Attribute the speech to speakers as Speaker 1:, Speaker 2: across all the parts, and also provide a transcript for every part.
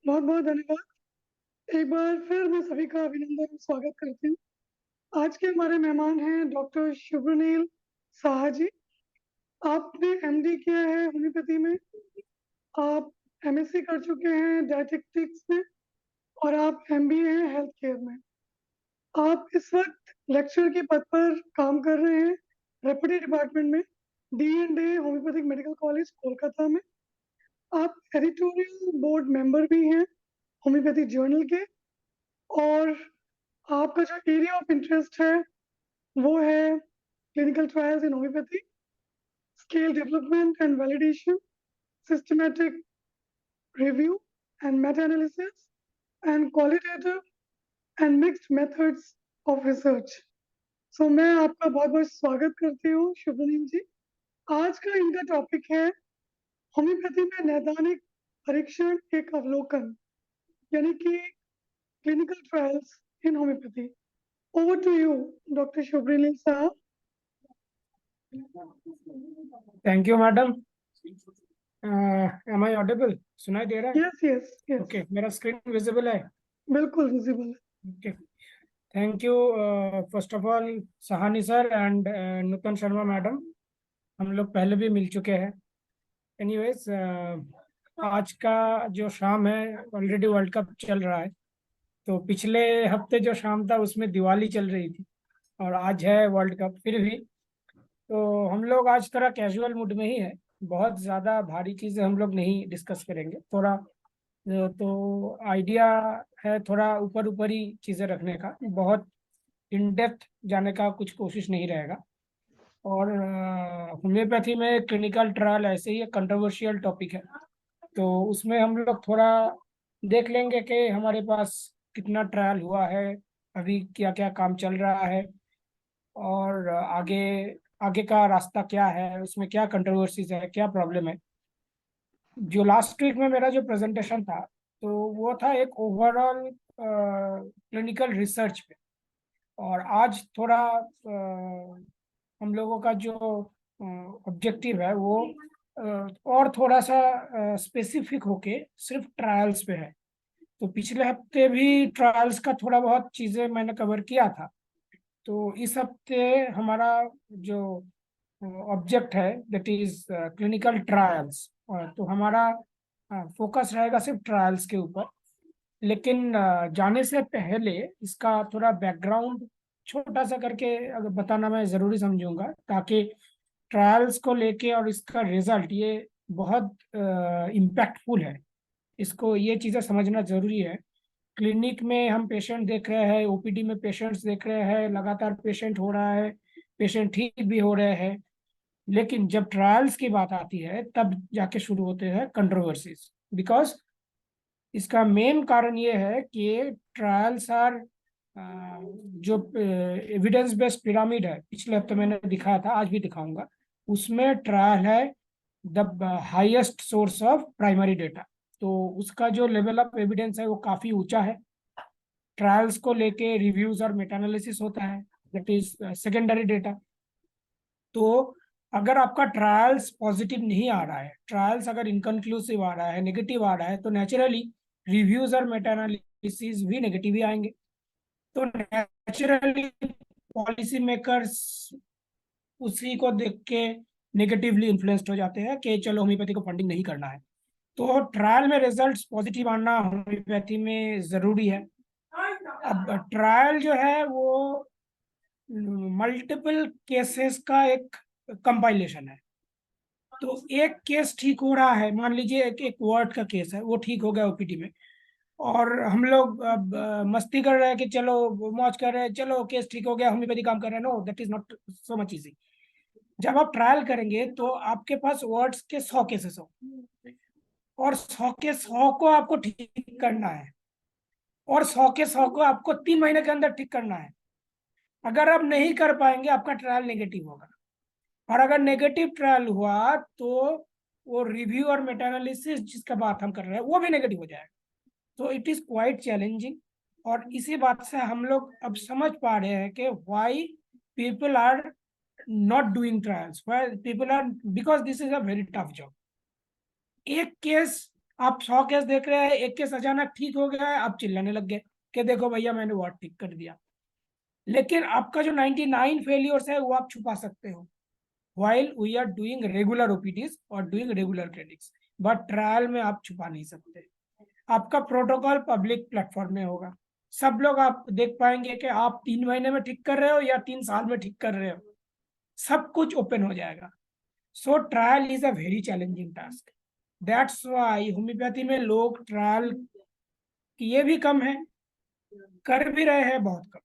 Speaker 1: बहुत बहुत धन्यवाद। एक बार फिर मैं सभी का अभिनंदन और स्वागत करती हूँ। आज के हमारे मेहमान हैं डॉक्टर शुभ्रनील साहा जी। आपने एमडी किया है होम्योपैथी में, आप एमएससी कर चुके हैं डायटेटिक्स में और आप एमबीए हैं हेल्थ केयर में। आप इस वक्त लेक्चर के पद पर काम कर रहे हैं रेपुटेड डिपार्टमेंट में, डी&ए होम्योपैथिक मेडिकल कॉलेज कोलकाता में। आप एडिटोरियल बोर्ड मेंबर भी हैं होम्योपैथी जर्नल के, और आपका जो एरिया ऑफ इंटरेस्ट है वो है clinical trials in homeopathy, scale development and validation, systematic review and meta analysis and qualitative and mixed methods of research. So मैं आपका बहुत बहुत स्वागत करती हूँ शुभनील जी। आज का इनका टॉपिक है होम्योपैथी में नैदानिक परीक्षण एक अवलोकन, यानी कि clinical trials in homeopathy. Over to you doctor Shubhneel साहब।
Speaker 2: Thank you madam. Am I audible? सुनाई दे रहा है?
Speaker 1: यस यस यस,
Speaker 2: ओके, मेरा स्क्रीन विजिबल है?
Speaker 1: बिल्कुल विजिबल है।
Speaker 2: Okay, thank you first of all Sahani sir and Nutan Sharma madam, हम लोग पहले भी मिल चुके हैं। एनीवेज, आज का जो शाम है ऑलरेडी वर्ल्ड कप चल रहा है, तो पिछले हफ्ते जो शाम था उसमें दिवाली चल रही थी और आज है वर्ल्ड कप। फिर भी तो हम लोग आज थोड़ा कैजुअल मूड में ही है, बहुत ज़्यादा भारी चीज़ें हम लोग नहीं डिस्कस करेंगे। थोड़ा तो आइडिया है थोड़ा ऊपर ऊपर ही चीज़ें रखने का, बहुत इन डेप्थ जाने का कुछ कोशिश नहीं रहेगा। और होम्योपैथी में क्लिनिकल ट्रायल ऐसे ही एक कंट्रोवर्शियल टॉपिक है, तो उसमें हम लोग थोड़ा देख लेंगे कि हमारे पास कितना ट्रायल हुआ है, अभी क्या क्या काम चल रहा है, और आगे आगे का रास्ता क्या है, उसमें क्या कंट्रोवर्सीज है, क्या प्रॉब्लम है। जो लास्ट वीक में मेरा जो प्रेजेंटेशन था, तो वो था एक ओवरऑल क्लिनिकल रिसर्च पे, और आज थोड़ा हम लोगों का जो ऑब्जेक्टिव है वो और थोड़ा सा स्पेसिफिक होके सिर्फ ट्रायल्स पे है। तो पिछले हफ्ते भी ट्रायल्स का थोड़ा बहुत चीज़ें मैंने कवर किया था, तो इस हफ्ते हमारा जो ऑब्जेक्ट है दैट इज क्लिनिकल ट्रायल्स, तो हमारा फोकस रहेगा सिर्फ ट्रायल्स के ऊपर। लेकिन जाने से पहले इसका थोड़ा बैकग्राउंड छोटा सा करके अगर बताना मैं ज़रूरी समझूंगा, ताकि ट्रायल्स को लेके और इसका रिजल्ट ये बहुत इम्पैक्टफुल है, इसको ये चीज़ें समझना ज़रूरी है। क्लिनिक में हम पेशेंट देख रहे हैं, ओपीडी में पेशेंट्स देख रहे हैं, लगातार पेशेंट हो रहा है, पेशेंट ठीक भी हो रहे हैं, लेकिन जब ट्रायल्स की बात आती है तब जाके शुरू होते हैं कंट्रोवर्सीज। बिकॉज इसका मेन कारण ये है कि ट्रायल्स आर जो एविडेंस बेस्ड पिरामिड है, पिछले हफ्ते मैंने दिखाया था, आज भी दिखाऊंगा, उसमें ट्रायल है the highest source of primary data. तो उसका जो लेवल ऑफ एविडेंस है वो काफ़ी ऊंचा है। ट्रायल्स को लेके रिव्यूज और मेटा एनालिसिस होता है, दैट इज सेकेंडरी डेटा। तो अगर आपका ट्रायल्स पॉजिटिव नहीं आ रहा है, ट्रायल्स अगर इनकन्क्लूसिव आ रहा है, नेगेटिव आ रहा है, तो नेचुरली रिव्यूज और मेटा एनालिसिस भी नेगेटिव ही आएंगे। तो नेचुरली पॉलिसी मेकर्स उसी को देख के नेगेटिवली इन्फ्लुएंस्ड हो जाते हैं कि चलो होम्योपैथी को फंडिंग नहीं करना है। तो ट्रायल में रिजल्ट्स पॉजिटिव आना होम्योपैथी में ज़रूरी है। अब ट्रायल जो है वो मल्टीपल केसेस का एक कंपाइलेशन है। तो एक केस ठीक हो रहा है, मान लीजिए एक वर्ड का केस है, वो ठीक हो गया ओपीडी में, और हम लोग अब मस्ती कर रहे हैं कि चलो मौज कर रहे हैं, चलो केस ठीक हो गया, होम्योपैथी काम कर रहे हैं। No, that is not so much easy. जब आप ट्रायल करेंगे तो आपके पास वर्ड्स के 100 केसेस हो, और 100 के 100 को आपको ठीक करना है, और 100 के 100 को आपको 3 महीने के अंदर ठीक करना है। अगर आप नहीं कर पाएंगे आपका ट्रायल नेगेटिव होगा, और अगर नेगेटिव ट्रायल हुआ तो वो रिव्यू और मेटा एनालिसिस जिसका बात हम कर रहे हैं वो भी नेगेटिव हो जाएगा। तो इट इज क्वाइट चैलेंजिंग, और इसी बात से हम लोग अब समझ पा रहे हैं कि why people are not doing trials, why people are, because this is a very tough job. एक केस आप 100 केस देख रहे हैं, एक केस अचानक ठीक हो गया है, आप चिल्लाने लग गए कि देखो भैया मैंने वार्ड ठीक कर दिया। लेकिन आपका जो 99 फेलियर्स है वो आप छुपा सकते हो while we are doing regular OPDs और doing regular clinics, but trial में आप छुपा नहीं सकते। आपका प्रोटोकॉल पब्लिक प्लेटफॉर्म में होगा, सब लोग आप देख पाएंगे कि आप 3 महीने में ठीक कर रहे हो या 3 साल में ठीक कर रहे हो, सब कुछ ओपन हो जाएगा। So trial is a very challenging task. That's why homeopathy में लोग ट्रायल किए भी कम है, कर भी रहे हैं बहुत कम।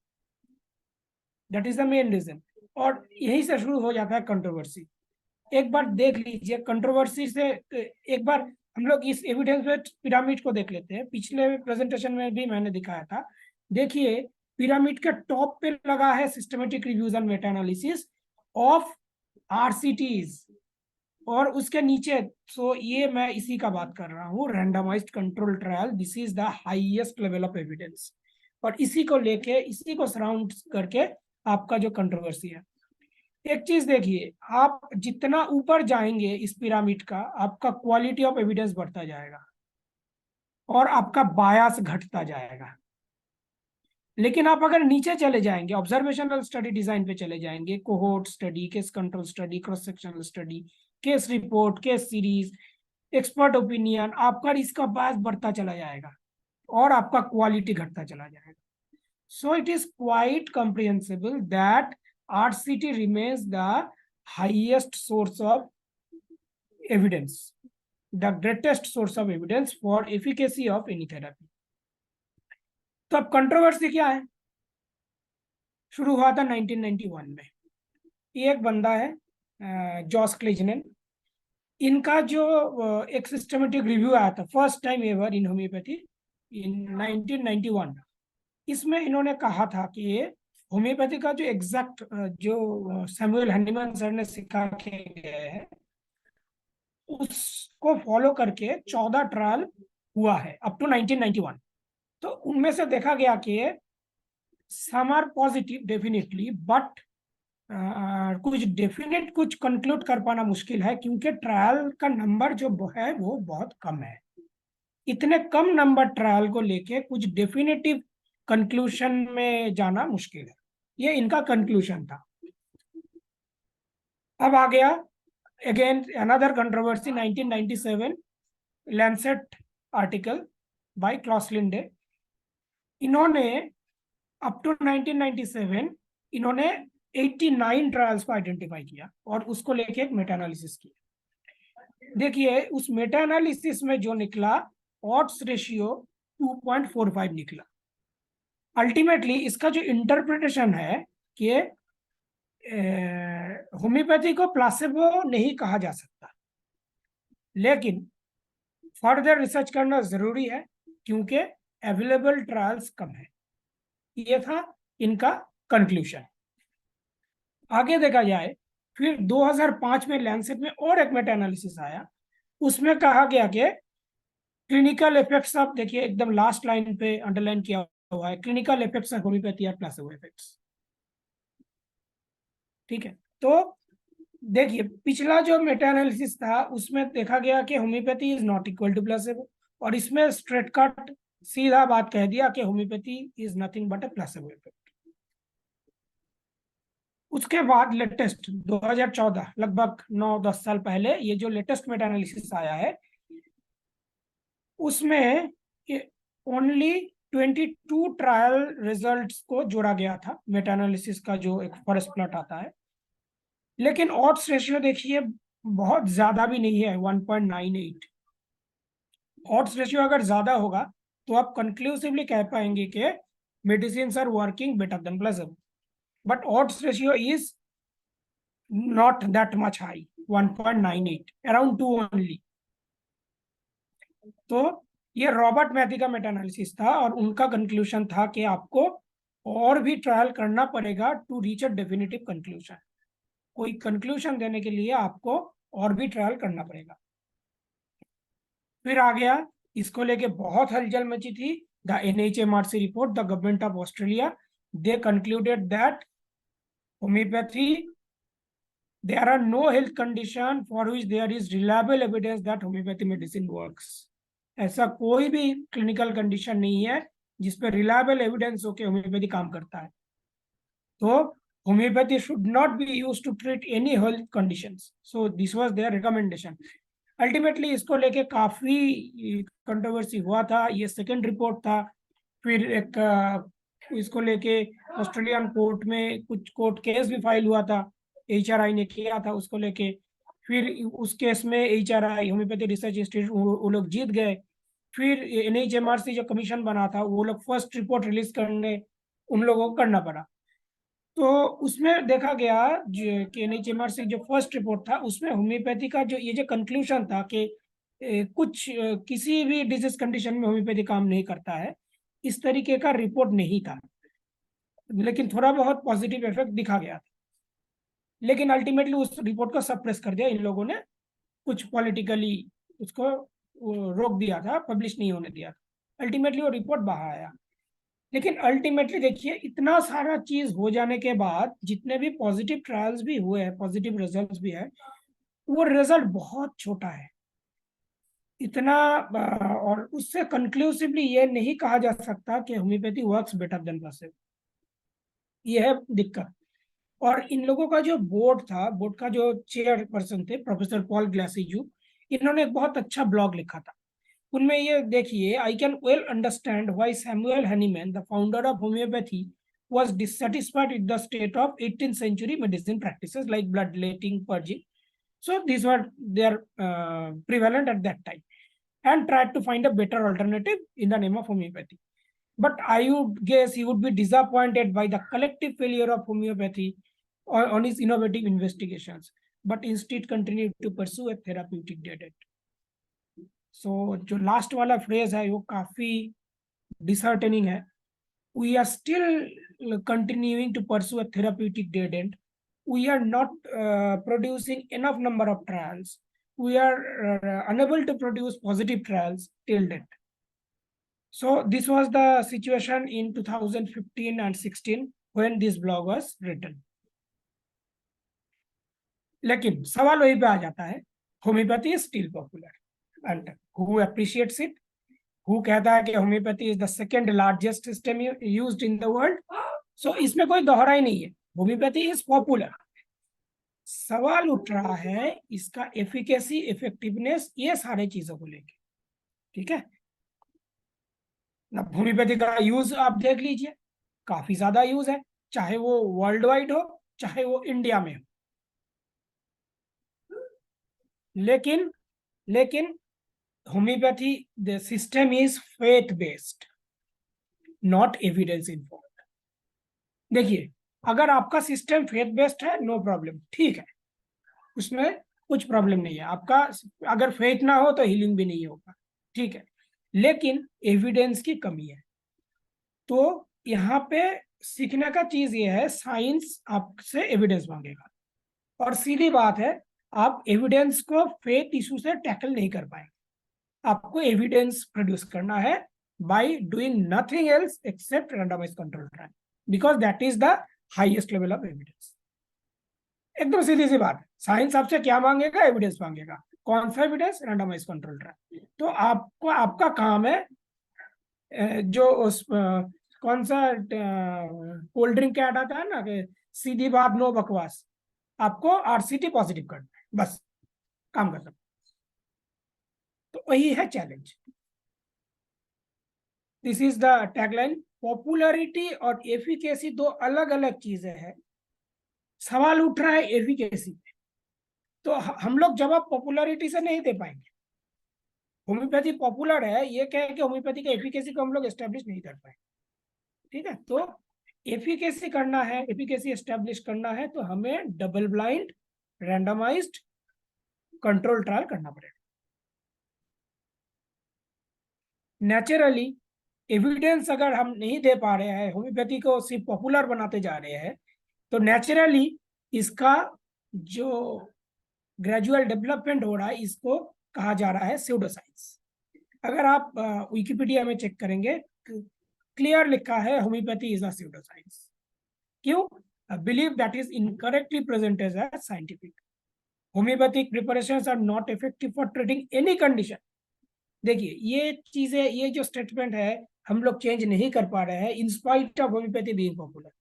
Speaker 2: That is the main reason. और यहीं से शुरू हो जाता है कंट्रोवर्सी। एक बार देख लीजिए कंट्रोवर्सी से, एक बार हम लोग इस एविडेंस बेस्ड पिरामिड को देख लेते हैं। पिछले प्रेजेंटेशन में भी मैंने दिखाया था। देखिए पिरामिड के टॉप पे लगा है systematic reviews and meta analysis of RCTs, और उसके नीचे, सो ये मैं इसी का बात कर रहा हूँ, randomized control trial. This is the highest level of evidence, और इसी को लेके, इसी को सराउंड करके आपका जो कंट्रोवर्सी है। एक चीज देखिए, आप जितना ऊपर जाएंगे इस पिरामिड का, आपका क्वालिटी ऑफ एविडेंस बढ़ता जाएगा और आपका बायस घटता जाएगा। लेकिन आप अगर नीचे चले जाएंगे, ऑब्जर्वेशनल स्टडी डिजाइन पे चले जाएंगे, cohort study, case control study, cross sectional study, case report, case series, expert opinion, आपका इसका बायस बढ़ता चला जाएगा और आपका क्वालिटी घटता चला जाएगा। So it is quite comprehensible that RCT remains the highest source of evidence, the greatest source of evidence for efficacy of any therapy. तो अब कंट्रोवर्सी क्या है? शुरू हुआ था 1991 में। एक बंदा है जॉस क्लिजनेन, इनका जो एक सिस्टमेटिक रिव्यू आया था first time ever in homeopathy in 1991, इसमें इन्होंने कहा था कि होम्योपैथी का जो एग्जैक्ट जो सैमुअल हनीमैन सर ने सिखा के गए हैं उसको फॉलो करके 14 ट्रायल हुआ है अप टू 1991। तो उनमें से देखा गया कि some are positive definitely, but कुछ डेफिनेट कुछ कंक्लूड कर पाना मुश्किल है, क्योंकि ट्रायल का नंबर जो है वो बहुत कम है। इतने कम नंबर ट्रायल को लेके कुछ डेफिनेटिव कंक्लूशन में जाना मुश्किल है, ये इनका कंक्लूशन था। अब आ गया again another controversy, 1997 Lancet article by Klaus Linde. इन्होंने अप टू 1997 इन्होंने 89 ट्रायल्स को आइडेंटिफाई किया और उसको लेके एक मेटा एनालिसिस किया। देखिए उस मेटा एनालिसिस में जो निकला, ऑड्स रेशियो 2.45 निकला। अल्टीमेटली इसका जो इंटरप्रिटेशन है कि होम्योपैथी को प्लासेबो नहीं कहा जा सकता, लेकिन फर्दर रिसर्च करना जरूरी है क्योंकि अवेलेबल ट्रायल्स कम है। ये था इनका कंक्लूजन। आगे देखा जाए, फिर 2005 में लैंसेट में और एक मेटा एनालिसिस आया, उसमें कहा गया कि क्लिनिकल इफेक्ट्स, आप देखिए एकदम लास्ट लाइन पे अंडरलाइन किया हुआ है, क्लिनिकल इफेक्ट्स ऑफ होम्योपैथी और प्लेसिबो इफेक्ट्स। ठीक है, तो देखिए पिछला जो मेटा एनालिसिस था उसमें देखा गया कि homeopathy is not equal to placebo, और इसमें स्ट्रेट कट सीधा बात कह दिया कि homeopathy is nothing but a placebo effect. उसके बाद लेटेस्ट 2014, लगभग 9-10 साल पहले, ये जो लेटेस्ट मेटा एनालिसिस आया है उसमें ओनली 22 ट्रायल रिजल्ट्स को जोड़ा गया था। मेटा एनालिसिस का जो एक फॉरेस्ट प्लॉट आता है, लेकिन ऑड्स रेशियो देखिए बहुत ज्यादा भी नहीं है, 1.98। ऑड्स रेशियो अगर ज्यादा होगा तो आप कंक्लूसिवली कह पाएंगे कि medicine are working better than placebo, but odds ratio is not that much high, 1.98, around 2 only. तो ये रॉबर्ट मैथी का मेटा एनालिसिस था और उनका कंक्लूजन था कि आपको और भी ट्रायल करना पड़ेगा to reach a definitive conclusion. कोई कंक्लूजन देने के लिए आपको और भी ट्रायल करना पड़ेगा। फिर आ गया, इसको लेके बहुत हलचल मची थी, the NHMRC report, the government of Australia, they concluded that homeopathy, there are no health condition for which there is reliable evidence that homeopathy medicine works. ऐसा कोई भी क्लिनिकल कंडीशन नहीं है जिसपे रिलायबल एविडेंस हो के होम्योपैथी काम करता है। तो homeopathy should not be use to treat any health conditions, so this was there recommendation. Ultimately इसको लेके काफी कंट्रोवर्सी हुआ था, ये सेकंड रिपोर्ट था। फिर एक इसको लेके ऑस्ट्रेलियन कोर्ट में कुछ कोर्ट केस भी फाइल हुआ था, एचआरआई ने किया था उसको लेके। फिर उस केस में एचआरआई होम्योपैथी रिसर्च इंस्टीट्यूट वो लोग जीत गए। फिर एनएचएमआरसी जो कमीशन बना था वो लोग फर्स्ट रिपोर्ट रिलीज करने उन लोगों को करना पड़ा। तो उसमें देखा गया कि एनएचएमआरसी जो फर्स्ट रिपोर्ट था उसमें होम्योपैथी का जो ये जो कंक्लूजन था कि किसी भी डिजीज कंडीशन में होम्योपैथी काम नहीं करता है, इस तरीके का रिपोर्ट नहीं था। लेकिन थोड़ा बहुत पॉजिटिव इफेक्ट दिखा गया था। लेकिन अल्टीमेटली उस रिपोर्ट को सप्रेस कर दिया इन लोगों ने, कुछ पॉलिटिकली उसको रोक दिया था, पब्लिश नहीं होने दिया था। अल्टीमेटली वो रिपोर्ट बाहर आया। लेकिन अल्टीमेटली देखिए, इतना सारा चीज हो जाने के बाद जितने भी पॉजिटिव ट्रायल्स भी हुए हैं, पॉजिटिव रिजल्ट्स भी है, वो रिजल्ट बहुत छोटा है। इतना और उससे कंक्लूसिवली ये नहीं कहा जा सकता कि homeopathy works better than placebo. ये है दिक्कत। और इन लोगों का जो बोर्ड था, बोर्ड का जो चेयर पर्सन थे प्रोफेसर पॉल ग्लासीजू, इन्होंने एक बहुत अच्छा ब्लॉग लिखा था। उनमें ये देखिए, I can well understand why Samuel Hahnemann the founder of homeopathy was dissatisfied with the state of 18th century medicine practices like bloodletting, purging. So these were they are prevalent at that time, and tried to find a better alternative in the name of homeopathy. But I would guess he would be disappointed by the collective failure of homeopathy on his innovative investigations, but instead continued to pursue a therapeutic diet. So जो last वाला phrase है वो काफी disheartening है। We are still continuing to pursue a therapeutic dead end. We are not producing enough number of trials. We are unable to produce positive trials till date. So this was the situation in 2015 and 16 when this blog was written. लेकिन सवाल वही पे आ जाता है, homeopathy is still popular and who appreciates it? Who कहता है कि homeopathy is the second largest system used in the world? So इसमें कोई दोहरा ही नहीं है, होम्योपैथी इज पॉपुलर। सवाल उठ रहा है इसका एफिकेसी, इफेक्टिवनेस, ये सारे चीजों को लेके। ठीक है ना, होम्योपैथी का यूज आप देख लीजिए, काफी ज्यादा यूज है, चाहे वो वर्ल्ड वाइड हो चाहे वो इंडिया में हो। लेकिन लेकिन homeopathy the system is faith based, not evidence informed. देखिए, अगर आपका सिस्टम फेथ बेस्ड है, नो प्रॉब्लम, ठीक है, उसमें कुछ प्रॉब्लम नहीं है। आपका अगर फेथ ना हो तो हीलिंग भी नहीं होगा, ठीक है। लेकिन एविडेंस की कमी है। तो यहाँ पे सीखने का चीज ये है, साइंस आपसे एविडेंस मांगेगा, और सीधी बात है, आप एविडेंस को फेथ इशू से टैकल नहीं कर पाएंगे। आपको एविडेंस प्रोड्यूस करना है by doing nothing else except randomized control trial, because that is the highest level of evidence. एकदम सीधी सी बात है, साइंस आपसे क्या मांगेगा? एविडेंस मांगेगा। कौन सा एविडेंस? Randomised control trial. तो आपको, आपका काम है जो उस कौन सा कोल्ड ड्रिंक का ऐड आता है ना कि सीधी बात नो बकवास, आपको आरसीटी पॉजिटिव करना है, बस काम कर सकते। तो वही है challenge. This is the tagline. Popularity और एफिकेसी दो अलग अलग चीजें हैं। सवाल उठ रहा है एफिकेसी पे, तो हम लोग जवाब पॉपुलैरिटी से नहीं दे पाएंगे। होम्योपैथी पॉपुलर है, ये कह के होम्योपैथी का एफिकेसी को हम लोग एस्टेब्लिश नहीं कर पाए। ठीक है, तो एफिकेसी करना है, एफिकेसी एस्टेब्लिश करना है, तो हमें double blind randomized control trial करना पड़ेगा। नेचुरली एविडेंस अगर हम नहीं दे पा रहे हैं, होम्योपैथी को सिर्फ पॉपुलर बनाते जा रहे हैं, तो नेचुरली इसका जो ग्रेजुअल डेवलपमेंट हो रहा है, इसको कहा जा रहा है स्यूडोसाइंस। अगर आप विकिपीडिया में चेक करेंगे, क्लियर लिखा है होम्योपैथी इज अ स्यूडोसाइंस। क्यों? Believe that is incorrectly presented as scientific. Homeopathic preparations are not effective for treating any condition. देखिए ये चीजें, ये जो स्टेटमेंट है हम लोग चेंज नहीं कर पा रहे हैं in spite of homeopathy being popular.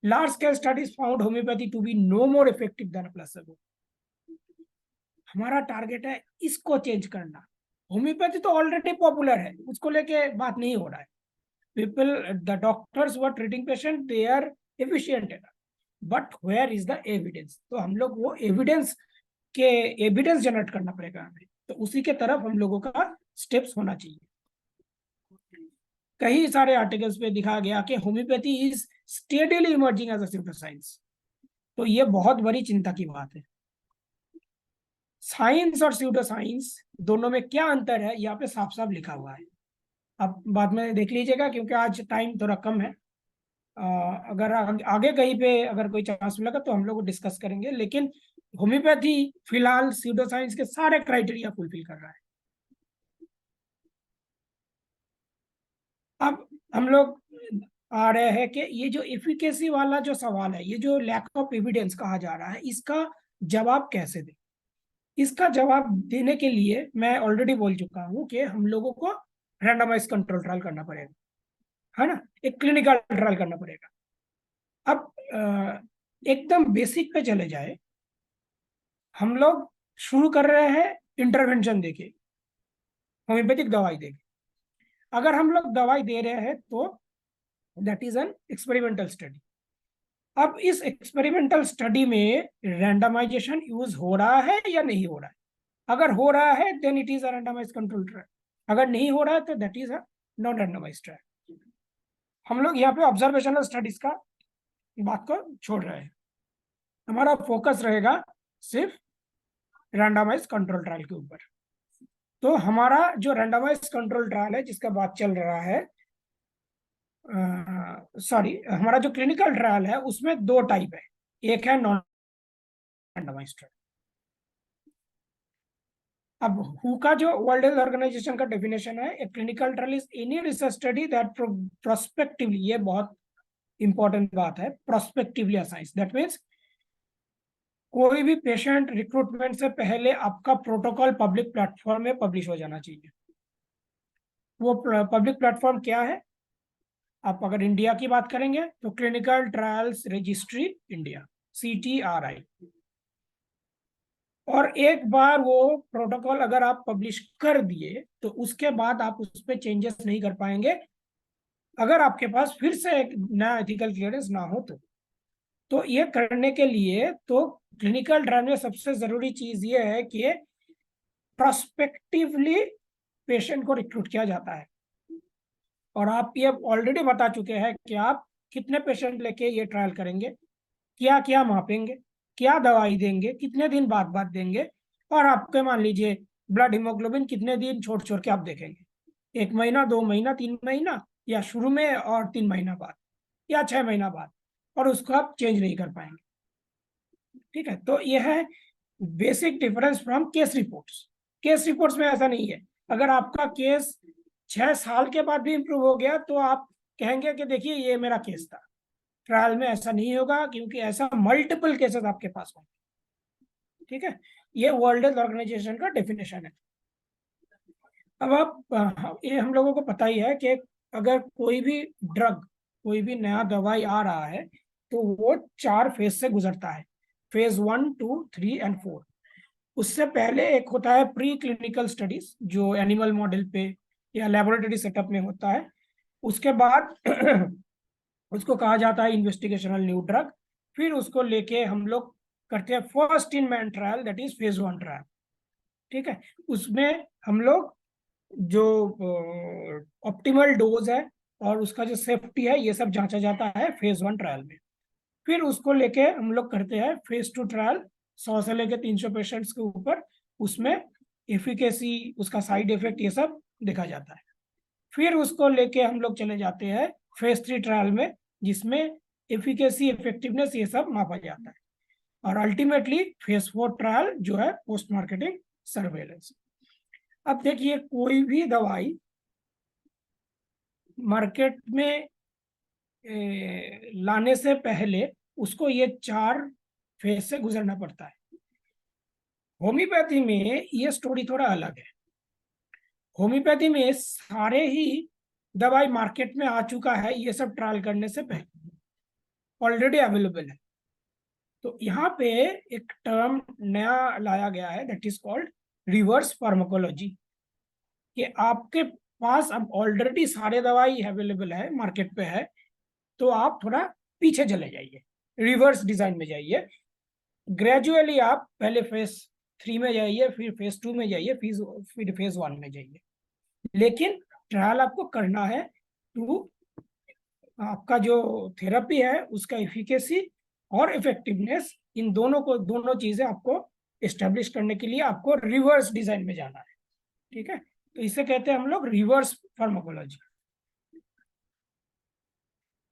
Speaker 2: Large scale studies found homeopathy to be no more effective than placebo. हमारा टारगेट है इसको चेंज करना। होम्योपैथी तो ऑलरेडी पॉपुलर है, उसको लेके बात नहीं हो रहा है। People, the doctors were treating patient, they are efficient है, but where is the evidence? तो हम लोग वो एविडेंस के एविडेंस जनरेट करना पड़ेगा हमें, तो उसी के तरफ हम लोगों का स्टेप्स होना चाहिए। कई सारे आर्टिकल्स पे दिखा गया कि homeopathy is steadily emerging as a pseudo science. तो ये बहुत बड़ी चिंता की बात है। साइंस और स्यूडो साइंस दोनों में क्या अंतर है यहाँ पे साफ साफ लिखा हुआ है। आप बाद में देख लीजिएगा क्योंकि आज टाइम थोड़ा कम है। अगर आगे कहीं पे अगर कोई चांस मिलेगा तो हम लोग डिस्कस करेंगे, लेकिन होम्योपैथी फिलहाल स्यूडो साइंस के सारे क्राइटेरिया फुलफिल कर रहा है। अब हम लोग आ रहे हैं कि ये जो एफिकेसी वाला जो सवाल है, ये जो लैक ऑफ एविडेंस कहा जा रहा है, इसका जवाब कैसे दें? इसका जवाब देने के लिए मैं ऑलरेडी बोल चुका हूं कि हम लोगों को रैंडमाइज कंट्रोल ट्रायल करना पड़ेगा, है ना, एक क्लिनिकल ट्रायल करना पड़ेगा। अब एकदम बेसिक पे चले जाए, हम लोग शुरू कर रहे हैं इंटरवेंशन देके, होम्योपैथिक दवाई देके। अगर हम लोग दवाई दे रहे हैं तो that is an experimental study. अब इस एक्सपेरिमेंटल स्टडी में रैंडमाइजेशन यूज हो रहा है या नहीं हो रहा है? अगर हो रहा है then it is a randomize control trial, अगर नहीं हो रहा है तो that is a non randomize trial. हम लोग यहाँ पे ऑब्जर्वेशनल स्टडीज का बात को छोड़ रहे हैं, हमारा फोकस रहेगा सिर्फ रैंडमाइज कंट्रोल ट्रायल के ऊपर। तो हमारा जो रैंडमाइज कंट्रोल ट्रायल है जिसका बात चल रहा है, सॉरी, हमारा जो क्लिनिकल ट्रायल है उसमें दो टाइप है, एक है नॉन रैंडमाइज ट्रायल। अब हु का जो वर्ल्ड हेल्थ ऑर्गेनाइजेशन का डेफिनेशन है, a clinical trial is any research study that prospectively, ये बहुत इंपॉर्टेंट बात है, प्रोस्पेक्टिवली असाइज, दैट मीन्स कोई भी पेशेंट रिक्रूटमेंट से पहले आपका प्रोटोकॉल पब्लिक प्लेटफॉर्म में पब्लिश हो जाना चाहिए। वो पब्लिक प्लेटफॉर्म क्या है? आप अगर इंडिया की बात करेंगे तो clinical trials registry India, CTRI। और एक बार वो प्रोटोकॉल अगर आप पब्लिश कर दिए तो उसके बाद आप उस पर चेंजेस नहीं कर पाएंगे, अगर आपके पास फिर से एक नया एथिकल क्लियरेंस ना हो तो ये करने के लिए तो क्लिनिकल ट्रायल में सबसे जरूरी चीज ये है कि प्रोस्पेक्टिवली पेशेंट को रिक्रूट किया जाता है। और आप ये ऑलरेडी बता चुके हैं कि आप कितने पेशेंट लेके ये ट्रायल करेंगे, क्या क्या मापेंगे, क्या दवाई देंगे, कितने दिन बाद बाद देंगे, और आपके मान लीजिए ब्लड हीमोग्लोबिन कितने दिन छोड़ छोड़ के आप देखेंगे, 1 महीना, 2 महीना, 3 महीना, या शुरू में और 3 महीना बाद, या 6 महीना बाद, और उसको आप चेंज नहीं कर पाएंगे। ठीक है, तो यह है basic difference from case reports. Case reports में ऐसा नहीं है, अगर आपका केस 6 साल के बाद भी इंप्रूव हो गया तो आप कहेंगे कि देखिए ये मेरा केस था। ट्रायल में ऐसा नहीं होगा क्योंकि ऐसा मल्टीपल केसेस आपके पास होंगे। ठीक है, ये वर्ल्ड हेल्थ ऑर्गेनाइजेशन का डेफिनेशन है। अब आप ये हम लोगों को पता ही है कि अगर कोई भी ड्रग, कोई भी नया दवाई आ रहा है तो वो 4 फेज से गुजरता है, फेज 1, 2, 3 एंड 4। उससे पहले एक होता है प्री क्लिनिकल स्टडीज जो एनिमल मॉडल पे या लेबोरेटरी सेटअप में होता है। उसके बाद उसको कहा जाता है इन्वेस्टिगेशनल न्यू ड्रग। फिर उसको लेके हम लोग करते हैं first in man trial, that is phase 1 trial. ठीक है, उसमें हम लोग जो ऑप्टिमल डोज है और उसका जो सेफ्टी है ये सब जांचा जाता है फेज 1 ट्रायल में। फिर उसको लेके हम लोग करते हैं फेज 2 ट्रायल, 100 से लेके 300 पेशेंट्स के ऊपर। उसमें एफिकेसी, उसका साइड इफेक्ट, ये सब देखा जाता है। फिर उसको लेके हम लोग चले जाते हैं फेज 3 ट्रायल में, जिसमें एफिकेसी, इफेक्टिवनेस, ये सब मापा जाता है। और अल्टीमेटली फेज 4 ट्रायल जो है पोस्ट मार्केटिंग सर्वेलेंस। अब देखिए कोई भी दवाई मार्केट में लाने से पहले उसको ये 4 फेज से गुजरना पड़ता है। होम्योपैथी में ये स्टोरी थोड़ा अलग है। होम्योपैथी में सारे ही दवाई मार्केट में आ चुका है, ये सब ट्रायल करने से पहले ऑलरेडी अवेलेबल है। तो यहाँ पे एक टर्म नया लाया गया है, that is called reverse pharmacology, कि आपके पास अब ऑलरेडी सारे दवाई अवेलेबल है, मार्केट पे है, तो आप थोड़ा पीछे चले जाइए, रिवर्स डिजाइन में जाइए। ग्रेजुअली आप पहले फेज 3 में जाइए, फिर फेज 2 में जाइए, फिर फेज 1 में जाइए, लेकिन ट्रायल आपको करना है टू आपका जो थेरेपी है उसका एफिकेसी और इफेक्टिवनेस, इन दोनों चीजें आपको एस्टेब्लिश करने के लिए आपको रिवर्स डिजाइन में जाना है। ठीक है, तो इसे कहते हैं हम लोग रिवर्स फार्माकोलॉजी।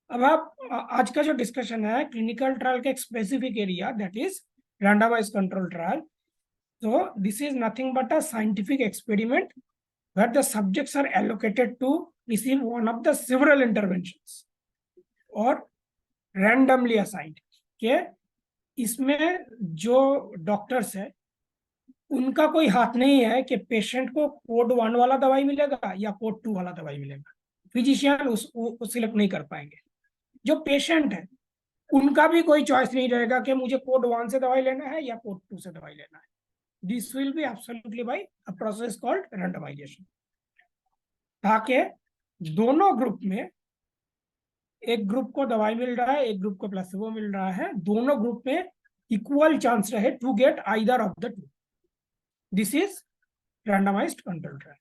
Speaker 2: अब आप आज का जो डिस्कशन है क्लिनिकल ट्रायल का एक specific area, that is randomized control trial. So this is nothing but a scientific experiment where the subjects are allocated to receive one of the several interventions or randomly assigned। के इसमें जो doctors है उनका कोई हाथ नहीं है कि पेशेंट को कोड 1 वाला दवाई मिलेगा या कोड 2 वाला दवाई मिलेगा, फिजिशियन उसको सिलेक्ट नहीं कर पाएंगे। जो पेशेंट है उनका भी कोई चॉइस नहीं रहेगा कि मुझे कोड 1 से दवाई लेना है या कोड 2 से दवाई लेना है। This will be absolutely by a process called randomization, ताकि दोनों ग्रुप में, एक ग्रुप को दवाई मिल रहा है, एक ग्रुप को प्लेसिबो मिल रहा है, दोनों ग्रुप में इक्वल चांस रहे to get either of the two. This is randomized control trial.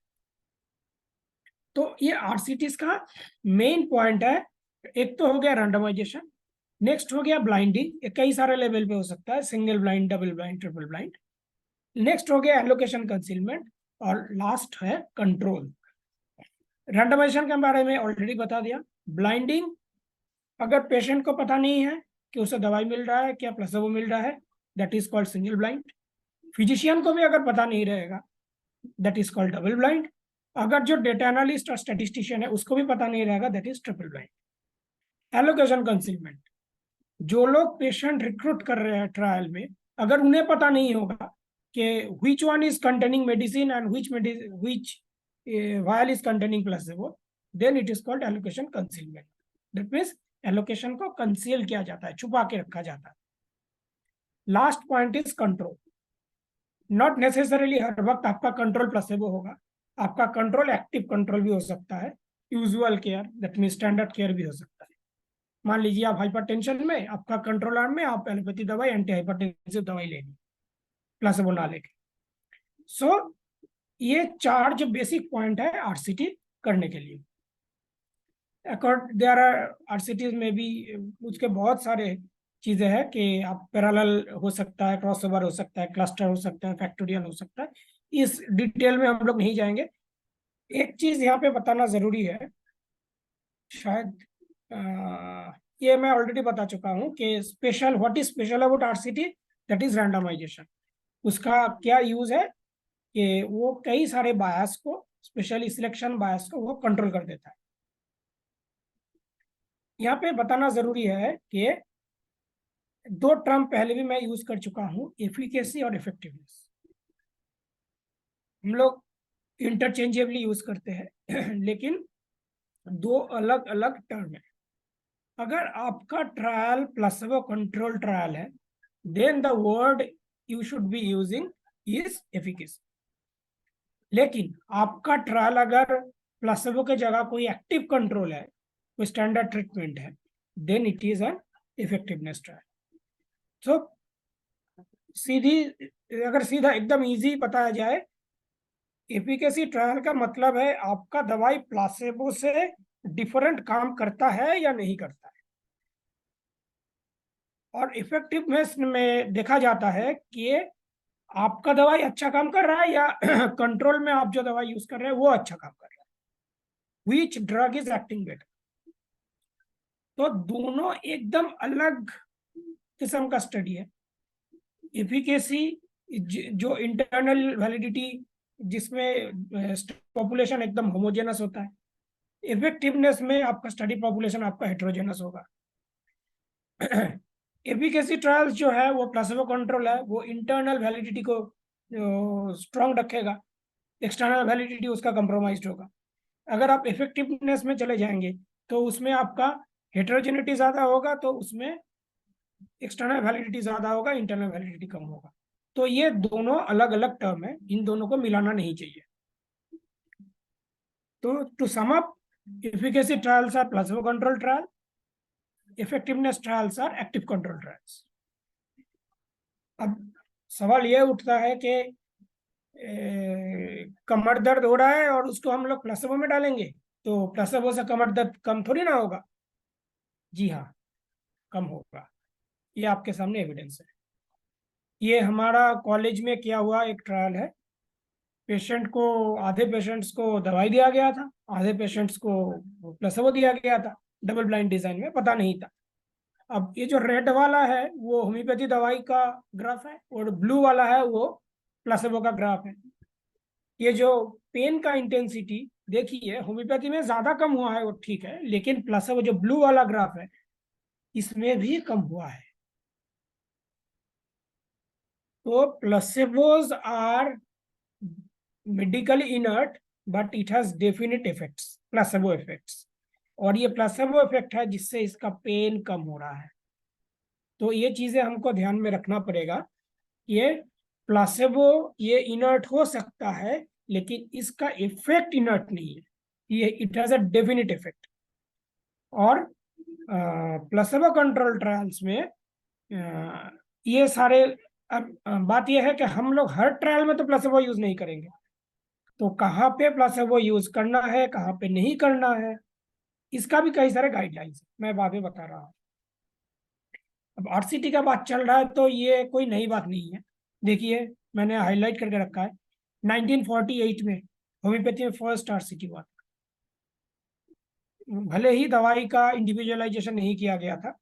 Speaker 2: तो ये आरसीटीज का मेन पॉइंट है। एक तो हो गया रैंडमाइजेशन, नेक्स्ट हो गया ब्लाइंडिंग, ये कई सारे लेवल पे हो सकता है, single blind, double blind, triple blind. Next हो गया एलोकेशन कंसीलमेंट, और लास्ट है कंट्रोल। रैंडमाइजेशन के बारे में ऑलरेडी बता दिया। ब्लाइंडिंग, अगर पेशेंट को पता नहीं है कि उसे दवाई मिल रहा है क्या प्लेसिबो मिल रहा है, that is called single blind. Physician को भी अगर पता नहीं रहेगा, that is called double blind. अगर जो डेटा एनालिस्ट और स्टैटिस्टिशियन है उसको भी पता नहीं रहेगा, that is triple blind. Allocation concealment, जो लोग पेशेंट रिक्रूट कर रहे हैं ट्रायल में, अगर उन्हें पता नहीं होगा कि which one is containing medicine and which vial is containing placebo, then it is called allocation concealment। That means allocation को कंसील किया जाता है, छुपा के रखा जाता है। Last point is control. Not necessarily हर वक्त आपका कंट्रोल प्लेसिबो होगा, आपका कंट्रोल एक्टिव कंट्रोल भी हो सकता है, usual care, that mean standard care भी हो सकता है। मान लीजिए आप हाइपरटेंशन में, आपका कंट्रोल आर्म में आप एलोपैथी दवाई, एंटी हाइपरटेंसिव दवाई लेनी, प्लेसिबो ना लेके। सो ये 4 जो बेसिक पॉइंट है आरसीटी करने के लिए। देयर आर आरसीटीज में भी उसके बहुत सारे चीजें हैं कि आप पैरेलल हो सकता है, क्रॉसओवर हो सकता है, क्लस्टर हो सकता है, फैक्टोरियल हो सकता है। इस डिटेल में हम लोग नहीं जाएंगे। एक चीज यहाँ पे बताना जरूरी है, शायद ये मैं ऑलरेडी बता चुका हूँ कि what is special about RCT, that is randomization. उसका क्या यूज है कि वो कई सारे बायस को, स्पेशली सिलेक्शन बायस को, वो कंट्रोल कर देता है। यहाँ पे बताना जरूरी है कि 2 टर्म पहले भी मैं यूज कर चुका हूँ, एफिकेसी और इफेक्टिवनेस। हम लोग इंटरचेंजेबली यूज करते हैं लेकिन 2 अलग अलग टर्म है। अगर आपका ट्रायल प्लेसिबो कंट्रोल ट्रायल है, then the word you should be using is efficacy. लेकिन आपका ट्रायल अगर प्लेसिबो के जगह कोई एक्टिव कंट्रोल है, कोई स्टैंडर्ड ट्रीटमेंट है, then it is an effectiveness trial. तो अगर सीधा एकदम इजी बताया जाए, एफिकेसी ट्रायल का मतलब है आपका दवाई प्लेसिबो से डिफरेंट काम करता है या नहीं करता है। और इफेक्टिवनेस में देखा जाता है कि आपका दवाई अच्छा काम कर रहा है या कंट्रोल में आप जो दवाई यूज कर रहे हैं वो अच्छा काम कर रहा है, which drug is acting better. तो दोनों एकदम अलग किस्म का स्टडी है। एफिकेसी जो इंटरनल वैलिडिटी, जिसमें पॉपुलेशन एकदम होमोजेनस होता है। इफेक्टिवनेस में आपका स्टडी पॉपुलेशन आपका हेट्रोजेनस होगा। एफिकेसी ट्रायल्स जो है वो प्लेसिबो कंट्रोल है, वो इंटरनल वैलिडिटी को स्ट्रॉन्ग रखेगा, एक्सटर्नल वैलिडिटी उसका कंप्रोमाइज्ड होगा। अगर आप इफेक्टिवनेस में चले जाएंगे तो उसमें आपका हेटेरोजेनिटी ज्यादा होगा, तो उसमें एक्सटर्नल वैलिडिटी ज्यादा होगा, इंटरनल वैलिडिटी कम होगा। तो ये दोनों अलग अलग टर्म है, इन दोनों को मिलाना नहीं चाहिए। तो to sum up, efficacy trials are placebo control trial, effectiveness trials are active control trials। अब सवाल ये उठता है कि कमर दर्द हो रहा है और उसको हम लोग प्लेसेबो में डालेंगे, तो प्लेसेबो से कमर दर्द कम थोड़ी ना होगा। जी हाँ, कम होगा। ये आपके सामने एविडेंस है। ये हमारा कॉलेज में किया हुआ एक ट्रायल है। पेशेंट को, आधे पेशेंट्स को दवाई दिया गया था, आधे पेशेंट्स को प्लेसेबो दिया गया था। डबल ब्लाइंड डिजाइन में, पता नहीं था। अब ये जो रेड वाला है वो होम्योपैथी दवाई का ग्राफ है, और ब्लू वाला है वो प्लेसेबो का ग्राफ है। ये जो पेन का इंटेंसिटी देखिए, होम्योपैथी में ज्यादा कम हुआ है वो ठीक है, लेकिन प्लेसेबो जो ब्लू वाला ग्राफ है इसमें भी कम हुआ है। तो placebos are medically inert, but it has definite effects, placebo effects. और ये प्लेसेबो इफेक्ट है जिससे इसका पेन कम हो रहा है। तो ये चीजें हमको ध्यान में रखना पड़ेगा। ये प्लासेबो ये इनर्ट हो सकता है, लेकिन इसका इफेक्ट इनर्ट नहीं है, ये it has a definite effect. और प्लासेबो कंट्रोल ट्रायल्स में ये सारे, अब बात यह है कि हम लोग हर ट्रायल में तो प्लासेबो यूज नहीं करेंगे। तो कहाँ पे प्लासेबो यूज करना है, कहाँ पे नहीं करना है, इसका भी कई सारे गाइडलाइंस है, मैं बाद में बता रहा हूँ। अब आरसीटी का बात चल रहा है तो ये कोई नई बात नहीं है। देखिए, मैंने हाईलाइट करके रखा है, 1948 में होम्योपैथी में फर्स्ट आरसीटी हुआ। भले ही दवाई का इंडिविजुअलाइजेशन नहीं किया गया था,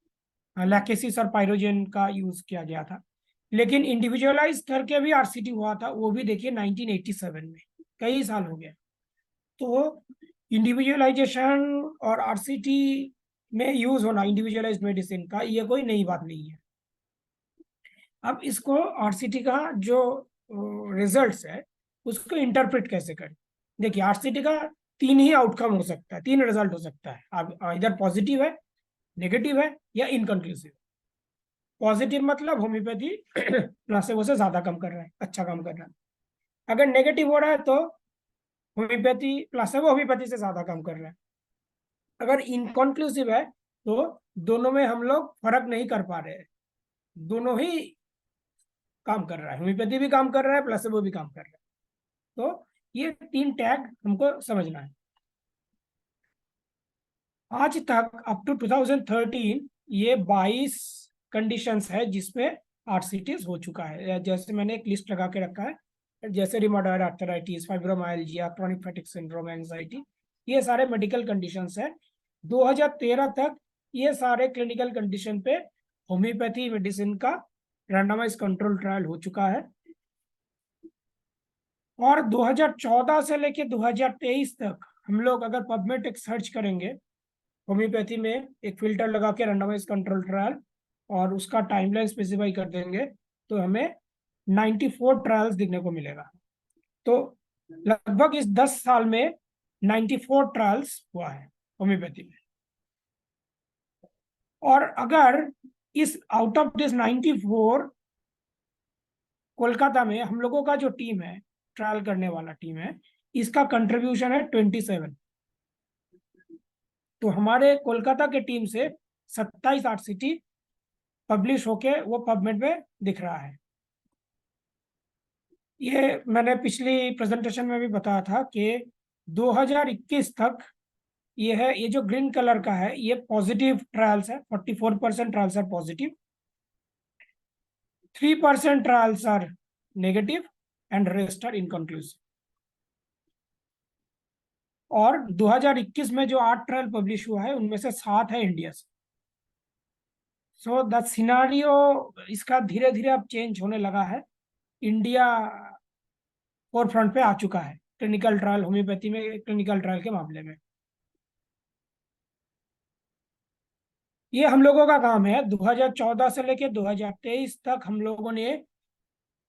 Speaker 2: लैकेसिस और पायरोजेन का यूज किया गया था, लेकिन इंडिविजुअलाइज करके भी आरसीटी हुआ था, वो भी देखिए 1987 में, कई साल हो गए। तो इंडिविजुअलाइजेशन और आरसीटी में यूज होना इंडिविजुअलाइज्ड मेडिसिन का, ये कोई नई बात नहीं है। अब इसको आरसीटी का जो रिजल्ट्स है उसको इंटरप्रेट कैसे करें। देखिए, आरसीटी का तीन ही आउटकम हो सकता है, तीन रिजल्ट हो सकता है। अब इधर पॉजिटिव है, नेगेटिव है, या इनकंक्लूसिव। पॉजिटिव मतलब होम्योपैथी प्लासेबो से ज्यादा कम कर रहा है, अच्छा काम कर रहा है। अगर नेगेटिव हो रहा है तो होम्योपैथी प्लासेबो होम्योपैथी से ज्यादा काम कर रहा है। अगर इनकंक्लूसिव है तो दोनों में हम लोग फर्क नहीं कर पा रहे हैं, दोनों ही काम कर रहा है, होम्योपैथी भी काम कर रहा है, प्लेसेबो भी काम कर रहा है। तो ये तीन टैग हमको समझना है। आज तक अप टू 2013 ये 22 कंडीशंस है जिसमें आरसीटीज हो चुका है। जैसे मैंने एक लिस्ट लगा के रखा है, जैसे rheumatoid arthritis, fibromyalgia, chronic fatigue syndrome, anxiety, ये सारे मेडिकल कंडीशंस है। 2013 तक ये सारे क्लिनिकल कंडीशन पे होम्योपैथी मेडिसिन का रैंडमाइज कंट्रोल ट्रायल हो चुका है। और 2014 से लेके 2023 तक हम लोग अगर पबमेड एक सर्च करेंगे, होम्योपैथी में एक फिल्टर लगा के रैंडमाइज कंट्रोल ट्रायल, और उसका टाइमलाइन स्पेसिफाई कर देंगे, तो हमें 94 ट्रायल्स दिखने को मिलेगा। तो लगभग इस 10 साल में 94 ट्रायल्स हुआ है होम्योपैथी में। और अगर इस आउट ऑफ दिस 94, कोलकाता में हम लोगों का जो टीम है, ट्रायल करने वाला टीम है, इसका कंट्रीब्यूशन है 27। तो हमारे कोलकाता के टीम से 27 आरसीटी पब्लिश होके वो पबमेड में दिख रहा है। ये मैंने पिछली प्रेजेंटेशन में भी बताया था कि 2021 तक ये है, ये जो ग्रीन कलर का है ये पॉजिटिव ट्रायल्स है, 44% trials are positive, 3% trials are negative, and rest are inconclusive. और 2021 में जो 8 ट्रायल पब्लिश हुआ है उनमें से 7 है इंडिया से। सो द सिनारियो इसका धीरे धीरे अब चेंज होने लगा है। इंडिया फोर फ्रंट पे आ चुका है क्लिनिकल ट्रायल, होम्योपैथी में क्लिनिकल ट्रायल के मामले में। ये हम लोगों का काम है। 2014 से लेकर 2023 तक हम लोगों ने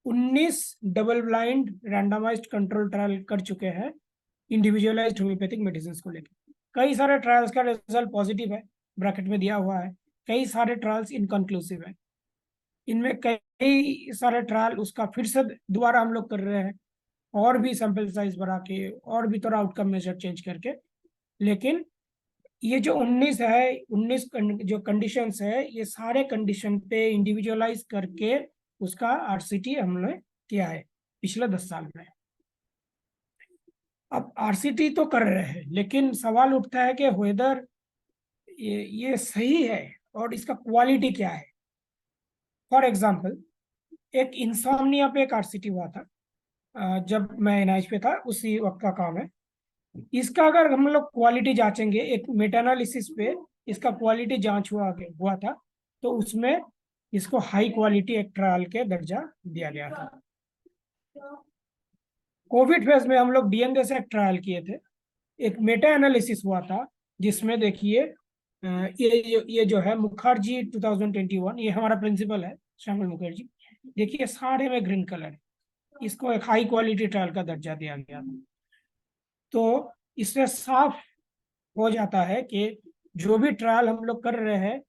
Speaker 2: 19 double blind randomized control trial कर चुके हैं इंडिविजुअलाइज्ड होम्योपैथिक मेडिसिन को लेकर। कई सारे ट्रायल्स का रिजल्ट पॉजिटिव है, ब्रैकेट में दिया हुआ है। कई सारे ट्रायल्स इनकंक्लूसिव है। इनमें कई सारे ट्रायल उसका फिर से दोबारा हम लोग कर रहे हैं, और भी सैंपल साइज बढ़ा के, और भी थोड़ा आउटकम मेजर चेंज करके। लेकिन ये जो 19 है, 19 जो कंडीशंस है, ये सारे कंडीशन पे इंडिविजुअलाइज करके उसका आरसीटी हमने किया है पिछले 10 साल में। अब आरसीटी तो कर रहे हैं, लेकिन सवाल उठता है कि वेदर ये सही है और इसका क्वालिटी क्या है। फॉर एग्जाम्पल, एक इंसोम्निया पे एक आरसीटी हुआ था, जब मैं एनआईएच पे था, उसी वक्त का काम है। इसका अगर हम लोग क्वालिटी जांचेंगे, एक मेटा एनालिसिस पे इसका क्वालिटी जांच हुआ था, तो उसमें इसको हाई क्वालिटी एक ट्रायल के दर्जा दिया गया था। कोविड फेज में हम लोग डीएनए से एक ट्रायल किए थे, एक मेटा एनालिसिस हुआ था, जिसमें देखिए ये जो है मुखर्जी 2021, ये हमारा प्रिंसिपल है श्यामल मुखर्जी। देखिए सारे में ग्रीन कलर है, इसको एक हाई क्वालिटी ट्रायल का दर्जा दिया गया था। तो इससे साफ हो जाता है कि जो भी ट्रायल हम लोग कर रहे हैं,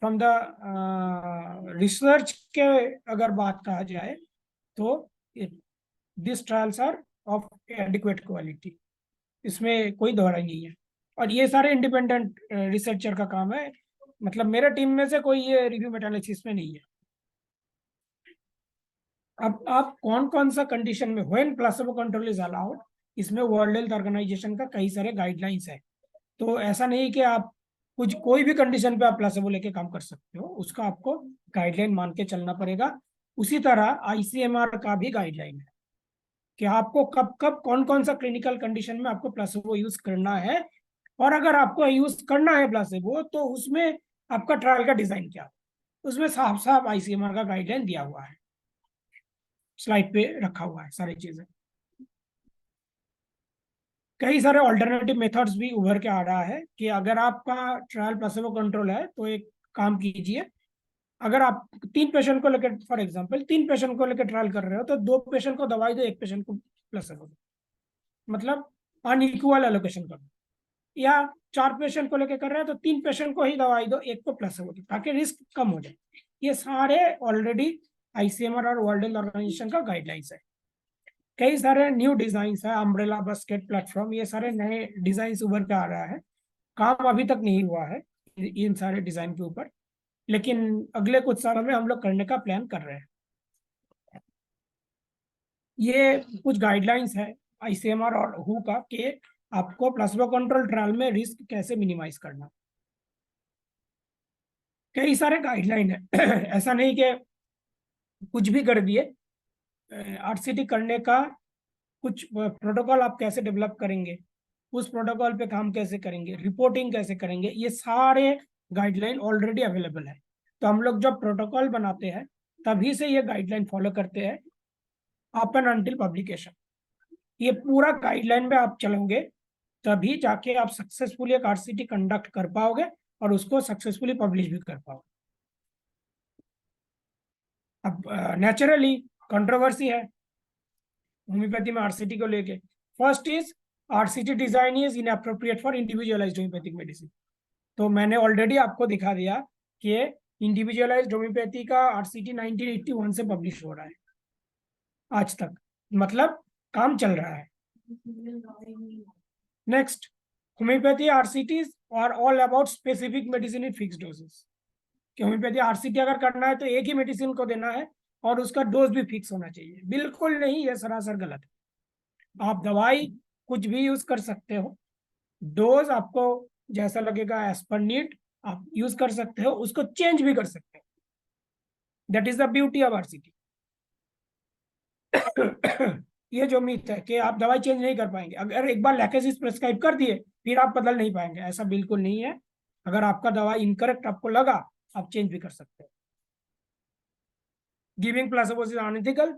Speaker 2: फ्रॉम द रिसर्च के अगर बात कहा जाए, तो this trials are of adequate quality, इसमें कोई दोहराई नहीं है। और ये सारे इंडिपेंडेंट रिसर्चर का काम है, मतलब मेरे टीम में से कोई ये रिव्यू मेटालिसिस में नहीं है। अब आप कौन कौन सा कंडीशन में when placebo control is allowed, इसमें वर्ल्ड हेल्थ ऑर्गेनाइजेशन का कई सारे गाइडलाइंस है। तो ऐसा नहीं कि आप कुछ कोई भी कंडीशन पे आप प्लेसेबो लेके काम कर सकते हो, उसका आपको गाइडलाइन मान के चलना पड़ेगा। उसी तरह आईसीएमआर का भी गाइडलाइन है कि आपको कब कब कौन कौन सा क्लिनिकल कंडीशन में आपको प्लेसेबो यूज करना है, और अगर आपको यूज करना है प्लेसेबो, तो उसमें आपका ट्रायल का डिजाइन क्या है, उसमें साफ साफ आईसीएमआर का गाइडलाइन दिया हुआ है, स्लाइड पे रखा हुआ है सारी चीजें। कई सारे ऑल्टरनेटिव मेथड्स भी उभर के आ रहा है कि अगर आपका ट्रायल प्लेसेबो कंट्रोल है, तो एक काम कीजिए, अगर आप 3 पेशेंट को लेकर, फॉर एग्जांपल 3 पेशेंट को लेकर ट्रायल कर रहे हो, तो 2 पेशेंट को दवाई दो, 1 पेशेंट को प्लेसेबो दो, मतलब अनइक्वल एलोकेशन करो। या 4 पेशेंट को लेकर कर रहे हैं, तो 3 पेशेंट को ही दवाई दो, 1 को प्लेसेबो दो, ताकि रिस्क कम हो जाए। ये सारे ऑलरेडी आईसीएमआर और वर्ल्ड हेल्थ ऑर्गेनाइजेशन का गाइडलाइंस है। कई सारे न्यू डिजाइन है, अम्ब्रेला बास्केट प्लेटफॉर्म, ये सारे नए डिजाइन उभर के आ रहा है। काम अभी तक नहीं हुआ है इन सारे डिजाइन के ऊपर, लेकिन अगले कुछ सालों में हम लोग करने का प्लान कर रहे हैं। ये कुछ गाइडलाइंस है आईसीएमआर और हु का कि आपको प्लेसेबो कंट्रोल ट्रायल में रिस्क कैसे मिनिमाइज करना। कई सारे गाइडलाइन है ऐसा नहीं कि कुछ भी कर दिए। आरसीटी करने का कुछ प्रोटोकॉल आप कैसे डेवलप करेंगे, उस प्रोटोकॉल पे काम कैसे करेंगे, रिपोर्टिंग कैसे करेंगे, ये सारे गाइडलाइन ऑलरेडी अवेलेबल है। तो हम लोग जब प्रोटोकॉल बनाते हैं, तभी से ये गाइडलाइन फॉलो करते हैं अप एंड अनटिल पब्लिकेशन। ये पूरा गाइडलाइन में आप चलोगे, तभी जाके आप सक्सेसफुली एक आरसीटी कंडक्ट कर पाओगे और उसको सक्सेसफुली पब्लिश भी कर पाओगे। अब नेचुरली कंट्रोवर्सी है होम्योपैथी में आरसीटी को लेके। First is, RCT design is inappropriate for individualized homeopathic medicine. तो मैंने ऑलरेडी आपको दिखा दिया कि इंडिविजुअलाइज्ड होम्योपैथी का आरसीटी 1981 से पब्लिश हो रहा है आज तक, मतलब काम चल रहा है। Next, homeopathy RCTs are all about specific medicine in fix doses. कि होम्योपैथी आरसीटी अगर करना है, तो एक ही मेडिसिन को देना है और उसका डोज भी फिक्स होना चाहिए। बिल्कुल नहीं, यह सरासर गलत है। आप दवाई कुछ भी यूज कर सकते हो, डोज आपको जैसा लगेगा एज पर नीड आप यूज कर सकते हो, उसको चेंज भी कर सकते हो। That is the beauty of RCT. ये जो मिथ है कि आप दवाई चेंज नहीं कर पाएंगे, अगर एक बार लैकेसिस प्रेस्क्राइब कर दिए फिर आप बदल नहीं पाएंगे, ऐसा बिल्कुल नहीं है। अगर आपका दवाई इनकरेक्ट आपको लगा, आप चेंज भी कर सकते हो। Giving placebo is unethical.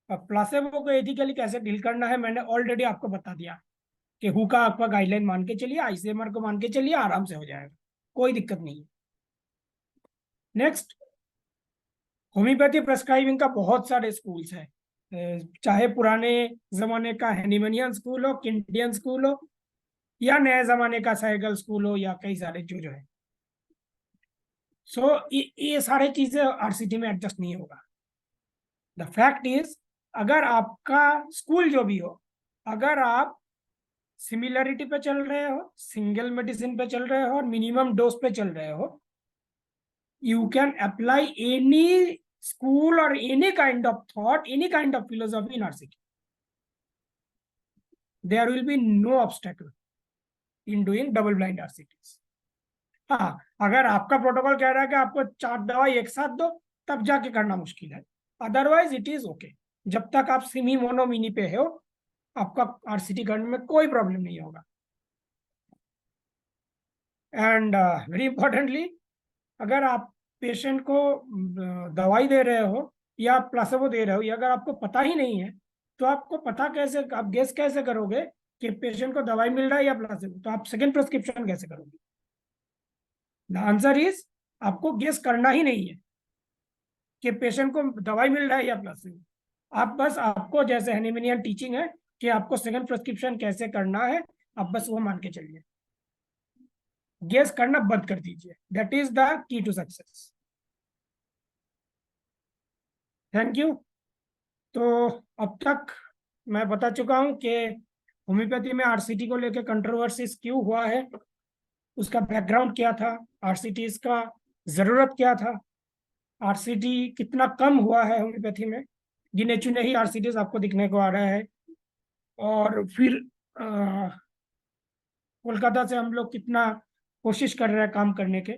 Speaker 2: अब प्लेसेबो को एथिकली कैसे डील करना है, मैंने ऑलरेडी आपको बता दिया कि हु का आपका गाइडलाइन मान के चलिए, आईसीएमआर को मान के चलिए, आराम से हो जाएगा, कोई दिक्कत नहीं है। नेक्स्ट, होम्योपैथी प्रेस्क्राइबिंग का बहुत सारे स्कूल्स हैं, चाहे पुराने जमाने का हैनिमनियन स्कूल हो, किंडियन स्कूल हो, या नए जमाने का साइगल स्कूल हो, या कई सारे जो है। सो ये सारे चीजें आरसीटी में एडजस्ट नहीं होगा। द फैक्ट इज, अगर आपका स्कूल जो भी हो, अगर आप सिमिलरिटी पे चल रहे हो, सिंगल मेडिसिन पे चल रहे हो और मिनिमम डोज पे चल रहे हो, you can apply any school or any kind of thought, any kind of philosophy in RCT. There will be no obstacle in doing double blind RCTs. हाँ, अगर आपका प्रोटोकॉल कह रहा है कि आपको 4 दवाई एक साथ दो, तब जाके करना मुश्किल है। Otherwise it is okay. जब तक आप सिमी मोनो मिनी पे हो, आपका आरसीटी करने में कोई प्रॉब्लम नहीं होगा। एंड वेरी इंपॉर्टेंटली, अगर आप पेशेंट को दवाई दे रहे हो या प्लासेबो दे रहे हो, या अगर आपको पता ही नहीं है, तो आपको पता कैसे, आप गेस कैसे करोगे कि पेशेंट को दवाई मिल रहा है या प्लासेबो? तो आप सेकंड प्रिस्क्रिप्शन कैसे करोगे? द आंसर इज, आपको गेस करना ही नहीं है कि पेशेंट को दवाई मिल रहा है या प्लासेबो। आप बस, आपको जैसे हैनिमनियन टीचिंग है कि आपको सेकंड प्रिस्क्रिप्शन कैसे करना है, आप बस वो मान के चलिए। गेस करना बंद कर दीजिए। That is the key to success. Thank you. तो अब तक मैं बता चुका हूं कि होम्योपैथी में आरसीटी को लेकर कंट्रोवर्सीज क्यों हुआ है, उसका बैकग्राउंड क्या था, आरसीटी का जरूरत क्या था, आरसीटी कितना कम हुआ है होम्योपैथी में, गिने चुने ही आरसीटीज आपको दिखने को आ रहा है। और फिर कोलकाता से हम लोग कितना कोशिश कर रहे हैं काम करने के,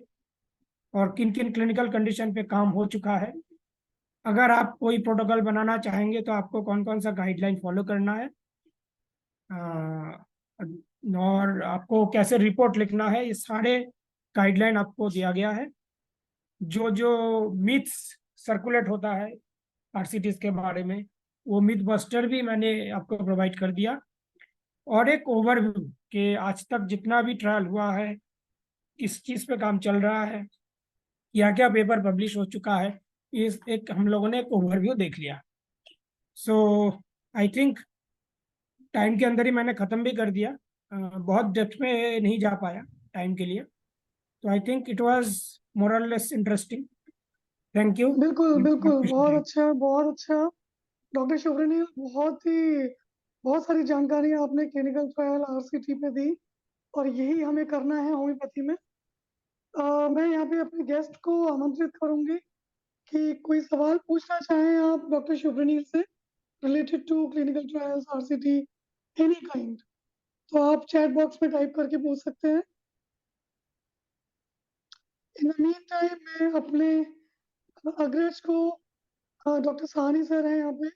Speaker 2: और किन किन क्लिनिकल कंडीशन पे काम हो चुका है। अगर आप कोई प्रोटोकॉल बनाना चाहेंगे तो आपको कौन कौन सा गाइडलाइन फॉलो करना है, और आपको कैसे रिपोर्ट लिखना है, ये सारे गाइडलाइन आपको दिया गया है। जो जो मिथ्स सर्कुलेट होता है आरसीटीज के बारे में, वो मिथ बस्टर भी मैंने आपको प्रोवाइड कर दिया, और एक ओवरव्यू कि आज तक जितना भी ट्रायल हुआ है, किस चीज़ पे काम चल रहा है, क्या क्या पेपर पब्लिश हो चुका है, इस एक हम लोगों ने एक ओवरव्यू देख लिया। सो आई थिंक टाइम के अंदर ही मैंने ख़त्म भी कर दिया, बहुत डेप्थ में नहीं जा पाया टाइम के लिए। तो I think it was more और लेस इंटरेस्टिंग। Thank you.
Speaker 1: बिल्कुल बिल्कुल, बहुत अच्छा बहुत अच्छा। डॉक्टर शुभ्रनील, बहुत सारी जानकारी आपने क्लिनिकल ट्रायल आरसीटी पे दी, और यही हमें करना है होम्योपैथी में। मैं यहाँ पे अपने गेस्ट को आमंत्रित करूंगी कि कोई सवाल पूछना चाहें आप डॉक्टर शुभ्रनील से related to clinical trials RCT any kind, तो आप चैट बॉक्स में टाइप करके पूछ सकते हैं। इन द मीन टाइम मैं अपने अग्रज को, डॉक्टर साहनी सर हैं यहाँ पे,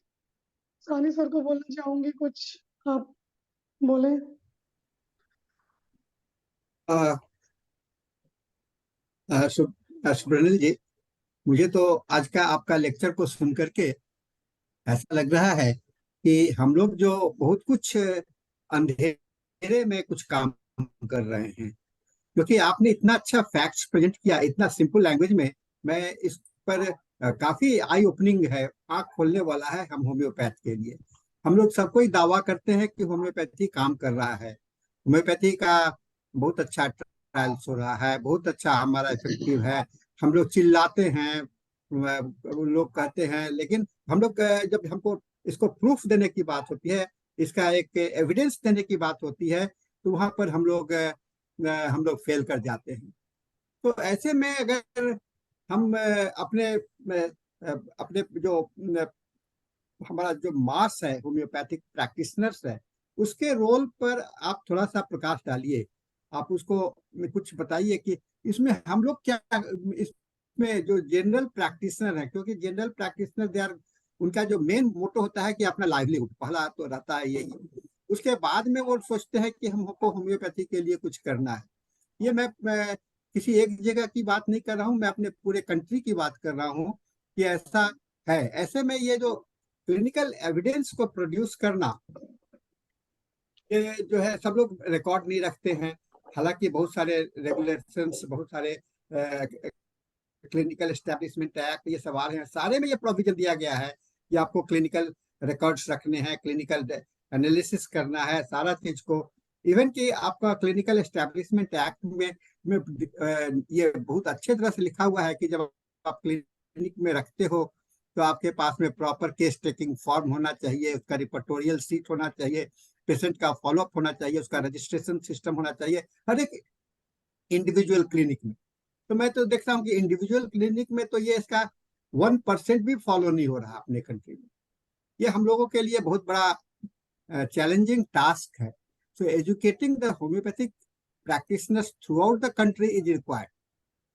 Speaker 1: साहनी सर को बोलना चाहूंगी कुछ, आप बोले।
Speaker 3: अ, सुब्रनिल जी, मुझे तो आज का आपका लेक्चर को सुन करके ऐसा लग रहा है कि हम लोग जो बहुत कुछ अंधेरे में कुछ काम कर रहे हैं, क्योंकि आपने इतना अच्छा फैक्ट्स प्रेजेंट किया इतना सिंपल लैंग्वेज में। मैं इस पर काफी आई ओपनिंग है, आंख खोलने वाला है हम होम्योपैथ के लिए। हम लोग सब कोई दावा करते हैं कि होम्योपैथी काम कर रहा है, होम्योपैथी का बहुत अच्छा ट्रायल्स हो रहा है, बहुत अच्छा हमारा इफेक्टिव है। हम लोग चिल्लाते हैं, लोग कहते हैं, लेकिन हम लोग जब हमको इसको प्रूफ देने की बात होती है, इसका एक एविडेंस देने की बात होती है, तो वहां पर हम लोग फेल कर जाते हैं। तो ऐसे में अगर हम अपने जो हमारा जो मास है होम्योपैथिक प्रैक्टिशनर्स है, उसके रोल पर आप थोड़ा सा प्रकाश डालिए। आप उसको कुछ बताइए कि इसमें हम लोग क्या, इसमें जो जनरल प्रैक्टिशनर है, क्योंकि जनरल प्रैक्टिशनर दे आर, उनका जो मेन मोटो होता है कि अपना लाइवलीहुड पहला तो रहता है यही। उसके बाद में वो सोचते हैं कि हमको होम्योपैथी के लिए कुछ करना है। ये मैं किसी एक जगह की बात नहीं कर रहा हूँ, मैं अपने पूरे कंट्री की बात कर रहा हूँ कि ऐसा है। ऐसे में ये जो क्लिनिकल एविडेंस को प्रोड्यूस करना, ये जो है सब लोग रिकॉर्ड नहीं रखते हैं। हालांकि बहुत सारे रेगुलेशंस, बहुत सारे क्लिनिकल एस्टेब्लिशमेंट एक्ट, ये सवाल हैं, सारे में ये प्रोविजन दिया गया है कि आपको क्लिनिकल रिकॉर्ड्स रखने हैं, क्लिनिकल एनालिसिस करना है, सारा चीज को। इवन कि आपका क्लिनिकल एस्टेब्लिशमेंट एक्ट में ये बहुत अच्छे तरह से लिखा हुआ है कि जब आप क्लिनिक में रखते हो तो आपके पास में प्रॉपर केस टेकिंग फॉर्म होना चाहिए, उसका रिपोर्टोरियल सीट होना चाहिए, पेशेंट का फॉलोअप होना चाहिए, उसका रजिस्ट्रेशन सिस्टम होना चाहिए हर एक इंडिविजुअल क्लिनिक में। तो मैं तो देखता हूँ कि इंडिविजुअल क्लिनिक में तो ये इसका 1% भी फॉलो नहीं हो रहा अपने कंट्री में। ये हम लोगों के लिए बहुत बड़ा चैलेंजिंग टास्क है। So educating the homeopathic practitioners throughout the country is required.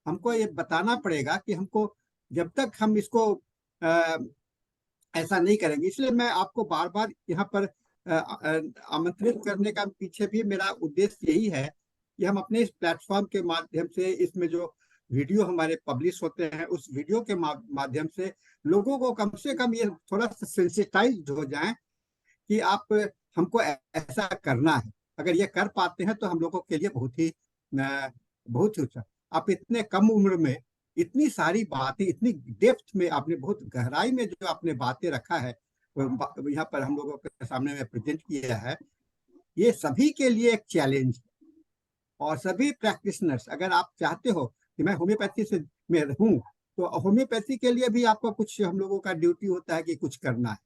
Speaker 3: हमको ये बताना पड़ेगा कि हमको जब तक हम इसको ऐसा नहीं करेंगे, इसलिए मैं आपको बार बार यहाँ पर आमंत्रित करने का पीछे भी मेरा उद्देश्य यही है कि हम अपने इस प्लेटफॉर्म के माध्यम से, इसमें जो वीडियो हमारे पब्लिश होते हैं उस वीडियो के माध्यम से लोगों को कम से कम ये थोड़ा सा सेंसिटाइज हो जाएं कि आप हमको ऐसा करना है। अगर ये कर पाते हैं तो हम लोगों के लिए बहुत ही अच्छा। आप इतने कम उम्र में इतनी सारी बातें, इतनी डेप्थ में आपने, बहुत गहराई में जो आपने बातें रखा है यहाँ पर हम लोगों के सामने में प्रेजेंट किया है, ये सभी के लिए एक चैलेंज है। और सभी प्रैक्टिशनर्स, अगर आप चाहते हो कि मैं होम्योपैथी से में रहूं, तो होम्योपैथी के लिए भी आपको कुछ, हम लोगों का ड्यूटी होता है कि कुछ करना है।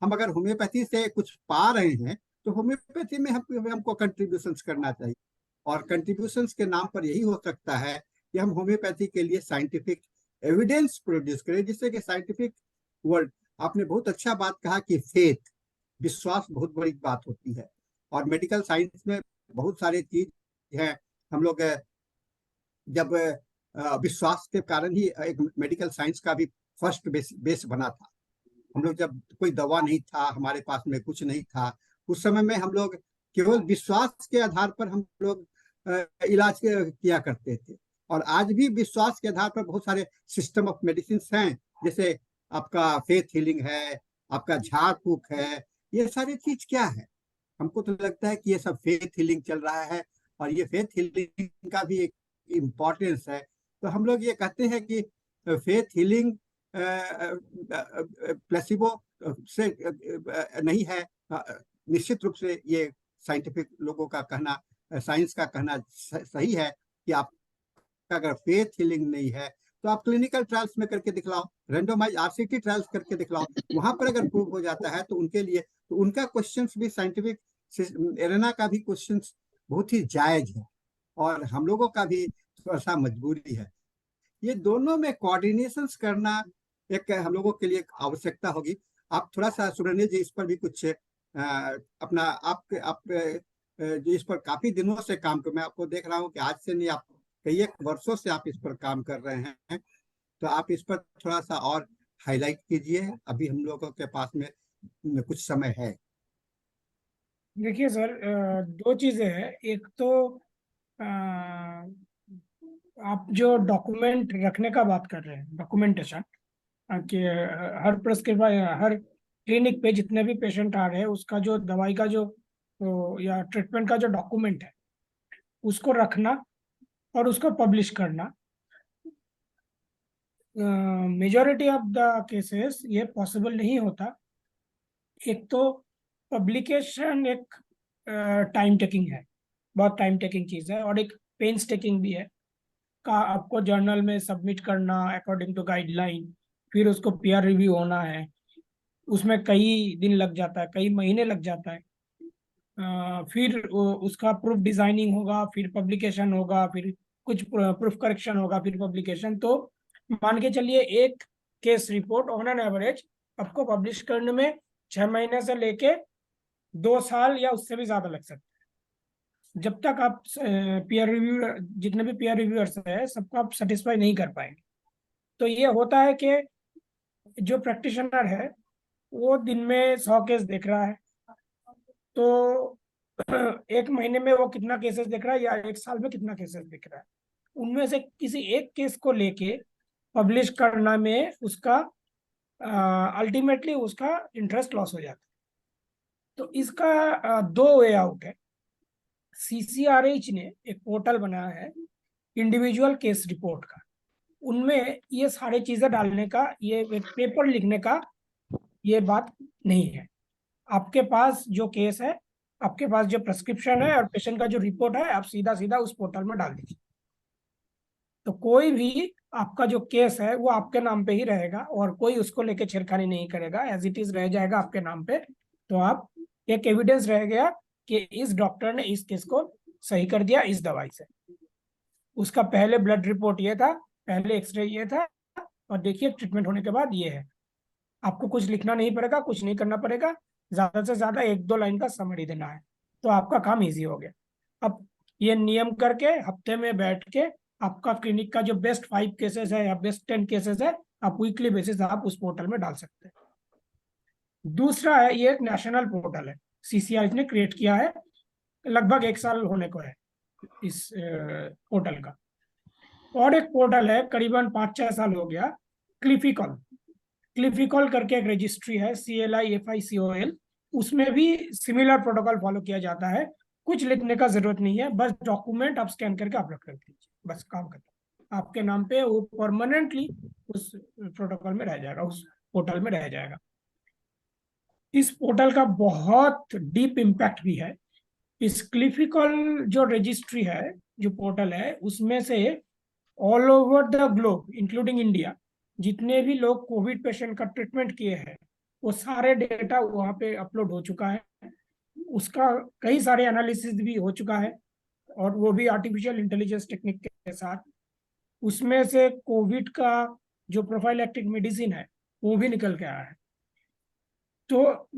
Speaker 3: हम अगर होम्योपैथी से कुछ पा रहे हैं तो होम्योपैथी में हमको कंट्रीब्यूशंस करना चाहिए। और कंट्रीब्यूशंस के नाम पर यही हो सकता है कि हम होम्योपैथी के लिए साइंटिफिक एविडेंस प्रोड्यूस करें, जिससे कि साइंटिफिक वर्ड, आपने बहुत अच्छा बात कहा कि फेथ, विश्वास बहुत बड़ी बात होती है। और मेडिकल साइंस में बहुत सारे चीज है। हम लोग जब विश्वास के कारण ही एक मेडिकल साइंस का भी फर्स्ट बेस बना था। हम लोग जब कोई दवा नहीं था, हमारे पास में कुछ नहीं था, उस समय में हम लोग केवल विश्वास के आधार पर हम लोग इलाज किया करते थे। और आज भी विश्वास के आधार पर बहुत सारे सिस्टम ऑफ मेडिसिन हैं, जैसे आपका फेथ हीलिंग है, आपका झाड़ फूक है, ये सारी चीज क्या है। हमको तो लगता है कि ये सब फेथ हीलिंग चल रहा है, और ये फेथ हीलिंग का भी एक इम्पोर्टेंस है। तो हम लोग ये कहते हैं कि फेथ हीलिंग प्लेसिबो से नहीं है। निश्चित रूप से ये साइंटिफिक लोगों का कहना, साइंस का कहना सही है कि आप अगर फेथ हीलिंग नहीं है तो आप क्लिनिकल ट्रायल्स में करके दिखलाओ, रेंडोमाइज आरसीटी ट्रायल्स करके दिखलाओ। वहां पर अगर प्रूव हो जाता है तो उनके लिए, तो उनका क्वेश्चंस भी साइंटिफिक एरेना का भी क्वेश्चंस बहुत ही जायज है, और हम लोगों का भी थोड़ा सा मजबूरी है। ये दोनों में कोऑर्डिनेशन करना एक हम लोगों के लिए एक आवश्यकता होगी। आप थोड़ा सा सुब्रनील जी इस पर भी कुछ अपना आप जो इस पर काफी दिनों से काम कर, मैं आपको देख रहा हूँ कि आज से नहीं, आप कई एक वर्षों से आप इस पर काम कर रहे हैं, तो आप इस पर थोड़ा सा और हाईलाइट कीजिए। अभी हम लोगों के पास में कुछ समय है।
Speaker 2: देखिए सर, दो चीजें हैं। एक तो अ, आप जो डॉक्यूमेंट रखने का बात कर रहे हैं, डॉक्यूमेंटेशन, कि हर प्रेस्क्रिप्शन, हर क्लिनिक पे जितने भी पेशेंट आ रहे हैं उसका जो दवाई का जो या ट्रीटमेंट का जो डॉक्यूमेंट है उसको रखना और उसको पब्लिश करना। मेजॉरिटी ऑफ द केसेस ये पॉसिबल नहीं होता। एक तो पब्लिकेशन एक टाइम टेकिंग है, बहुत टाइम टेकिंग चीज़ है, और एक पेन्स टेकिंग भी है। का आपको जर्नल में सबमिट करना अकॉर्डिंग टू गाइडलाइन, फिर उसको पीयर रिव्यू होना है, उसमें कई दिन लग जाता है, कई महीने लग जाता है। फिर उसका प्रूफ डिजाइनिंग होगा, फिर पब्लिकेशन होगा, फिर कुछ प्रूफ करेक्शन होगा, फिर पब्लिकेशन। तो मान के चलिए एक case report on an average आपको पब्लिश करने में 6 महीने से लेके 2 साल या उससे भी ज्यादा लग सकता है, जब तक आप पीयर रिव्यू, जितने भी पीयर रिव्यूअर्स है सबको आप सेटिस्फाई नहीं कर पाएंगे। तो ये होता है कि जो प्रैक्टिशनर है वो दिन में 100 केस देख रहा है, तो एक महीने में वो कितना केसेस देख रहा है या एक साल में कितना केसेस देख रहा है, उनमें से किसी एक केस को लेके पब्लिश करना में उसका अल्टीमेटली उसका इंटरेस्ट लॉस हो जाता है। तो इसका दो वे आउट है। सीसीआरएच ने एक पोर्टल बनाया है इंडिविजुअल केस रिपोर्ट का। उनमें ये सारी चीजें डालने का, ये एक पेपर लिखने का ये बात नहीं है। आपके पास जो केस है, आपके पास जो प्रेस्क्रिप्शन है और पेशेंट का जो रिपोर्ट है, आप सीधा सीधा उस पोर्टल में डाल दीजिए। तो कोई भी आपका जो केस है वो आपके नाम पे ही रहेगा और कोई उसको लेके छेड़खानी नहीं करेगा, एज इट इज रह जाएगा आपके नाम पे। तो आप एक एविडेंस रह गया कि इस डॉक्टर ने इस केस को सही कर दिया इस दवाई से। उसका पहले ब्लड रिपोर्ट ये था, पहले एक्सरे ये था, और देखिए ट्रीटमेंट होने के बाद ये है। आपको कुछ लिखना नहीं पड़ेगा, कुछ नहीं करना पड़ेगा, ज्यादा से ज्यादा 1-2 लाइन का समरी देना है, तो आपका काम इजी हो गया। अब ये नियम करके हफ्ते में बैठ के आपका क्लिनिक का जो बेस्ट 5 केसेस है या बेस्ट 10 केसेस है, आप वीकली बेसिस आप उस पोर्टल में डाल सकते हैं। दूसरा है, ये एक नेशनल पोर्टल है, सीसीआई ने क्रिएट किया है, लगभग 1 साल होने को है इस पोर्टल का। और एक पोर्टल है, करीबन 5-6 साल हो गया, क्लिफिकॉल। क्लिफिकॉल करके एक रजिस्ट्री है, CLIFICOL। उसमें भी सिमिलर प्रोटोकॉल फॉलो किया जाता है। कुछ लिखने का जरूरत नहीं है, बस डॉक्यूमेंट आप स्कैन करके अपलोड कर दीजिए, बस काम खत्म। आपके नाम पे वो परमानेंटली उस प्रोटोकॉल में रह जाएगा, उस पोर्टल में रह जाएगा। इस पोर्टल का बहुत डीप इम्पैक्ट भी है। इस क्लिफिकॉल जो रजिस्ट्री है, जो पोर्टल है, उसमें से all over the globe including India जितने भी लोग कोविड पेशेंट का ट्रीटमेंट किए हैं, वो सारे डेटा वहाँ पे अपलोड हो चुका है। उसका कई सारे एनालिसिस भी हो चुका है, और वो भी आर्टिफिशियल इंटेलिजेंस टेक्निक के साथ। उसमें से कोविड का जो प्रोफाइलैक्टिक मेडिसिन है वो भी निकल के आया है। तो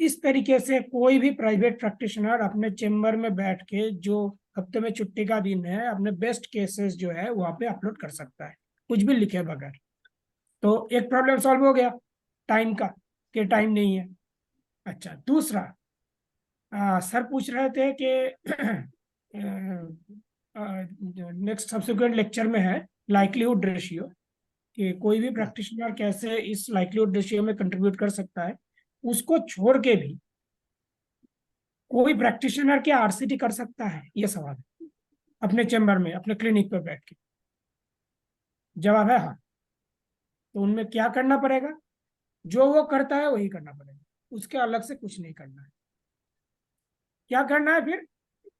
Speaker 2: इस तरीके से कोई भी प्राइवेट प्रैक्टिशनर अपने चेम्बर में बैठ के, जो हफ्ते में छुट्टी का दिन है, अपने बेस्ट केसेस जो है वहाँ पे अपलोड कर सकता है, कुछ भी लिखे बगैर। तो एक प्रॉब्लम सॉल्व हो गया टाइम का, कि टाइम नहीं है। अच्छा, दूसरा, सर पूछ रहे थे कि नेक्स्ट सब्सिक्वेंट लेक्चर में है लाइक्लीहुड रेशियो, कि कोई भी प्रैक्टिशनर कैसे इस लाइक्लीहुड रेशियो में कंट्रीब्यूट कर सकता है। उसको छोड़ के भी कोई प्रैक्टिशनर क्या RCT कर सकता है, ये सवाल है, अपने चेम्बर में, अपने क्लिनिक पर बैठ के। जवाब है हाँ। तो उनमें क्या करना पड़ेगा? जो वो करता है वही करना पड़ेगा, उसके अलग से कुछ नहीं करना है। क्या करना है फिर?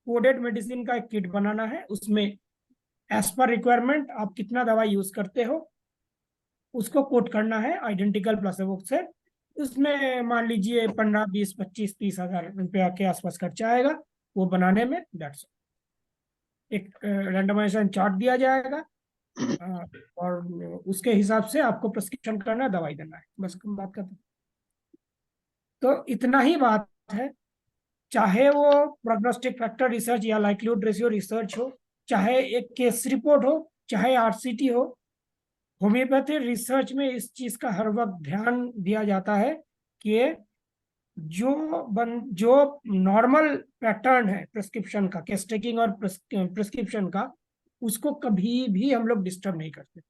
Speaker 2: कोडेड मेडिसिन का एक किट बनाना है, उसमें एज पर रिक्वायरमेंट आप कितना दवा यूज करते हो उसको कोट करना है आइडेंटिकल प्लेसिबो से। उसमें मान लीजिए 15, 20, 25, 30 हज़ार रुपया के आसपास खर्चा आएगा वो बनाने में। दैट्स एक रैंडमाइजेशन चार्ट दिया जाएगा, और उसके हिसाब से आपको प्रिस्क्रिप्शन करना है, दवाई देना है, बस बात करते। तो इतना ही बात है। चाहे वो प्रोग्नोस्टिक फैक्टर रिसर्च या लाइक्लीहुड रेशियो रिसर्च हो, चाहे एक केस रिपोर्ट हो, चाहे RCT हो, होम्योपैथी रिसर्च में इस चीज का हर वक्त ध्यान दिया जाता है कि जो नॉर्मल पैटर्न है प्रिस्क्रिप्शन का, केस टेकिंग और प्रिस्क्रिप्शन का, उसको कभी भी हम लोग डिस्टर्ब नहीं करते।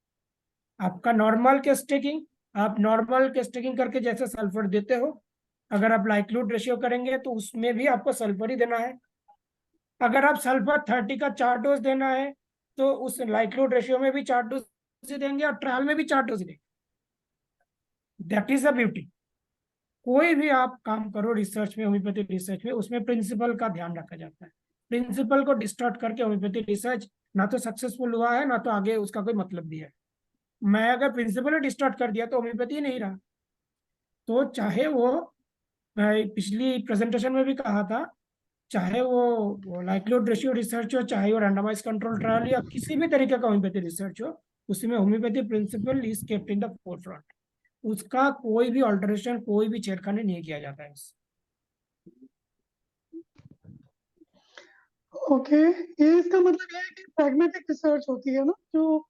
Speaker 2: आपका नॉर्मल केस टेकिंग, आप नॉर्मल केस टेकिंग करके जैसे सल्फर देते हो, अगर आप लाइक्लीहुड रेशियो करेंगे तो उसमें भी आपको सल्फर ही देना है। अगर आप सल्फर 30 का 4 डोज देना है तो उस लाइक्लीहुड रेशियो में भी 4 डोज ही देंगे और ट्रायल में भी 4 डोज देंगे। That is the beauty. कोई भी आप काम करो रिसर्च में, होम्योपैथी रिसर्च में, उसमें प्रिंसिपल का ध्यान रखा जाता है। प्रिंसिपल को डिस्टॉर्ट करके होम्योपैथी रिसर्च ना तो सक्सेसफुल हुआ है, ना तो आगे उसका कोई मतलब भी है। मैं अगर प्रिंसिपल डिस्टॉर्ट कर दिया तो होम्योपैथी नहीं रहा। तो चाहे वो, मैं पिछली प्रेजेंटेशन में भी कहा था, चाहे वो लाइक्लीहुड रेशियो रिसर्च हो, चाहे वो रैंडमाइज कंट्रोल ट्रायल या किसी भी तरीके का होम्योपैथी रिसर्च हो, उसमें homeopathy principle is kept in the forefront. उसका कोई भी ऑल्टरेशन, कोई भी छेड़खानी नहीं किया जाता है।
Speaker 1: ओके, ये इसका मतलब ये है कि प्रैग्मेटिक रिसर्च होती है ना, जो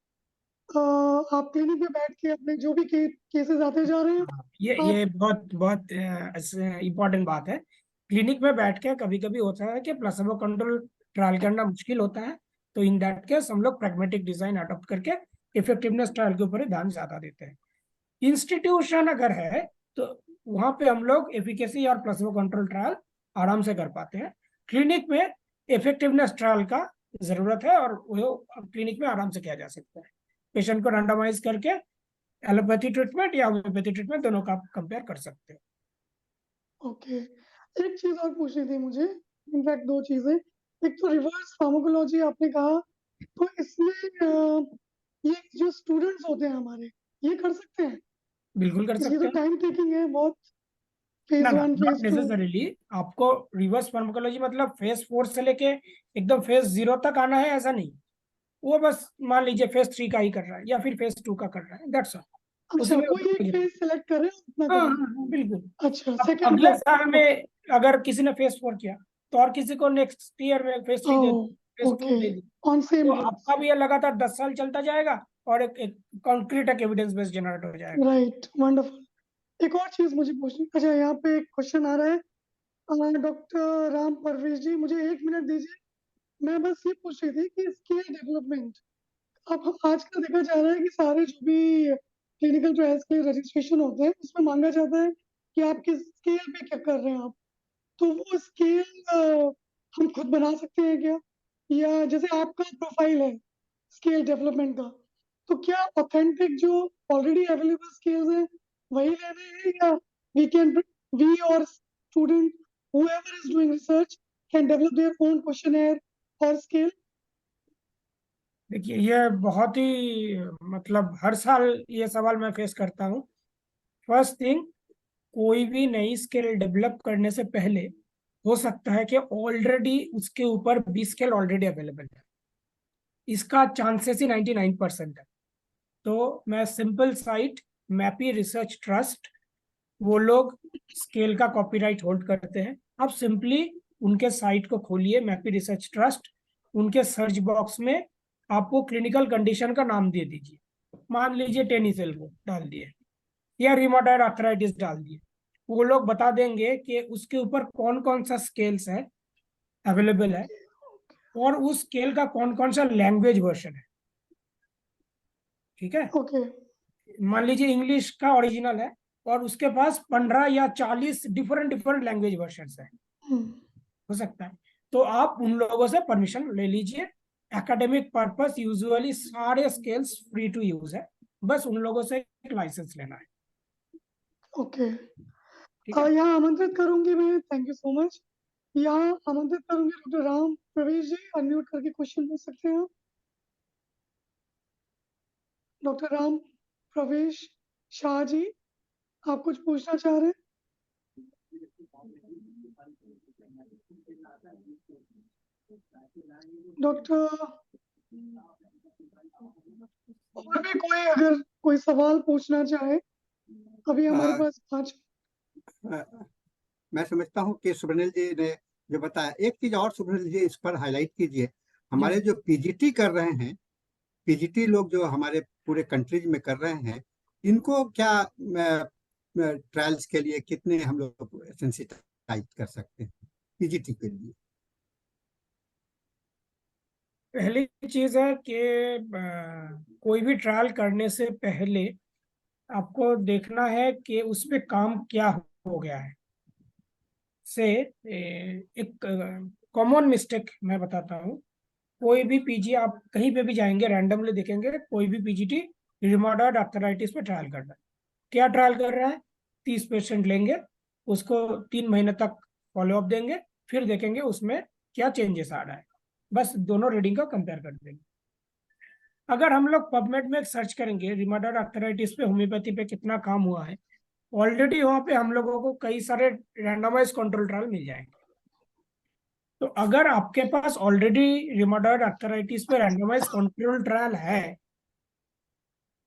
Speaker 1: आप क्लिनिक में बैठ के अपने जो भी केसेस आते जा रहे हैं
Speaker 2: हाँ, ये
Speaker 1: आप।
Speaker 2: ये बहुत बहुत इम्पोर्टेंट बात है। क्लिनिक में बैठ के कभी कभी होता है कि प्लेसबो कंट्रोल ट्रायल करना मुश्किल होता है, तो इन दैट केस हम लोग प्रैग्मेटिक डिजाइन अडॉप्ट करके इफेक्टिवनेस ट्रायल के ऊपर ही ध्यान ज्यादा देते हैं। इंस्टीट्यूशन अगर है तो वहां पे हम लोग एफिकेसी और प्लेसबो कंट्रोल ट्रायल आराम से कर पाते हैं। क्लिनिक में इफेक्टिवनेस ट्रायल का जरूरत है, और वो क्लिनिक में आराम से किया जा सकता है। पेशेंट को रैंडमाइज करके एलोपैथी ट्रीटमेंट या होम्योपैथी ट्रीटमेंट दोनों का आप कंपेयर कर सकते हो।
Speaker 1: ओके, एक चीज और पूछनी थी मुझे, इनफैक्ट दो चीजें। एक तो रिवर्स फार्माकोलॉजी आपने कहा, तो इसमें ये जो स्टूडेंट्स होते हैं हमारे, ये कर सकते हैं?
Speaker 2: बिल्कुल कर
Speaker 1: ये
Speaker 2: सकते
Speaker 1: तो
Speaker 2: हैं।
Speaker 1: टाइम टेकिंग है बहुत,
Speaker 2: ना
Speaker 1: फेज
Speaker 2: ना,
Speaker 1: one
Speaker 2: not
Speaker 1: phase two.
Speaker 2: Necessarily. आपको रिवर्स फार्माकोलॉजी मतलब फेज 4 से लेके एकदम फेज 0 तक आना है ऐसा नहीं। वो बस मान लीजिए फेज 3 का ही कर रहा है या फिर फेज 2 का कर रहा है, दैट्स ऑल। उसी
Speaker 1: अच्छा,
Speaker 2: में
Speaker 1: कोई एक फेज सेलेक्ट करें उतना
Speaker 2: हाँ
Speaker 1: करें।
Speaker 2: हाँ हाँ, बिल्कुल।
Speaker 1: अच्छा,
Speaker 2: अब
Speaker 1: सेकंड
Speaker 2: अगले
Speaker 1: थर्ड।
Speaker 2: साल में अगर किसी ने फेज 4 किया तो और किसी को नेक्स्ट ईयर में phase 3 they the, phase 2
Speaker 1: okay,
Speaker 2: they the,
Speaker 1: on same
Speaker 2: तो
Speaker 1: ड्रग्स।
Speaker 2: आपका भी ये लगातार 10 साल चलता जाएगा और एक कॉन्क्रीट एक एविडेंस बेस जनरेट हो जाएगा।
Speaker 1: Right, wonderful. एक और चीज मुझे पूछनी, अच्छा यहाँ पे एक क्वेश्चन आ रहा है, डॉक्टर राम परवेश जी, मुझे 1 मिनट दीजिए। मैं बस ये पूछ रही थी कि स्किल डेवलपमेंट, अब आजकल देखा जा रहा है कि सारे जो भी क्लिनिकल ट्रायल्स के रजिस्ट्रेशन होते हैं उसमें मांगा जाता है कि आप किस स्केल पे क्या कर रहे हैं आप। तो वो स्केल हम खुद बना सकते हैं क्या, या जैसे आपका प्रोफाइल है स्केल डेवलपमेंट का, तो क्या ऑथेंटिक जो ऑलरेडी अवेलेबल स्केल्स हैं वही लेने हैं, या वी कैन वी और student whoever is doing research can develop their own questionnaire or scale?
Speaker 2: देखिए ये बहुत ही मतलब हर साल ये सवाल मैं फेस करता हूँ। फर्स्ट थिंग, कोई भी नई स्किल डेवलप करने से पहले हो सकता है कि ऑलरेडी उसके ऊपर 20 स्किल ऑलरेडी अवेलेबल है। इसका चांसेस ही 99% है। तो मैं सिंपल साइट मैपी रिसर्च ट्रस्ट, वो लोग स्केल का कॉपीराइट होल्ड करते हैं। आप सिंपली उनके साइट को खोलिए, मैपी रिसर्च ट्रस्ट, उनके सर्च बॉक्स में आपको क्लिनिकल कंडीशन का नाम दे दीजिए। मान लीजिए टेनिस एल्बो डाल दिए या रिमोटाइड आर्थराइटिस डाल दिए। वो लोग बता देंगे कि उसके ऊपर कौन कौन सा स्केल्स है अवेलेबल है और उस स्केल का कौन कौन सा लैंग्वेज वर्जन है। ठीक है,
Speaker 1: ओके।
Speaker 2: मान लीजिए इंग्लिश का ओरिजिनल है और उसके पास 15 या 40 डिफरेंट डिफरेंट लैंग्वेज वर्जन है, हो सकता है। तो आप उन लोगों से परमिशन ले लीजिए। एकेडमिक पर्पस यूजुअली सारे स्केल्स फ्री टू यूज है, बस उन लोगों से एक लाइसेंस लेना है।
Speaker 1: ओके,
Speaker 2: ठीक है।
Speaker 1: यहाँ आमंत्रित करूंगी मैं, थैंक यू सो मच। यहाँ आमंत्रित करूंगी डॉक्टर राम प्रवेश जी, अनम्यूट करके क्वेश्चन पूछ सकते हैं आप। डॉक्टर राम प्रवेश शाह जी, आप कुछ पूछना चाह रहे हैं? डॉक्टर, और भी कोई अगर कोई सवाल पूछना चाहे, अभी हमारे
Speaker 3: अ,
Speaker 1: पास 5।
Speaker 3: अ, मैं समझता हूँ कि सुब्रनील जी ने जो बताया, एक चीज और सुब्रनील जी इस पर हाईलाइट कीजिए।
Speaker 2: जी
Speaker 3: हमारे जो पीजीटी कर रहे हैं, पीजीटी लोग जो हमारे पूरे कंट्रीज में कर रहे हैं, इनको क्या ट्रायल्स के लिए कितने हम लोग सेंसिटाइज कर सकते हैं पीजीटी के लिए?
Speaker 2: पहली चीज है कि कोई भी ट्रायल करने से पहले आपको देखना है कि उस पे काम क्या हो गया है। से एक कॉमन मिस्टेक मैं बताता हूँ। कोई भी पीजी आप कहीं पे भी जाएंगे रैंडमली देखेंगे, कोई भी पीजीटी रिमोटॉइड आर्थराइटिस पे ट्रायल कर रहा है। क्या ट्रायल कर रहा है? 30 पेशेंट लेंगे, उसको 3 महीने तक फॉलोअप देंगे, फिर देखेंगे उसमें क्या चेंजेस आ रहा है। बस दोनों रीडिंग का कंपेयर कर देंगे। अगर हम लोग पबमेड में सर्च करेंगे रिमोटॉइड आर्थराइटिस पे होम्योपैथी पे कितना काम हुआ है, ऑलरेडी वहां पे हम लोगों को कई सारे रैंडमाइज कंट्रोल ट्रायल मिल जाएंगे। तो अगर आपके पास ऑलरेडी रिमोटॉइड आर्थराइटिस पे रैंडमाइज कंट्रोल ट्रायल है,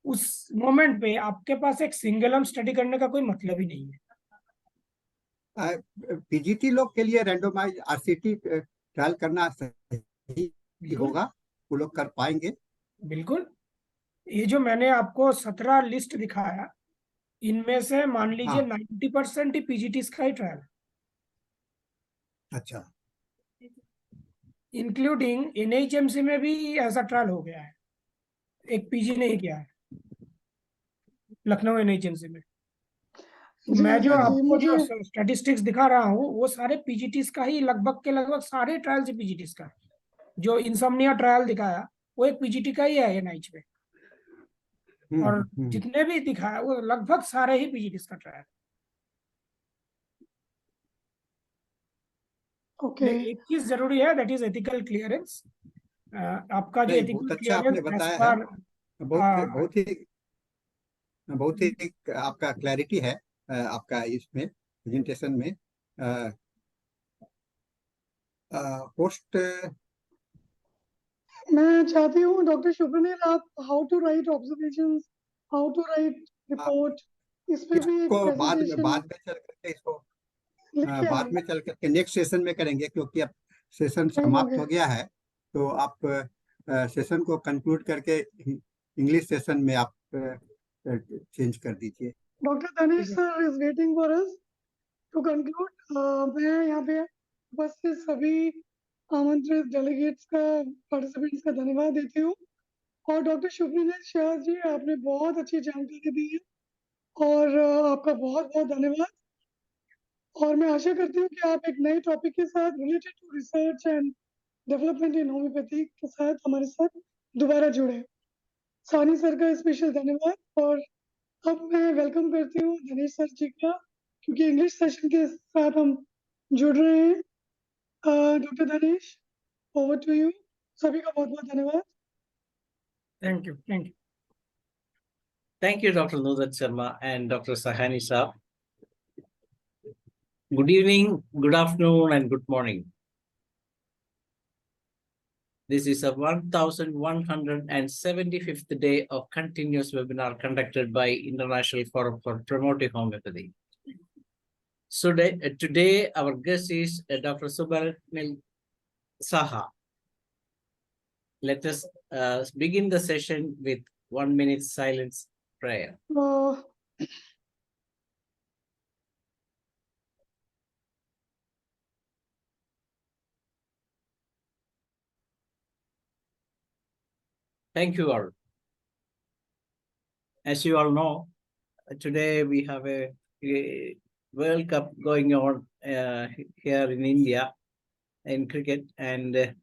Speaker 2: उस मोमेंट पे आपके पास एक सिंगल आर्म स्टडी करने का कोई मतलब ही नहीं है।
Speaker 3: पीजीटी लोग के लिए रैंडोमाइज आरसीटी ट्रायल करना सही
Speaker 2: बिल्कुल
Speaker 3: होगा? वो लोग कर पाएंगे?
Speaker 2: बिल्कुल। ये जो मैंने आपको 17 लिस्ट दिखाया, इनमें से मान लीजिए
Speaker 3: हाँ।
Speaker 2: 90% ही पीजीटीज का ही ट्रायल,
Speaker 3: अच्छा।
Speaker 2: इंक्लूडिंग एनएचएमसी में भी ऐसा ट्रायल हो गया है। एक पीजी नहीं किया है लखनऊ एनएचएमसी में। तो
Speaker 1: जी
Speaker 2: मैं जो
Speaker 1: जी जी,
Speaker 2: आपको
Speaker 1: मुझे
Speaker 2: जो स्टैटिस्टिक्स दिखा रहा हूँ वो सारे पीजीटीज का ही, लगभग के लगभग सारे ट्रायल से पीजीटीज का। जो इंसोम्निया ट्रायल दिखाया वो एक पीजीटी का ही है एनआईच में। और जितने भी दिखाया वो लगभग सारे ही पीजीटीज का ट्रायल।
Speaker 1: ओके,
Speaker 2: एक चीज जरूरी है, दैट इज एथिकल क्लियरेंस। आपका जो
Speaker 3: नहीं,
Speaker 2: एथिकल
Speaker 3: बहुत अच्छा
Speaker 2: क्लियरेंस
Speaker 3: आपने
Speaker 2: एज
Speaker 3: बताया है।
Speaker 2: पर
Speaker 3: बहुत बहुत ही बहुत ही आपका क्लैरिटी है आपका इसमें प्रेजेंटेशन में। पोस्ट
Speaker 1: मैं चाहती हूँ डॉक्टर शुभ्रनील, आप how to write observations, how to write report, इस पे भी एक
Speaker 3: इसको
Speaker 1: प्रेजेंटेशन
Speaker 3: बाद में चल करके इसको
Speaker 1: लिख के
Speaker 3: बाद
Speaker 1: आए।
Speaker 3: में चल करके नेक्स्ट सेशन में करेंगे, क्योंकि अब सेशन
Speaker 1: टाइम हो
Speaker 3: समाप्त
Speaker 1: गया।
Speaker 3: हो गया है। तो आप सेशन को कंक्लूड करके इंग्लिश सेशन में आप चेंज कर दीजिए।
Speaker 1: Doctor Tanish sir is waiting for us to conclude. मैं यहाँ पे उपस्थित सभी आमंत्रित डेलीगेट्स का, पार्टिसिपेंट्स का धन्यवाद देती हूँ। और डॉक्टर शुभ्रनील शाह जी, आपने बहुत अच्छी जानकारी दी है और आपका बहुत बहुत धन्यवाद। और मैं आशा करती हूँ कि आप एक नए टॉपिक के साथ related to research and development in homeopathy के साथ हमारे साथ दोबारा जुड़े। सानी सर का स्पेशल धन्यवाद। और अब मैं वेलकम करती हूँ धनेश सर जी का, क्योंकि इंग्लिश सेशन के साथ हम जुड़ रहे हैं। Doctor Dhanesh, over to you. सभी का बहुत बहुत धन्यवाद।
Speaker 2: Thank you, thank you.
Speaker 4: Thank you, Dr. Nuzat Sharma and Dr. Sahani Saab. Good evening, good afternoon, and good morning. This is a 1175th day of continuous webinar conducted by International Forum for Promoting Homeopathy. So today our guest is Dr. SUBHRANIL SAHA. Let us begin the session with 1 minute silence prayer. Thank you all. As you all know, today we have a World Cup going on here in India in cricket, and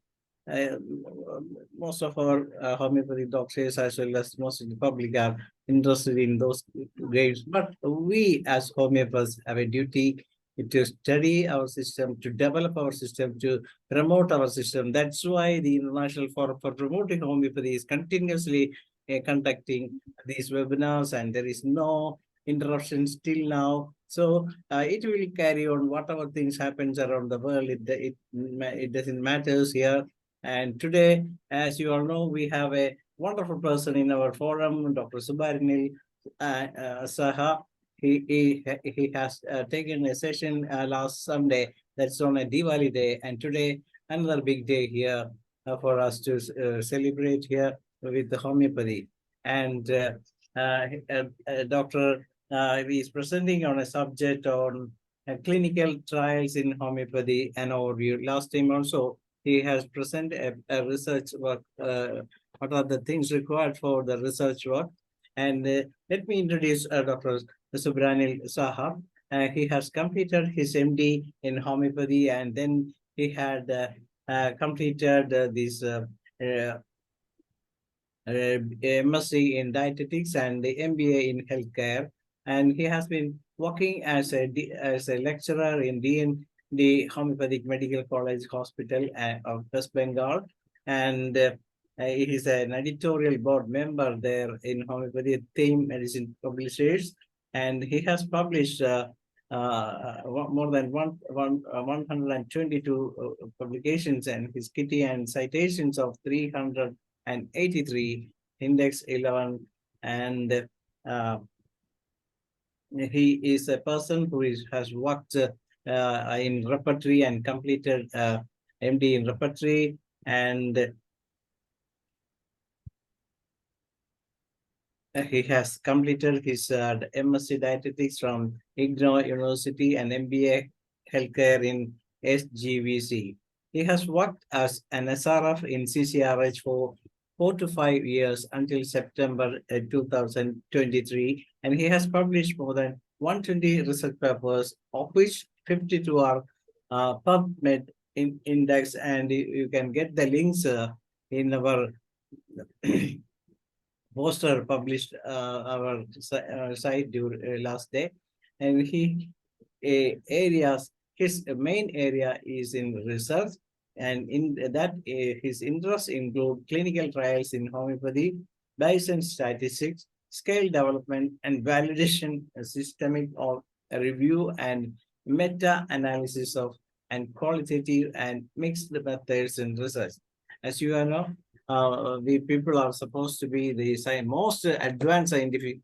Speaker 4: most of our homeopathy doctors as well as most of the public are interested in those games. But we as homeopaths have a duty to study our system, to develop our system, to promote our system. That's why the International Forum for Promoting Homeopathy is continuously conducting these webinars, and there is no interruptions till now. So it will carry on whatever things happens around the world. It doesn't matter here. And today, as you all know, we have a wonderful person in our forum, Dr. SUBHRANIL SAHA. He has taken a session last Sunday that's on a Diwali day, and today another big day here for us to celebrate here with the homeopathy. And Dr. Is presenting on a subject on clinical trials in homeopathy and overview. Last time also, he has presented a research work, what are the things required for the research work. And let me introduce Dr. SUBHRANIL SAHA. He has completed his MD in homeopathy, and then he had completed this MSc in Dietetics and the MBA in Healthcare. And he has been working as a lecturer in DND Homeopathic Medical College Hospital of West Bengal. And he is an editorial board member there in Homeopathy Theme Medicine Publishers. And he has published more than 122 publications, and his kitty and citations of 383, index 11, and he is a person who has worked in repertory and completed MD in repertory, and he has completed his MSc Dietetics from IGNOU University and MBA Healthcare in SGVC. He has worked as an SRF in CCRH for 4 to 5 years until September 2023, and he has published more than 120 research papers, of which 52 are PubMed index, and you can get the links in our poster published our site during last day, and his main area is in research, and in that his interests include clinical trials in homeopathy, Bayesian statistics, scale development and validation, systemic of review and meta-analysis of and qualitative and mixed methods in research. As you know, we people are supposed to be the most advanced scientific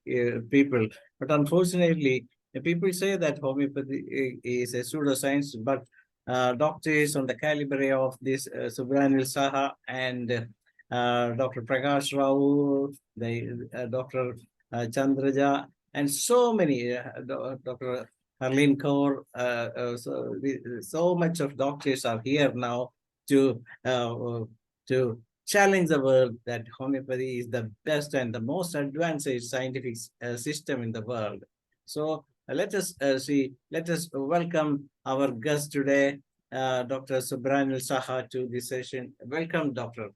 Speaker 4: people, but unfortunately, the people say that homeopathy is a pseudoscience, but doctors on the caliber of this SUBHRANIL SAHA and Dr. Prakash Rao, Dr. Chandraja, and so many, Dr. Harleen Kaur, so much of doctors are here now to challenge the world that homeopathy is the best and the most advanced scientific system in the world. So let us let us welcome our guest today, Dr. SUBHRANIL SAHA, to this session. Welcome, doctor.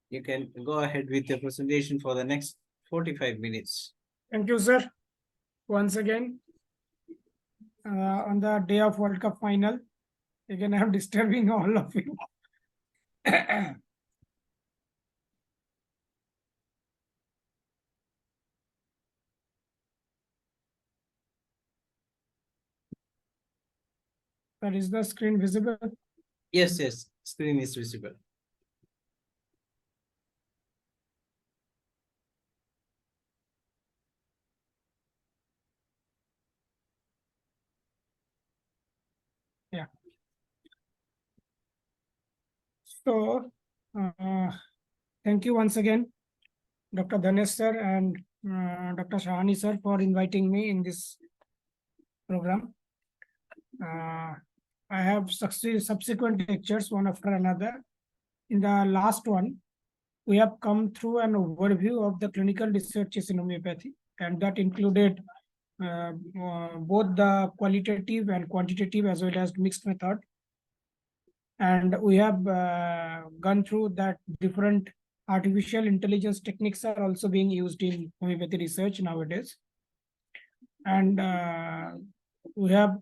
Speaker 4: You can go ahead with your presentation for the next 45 minutes.
Speaker 2: Thank you, sir. Once again, on the day of World Cup final, again I'm disturbing all of you. Sir, is the screen visible?
Speaker 4: Yes, yes, screen is visible.
Speaker 2: Yeah. So, thank you once again, Dr. Dhanesh sir and Dr. Shahani sir, for inviting me in this program. I have subsequent lectures, one after another. In the last one, we have come through an overview of the clinical researches in homeopathy, and that included both the qualitative and quantitative as well as mixed method. And we have gone through that different artificial intelligence techniques are also being used in homeopathy research nowadays. And we have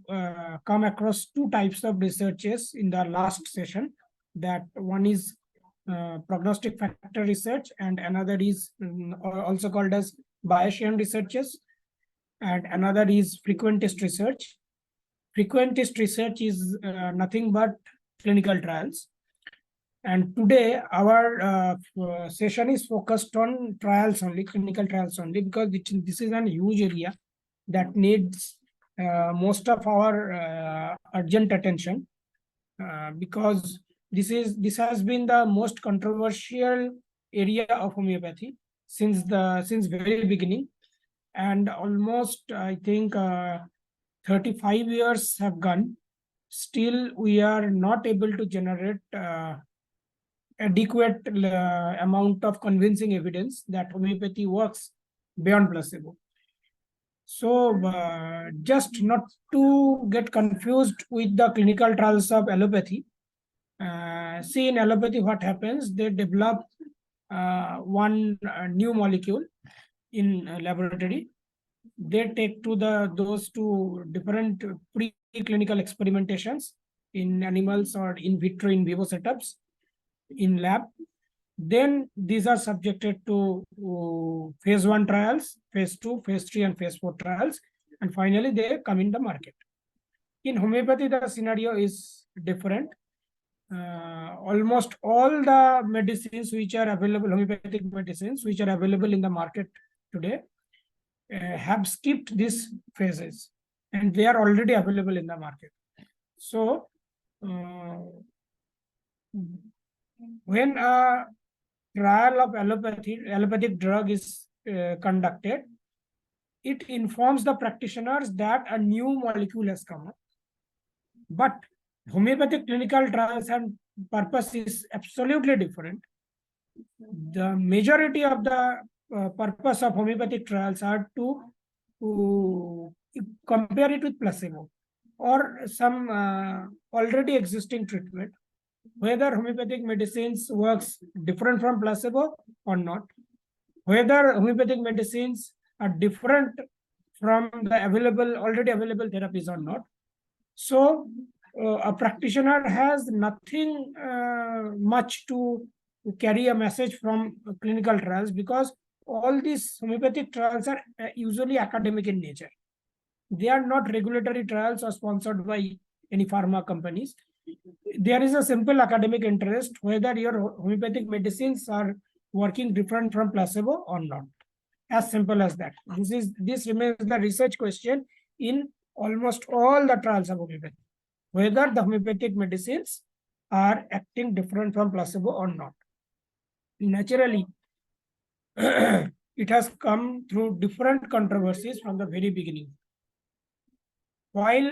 Speaker 2: come across two types of researches in the last session. That one is prognostic factor research, and another is also called as Bayesian researches, and another is frequent test research. Frequent test research is nothing but clinical trials. And today our session is focused on trials only, clinical trials only, because this is a huge area that needs most of our urgent attention, because this has been the most controversial area of homeopathy since very beginning, and almost I think 35 years have gone. Still, we are not able to generate adequate amount of convincing evidence that homeopathy works beyond placebo. So, just not to get confused with the clinical trials of allopathy, see in allopathy what happens, they develop one new molecule in laboratory. They take to those two different preclinical experimentations in animals or in vitro in vivo setups in lab. Then these are subjected to phase 1 trials, phase 2, phase 3, and phase 4 trials, and finally they come in the market. In homeopathy, the scenario is different. Almost all the medicines which are available, homeopathic medicines which are available in the market today, have skipped these phases, and they are already available in the market. So, when a trial of allopathic drug is conducted, it informs the practitioners that a new molecule has come up. But homeopathic clinical trials and purpose is absolutely different. The majority of the purpose of homeopathic trials are to compare it with placebo or some already existing treatment, whether homeopathic medicines works different from placebo or not. whether homeopathic medicines are different from the already available therapies or not. So a practitioner has nothing much to carry a message from clinical trials, because all these homeopathic trials are usually academic in nature. They are not regulatory trials or sponsored by any pharma companies. There is a simple academic interest whether your homeopathic medicines are working different from placebo or not. As simple as that. This remains the research question in almost all the trials of homeopathy, whether the homeopathic medicines are acting different from placebo or not. Naturally, it has come through different controversies from the very beginning. While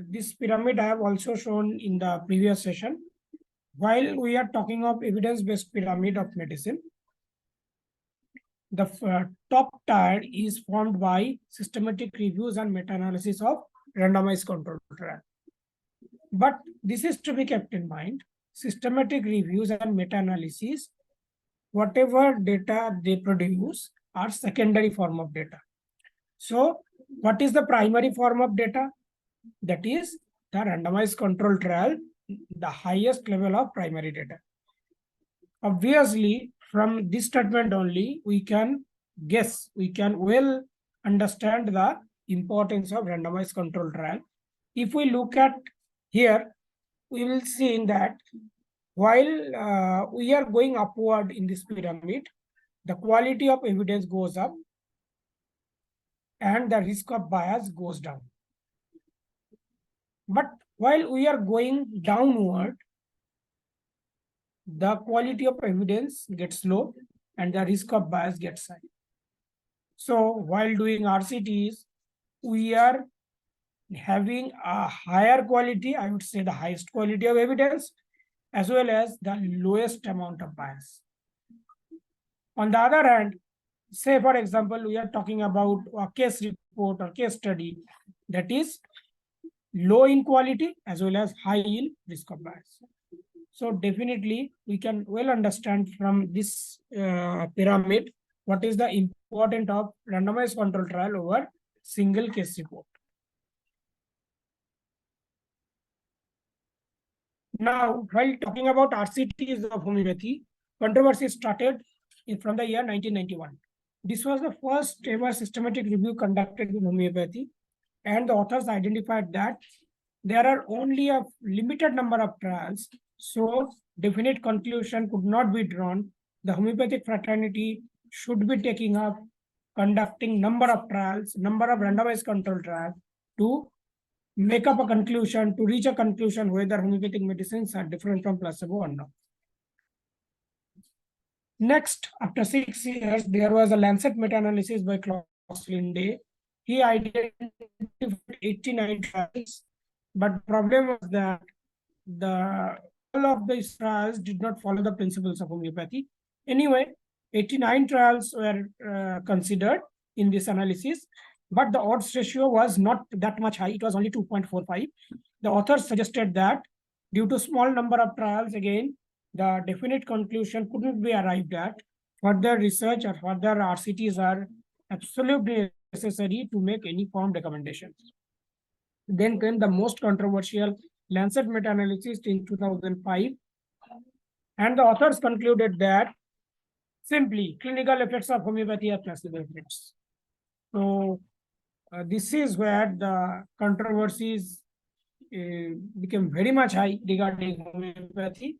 Speaker 2: this pyramid I have also shown in the previous session, while we are talking of evidence-based pyramid of medicine, the top tier is formed by systematic reviews and meta-analysis of randomized controlled trial. But this is to be kept in mind. Systematic reviews and meta-analysis, whatever data they produce, are secondary form of data. So what is the primary form of data? That is the randomized control trial, the highest level of primary data. Obviously, from this statement only, we can guess, we can well understand the importance of randomized control trial. If we look at here, we will see that while we are going upward in this pyramid, the quality of evidence goes up and the risk of bias goes down. But while we are going downward, the quality of evidence gets low and the risk of bias gets high. So while doing RCTs, we are having a higher quality, I would say the highest quality of evidence, as well as the lowest amount of bias. On the other hand, say for example, we are talking about a case report or case study that is low in quality as well as high in risk of bias. So definitely we can well understand from this pyramid what is the importance of randomized control trial over single case report. Now, while talking about RCTs of homeopathy, controversy started from the year 1991. This was the first ever systematic review conducted in homeopathy, and the authors identified that there are only a limited number of trials, so definite conclusion could not be drawn. The homeopathic fraternity should be taking up conducting number of trials, number of randomized control trials to make up a conclusion, to reach a conclusion whether homeopathic medicines are different from placebo or not. Next, after 6 years, there was a Lancet meta-analysis by Klaus Linde. He identified 89 trials, but the problem was that all of these trials did not follow the principles of homeopathy. Anyway, 89 trials were considered in this analysis, but the odds ratio was not that much high. It was only 2.45. The authors suggested that due to small number of trials, again, the definite conclusion couldn't be arrived at. Further research or further RCTs are absolutely necessary to make any form recommendations. Then came the most controversial Lancet meta-analysis in 2005. And the authors concluded that simply clinical effects of homeopathy are placebo effects. So this is where the controversies became very much high regarding homeopathy.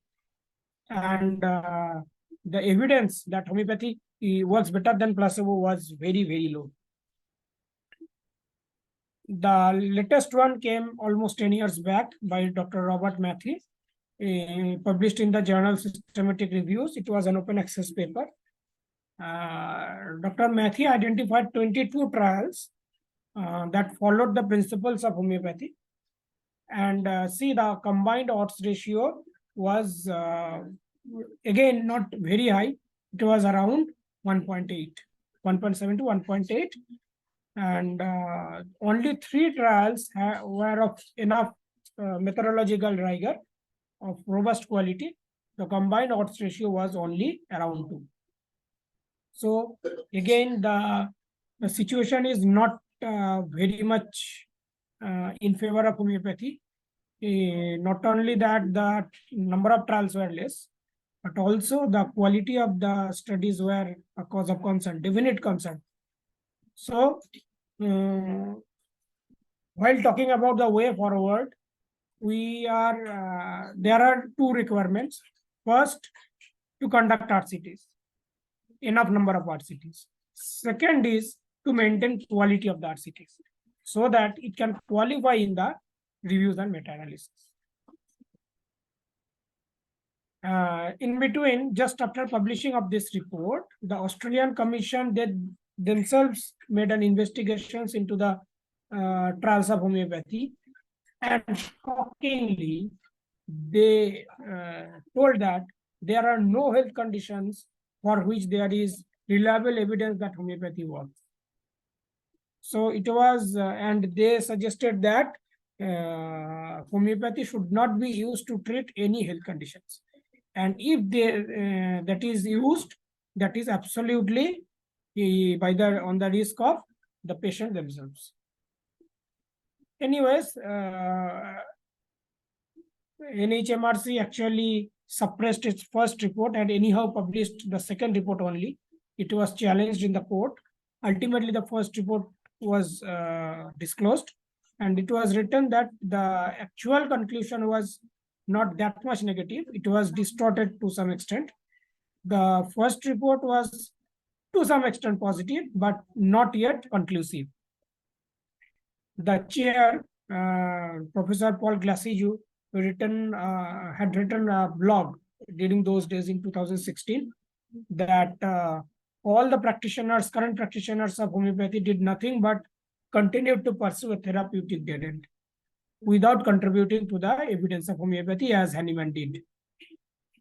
Speaker 2: And the evidence that homeopathy works better than placebo was very, very low. The latest one came almost 10 years back by Dr. Robert Matthew, published in the journal Systematic Reviews. It was an open access paper. Dr. Matthew identified 22 trials that followed the principles of homeopathy. And see, the combined odds ratio was again not very high. It was around 1.8, 1.7 to 1.8. And only 3 trials were of enough methodological rigor of robust quality. The combined odds ratio was only around 2. So again, the situation is not very much in favor of homeopathy. Not only that, the number of trials were less, but also the quality of the studies were a cause of concern, definite concern. So while talking about the way forward, there are two requirements. First, to conduct RCTs, enough number of RCTs. Second is to maintain quality of the RCTs so that it can qualify in the reviews and meta-analysis. In between, just after publishing of this report, the Australian Commission did themselves made an investigations into the trials of homeopathy, and shockingly, they told that there are no health conditions for which there is reliable evidence that homeopathy works. So it was, and they suggested that homeopathy should not be used to treat any health conditions. And if that is used, that is absolutely on the risk of the patient themselves. Anyways, NHMRC actually suppressed its first report and anyhow published the second report only. It was challenged in the court. Ultimately, the first report was disclosed, and it was written that the actual conclusion was not that much negative. It was distorted to some extent. The first report was to some extent positive, but not yet conclusive. The chair, Professor Paul Glassiju, had written a blog during those days in 2016 that all the current practitioners of homeopathy did nothing but continued to pursue a therapeutic dead end without contributing to the evidence of homeopathy as Hahnemann did.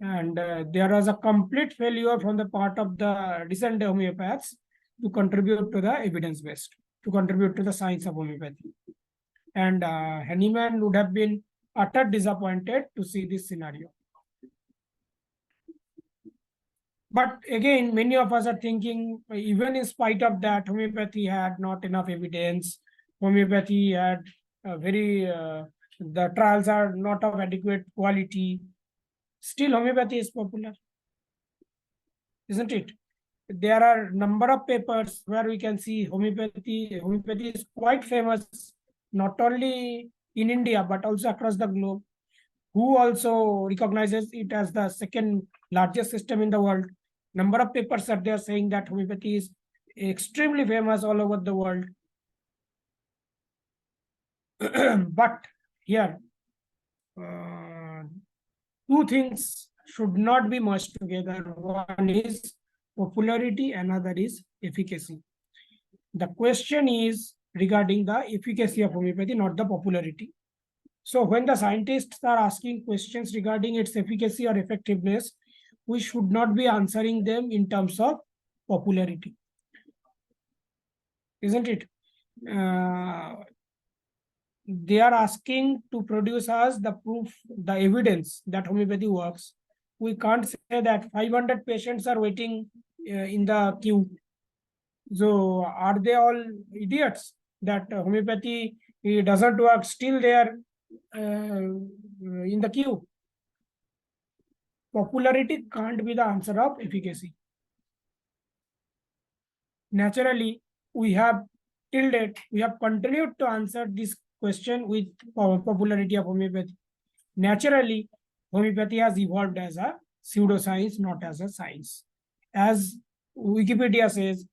Speaker 2: And there was a complete failure from the part of the recent homeopaths to contribute to the evidence-based, to contribute to the science of homeopathy. And Hahnemann would have been utterly disappointed to see this scenario. But again, many of us are thinking, even in spite of that, homeopathy had not enough evidence. Homeopathy had the trials are not of adequate quality. Still, homeopathy is popular, isn't it? There are a number of papers where we can see homeopathy. Homeopathy is quite famous, not only in India, but also across the globe. Who also recognizes it as the second largest system in the world. Number of papers are there saying that homeopathy is extremely famous all over the world. But here, two things should not be merged together. One is popularity, another is efficacy. The question is regarding the efficacy of homeopathy, not the popularity. So when the scientists are asking questions regarding its efficacy or effectiveness, we should not be answering them in terms of popularity, isn't it? They are asking to produce us the proof, the evidence that homeopathy works. We can't say that 500 patients are waiting in the queue. So are they all idiots that homeopathy doesn't work? Still they are in the queue. Popularity can't be the answer of efficacy. Naturally, we have till date, we have continued to answer this question with popularity of homeopathy. Naturally, homeopathy has evolved as a pseudoscience, not as a science. As Wikipedia says,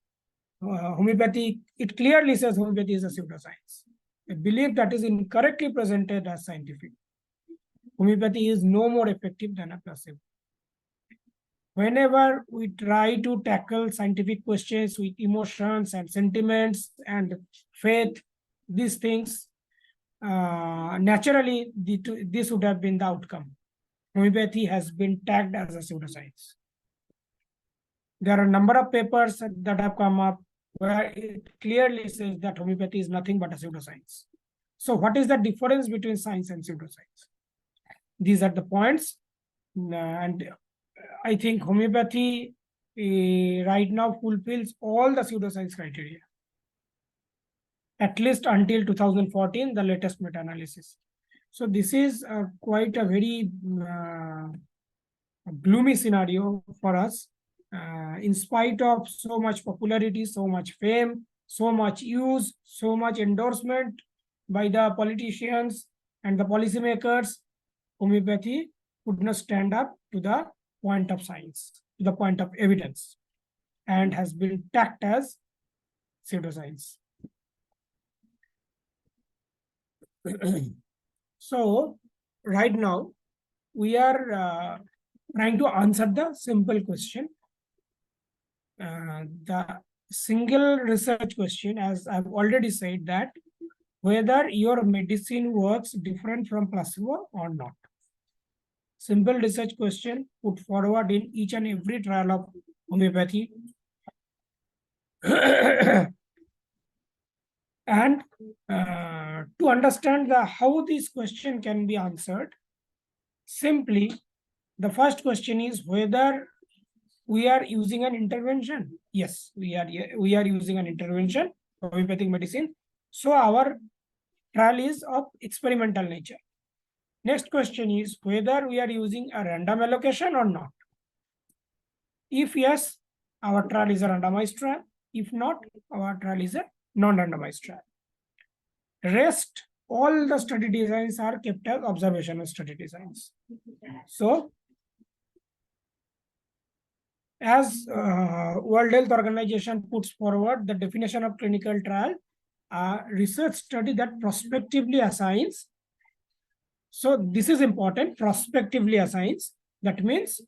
Speaker 2: homeopathy, it clearly says homeopathy is a pseudoscience. A belief that is incorrectly presented as scientific. Homeopathy is no more effective than a placebo. Whenever we try to tackle scientific questions with emotions and sentiments and faith, these things, naturally, this would have been the outcome. Homeopathy has been tagged as a pseudoscience. There are a number of papers that have come up where it clearly says that homeopathy is nothing but a pseudoscience. So what is the difference between science and pseudoscience? These are the points. And I think homeopathy right now fulfills all the pseudoscience criteria, at least until 2014, the latest meta-analysis. So this is quite a very gloomy scenario for us. In spite of so much popularity, so much fame, so much use, so much endorsement by the politicians and the policymakers, homeopathy could not stand up to the point of science, to the point of evidence, and has been tagged as pseudoscience. So right now we are trying to answer the simple question. The single research question, as I've already said, that whether your medicine works different from placebo or not. Simple research question put forward in each and every trial of homeopathy. And to understand how this question can be answered, simply the first question is whether we are using an intervention. Yes, we are using an intervention, homeopathic medicine. So our trial is of experimental nature. Next question is whether we are using a random allocation or not. If yes, our trial is a randomized trial. If not, our trial is a non-randomized trial. Rest, all the study designs are kept as observational study designs. So, as World Health Organization puts forward the definition of clinical trial, a research study that prospectively assigns. So this is important, prospectively assigns. That means,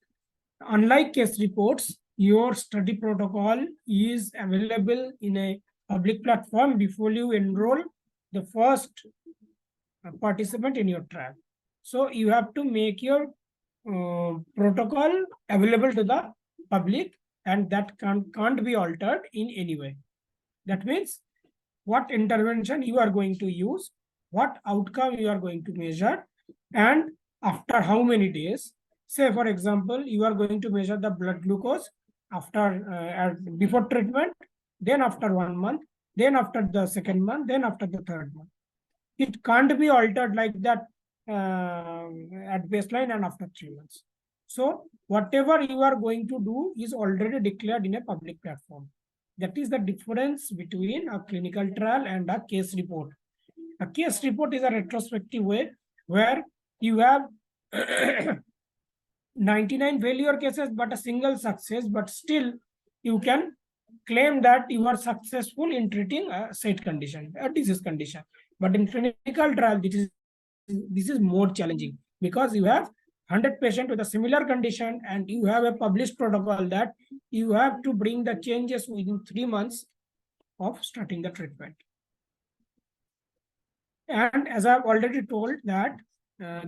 Speaker 2: unlike case reports, your study protocol is available in a public platform before you enroll the first participant in your trial. So you have to make your protocol available to the public, and that can't be altered in any way. That means what intervention you are going to use, what outcome you are going to measure, and after how many days. Say, for example, you are going to measure the blood glucose after before treatment, then after 1 month, then after the second month, then after the third month. It can't be altered like that at baseline and after 3 months. So whatever you are going to do is already declared in a public platform. That is the difference between a clinical trial and a case report. A case report is a retrospective way where you have 99 failure cases but a single success, but still you can claim that you are successful in treating a said condition, a disease condition. But in clinical trial, this is more challenging because you have 100 patients with a similar condition and you have a published protocol that you have to bring the changes within 3 months of starting the treatment. And as I've already told that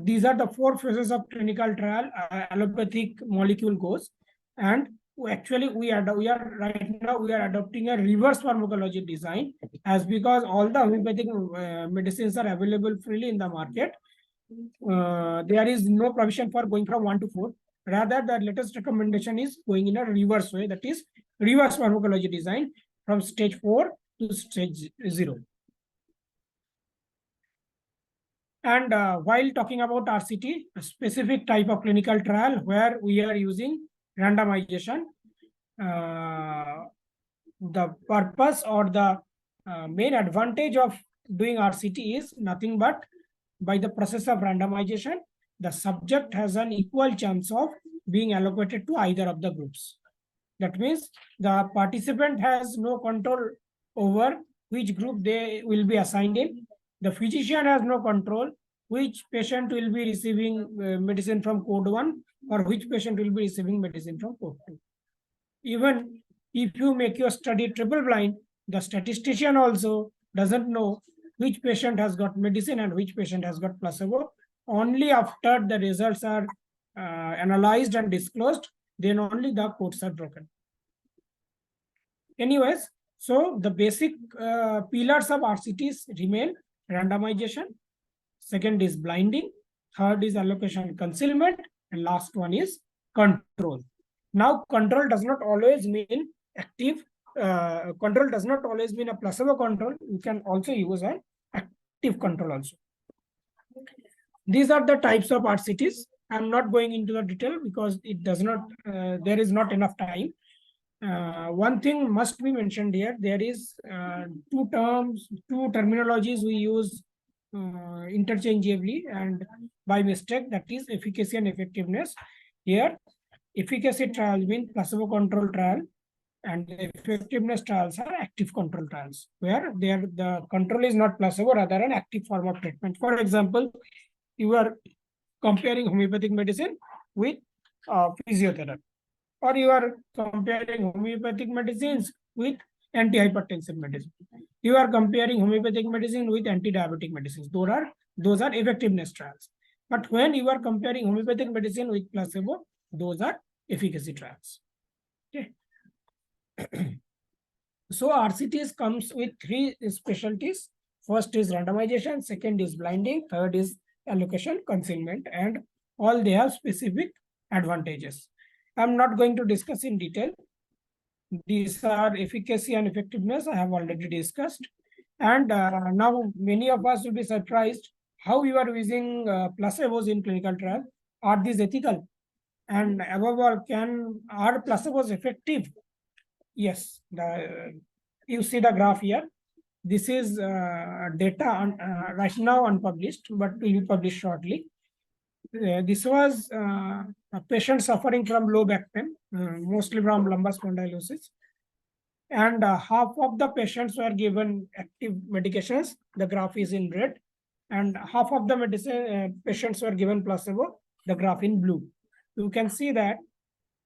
Speaker 2: these are the 4 phases of clinical trial allopathic molecule goes, and actually we are right now we are adopting a reverse pharmacology design, as because all the homeopathic medicines are available freely in the market. There is no provision for going from 1 to 4. Rather, the latest recommendation is going in a reverse way, that is reverse pharmacology design from stage 4 to stage 0. And while talking about RCT, a specific type of clinical trial where we are using randomization, the purpose or the main advantage of doing RCT is nothing but by the process of randomization, the subject has an equal chance of being allocated to either of the groups. That means the participant has no control over which group they will be assigned in. The physician has no control which patient will be receiving medicine from code 1 or which patient will be receiving medicine from code 2. Even if you make your study triple blind, the statistician also doesn't know which patient has got medicine and which patient has got placebo. Only after the results are analyzed and disclosed, then only the codes are broken. Anyways, so the basic pillars of RCTs remain randomization, second is blinding, third is allocation concealment, and last one is control. Now, control does not always mean active. Control does not always mean a placebo control. You can also use an active control also. These are the types of RCTs. I'm not going into the detail because it does not. There is not enough time. One thing must be mentioned here. There is two terminologies we use interchangeably and by mistake, that is efficacy and effectiveness. Here, efficacy trials mean placebo control trial, and effectiveness trials are active control trials, where the control is not placebo, rather an active form of treatment. For example, you are comparing homeopathic medicine with physiotherapy, or you are comparing homeopathic medicines with antihypertensive medicine. You are comparing homeopathic medicine with anti-diabetic medicines. Those are effectiveness trials. But when you are comparing homeopathic medicine with placebo, those are efficacy trials. Okay. So RCTs comes with three specialties. First is randomization, second is blinding, third is allocation, concealment, and all they have specific advantages. I'm not going to discuss in detail. These are efficacy and effectiveness I have already discussed. And now many of us will be surprised how you are using placebos in clinical trial. Are these ethical? And above all, are placebos effective? Yes, you see the graph here. This is data right now unpublished, but will be published shortly. This was a patient suffering from low back pain, mostly from lumbar spondylosis. And half of the patients were given active medications. The graph is in red. And half of the patients were given placebo, the graph in blue. You can see that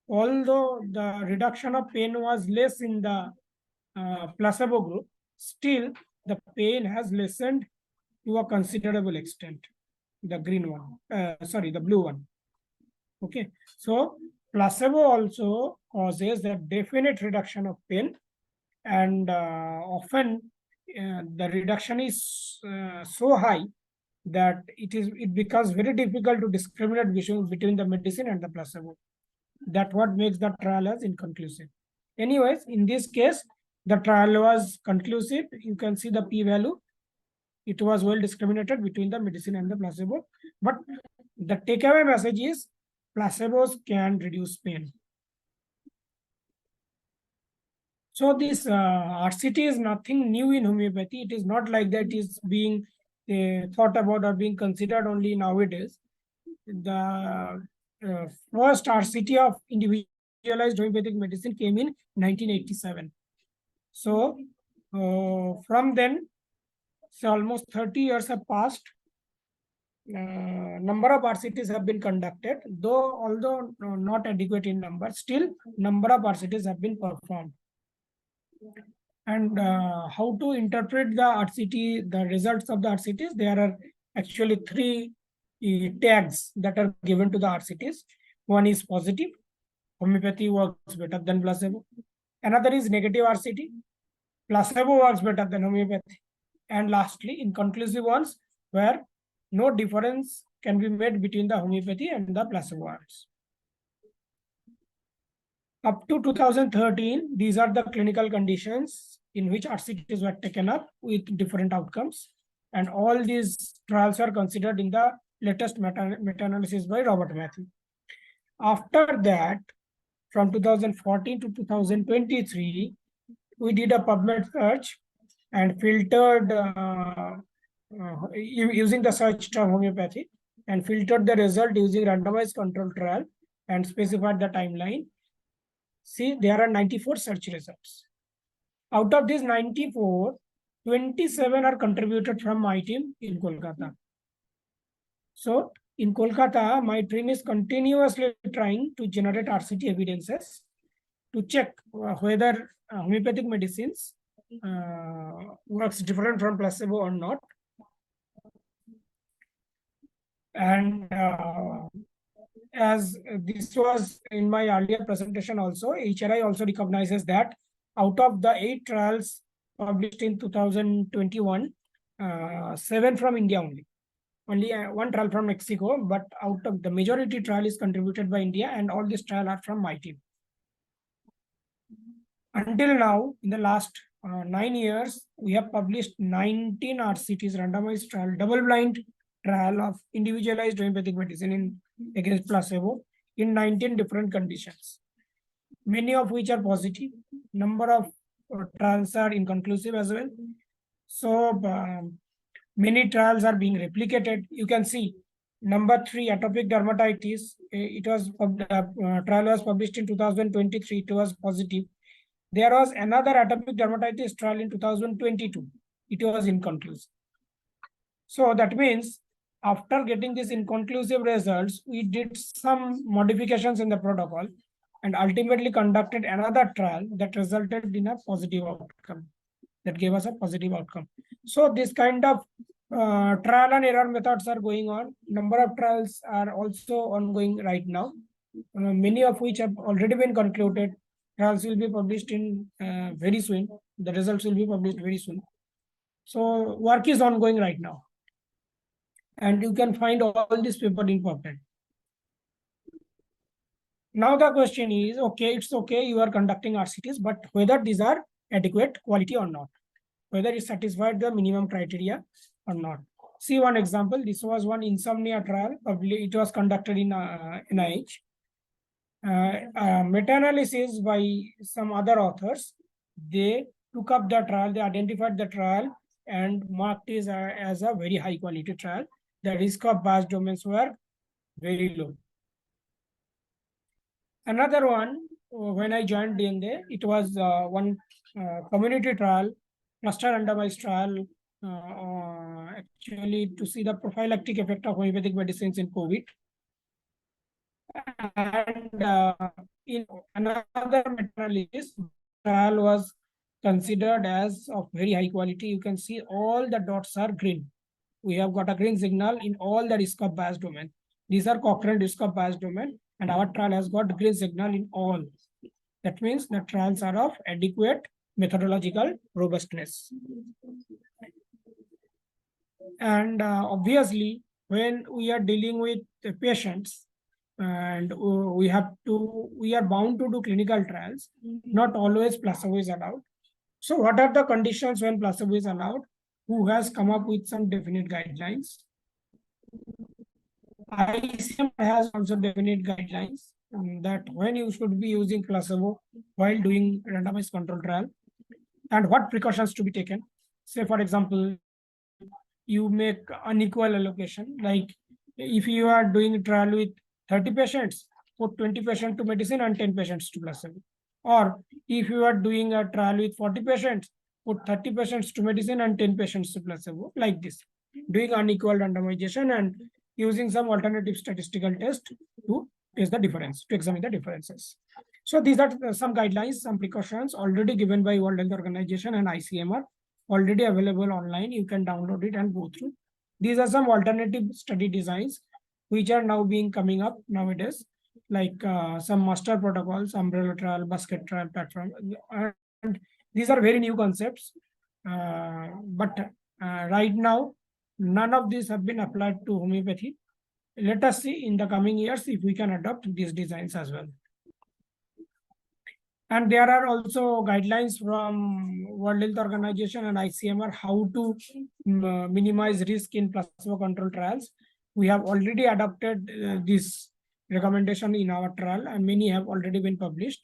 Speaker 2: although the reduction of pain was less in the placebo group, still the pain has lessened to a considerable extent. The green one, the blue one. Okay, so placebo also causes a definite reduction of pain, and often the reduction is so high that it becomes very difficult to discriminate between the medicine and the placebo. That's what makes the trial as inconclusive. Anyways, in this case, the trial was conclusive. You can see the p-value. It was well discriminated between the medicine and the placebo. But the takeaway message is placebos can reduce pain. So this RCT is nothing new in homeopathy. It is not like that is being thought about or being considered only nowadays. The first RCT of individualized homeopathic medicine came in 1987. So from then, so almost 30 years have passed. Number of RCTs have been conducted, although not adequate in number, still number of RCTs have been performed. And how to interpret the RCT, the results of the RCTs? There are actually three tags that are given to the RCTs. One is positive, homeopathy works better than placebo. Another is negative RCT, placebo works better than homeopathy. And lastly, inconclusive ones, where no difference can be made between the homeopathy and the placebo arms. Up to 2013, these are the clinical conditions in which RCTs were taken up with different outcomes. And all these trials are considered in the latest meta-analysis by Robert Matthew. After that, from 2014 to 2023, we did a PubMed search and filtered using the search term homeopathy, and filtered the result using randomized control trial and specified the timeline. See, there are 94 search results. Out of these 94, 27 are contributed from my team in Kolkata. So in Kolkata, my team is continuously trying to generate RCT evidences to check whether homeopathic medicines works different from placebo or not. And as this was in my earlier presentation also, HRI also recognizes that out of the 8 trials published in 2021, 7 from India only. Only one trial from Mexico, but out of the majority trial is contributed by India, and all these trials are from my team. Until now, in the last 9 years, we have published 19 RCTs, randomized trial, double-blind trial of individualized homeopathic medicine against placebo in 19 different conditions, many of which are positive. Number of trials are inconclusive as well. So many trials are being replicated. You can see number 3, atopic dermatitis. It was trial was published in 2023. It was positive. There was another atopic dermatitis trial in 2022. It was inconclusive. So that means after getting these inconclusive results, we did some modifications in the protocol and ultimately conducted another trial that resulted in a positive outcome, that gave us a positive outcome. So this kind of trial and error methods are going on. Number of trials are also ongoing right now, many of which have already been concluded. Trials will be published in very soon. The results will be published very soon. So work is ongoing right now. And you can find all this paper in PubMed. Now the question is, okay, it's okay, you are conducting RCTs, but whether these are adequate quality or not, whether it satisfied the minimum criteria or not. See one example. This was one insomnia trial. It was conducted in NIH. Meta-analysis by some other authors. They took up the trial, they identified the trial and marked it as a very high quality trial. The risk of bias domains were very low. Another one, when I joined DNA, it was one community trial, cluster randomized trial, actually to see the prophylactic effect of homeopathic medicines in COVID. And in another meta-analysis, trial was considered as of very high quality. You can see all the dots are green. We have got a green signal in all the risk of bias domain. These are Cochrane risk of bias domain, and our trial has got green signal in all. That means the trials are of adequate methodological robustness. And obviously, when we are dealing with the patients, and we are bound to do clinical trials, not always placebo is allowed. So what are the conditions when placebo is allowed? Who has come up with some definite guidelines? ICM has also definite guidelines that when you should be using placebo while doing randomized control trial, and what precautions to be taken. Say, for example, you make unequal allocation. Like if you are doing a trial with 30 patients, put 20 patients to medicine and 10 patients to placebo. Or if you are doing a trial with 40 patients, put 30 patients to medicine and 10 patients to placebo, like this. Doing unequal randomization and using some alternative statistical test to test the difference, to examine the differences. So these are some guidelines, some precautions already given by World Health Organization and ICMR, already available online. You can download it and go through. These are some alternative study designs which are now being coming up nowadays, like some master protocols, umbrella trial, basket trial, platform. And these are very new concepts. But right now, none of these have been applied to homeopathy. Let us see in the coming years if we can adopt these designs as well. And there are also guidelines from World Health Organization and ICMR how to minimize risk in placebo control trials. We have already adopted this recommendation in our trial, and many have already been published.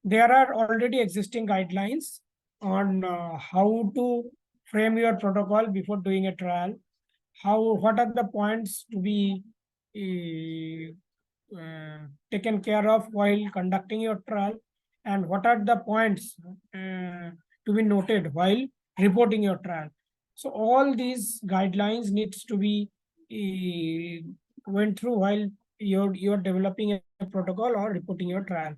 Speaker 2: There are already existing guidelines on how to frame your protocol before doing a trial. What are the points to be taken care of while conducting your trial, and what are the points to be noted while reporting your trial. So all these guidelines needs to be went through while you're developing a protocol or reporting your trial.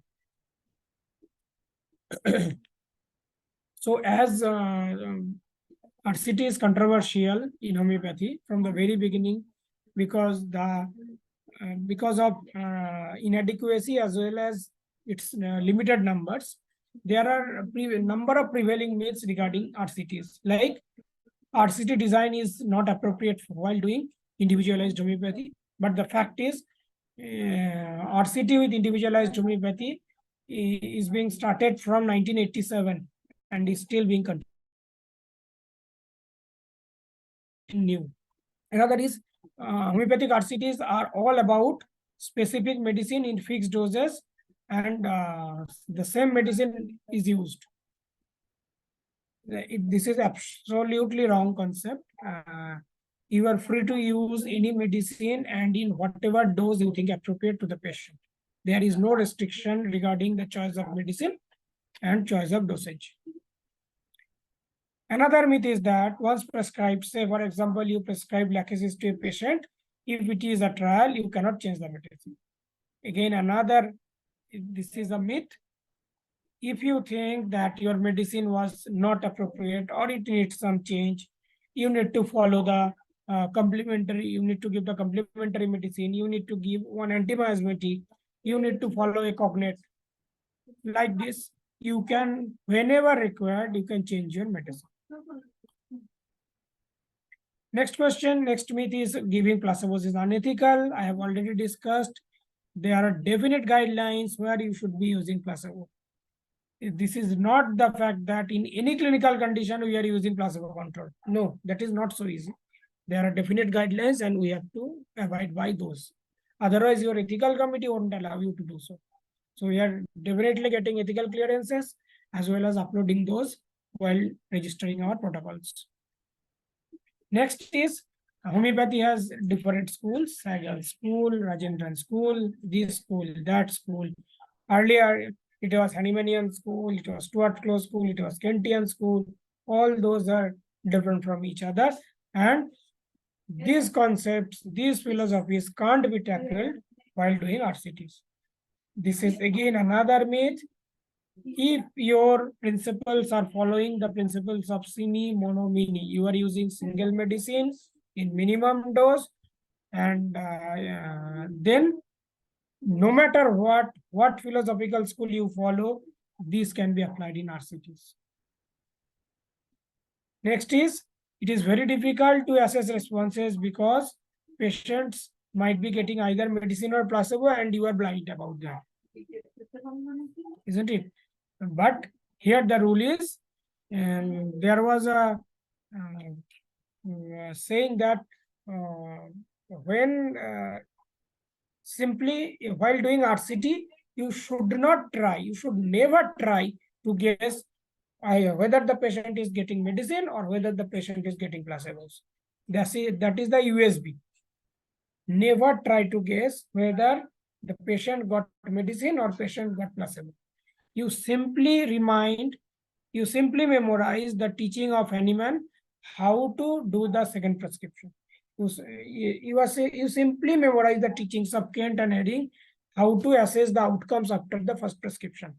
Speaker 2: So as RCT is controversial in homeopathy from the very beginning, because of inadequacy as well as its limited numbers, there are a number of prevailing myths regarding RCTs. Like RCT design is not appropriate while doing individualized homeopathy, but the fact is RCT with individualized homeopathy is being started from 1987 and is still being continued. Another is homeopathic RCTs are all about specific medicine in fixed doses, and the same medicine is used. This is absolutely wrong concept. You are free to use any medicine and in whatever dose you think appropriate to the patient. There is no restriction regarding the choice of medicine and choice of dosage. Another myth is that once prescribed, say for example, you prescribe lachesis to a patient, if it is a trial, you cannot change the medicine. Again, this is a myth. If you think that your medicine was not appropriate or it needs some change, you need to follow the you need to give the complementary medicine, you need to give one antimiasmatic, you need to follow a cognate. Like this, you can, whenever required, you can change your medicine. Next question, next myth is giving placebos is unethical. I have already discussed. There are definite guidelines where you should be using placebo. This is not the fact that in any clinical condition we are using placebo control. No, that is not so easy. There are definite guidelines and we have to abide by those. Otherwise, your ethical committee won't allow you to do so. So we are definitely getting ethical clearances as well as uploading those while registering our protocols. Next is homeopathy has different schools: Sagal school, Rajendran school, this school, that school. Earlier, it was Hahnemanian school, it was Stuart Close school, it was Kentian school. All those are different from each other. And these concepts, these philosophies can't be tackled while doing RCTs. This is again another myth. If your principles are following the principles of sine, mono, mini, you are using single medicine in minimum dose, and then no matter what philosophical school you follow, these can be applied in RCTs. Next is, it is very difficult to assess responses because patients might be getting either medicine or placebo and you are blind about that. Isn't it? But here the rule is, there was a saying that when simply while doing RCT, you should never try to guess whether the patient is getting medicine or whether the patient is getting placebos. That is the USB. Never try to guess whether the patient got medicine or patient got placebo. You simply memorize the teaching of Hahnemann, how to do the second prescription. You simply memorize the teachings of Kent and Hering, how to assess the outcomes after the first prescription.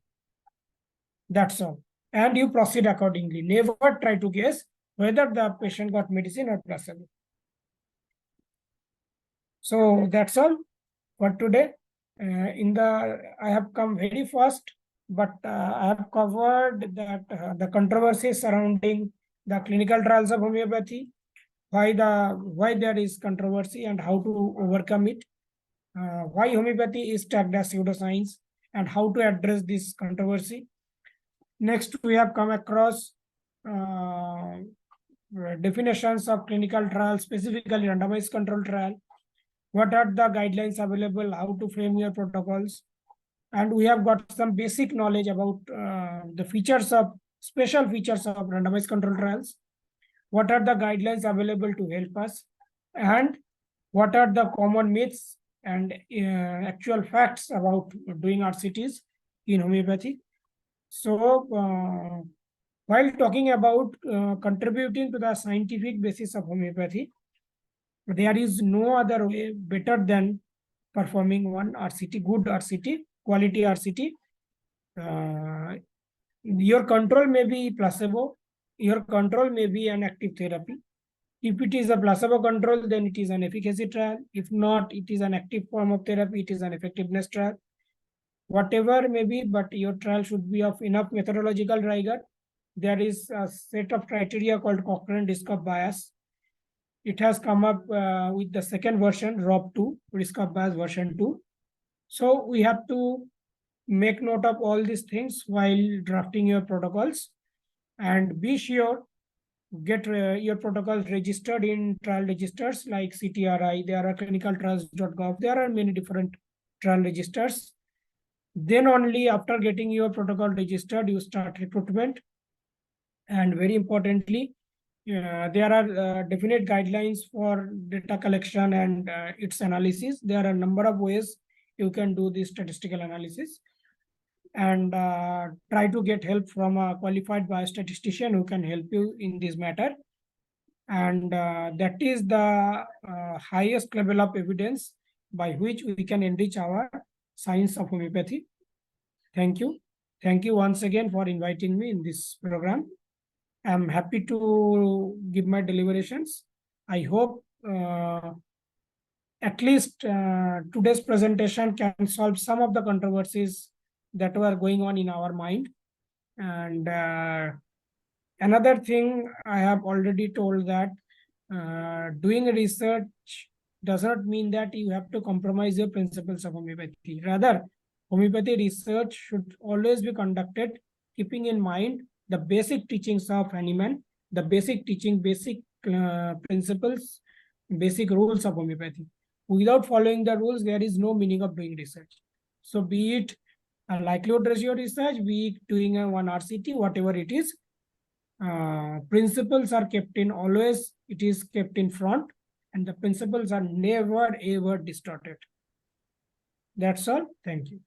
Speaker 2: That's all. And you proceed accordingly. Never try to guess whether the patient got medicine or placebo. So that's all for today. I have come very fast, but I have covered that the controversy surrounding the clinical trials of homeopathy, why there is controversy and how to overcome it, why homeopathy is tagged as pseudoscience, and how to address this controversy. Next, we have come across definitions of clinical trial, specifically randomized control trial. What are the guidelines available, how to frame your protocols. And we have got some basic knowledge about the special features of randomized control trials. What are the guidelines available to help us? And what are the common myths and actual facts about doing RCTs in homeopathy? So, while talking about contributing to the scientific basis of homeopathy, there is no other way better than performing one RCT, good RCT, quality RCT. Your control may be placebo, your control may be an active therapy. If it is a placebo control, then it is an efficacy trial. If not, it is an active form of therapy, it is an effectiveness trial. Whatever may be, but your trial should be of enough methodological rigor. There is a set of criteria called Cochrane-Discoff bias. It has come up with the second version, ROB2, Discoff bias version 2. So we have to make note of all these things while drafting your protocols, and be sure get your protocols registered in trial registers like CTRI. There are clinicaltrials.gov. There are many different trial registers. Then only after getting your protocol registered, you start recruitment. And very importantly, there are definite guidelines for data collection and its analysis. There are a number of ways you can do this statistical analysis, and try to get help from a qualified biostatistician who can help you in this matter. And that is the highest level of evidence by which we can enrich our science of homeopathy. Thank you. Thank you once again for inviting me in this program. I'm happy to give my deliberations. I hope at least today's presentation can solve some of the controversies that were going on in our mind. And another thing I have already told, that doing research does not mean that you have to compromise your principles of homeopathy. Rather, homeopathy research should always be conducted keeping in mind the basic teachings of Hahnemann, the basic principles, basic rules of homeopathy. Without following the rules, there is no meaning of doing research. So be it a likelihood ratio research, be it doing a 1 RCT, whatever it is, principles are kept in always, it is kept in front, and the principles are never ever distorted. That's all. Thank you.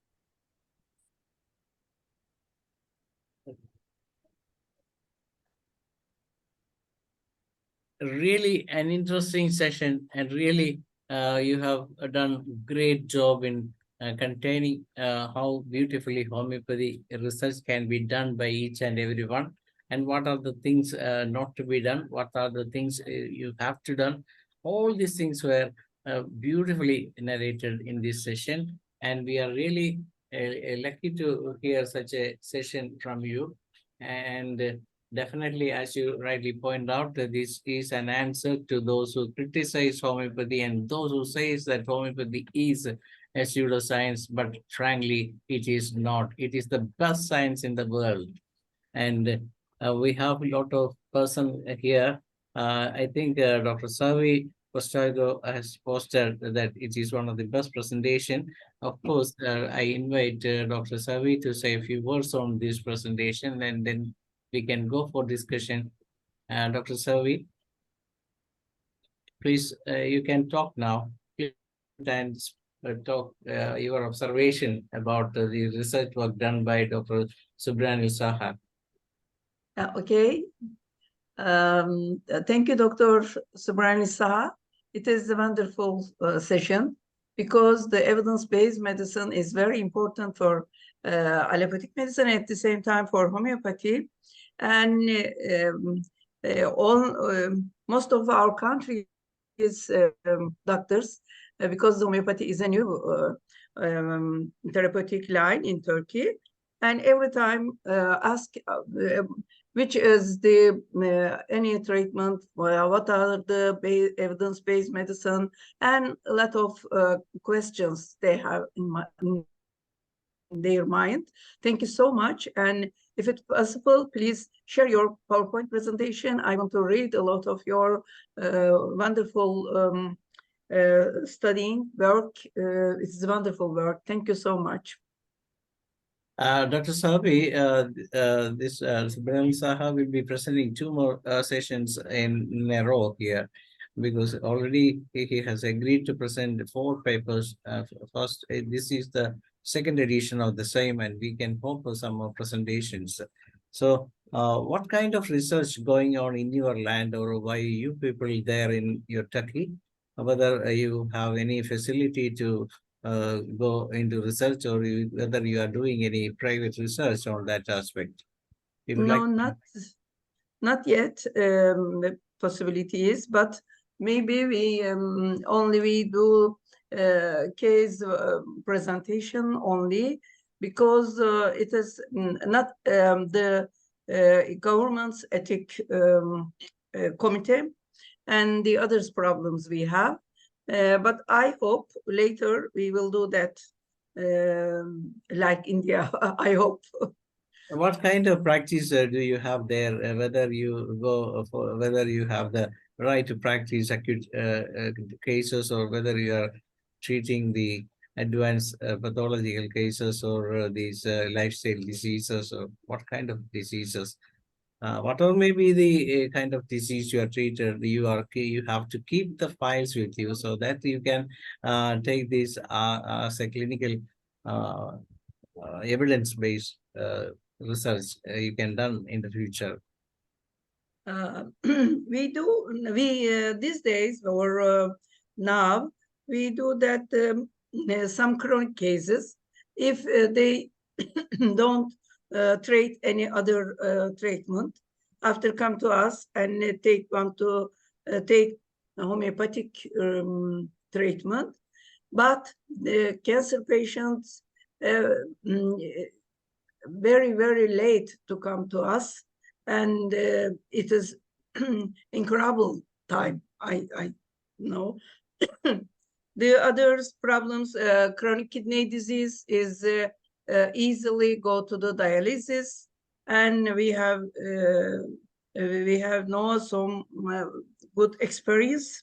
Speaker 4: Really an interesting session, and really you have done great job in containing how beautifully homeopathy research can be done by each and everyone, and what are the things not to be done, what are the things you have to done. All these things were beautifully narrated in this session, and we are really lucky to hear such a session from you. And definitely, as you rightly point out, that this is an answer to those who criticize homeopathy and those who say that homeopathy is a pseudoscience, but frankly, it is not. It is the best science in the world. And we have a lot of person here. I think Dr. Savi Postago has posted that it is one of the best presentation. Of course, I invite Dr. Savi to say a few words on this presentation, and then we can go for discussion. Dr. Savi, please, you can talk now. And talk your observation about the research work done by Dr. SUBHRANIL SAHA.
Speaker 5: Okay. Thank you, Dr. SUBHRANIL SAHA. It is a wonderful session, because the evidence-based medicine is very important for allopathic medicine, at the same time for homeopathy. And most of our country is doctors, because homeopathy is a new therapeutic line in Turkey. And every time ask which is the any treatment, what are the evidence-based medicine, and a lot of questions they have in their mind. Thank you so much. And if it's possible, please share your PowerPoint presentation. I want to read a lot of your wonderful studying work. It's wonderful work. Thank you so much.
Speaker 4: Dr. Sabi, this SUBHRANIL Saha will be presenting 2 more sessions in a row here, because already he has agreed to present 4 papers. First, this is the 2nd edition of the same, and we can hope for some more presentations. So, what kind of research going on in your land, or by you people there in your Turkey? Whether you have any facility to go into research, or whether you are doing any private research on that aspect?
Speaker 5: No, not yet. The possibility is, but maybe we only do case presentation only, because it is not the government's ethic committee and the others problems we have. But I hope later we will do that. like India, I hope.
Speaker 4: What kind of practice do you have there? Whether you go for, whether you have the right to practice acute cases, or whether you are treating the advanced pathological cases, or these lifestyle diseases, or what kind of diseases? Whatever may be the kind of disease you are treated, you have to keep the files with you so that you can take this as a clinical evidence-based research you can done in the future.
Speaker 5: These days, or now, we do that some chronic cases, if they don't treat any other treatment, after come to us and want to take homeopathic treatment, but the cancer patients very, very late to come to us, and it is incredible time. I know. The other problems, chronic kidney disease is easily go to the dialysis, and we have no some good experience,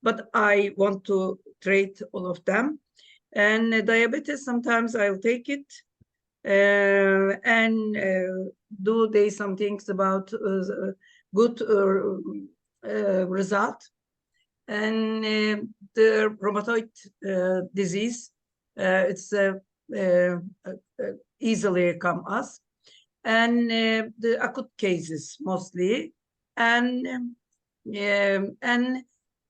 Speaker 5: but I want to treat all of them. And diabetes, sometimes I'll take it and do they some things about good result. And the rheumatoid disease, it's easily come us, and the acute cases mostly, and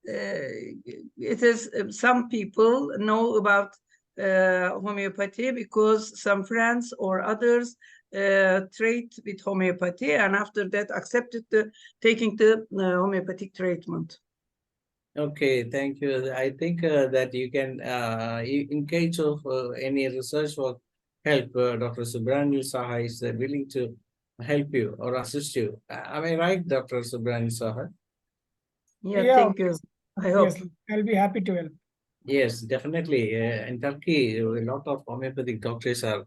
Speaker 5: it is some people know about homeopathy because some friends or others treat with homeopathy, and after that accepted taking the homeopathic treatment.
Speaker 4: Okay, thank you. I think that you can, in case of any research or help, Dr. SUBHRANIL SAHA is willing to help you or assist you. Am I right, Dr. SUBHRANIL SAHA?
Speaker 5: Yeah, thank you. I hope.
Speaker 2: Yes, I'll be happy to help.
Speaker 4: Yes, definitely. In Turkey, a lot of homeopathic doctors are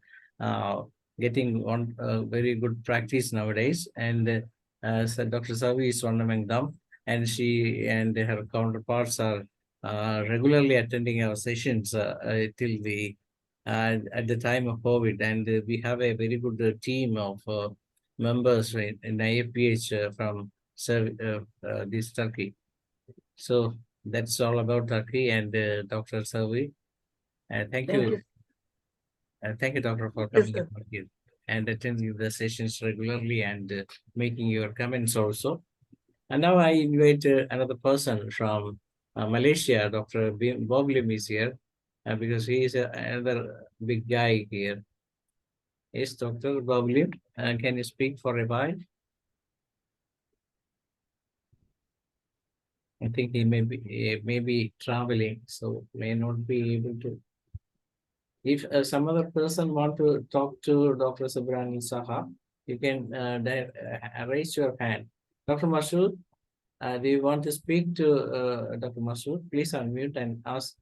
Speaker 4: getting on very good practice nowadays, and so Dr. Savi is one among them, and she and her counterparts are regularly attending our sessions till the at the time of COVID, and we have a very good team of members in Ifph from this Turkey. So that's all about Turkey and Dr. Savi. Thank you. Thank you, Doctor, for
Speaker 5: Yes,
Speaker 4: coming over here and attending the sessions regularly and making your comments also. And now I invite another person from Malaysia, Dr. Bob Lim is here because he is another big guy here. Yes, Dr. Bob Lim, can you speak for a while? I think he may be traveling, so may not be able to. If some other person want to talk to Dr. SUBHRANIL SAHA, you can raise your hand. Dr. Masood, do you want to speak to Dr. Masood? Please unmute and ask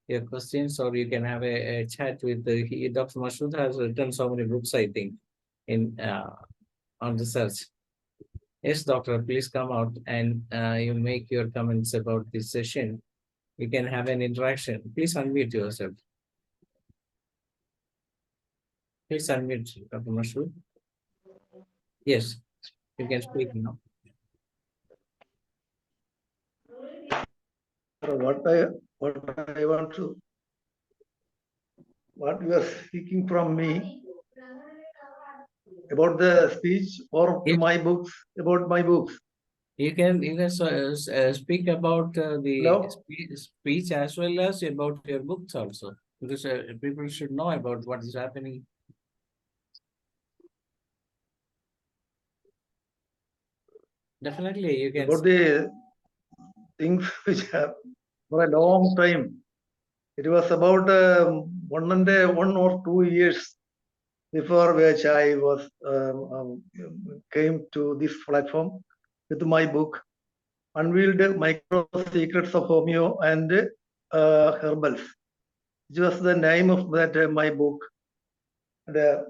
Speaker 4: your questions, or you can have a chat with Dr. Masood has written so many books, I think, in on research. Yes, doctor, please come out and you make your comments about this session. You can have an interaction. Please unmute yourself. Please unmute, Dr. Masood. Yes, you can speak now.
Speaker 6: What you are speaking from me about the speech or
Speaker 4: Yes.
Speaker 6: my books, about my books.
Speaker 4: You can speak about the speech as well as about your books also, because people should know about what is happening. Definitely, you can.
Speaker 6: About the things which have for a long time. It was about 1 or 2 years before which I was came to this platform with my book, Unveiled Micro Secrets of Homeo and Herbals. which was the name of that my book. And,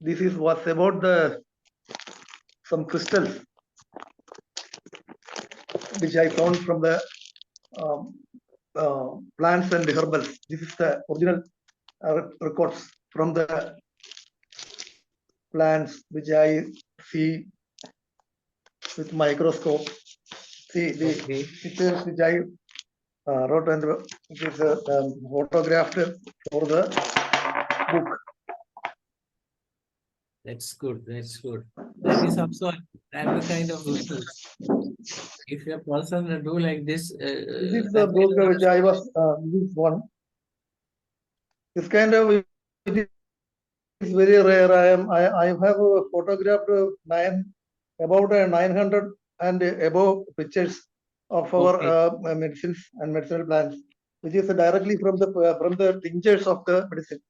Speaker 6: this was about some crystals which I found from the plants and herbals. This is the original records from the plants which I see with microscope. See the pictures which I wrote, and it is photographed for the book.
Speaker 4: That's good. That's good. That is also another kind of research. If a person do like this,
Speaker 6: This is the
Speaker 4: that
Speaker 6: book
Speaker 4: kind of
Speaker 6: which I was this one. This kind of it is very rare. I have photographed about 900 and above pictures of our medicines and medicinal plants, which is directly from the tinctures of the medicine,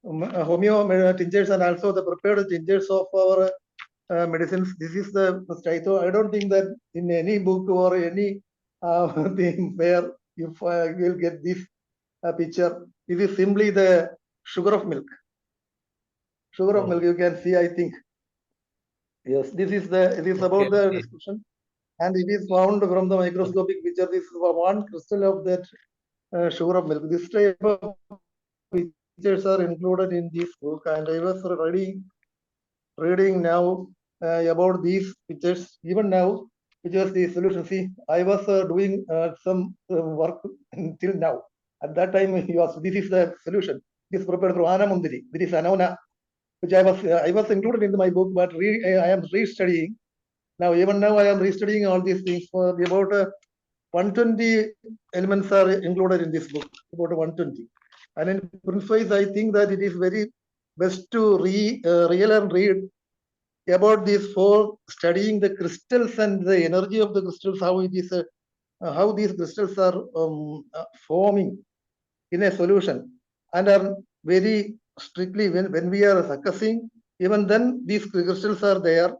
Speaker 6: homeo tinctures, and also the prepared tinctures of our medicines. This is the style. So I don't think that in any book or any thing where you will get this picture. This is simply the sugar of milk. Sugar of milk, you can see, I think. Yes, this is about the description, and it is found from the microscopic picture. This is one crystal of that sugar of milk. This type of pictures are included in this book, and I was reading now about these pictures. Even now, which was the solution. See, I was doing some work until now. At that time, this is the solution. This is prepared through Anna Mundiri. This is Anona, which I was included in my book, but I am restudying. Now, even now, I am restudying all these things. For about 120 elements are included in this book, about 120. And in principle, I think that it is very best to real and read about this for studying the crystals and the energy of the crystals, how it is, how these crystals are forming in a solution, and are very strictly when we are succussing, even then these crystals are there,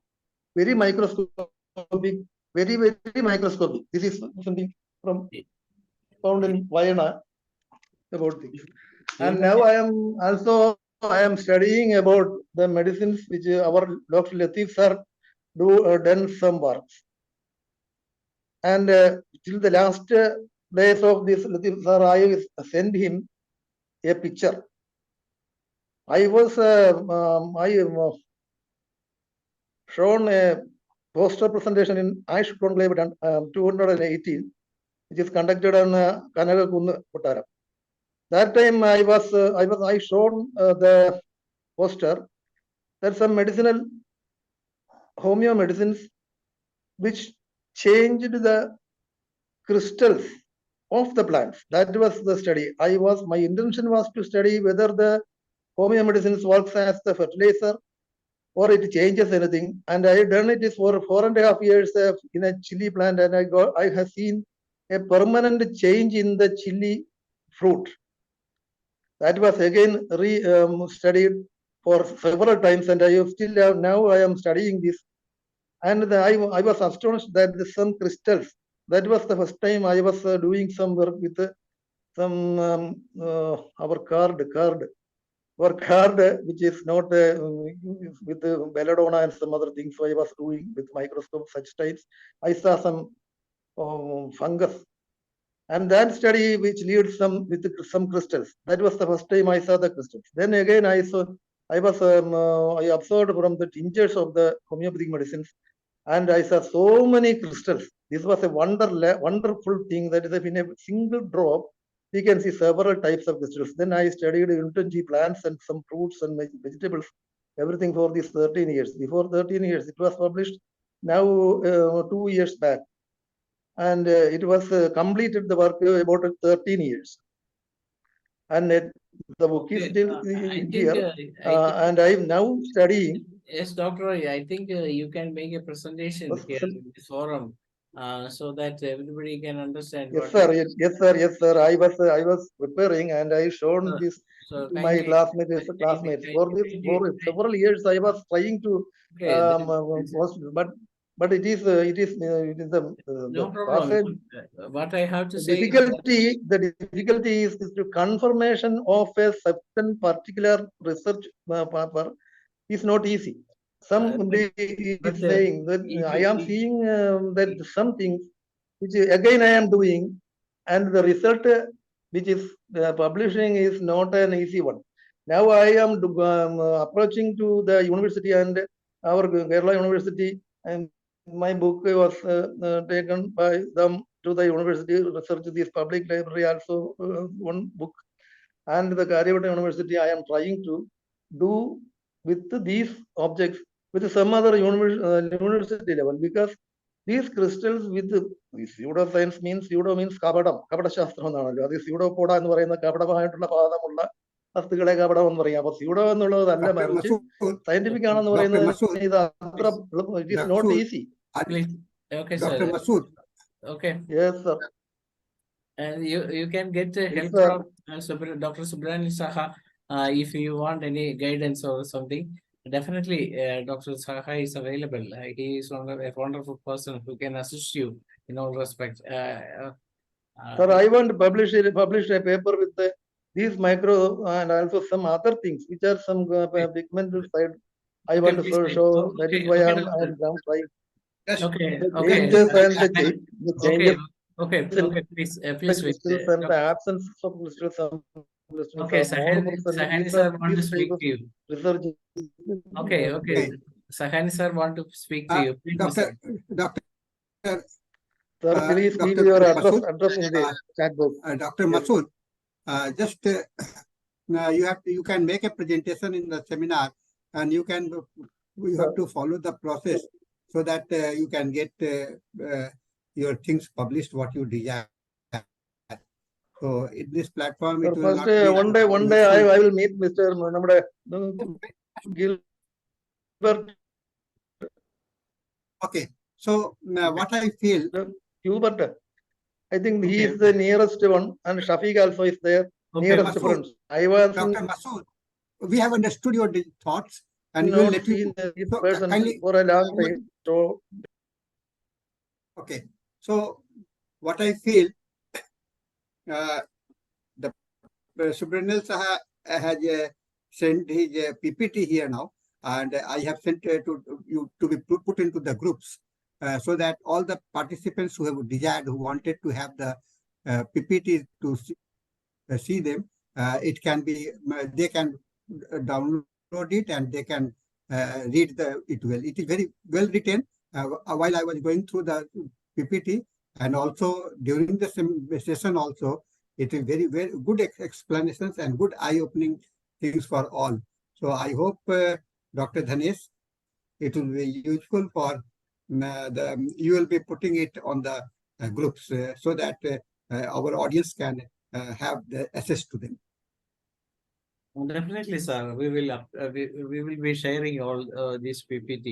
Speaker 6: very microscopic, very microscopic. This is something from found in Vienna about this. And now I am studying about the medicines which our Dr. Latif sir done some works. And till the last days of this Latif sir, I sent him a picture. I was shown a poster presentation in Aish Conclave 218, which is conducted on Kanagakunnu, Kottaram. That time I shown the poster that some medicinal homeo medicines which changed the crystals of the plants. That was the study. My intention was to study whether the homeo medicines works as the fertilizer or it changes anything. And I had done it for 4.5 years in a chili plant, and I have seen a permanent change in the chili fruit. That was again studied for several times, and I still now I am studying this. And I was astonished that some crystals. That was the first time I was doing some work with some our card, which is not with belladonna and some other things. So I was doing with microscope such types. I saw some fungus, and that study which leads with some crystals. That was the first time I saw the crystals. Then again I observed from the tinctures of the homeopathic medicines, and I saw so many crystals. This was a wonderful thing. That is, in a single drop, we can see several types of crystals. Then I studied 20 plants and some fruits and vegetables, everything for these 13 years. Before 13 years, it was published now 2 years back. And it was completed the work about 13 years. And the book is still here. And I am now studying.
Speaker 4: Yes, Dr. I think you can make a presentation here in this forum so that everybody can understand.
Speaker 6: Yes, sir. Yes, sir. I was preparing, and I shown this to my classmates. For several years, I was trying to, but it is the
Speaker 4: No
Speaker 6: passage.
Speaker 4: problem. What I have to
Speaker 6: The
Speaker 4: say is
Speaker 6: difficulty is the confirmation of a certain particular research paper is not easy. Somebody
Speaker 4: but,
Speaker 6: is saying that I am
Speaker 4: if-
Speaker 6: seeing that some things which again I am doing, and the result which is publishing is not an easy one. Now I am approaching to the university and our Kerala University, and my book was taken by them to the university research this public library also one book, and the Karyavata University I am trying to do with these objects with some other university level, because these crystals with pseudoscience means pseudo means കപടം കപടശാസ്ത്രം എന്നാണല്ലോ. അത് സ്യൂഡോപോഡ എന്ന് പറയുന്ന കപടമായിട്ടുള്ള പാദമുള്ള വസ്തുക്കളെ കപടം എന്ന് പറയാം. അപ്പൊ pseudo എന്നുള്ളതല്ല,
Speaker 3: Dr.
Speaker 6: മറിച്ച്
Speaker 3: Masood,
Speaker 6: സയന്റിഫിക് ആണെന്ന്
Speaker 3: Dr.
Speaker 6: പറയുന്നത്
Speaker 3: Masood,
Speaker 6: ഇത് അത്ര it is not
Speaker 3: Masood,
Speaker 6: easy.
Speaker 4: please. Okay,
Speaker 3: Dr.
Speaker 4: sir.
Speaker 3: Masood,
Speaker 4: Okay.
Speaker 6: Yes sir.
Speaker 4: And you can get help
Speaker 6: sir.
Speaker 4: from Dr. SUBHRANIL SAHA if you want any guidance or something. Definitely, Dr. SAHA is available. He is a wonderful person who can assist you in all respects.
Speaker 6: Sir, I want to publish a paper with these micro and also some other things which are some pigmental side. I want to
Speaker 4: please,
Speaker 6: show.
Speaker 4: okay,
Speaker 6: That is why I am trying.
Speaker 3: just
Speaker 4: Okay,
Speaker 6: The
Speaker 4: okay.
Speaker 6: changes and the changes
Speaker 4: Okay, please wait.
Speaker 6: crystals and the absence of crystals. Some crystals
Speaker 4: Okay,
Speaker 6: are more present.
Speaker 4: Sahani
Speaker 6: These
Speaker 4: sir
Speaker 6: are
Speaker 4: want to
Speaker 6: these
Speaker 4: speak
Speaker 6: type of
Speaker 4: to you.
Speaker 6: research.
Speaker 4: Okay. Sahani sir want to speak to you. Please,
Speaker 3: Dr.
Speaker 6: Sir, please
Speaker 3: Dr.
Speaker 6: give your
Speaker 3: Masood,
Speaker 6: address in the chat box.
Speaker 3: Dr.
Speaker 6: Yes.
Speaker 3: Masood, just you can make a presentation in the seminar, and you have to follow the process so that you can get your things published what you desire. So in this platform,
Speaker 6: Sir,
Speaker 3: it will
Speaker 6: first
Speaker 3: not be
Speaker 6: one day
Speaker 3: useful.
Speaker 6: I will meet Mr. നമ്മുടെ Gilbert
Speaker 3: Okay, so what I feel,
Speaker 6: Hubert. I think he
Speaker 4: Okay.
Speaker 6: is the nearest one, and Shafiq also is there.
Speaker 4: Okay,
Speaker 6: Nearest
Speaker 3: Masood,
Speaker 6: friends. I was
Speaker 3: Dr. Masood, we have understood your thoughts, and we will
Speaker 6: not
Speaker 3: let you.
Speaker 6: seen this
Speaker 3: So
Speaker 6: person
Speaker 3: kindly,
Speaker 6: for a long time. So
Speaker 3: okay, so what I feel, the SUBHRANIL Saha has sent his PPT here now, and I have sent to you to be put into the groups so that all the participants who have desired, who wanted to have the PPT to see them, it can be they can download it and they can read it well. It is very well written. While I was going through the PPT, and also during the session also, it is very, very good explanations and good eye-opening things for all. So I hope, Dr. Dhanesh, it will be useful for you will be putting it on the groups so that our audience can have the access to them.
Speaker 4: Definitely, sir. We will be sharing all this PPT.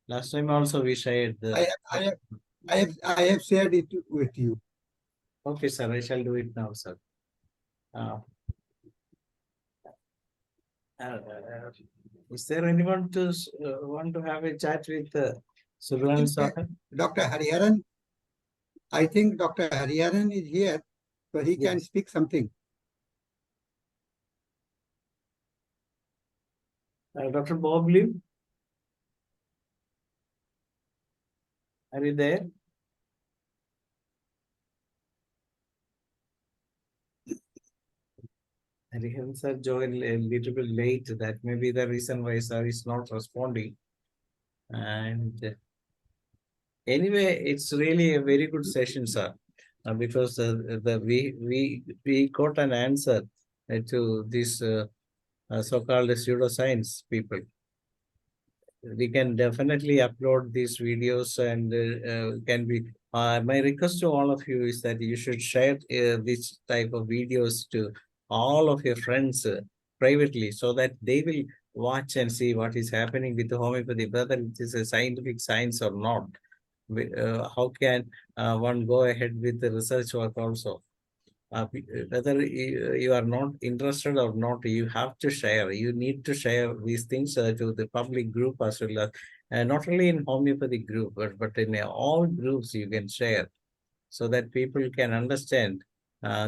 Speaker 4: Last time also we shared the.
Speaker 3: I have shared it with you.
Speaker 4: Okay, sir. I shall do it now, sir. Is there anyone to want to have a chat with SUBHRANIL Saha?
Speaker 3: Dr. Hariharan, I think Dr. Hariharan is here, so he can speak something.
Speaker 4: Dr. Bob Lim, are you there? Hariharan sir joined a little bit late. That may be the reason why sir is not responding. And anyway, it's really a very good session, sir, because we got an answer to this so-called pseudoscience people. We can definitely upload these videos and can be. My request to all of you is that you should share this type of videos to all of your friends privately, so that they will watch and see what is happening with the homeopathy, whether it is a scientific science or not. How can one go ahead with the research work also? whether you are not interested or not, you have to share. You need to share these things to the public group as well as not only in homeopathic group, but in all groups you can share, so that people can understand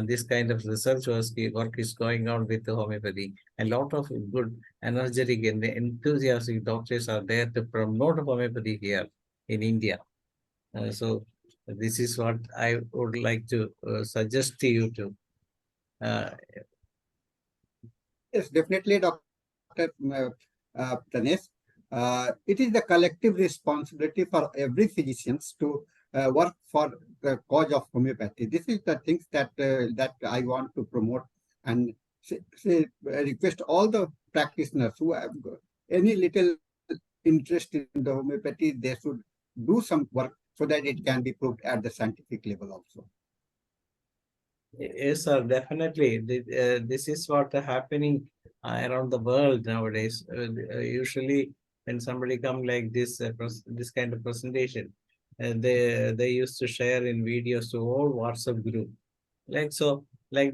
Speaker 4: this kind of research work is going on with the homeopathy. A lot of good, energetic and enthusiastic doctors are there to promote homeopathy here in India. So this is what I would like to suggest to you to.
Speaker 3: Yes, definitely, Dr. Pranesh. It is the collective responsibility for every physicians to work for the cause of homeopathy. This is the things that I want to promote and request all the practitioners who have any little interest in the homeopathy, they should do some work so that it can be proved at the scientific level also.
Speaker 4: Yes, sir, definitely. This is what happening around the world nowadays. Usually, when somebody come like this, this kind of presentation, they used to share in videos to all WhatsApp group. Like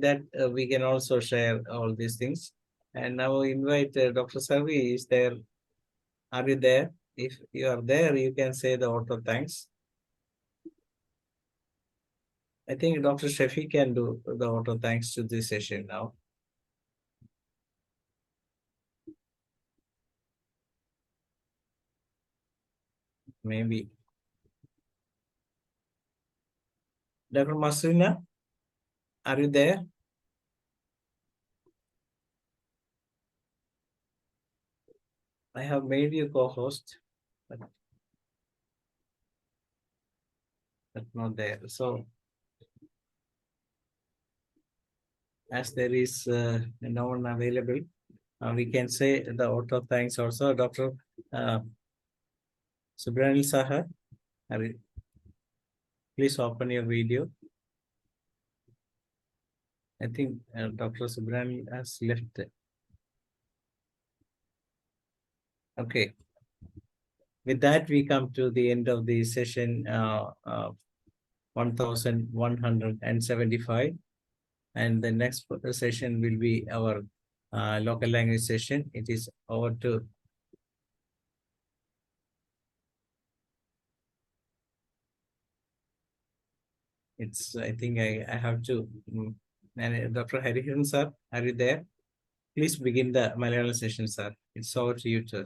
Speaker 4: that, we can also share all these things. And now invite Dr. Savi. Is there? Are you there? If you are there, you can say the vote of thanks. I think Dr. Shafi can do the vote of thanks to this session now. Maybe. Dr. Masrina, are you there? I have made you co-host, but not there. So, as there is no one available, we can say the vote of thanks also. Dr. SUBHRANIL SAHA, please open your video. I think Dr. SUBHRANIL has left. Okay. With that, we come to the end of the session 1175. And the next session will be our local language session. It is over to I think I have to and Dr. Hariharan sir, are you there? Please begin the Malayalam session, sir. It's over to you, sir.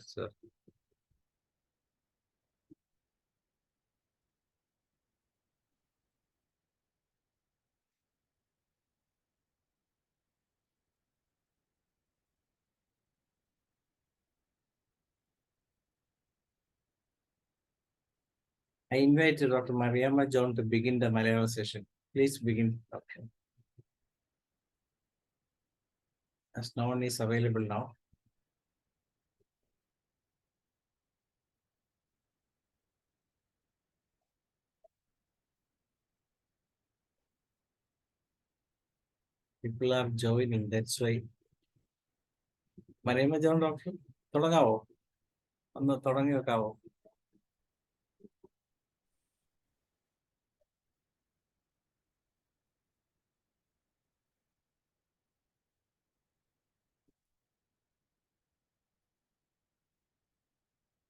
Speaker 4: I invite Dr. Mariamma John to begin the Malayalam session. Please begin, Doctor. As no one is available now. People are joining, that's why. Mariamma John, Doctor, തുടങ്ങാവോ? ഒന്ന് തുടങ്ങി വെക്കാവോ?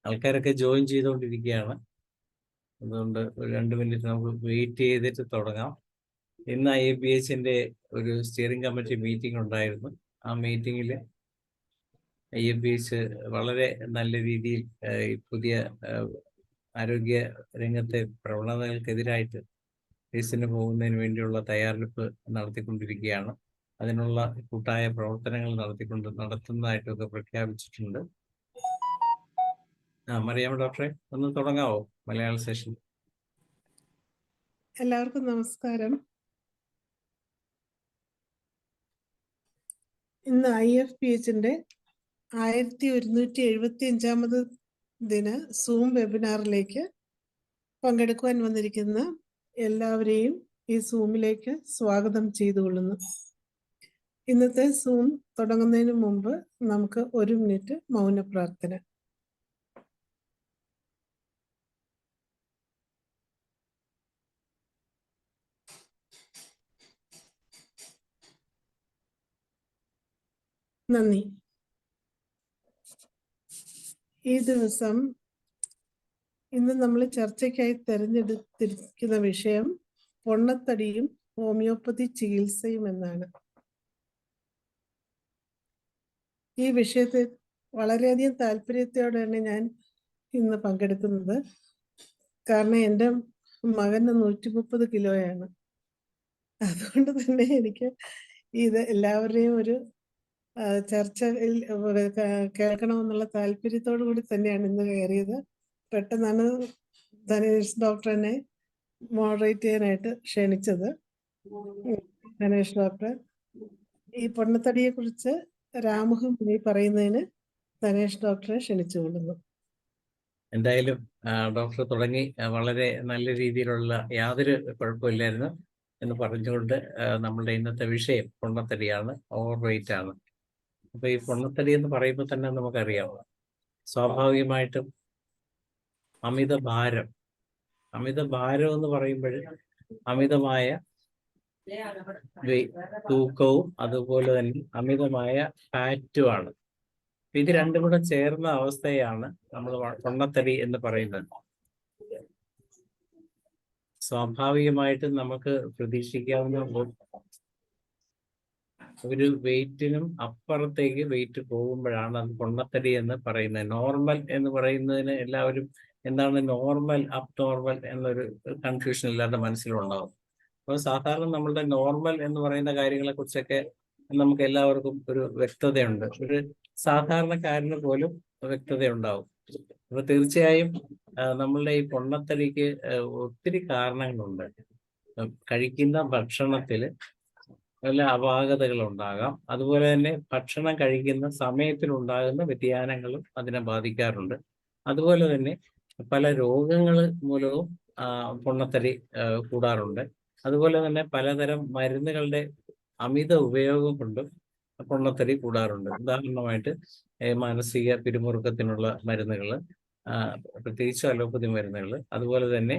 Speaker 4: ആൾക്കാരൊക്കെ join ചെയ്തുകൊണ്ടിരിക്കുകയാണ്. അതുകൊണ്ട് ഒരു 2 minute നമുക്ക് wait ചെയ്തിട്ട് തുടങ്ങാം. ഇന്ന് IFBHന്റെ ഒരു സ്റ്റിയറിംഗ് കമ്മിറ്റി മീറ്റിംഗ് ഉണ്ടായിരുന്നു. ആ മീറ്റിംഗിൽ IFBH വളരെ നല്ല രീതിയിൽ പുതിയ ആരോഗ്യ രംഗത്തെ പ്രവണതകൾക്കെതിരായിട്ട് കേസിന് പോകുന്നതിന് വേണ്ടിയുള്ള തയ്യാറെടുപ്പ് നടത്തിക്കൊണ്ടിരിക്കുകയാണ്. അതിനുള്ള കൂട്ടായ പ്രവർത്തനങ്ങൾ നടത്തുന്നതായിട്ടൊക്കെ പ്രഖ്യാപിച്ചിട്ടുണ്ട്. മറിയാമ്മ ഡോക്ടറെ ഒന്ന് തുടങ്ങാവോ മലയാള സെഷൻ?
Speaker 7: എല്ലാവർക്കും നമസ്കാരം. ഇന്ന് IFBHന്റെ 1175ാമത് ദിന സൂം വെബിനാറിലേക്ക് പങ്കെടുക്കുവാൻ വന്നിരിക്കുന്ന എല്ലാവരെയും ഈ സൂമിലേക്ക് സ്വാഗതം ചെയ്തുകൊള്ളുന്നു. ഇന്നത്തെ സൂം തുടങ്ങുന്നതിന് മുമ്പ് നമുക്ക് 1 മിനിറ്റ് മൗന പ്രാർത്ഥന. നന്ദി. ഈ ദിവസം ഇന്ന് നമ്മൾ ചർച്ചയ്ക്കായി തിരഞ്ഞെടുത്തിരിക്കുന്ന വിഷയം പൊണ്ണത്തടിയും ഹോമിയോപ്പതി ചികിത്സയും എന്നാണ്. ഈ വിഷയത്തെ വളരെയധികം താല്പര്യത്തോടെയാണ് ഞാൻ ഇന്ന് പങ്കെടുക്കുന്നത്. കാരണം എൻ്റെ മകന് 130 കിലോയാണ്. അതുകൊണ്ട് തന്നെ എനിക്ക് ഇത് എല്ലാവരുടെയും ഒരു ചർച്ചയിൽ കേൾക്കണമെന്നുള്ള താല്പര്യത്തോടു കൂടി തന്നെയാണ് ഇന്ന് കയറിയത്. പെട്ടെന്നാണ് ധനേഷ് ഡോക്ടറിനെ മോഡറേറ്റ് ചെയ്യാനായിട്ട് ക്ഷണിച്ചത്. ധനേഷ് ഡോക്ടർ ഈ പൊണ്ണത്തടിയെ കുറിച്ച് രാമുഖം പറയുന്നതിന് ധനേഷ് ഡോക്ടറെ ക്ഷണിച്ചുകൊള്ളുന്നു.
Speaker 4: എന്തായാലും ഡോക്ടർ തുടങ്ങി വളരെ നല്ല രീതിയിലുള്ള യാതൊരു കുഴപ്പമില്ലായിരുന്നു എന്ന് പറഞ്ഞുകൊണ്ട് നമ്മളുടെ ഇന്നത്തെ വിഷയം പൊണ്ണത്തടിയാണ്, ഓവർ വെയിറ്റ് ആണ്. അപ്പൊ ഈ പൊണ്ണത്തടി എന്ന് പറയുമ്പോൾ തന്നെ നമുക്കറിയാം, സ്വാഭാവികമായിട്ടും അമിതഭാരം എന്ന് പറയുമ്പോൾ അമിതമായ തൂക്കവും അതുപോലെ തന്നെ അമിതമായ ഫാറ്റുമാണ്. ഇത് രണ്ടും കൂടെ ചേർന്ന അവസ്ഥയാണ് നമ്മൾ പൊണ്ണത്തടി എന്ന് പറയുന്നത്. സ്വാഭാവികമായിട്ടും നമുക്ക് പ്രതീക്ഷിക്കാവുന്ന ഒരു വെയിറ്റിനും അപ്പുറത്തേക്ക് വെയിറ്റ് പോകുമ്പോഴാണ് അത് പൊണ്ണത്തടി എന്ന് പറയുന്നത്. നോർമൽ എന്ന് പറയുന്നതിന് എല്ലാവരും എന്താണ് നോർമൽ, അപ് നോർമൽ എന്നൊരു കൺഫ്യൂഷൻ ഇല്ലാതെ മനസ്സിലുണ്ടാവും. അപ്പോൾ സാധാരണ നമ്മളുടെ നോർമൽ എന്ന് പറയുന്ന കാര്യങ്ങളെ കുറിച്ചൊക്കെ നമുക്ക് എല്ലാവർക്കും ഒരു വ്യക്തതയുണ്ട്. ഒരു സാധാരണക്കാരന് പോലും വ്യക്തതയുണ്ടാവും. അപ്പൊ തീർച്ചയായും നമ്മളുടെ ഈ പൊണ്ണത്തടിക്ക് ഒത്തിരി കാരണങ്ങളുണ്ട്. കഴിക്കുന്ന ഭക്ഷണത്തിൽ വല്ല അപാകതകൾ ഉണ്ടാകാം. അതുപോലെ തന്നെ ഭക്ഷണം കഴിക്കുന്ന സമയത്തിലുണ്ടാകുന്ന വ്യതിയാനങ്ങളും അതിനെ ബാധിക്കാറുണ്ട്. അതുപോലെ തന്നെ പല രോഗങ്ങൾ മൂലവും പൊണ്ണത്തടി കൂടാറുണ്ട്. അതുപോലെ തന്നെ പലതരം മരുന്നുകളുടെ അമിത ഉപയോഗം കൊണ്ടും പൊണ്ണത്തടി കൂടാറുണ്ട്. ഉദാഹരണമായിട്ട് മാനസിക പിരിമുറുക്കത്തിനുള്ള മരുന്നുകൾ, പ്രത്യേകിച്ച് അലോപ്പതി മരുന്നുകൾ, അതുപോലെ തന്നെ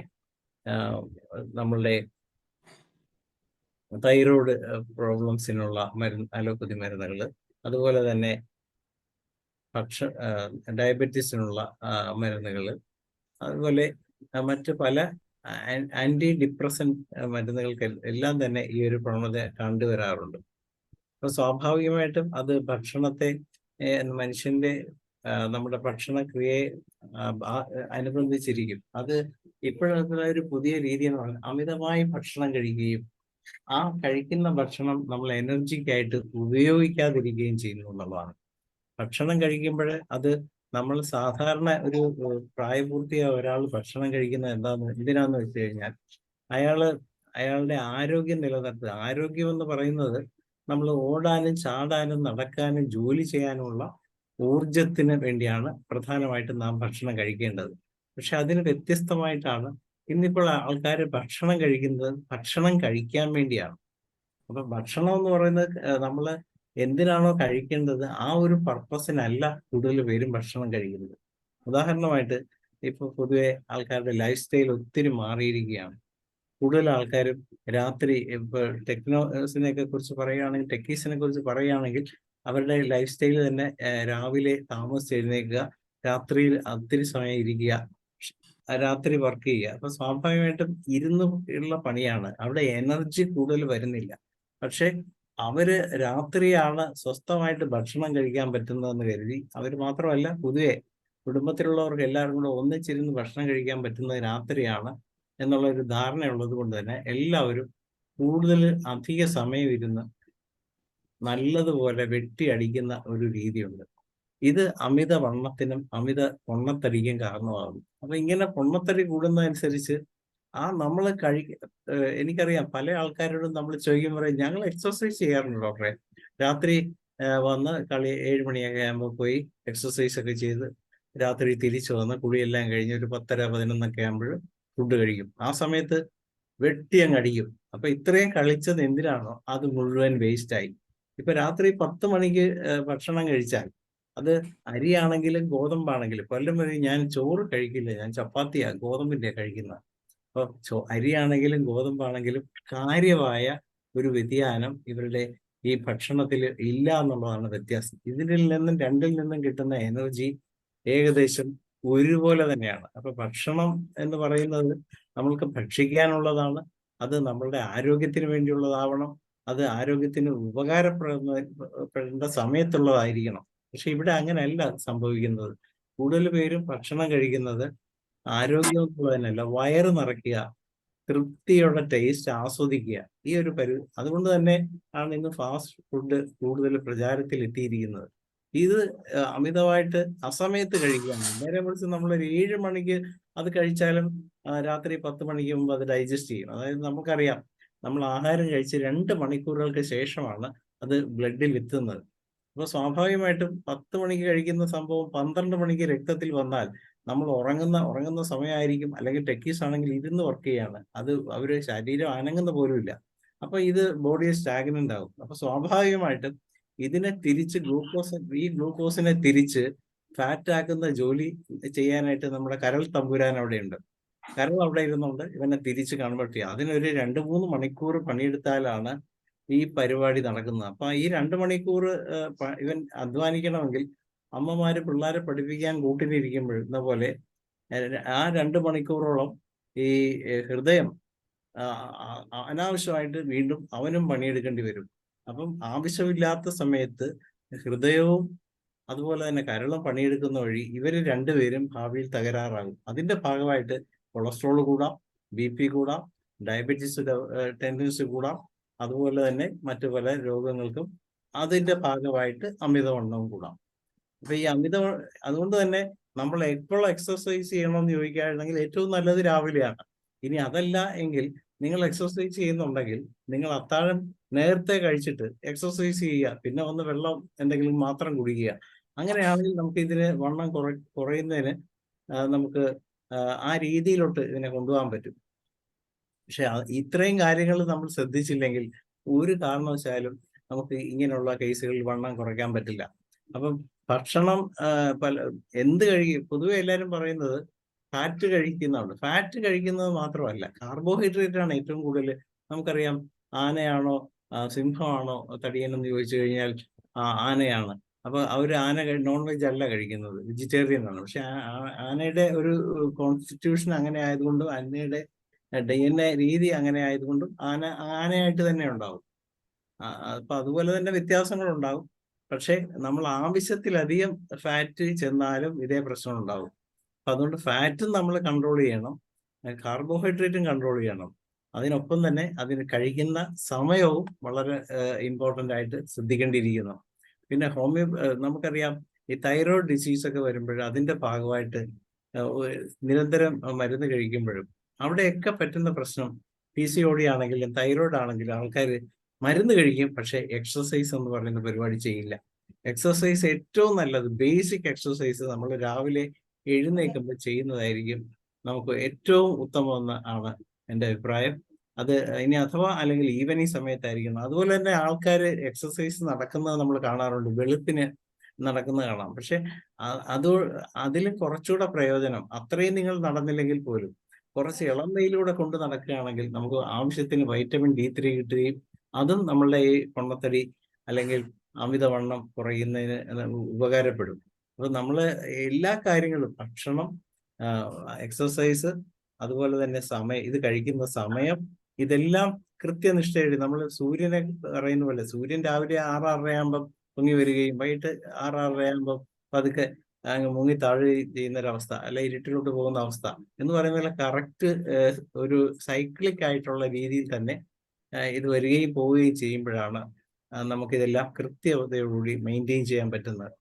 Speaker 4: നമ്മളുടെ തൈറോയ്ഡ് പ്രോബ്ലംസിനുള്ള അലോപ്പതി മരുന്നുകൾ, അതുപോലെ തന്നെ ഡയബറ്റീസിനുള്ള മരുന്നുകൾ, അതുപോലെ മറ്റ് പല ആന്റി ഡിപ്രസൻ മരുന്നുകൾക്ക് എല്ലാം തന്നെ ഈ ഒരു പ്രവണത കണ്ടുവരാറുണ്ട്. അപ്പൊ സ്വാഭാവികമായിട്ടും അത് ഭക്ഷണത്തെ മനുഷ്യന്റെ നമ്മുടെ ഭക്ഷണക്രിയയെ അനുബന്ധിച്ചിരിക്കും. അത് ഇപ്പോഴത്തെ ഒരു പുതിയ രീതിയാണ് അമിതമായി ഭക്ഷണം കഴിക്കുകയും ആ കഴിക്കുന്ന ഭക്ഷണം നമ്മൾ എനർജിക്കായിട്ട് ഉപയോഗിക്കാതിരിക്കുകയും ചെയ്യുന്നു എന്നുള്ളതാണ്. ഭക്ഷണം കഴിക്കുമ്പോൾ അത് നമ്മൾ സാധാരണ ഒരു പ്രായപൂർത്തിയായ ഒരാൾ ഭക്ഷണം കഴിക്കുന്നത് എന്തിനാന്ന് വെച്ച് കഴിഞ്ഞാൽ അയാളുടെ ആരോഗ്യം നിലനിർത്തുക. ആരോഗ്യം എന്ന് പറയുന്നത് നമ്മൾ ഓടാനും ചാടാനും നടക്കാനും ജോലി ചെയ്യാനുമുള്ള ഊർജത്തിന് വേണ്ടിയാണ് പ്രധാനമായിട്ടും നാം ഭക്ഷണം കഴിക്കേണ്ടത്. പക്ഷെ അതിന് വ്യത്യസ്തമായിട്ടാണ് ഇന്നിപ്പോൾ ആൾക്കാർ ഭക്ഷണം കഴിക്കുന്നത് ഭക്ഷണം കഴിക്കാൻ വേണ്ടിയാണ്. അപ്പൊ ഭക്ഷണം എന്ന് പറയുന്നത് നമ്മൾ എന്തിനാണോ കഴിക്കേണ്ടത് ആ ഒരു പർപ്പസിനല്ല കൂടുതൽ പേരും ഭക്ഷണം കഴിക്കുന്നത്. ഉദാഹരണമായിട്ട് ഇപ്പൊ പൊതുവെ ആൾക്കാരുടെ ലൈഫ് സ്റ്റൈൽ ഒത്തിരി മാറിയിരിക്കുകയാണ്. കൂടുതൽ ആൾക്കാരും രാത്രി ഇപ്പൊ ടെക്നോസിനെയൊക്കെ കുറിച്ച് പറയുകയാണെങ്കിൽ, ടെക്കീസിനെ കുറിച്ച് പറയുകയാണെങ്കിൽ അവരുടെ ലൈഫ് സ്റ്റൈൽ തന്നെ രാവിലെ താമസിച്ച് എഴുന്നേൽക്കുക, രാത്രിയിൽ ഒത്തിരി സമയം ഇരിക്കുക, രാത്രി വർക്ക് ചെയ്യുക. അപ്പൊ സ്വാഭാവികമായിട്ടും ഉള്ള പണിയാണ്, അവിടെ എനർജി കൂടുതൽ വരുന്നില്ല. പക്ഷെ അവര് രാത്രിയാണ് സ്വസ്ഥമായിട്ട് ഭക്ഷണം കഴിക്കാൻ പറ്റുന്നതെന്ന് കരുതി അവർ മാത്രമല്ല, പൊതുവെ കുടുംബത്തിലുള്ളവർക്ക് എല്ലാവർക്കും കൂടെ ഒന്നിച്ചിരുന്ന് ഭക്ഷണം കഴിക്കാൻ പറ്റുന്നത് രാത്രിയാണ് എന്നുള്ള ഒരു ധാരണയുള്ളത് കൊണ്ട് തന്നെ എല്ലാവരും കൂടുതൽ അധിക സമയം ഇരുന്ന് നല്ലതുപോലെ വെട്ടിയടിക്കുന്ന ഒരു രീതിയുണ്ട്. ഇത് അമിത വണ്ണത്തിനും അമിത പൊണ്ണത്തടിക്കും കാരണമാകും. അപ്പൊ ഇങ്ങനെ പൊണ്ണത്തടി കൂടുന്നതനുസരിച്ച് നമ്മൾ എനിക്കറിയാം പല ആൾക്കാരോടും നമ്മൾ ചോദിക്കുമ്പോൾ പറയും ഞങ്ങൾ എക്സർസൈസ് ചെയ്യാറുണ്ട് ഡോക്ടറെ. രാത്രി വന്ന് 7 മണിയൊക്കെ ആകുമ്പോൾ പോയി എക്സർസൈസ് ഒക്കെ ചെയ്ത് രാത്രി തിരിച്ചു വന്ന് കുളിയെല്ലാം കഴിഞ്ഞ് ഒരു 10:30-11 ആകുമ്പോൾ ഫുഡ് കഴിക്കും. ആ സമയത്ത് വെട്ടി അങ്ങ് അടിക്കും. അപ്പൊ ഇത്രയും കളിച്ചത് എന്തിനാണോ അത് മുഴുവൻ വേസ്റ്റായി. ഇപ്പൊ രാത്രി 10 മണിക്ക് ഭക്ഷണം കഴിച്ചാൽ അത് അരിയാണെങ്കിലും ഗോതമ്പാണെങ്കിലും, പലരും പറയും ഞാൻ ചോറ് കഴിക്കില്ല, ഞാൻ ചപ്പാത്തിയാ ഗോതമ്പിന്റെ കഴിക്കുന്നത്. അപ്പൊ അരിയാണെങ്കിലും ഗോതമ്പാണെങ്കിലും കാര്യമായ ഒരു വ്യതിയാനം ഇവരുടെ ഈ ഈ ഭക്ഷണത്തിൽ ഇല്ല എന്നുള്ളതാണ് വ്യത്യാസം. ഇതിൽ നിന്നും രണ്ടിൽ നിന്നും കിട്ടുന്ന എനർജി ഏകദേശം ഒരുപോലെ തന്നെയാണ്. അപ്പൊ ഭക്ഷണം എന്ന് പറയുന്നത് നമ്മൾക്ക് ഭക്ഷിക്കാനുള്ളതാണ്. അത് നമ്മളുടെ ആരോഗ്യത്തിന് വേണ്ടിയുള്ളതാവണം. അത് ആരോഗ്യത്തിന് ഉപകാരപ്പെടേണ്ട സമയത്തുള്ളതായിരിക്കണം. പക്ഷെ ഇവിടെ അങ്ങനെയല്ല സംഭവിക്കുന്നത്. കൂടുതൽ പേരും ഭക്ഷണം കഴിക്കുന്നത് ആരോഗ്യമുള്ളതിനല്ല, വയറ് നിറയ്ക്കുക, തൃപ്തിയുടെ ടേസ്റ്റ് ആസ്വദിക്കുക, ഈ ഒരു അതുകൊണ്ട് തന്നെ ആണ് ഇന്ന് ഫാസ്റ്റ് ഫുഡ് കൂടുതൽ പ്രചാരത്തിൽ എത്തിയിരിക്കുന്നത്. ഇത് അമിതമായിട്ട് അസമയത്ത് കഴിക്കുകയാണ്. നേരെ മറിച്ച് നമ്മളൊരു 7 മണിക്ക് അത് കഴിച്ചാലും രാത്രി 10 മണിക്ക് മുമ്പ് അത് ഡൈജസ്റ്റ് ചെയ്യും. അതായത് നമുക്കറിയാം, നമ്മൾ ആഹാരം കഴിച്ച് 2 മണിക്കൂറുകൾക്ക് ശേഷമാണ് അത് ബ്ലഡിൽ എത്തുന്നത്. അപ്പോൾ സ്വാഭാവികമായിട്ടും 10 മണിക്ക് കഴിക്കുന്ന സംഭവം 12 മണിക്ക് രക്തത്തിൽ വന്നാൽ നമ്മൾ ഉറങ്ങുന്ന സമയമായിരിക്കും. അല്ലെങ്കിൽ ടെക്കീസ് ആണെങ്കിൽ ഇരുന്ന് വർക്ക് ചെയ്യാണ്, അത് അവര് ശരീരം അനങ്ങുന്ന പോലുമില്ല. അപ്പൊ ഇത് ബോഡി സ്റ്റാഗ്നന്റ് ആകും. അപ്പൊ സ്വാഭാവികമായിട്ടും ഇതിനെ തിരിച്ച് ഈ ഗ്ലൂക്കോസിനെ തിരിച്ച് ഫാറ്റ് ആക്കുന്ന ജോലി ചെയ്യാനായിട്ട് നമ്മുടെ കരൾ തമ്പുരാൻ അവിടെയുണ്ട്. കരൾ അവിടെ ഇരുന്നുകൊണ്ട് ഇവനെ തിരിച്ച് കൺവേർട്ട് ചെയ്യുക. അതിനൊരു 2-3 മണിക്കൂർ പണിയെടുത്താലാണ് ഈ പരിപാടി നടക്കുന്നത്. അപ്പൊ ഈ 2 മണിക്കൂർ ഇവൻ അധ്വാനിക്കണമെങ്കിൽ അമ്മമാര് പിള്ളേരെ പഠിപ്പിക്കാൻ കൂട്ടിനിരിക്കുമ്പോഴുന്ന പോലെ ആ 2 മണിക്കൂറോളം ഈ ഹൃദയം അനാവശ്യമായിട്ട് വീണ്ടും അവനും പണിയെടുക്കേണ്ടി വരും. അപ്പം ആവശ്യമില്ലാത്ത സമയത്ത് ഹൃദയവും അതുപോലെ തന്നെ കരളും പണിയെടുക്കുന്ന വഴി ഇവര് രണ്ടുപേരും ഭാവിയിൽ തകരാറാകും. അതിന്റെ ഭാഗമായിട്ട് കൊളസ്ട്രോൾ കൂടാം, BP കൂടാം, ഡയബറ്റീസ് ടെൻഡൻസി കൂടാം, അതുപോലെ തന്നെ മറ്റു പല രോഗങ്ങൾക്കും അതിന്റെ ഭാഗമായിട്ട് അമിതവണ്ണവും കൂടാം. അപ്പൊ ഈ അതുകൊണ്ട് തന്നെ നമ്മൾ എപ്പോൾ എക്സർസൈസ് ചെയ്യണമെന്ന് ചോദിക്കുകയാണെങ്കിൽ ഏറ്റവും നല്ലത് രാവിലെയാണ്. ഇനി അതല്ല എങ്കിൽ നിങ്ങൾ എക്സർസൈസ് ചെയ്യുന്നുണ്ടെങ്കിൽ നിങ്ങൾ അത്താഴം നേരത്തെ കഴിച്ചിട്ട് എക്സർസൈസ് ചെയ്യുക, പിന്നെ വന്ന് വെള്ളം എന്തെങ്കിലും മാത്രം കുടിക്കുക. അങ്ങനെയാണെങ്കിൽ നമുക്ക് ഇതിന് വണ്ണം കുറയുന്നതിന് നമുക്ക് ആ രീതിയിലോട്ട് ഇതിനെ കൊണ്ടുപോകാൻ പറ്റും. പക്ഷെ ഇത്രയും കാര്യങ്ങൾ നമ്മൾ ശ്രദ്ധിച്ചില്ലെങ്കിൽ ഒരു കാരണവശാലും നമുക്ക് ഇങ്ങനെയുള്ള കേസുകളിൽ വണ്ണം കുറയ്ക്കാൻ പറ്റില്ല. അപ്പം ഭക്ഷണം പൊതുവെ എല്ലാവരും പറയുന്നത് ഫാറ്റ് കഴിക്കുന്നതാണ്. ഫാറ്റ് കഴിക്കുന്നത് മാത്രമല്ല, കാർബോഹൈഡ്രേറ്റ് ആണ് ഏറ്റവും കൂടുതൽ. നമുക്കറിയാം, ആനയാണോ സിംഹമാണോ തടിയനെന്ന് ചോദിച്ചു കഴിഞ്ഞാൽ ആനയാണ്. അപ്പൊ ആന നോൺ വെജ് അല്ല കഴിക്കുന്നത്, വെജിറ്റേറിയൻ ആണ്. പക്ഷെ ആനയുടെ ഒരു കോൺസ്റ്റിറ്റ്യൂഷൻ അങ്ങനെ ആയതുകൊണ്ടും ആനയുടെ DNA രീതി അങ്ങനെ ആയതുകൊണ്ടും ആനയായിട്ട് തന്നെ ഉണ്ടാവും. അപ്പൊ അതുപോലെ തന്നെ വ്യത്യാസങ്ങൾ ഉണ്ടാവും. പക്ഷെ നമ്മൾ ആവശ്യത്തിലധികം ഫാറ്റ് ചെന്നാലും ഇതേ പ്രശ്നം ഉണ്ടാവും. അപ്പൊ അതുകൊണ്ട് ഫാറ്റും നമ്മൾ കൺട്രോൾ ചെയ്യണം, കാർബോഹൈഡ്രേറ്റും കൺട്രോൾ ചെയ്യണം. അതിനൊപ്പം തന്നെ അതിന് കഴിക്കുന്ന സമയവും വളരെ ഇമ്പോർട്ടൻ്റ് ആയിട്ട് ശ്രദ്ധിക്കേണ്ടിയിരിക്കുന്നു. പിന്നെ നമുക്കറിയാം, ഈ തൈറോയ്ഡ് ഡിസീസ് ഒക്കെ വരുമ്പോൾ അതിന്റെ ഭാഗമായിട്ട് നിരന്തരം മരുന്ന് കഴിക്കുമ്പോഴും അവിടെയൊക്കെ പറ്റുന്ന പ്രശ്നം PCOD ആണെങ്കിലും തൈറോയ്ഡ് ആണെങ്കിലും ആൾക്കാർ മരുന്ന് കഴിക്കും, പക്ഷെ എക്സസൈസ് എന്ന് പറയുന്ന പരിപാടി ചെയ്യില്ല. എക്സസൈസ് ഏറ്റവും നല്ലത് ബേസിക് എക്സസൈസ് നമ്മൾ രാവിലെ എഴുന്നേൽക്കുമ്പോൾ ചെയ്യുന്നതായിരിക്കും നമുക്ക് ഏറ്റവും ഉത്തമമെന്ന് ആണ് എൻ്റെ അഭിപ്രായം. അത് ഇനി അഥവാ അല്ലെങ്കിൽ ഈവനിങ് സമയത്തായിരിക്കണം. അതുപോലെ തന്നെ ആൾക്കാർ എക്സസൈസ് നടക്കുന്നത് നമ്മൾ കാണാറുണ്ട്, വെളുപ്പിന് നടക്കുന്നത് കാണാം. പക്ഷെ അതിൽ കുറച്ചുകൂടെ പ്രയോജനം, അത്രയും നിങ്ങൾ നടന്നില്ലെങ്കിൽ പോലും കുറച്ച് ഇളം വെയിലൂടെ കൊണ്ട് നടക്കുകയാണെങ്കിൽ നമുക്ക് ആവശ്യത്തിന് വൈറ്റമിൻ D3 കിട്ടുകയും അതും നമ്മളുടെ ഈ പൊണ്ണത്തടി അല്ലെങ്കിൽ അമിതവണ്ണം കുറയുന്നതിന് ഉപകാരപ്പെടും. അപ്പൊ നമ്മള് എല്ലാ കാര്യങ്ങളും, ഭക്ഷണം, എക്സസൈസ്, അതുപോലെ തന്നെ ഇത് കഴിക്കുന്ന സമയം, ഇതെല്ലാം കൃത്യനിഷ്ഠയായിട്ട് നമ്മൾ സൂര്യനെ പറയുന്ന പോലെ, സൂര്യൻ രാവിലെ 6-6:30 പൊങ്ങി വരികയും വൈകിട്ട് 6-6:30 പതുക്കെ അങ്ങ് മുങ്ങി താഴെ ചെയ്യുന്നൊരവസ്ഥ, അല്ല ഇരുട്ടിലോട്ട് പോകുന്ന അവസ്ഥ എന്ന് പറയുന്ന കറക്റ്റ് ഒരു സൈക്ലിക് ആയിട്ടുള്ള രീതിയിൽ തന്നെ ഇത് വരികയും പോവുകയും ചെയ്യുമ്പോഴാണ് നമുക്കിതെല്ലാം കൃത്യതയോടുകൂടി മെയിൻറ്റെയിൻ ചെയ്യാൻ പറ്റുന്നത്.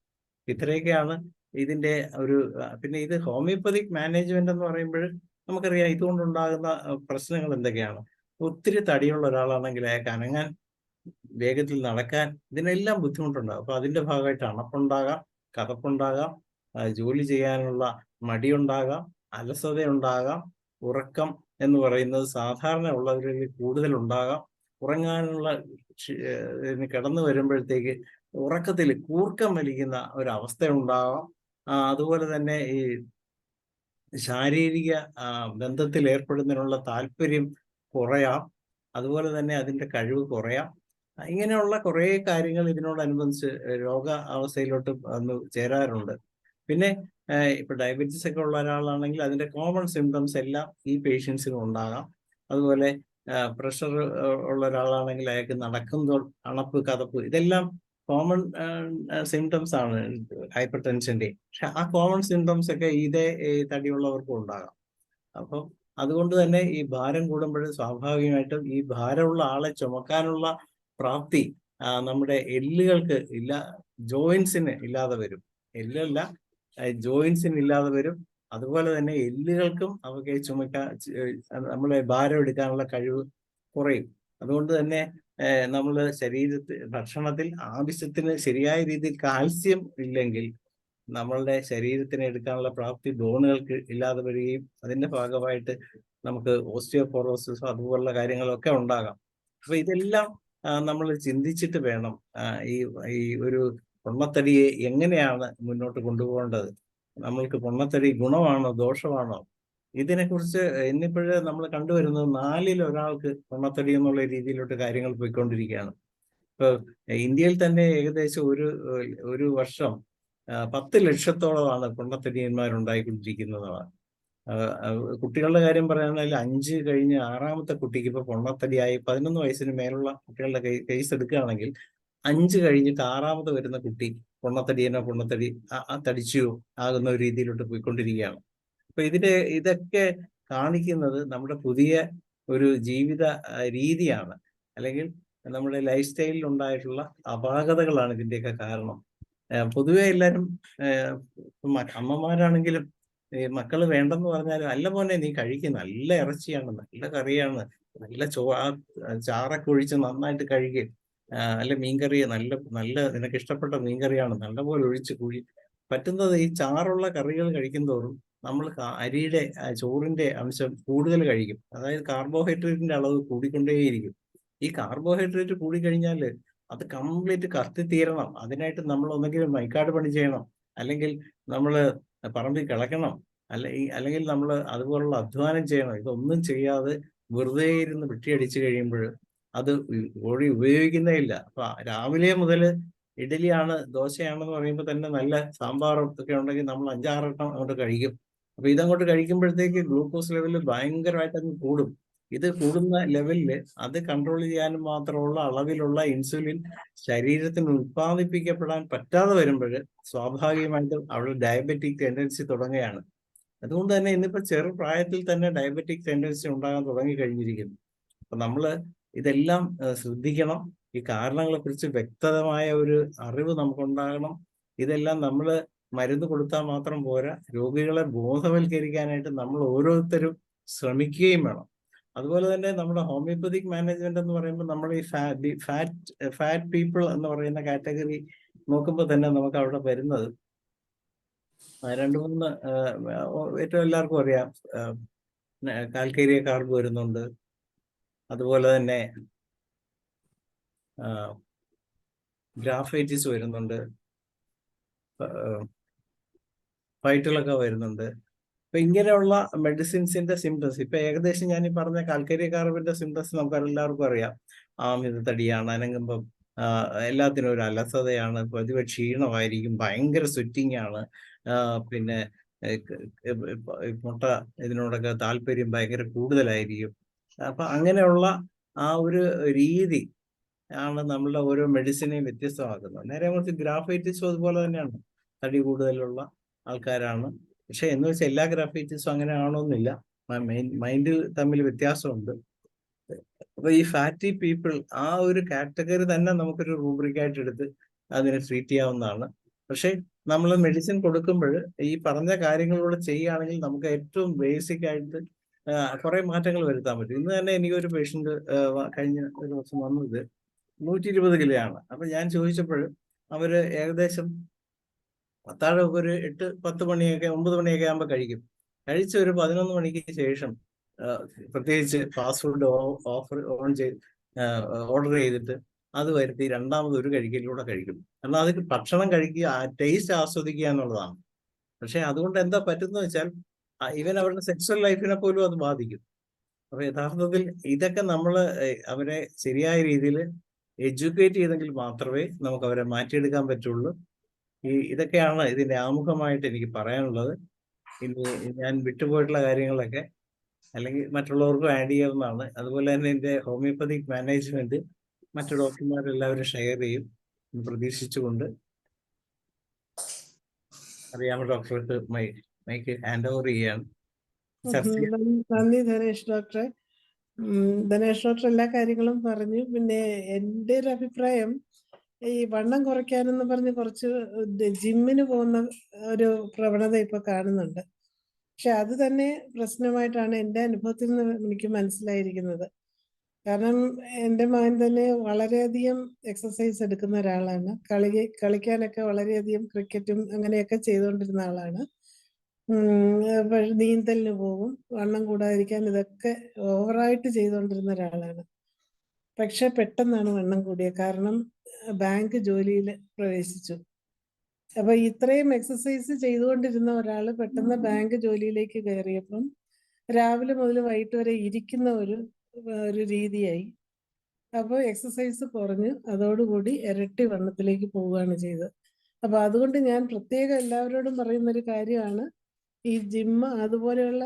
Speaker 4: ഇത്രയൊക്കെയാണ് ഇതിന്റെ ഒരു പിന്നെ ഇത് ഹോമിയോപ്പതിക് മാനേജ്മെന്റ് എന്ന് പറയുമ്പോൾ നമുക്കറിയാം ഇതുകൊണ്ടുണ്ടാകുന്ന പ്രശ്നങ്ങൾ എന്തൊക്കെയാണ്. ഒത്തിരി തടിയുള്ള ഒരാളാണെങ്കിൽ അയാൾക്ക് അനങ്ങാൻ, വേഗത്തിൽ നടക്കാൻ, ഇതിനെല്ലാം ബുദ്ധിമുട്ടുണ്ടാകും. അപ്പൊ അതിന്റെ ഭാഗമായിട്ട് അണപ്പുണ്ടാകാം, കഥപ്പുണ്ടാകാം, ജോലി ചെയ്യാനുള്ള മടിയുണ്ടാകാം, അലസതയുണ്ടാകാം, ഉറക്കം എന്ന് പറയുന്നത് സാധാരണ ഉള്ളവരിൽ കൂടുതലുണ്ടാകാം. ഉറങ്ങാനുള്ള കിടന്നു വരുമ്പോഴത്തേക്ക് ഉറക്കത്തിൽ കൂർക്കം വലിക്കുന്ന ഒരവസ്ഥ ഉണ്ടാകാം. അതുപോലെ തന്നെ ഈ ശാരീരിക ബന്ധത്തിൽ ഏർപ്പെടുന്നതിനുള്ള താല്പര്യം കുറയാം, അതുപോലെ തന്നെ അതിൻ്റെ കഴിവ് കുറയാം. ഇങ്ങനെയുള്ള കുറേ കാര്യങ്ങൾ ഇതിനോടനുബന്ധിച്ച് രോഗ അവസ്ഥയിലോട്ട് വന്ന് ചേരാറുണ്ട്. പിന്നെ ഇപ്പൊ ഡയബറ്റീസ് ഒക്കെ ഉള്ള ഒരാളാണെങ്കിൽ അതിന്റെ കോമൺ സിംറ്റംസ് എല്ലാം ഈ പേഷ്യൻസിനും ഉണ്ടാകാം. അതുപോലെ പ്രഷർ ഉള്ള ഒരാളാണെങ്കിൽ അയാൾക്ക് നടക്കുമ്പോൾ അണപ്പ്, കതപ്പ്, ഇതെല്ലാം കോമൺ സിംറ്റംസ് ആണ് ഹൈപ്പർ ടെൻഷന്റെ. പക്ഷെ ആ കോമൺ സിംറ്റംസ് ഒക്കെ ഇതേ തടിയുള്ളവർക്കും ഉണ്ടാകാം. അപ്പം അതുകൊണ്ട് തന്നെ ഈ ഭാരം കൂടുമ്പോൾ സ്വാഭാവികമായിട്ടും ഈ ഭാരമുള്ള ആളെ ചുമക്കാനുള്ള പ്രാപ്തി നമ്മുടെ എല്ലുകൾക്ക് ജോയിൻസിന് ഇല്ലാതെ വരും. എല്ലല്ല, ജോയിൻസിന് ഇല്ലാതെ വരും. അതുപോലെ തന്നെ എല്ലുകൾക്കും അവർക്ക് നമ്മളെ ഭാരം എടുക്കാനുള്ള കഴിവ് കുറയും. അതുകൊണ്ട് തന്നെ നമ്മൾ ഭക്ഷണത്തിൽ ആവശ്യത്തിന് ശരിയായ രീതിയിൽ കാൽസ്യം ഇല്ലെങ്കിൽ നമ്മളുടെ ശരീരത്തിന് എടുക്കാനുള്ള പ്രാപ്തി ബോണുകൾക്ക് ഇല്ലാതെ വരികയും അതിന്റെ ഭാഗമായിട്ട് നമുക്ക് ഓസ്റ്റിയോപോറോസിസ് അതുപോലുള്ള കാര്യങ്ങളൊക്കെ ഉണ്ടാകാം. അപ്പൊ ഇതെല്ലാം നമ്മൾ ചിന്തിച്ചിട്ട് വേണം ഈ ഒരു പൊണ്ണത്തടിയെ എങ്ങനെയാണ് മുന്നോട്ട് കൊണ്ടുപോകേണ്ടത്. നമ്മൾക്ക് പൊണ്ണത്തടി ഗുണമാണോ ദോഷമാണോ? ഇതിനെക്കുറിച്ച് ഇന്നിപ്പോഴേ നമ്മൾ കണ്ടുവരുന്നത് 4-ൽ ഒരാൾക്ക് പൊണ്ണത്തടി എന്നുള്ള രീതിയിലോട്ട് കാര്യങ്ങൾ പോയിക്കൊണ്ടിരിക്കുകയാണ്. ഇപ്പൊ ഇന്ത്യയിൽ തന്നെ ഏകദേശം ഒരു വർഷം 10 ലക്ഷത്തോളമാണ് പൊണ്ണത്തടിയന്മാരുണ്ടായിക്കൊണ്ടിരിക്കുന്നതാണ്. കുട്ടികളുടെ കാര്യം പറയുകയാണെങ്കിൽ 5 കഴിഞ്ഞ് 6ാമത്തെ കുട്ടിക്ക് ഇപ്പൊ പൊണ്ണത്തടിയായി 11 വയസ്സിന് മേലുള്ള കുട്ടികളുടെ കേസ് എടുക്കുകയാണെങ്കിൽ 5 കഴിഞ്ഞിട്ട് 6ാമത് വരുന്ന കുട്ടി പൊണ്ണത്തടി തടിച്ചു ആകുന്ന ഒരു രീതിയിലോട്ട് പോയിക്കൊണ്ടിരിക്കുകയാണ്. അപ്പൊ ഇതൊക്കെ കാണിക്കുന്നത് നമ്മുടെ പുതിയ ഒരു ജീവിത രീതിയാണ്, അല്ലെങ്കിൽ നമ്മുടെ ലൈഫ് സ്റ്റൈലിൽ ഉണ്ടായിട്ടുള്ള അപാകതകളാണ് ഇതിന്റെയൊക്കെ കാരണം. പൊതുവെ എല്ലാവരും അമ്മമാരാണെങ്കിലും മക്കള് വേണ്ടെന്ന് പറഞ്ഞാലും, അല്ല മോനെ നീ കഴിക്കും, നല്ല ഇറച്ചിയാണ്, നല്ല കറിയാണ്, നല്ല ചാറൊക്കെ ഒഴിച്ച് നന്നായിട്ട് കഴിക്കും, അല്ല മീൻകറി നല്ല നിനക്ക് ഇഷ്ടപ്പെട്ട മീൻകറിയാണ്, നല്ലപോലെ ഒഴിച്ച് പറ്റുന്നത് ഈ ചാറുള്ള കറികൾ കഴിക്കുന്തോറും നമ്മൾ അരിയുടെ ചോറിന്റെ അംശം കൂടുതൽ കഴിക്കും. അതായത് കാർബോഹൈഡ്രേറ്റിന്റെ അളവ് കൂടിക്കൊണ്ടേയിരിക്കും. ഈ കാർബോഹൈഡ്രേറ്റ് കൂടിക്കഴിഞ്ഞാൽ അത് കംപ്ലീറ്റ് കത്തിത്തീരണം. അതിനായിട്ട് നമ്മൾ ഒന്നെങ്കിലും മൈക്കാട് പണി ചെയ്യണം, അല്ലെങ്കിൽ നമ്മൾ പറമ്പിൽ കിളയ്ക്കണം, അല്ലെങ്കിൽ നമ്മൾ അതുപോലുള്ള അധ്വാനം ചെയ്യണം. ഇതൊന്നും ചെയ്യാതെ വെറുതെ ഇരുന്ന് വെട്ടിയടിച്ചു കഴിയുമ്പോൾ അത് ബോഡി ഉപയോഗിക്കുന്നേ ഇല്ല. അപ്പൊ രാവിലെ മുതൽ ഇഡലിയാണ് ദോശയാണെന്ന് പറയുമ്പോൾ തന്നെ നല്ല സാമ്പാറും ഒക്കെ ഉണ്ടെങ്കിൽ നമ്മൾ 5-6 എണ്ണം അങ്ങോട്ട് കഴിക്കും. അപ്പൊ ഇതങ്ങോട്ട് കഴിക്കുമ്പോഴത്തേക്ക് ഗ്ലൂക്കോസ് ലെവല് ഭയങ്കരമായിട്ട് അങ്ങ് കൂടും. ഇത് കൂടുന്ന ലെവലില് അത് കൺട്രോൾ ചെയ്യാനും മാത്രമുള്ള അളവിലുള്ള ഇൻസുലിൻ ശരീരത്തിന് ഉത്പാദിപ്പിക്കപ്പെടാൻ പറ്റാതെ വരുമ്പോൾ സ്വാഭാവികമായിട്ടും അവിടെ ഡയബറ്റിക് ടെൻഡൻസി തുടങ്ങുകയാണ്. അതുകൊണ്ട് തന്നെ ഇന്നിപ്പോ ചെറുപ്രായത്തിൽ തന്നെ ഡയബറ്റിക് ടെൻഡൻസി ഉണ്ടാകാൻ തുടങ്ങി കഴിഞ്ഞിരിക്കുന്നു. അപ്പൊ നമ്മള് ഇതെല്ലാം ശ്രദ്ധിക്കണം. ഈ കാരണങ്ങളെ കുറിച്ച് വ്യക്തമായ ഒരു അറിവ് നമുക്കുണ്ടാകണം. ഇതെല്ലാം നമ്മൾ മരുന്ന് കൊടുത്താൽ മാത്രം പോരാ, രോഗികളെ ബോധവൽക്കരിക്കാനായിട്ട് നമ്മൾ ഓരോരുത്തരും ശ്രമിക്കുകയും വേണം. അതുപോലെ തന്നെ നമ്മുടെ ഹോമിയോപ്പതിക് മാനേജ്മെന്റ് എന്ന് പറയുമ്പോൾ നമ്മൾ ഈ ഫാറ്റ് പീപ്പിൾ എന്ന് പറയുന്ന കാറ്റഗറി നോക്കുമ്പോൾ തന്നെ നമുക്ക് അവിടെ വരുന്നത് 2-3 ഏറ്റവും എല്ലാവർക്കും അറിയാം, കാൽക്കേരിയ കാർബ് വരുന്നുണ്ട്. അതുപോലെ തന്നെ ഗ്രാഫൈറ്റിസ് വരുന്നുണ്ട്, ഫൈറ്റുകളൊക്കെ വരുന്നുണ്ട്. അപ്പൊ ഇങ്ങനെയുള്ള മെഡിസിൻസിന്റെ സിംറ്റംസ് ഇപ്പൊ ഏകദേശം ഞാൻ ഈ പറഞ്ഞ കാൽക്കേരിയ കാർബിന്റെ സിംറ്റംസ് നമുക്ക് എല്ലാവർക്കും അറിയാം. ഇത് തടിയാണ്, അനങ്ങുമ്പം എല്ലാത്തിനും ഒരു അലസതയാണ്, പൊതുവെ ക്ഷീണമായിരിക്കും, ഭയങ്കര സ്വെറ്റിംഗ് ആണ്, പിന്നെ മുട്ട ഇതിനോടൊക്കെ താല്പര്യം ഭയങ്കര കൂടുതലായിരിക്കും. അപ്പൊ അങ്ങനെയുള്ള ആ ഒരു രീതി ആണ് നമ്മളുടെ ഓരോ മെഡിസിനെയും വ്യത്യസ്തമാക്കുന്നത്. നേരെ മറിച്ച് ഗ്രാഫൈറ്റിസും അതുപോലെ തന്നെയാണ്, തടി കൂടുതലുള്ള ആൾക്കാരാണ്. പക്ഷെ എന്ന് വെച്ചാൽ എല്ലാ ഗ്രാഫൈറ്റിസും അങ്ങനെ ആണോന്നില്ല, മൈൻഡിൽ തമ്മിൽ വ്യത്യാസമുണ്ട്. അപ്പൊ ഈ ഫാറ്റി പീപ്പിൾ ആ ഒരു കാറ്റഗറി തന്നെ നമുക്കൊരു റൂബ്രിക്കായിട്ട് എടുത്ത് അതിനെ ട്രീറ്റ് ചെയ്യാവുന്നതാണ്. പക്ഷെ നമ്മൾ മെഡിസിൻ കൊടുക്കുമ്പോൾ ഈ പറഞ്ഞ കാര്യങ്ങളിലൂടെ ചെയ്യുകയാണെങ്കിൽ നമുക്ക് ഏറ്റവും ബേസിക് ആയിട്ട് കുറെ മാറ്റങ്ങൾ വരുത്താൻ പറ്റും. ഇന്ന് തന്നെ എനിക്കൊരു പേഷ്യന്റ് കഴിഞ്ഞ ഒരു ദിവസം വന്നത് 120 കിലോ ആണ്. അപ്പൊ ഞാൻ ചോദിച്ചപ്പോൾ അവര് ഏകദേശം അത്താഴമൊക്കെ ഒരു 8-10 മണിയൊക്കെ 9 മണിയൊക്കെ ആകുമ്പോൾ കഴിക്കും. കഴിച്ച ഒരു 11 മണിക്ക് ശേഷം പ്രത്യേകിച്ച് ഫാസ്റ്റ് ഫുഡ് ഓർഡർ ചെയ്തിട്ട് അത് വരുത്തി രണ്ടാമത് ഒരു കഴിക്കലിലൂടെ കഴിക്കും. കാരണം അത് ഭക്ഷണം കഴിക്കുക, ടേസ്റ്റ് ആസ്വദിക്കുക എന്നുള്ളതാണ്. പക്ഷെ അതുകൊണ്ട് എന്താ പറ്റുന്ന വെച്ചാൽ ഇവൻ അവരുടെ സെക്സ്വൽ ലൈഫിനെ പോലും അത് ബാധിക്കും. അപ്പൊ യഥാർത്ഥത്തിൽ ഇതൊക്കെ നമ്മൾ അവരെ ശരിയായ രീതിയിൽ എഡ്യൂക്കേറ്റ് ചെയ്തെങ്കിൽ മാത്രമേ നമുക്ക് അവരെ മാറ്റിയെടുക്കാൻ പറ്റുള്ളൂ. ഇതൊക്കെയാണ് ഇതിന്റെ ആമുഖമായിട്ട് എനിക്ക് പറയാനുള്ളത്. ഇനി ഞാൻ വിട്ടുപോയിട്ടുള്ള കാര്യങ്ങളൊക്കെ അല്ലെങ്കിൽ മറ്റുള്ളവർക്കും ആഡ് ചെയ്യാവുന്നതാണ്. അതുപോലെ തന്നെ എൻ്റെ ഹോമിയോപ്പതിക് മാനേജ്മെന്റ് മറ്റു ഡോക്ടർമാരെല്ലാവരും ഷെയർ ചെയ്യും എന്ന് പ്രതീക്ഷിച്ചുകൊണ്ട് അറിയാമോ ഡോക്ടർക്ക് മൈക്ക് ഹാൻഡ് ഓവർ ചെയ്യാണ്.
Speaker 7: നന്ദി ധനേഷ് ഡോക്ടറെ. ധനേഷ് ഡോക്ടർ എല്ലാ കാര്യങ്ങളും പറഞ്ഞു. പിന്നെ എൻ്റെ ഒരു അഭിപ്രായം, ഈ വണ്ണം കുറയ്ക്കാനെന്ന് പറഞ്ഞ് കുറച്ച് ജിമ്മിന് പോകുന്ന ഒരു പ്രവണത ഇപ്പൊ കാണുന്നുണ്ട്. പക്ഷെ അത് തന്നെ പ്രശ്നമായിട്ടാണ് എൻ്റെ അനുഭവത്തിൽ നിന്ന് എനിക്ക് മനസ്സിലായിരിക്കുന്നത്. കാരണം എൻ്റെ മകൻ തന്നെ വളരെയധികം എക്സസൈസ് എടുക്കുന്ന ഒരാളാണ്. കളിക്കാനൊക്കെ വളരെയധികം ക്രിക്കറ്റും അങ്ങനെയൊക്കെ ചെയ്തുകൊണ്ടിരുന്ന ആളാണ്. നീന്തലിന് പോകും, വണ്ണം കൂടാതിരിക്കാൻ ഇതൊക്കെ ഓവറായിട്ട് ചെയ്തുകൊണ്ടിരുന്ന ഒരാളാണ്. പക്ഷെ പെട്ടെന്നാണ് വണ്ണം കൂടിയത്. കാരണം ബാങ്ക് ജോലിയിൽ പ്രവേശിച്ചു. അപ്പൊ ഇത്രയും എക്സസൈസ് ചെയ്തുകൊണ്ടിരുന്ന ഒരാൾ പെട്ടെന്ന് ബാങ്ക് ജോലിയിലേക്ക് കയറിയപ്പം രാവിലെ മുതൽ വൈകിട്ട് വരെ ഇരിക്കുന്ന ഒരു രീതിയായി. അപ്പോൾ എക്സസൈസ് കുറഞ്ഞ് അതോടുകൂടി ഇരട്ടി വണ്ണത്തിലേക്ക് പോവുകയാണ് ചെയ്തത്. അപ്പൊ അതുകൊണ്ട് ഞാൻ പ്രത്യേകം എല്ലാവരോടും പറയുന്നൊരു കാര്യമാണ്, ഈ ജിമ്മ് അതുപോലെയുള്ള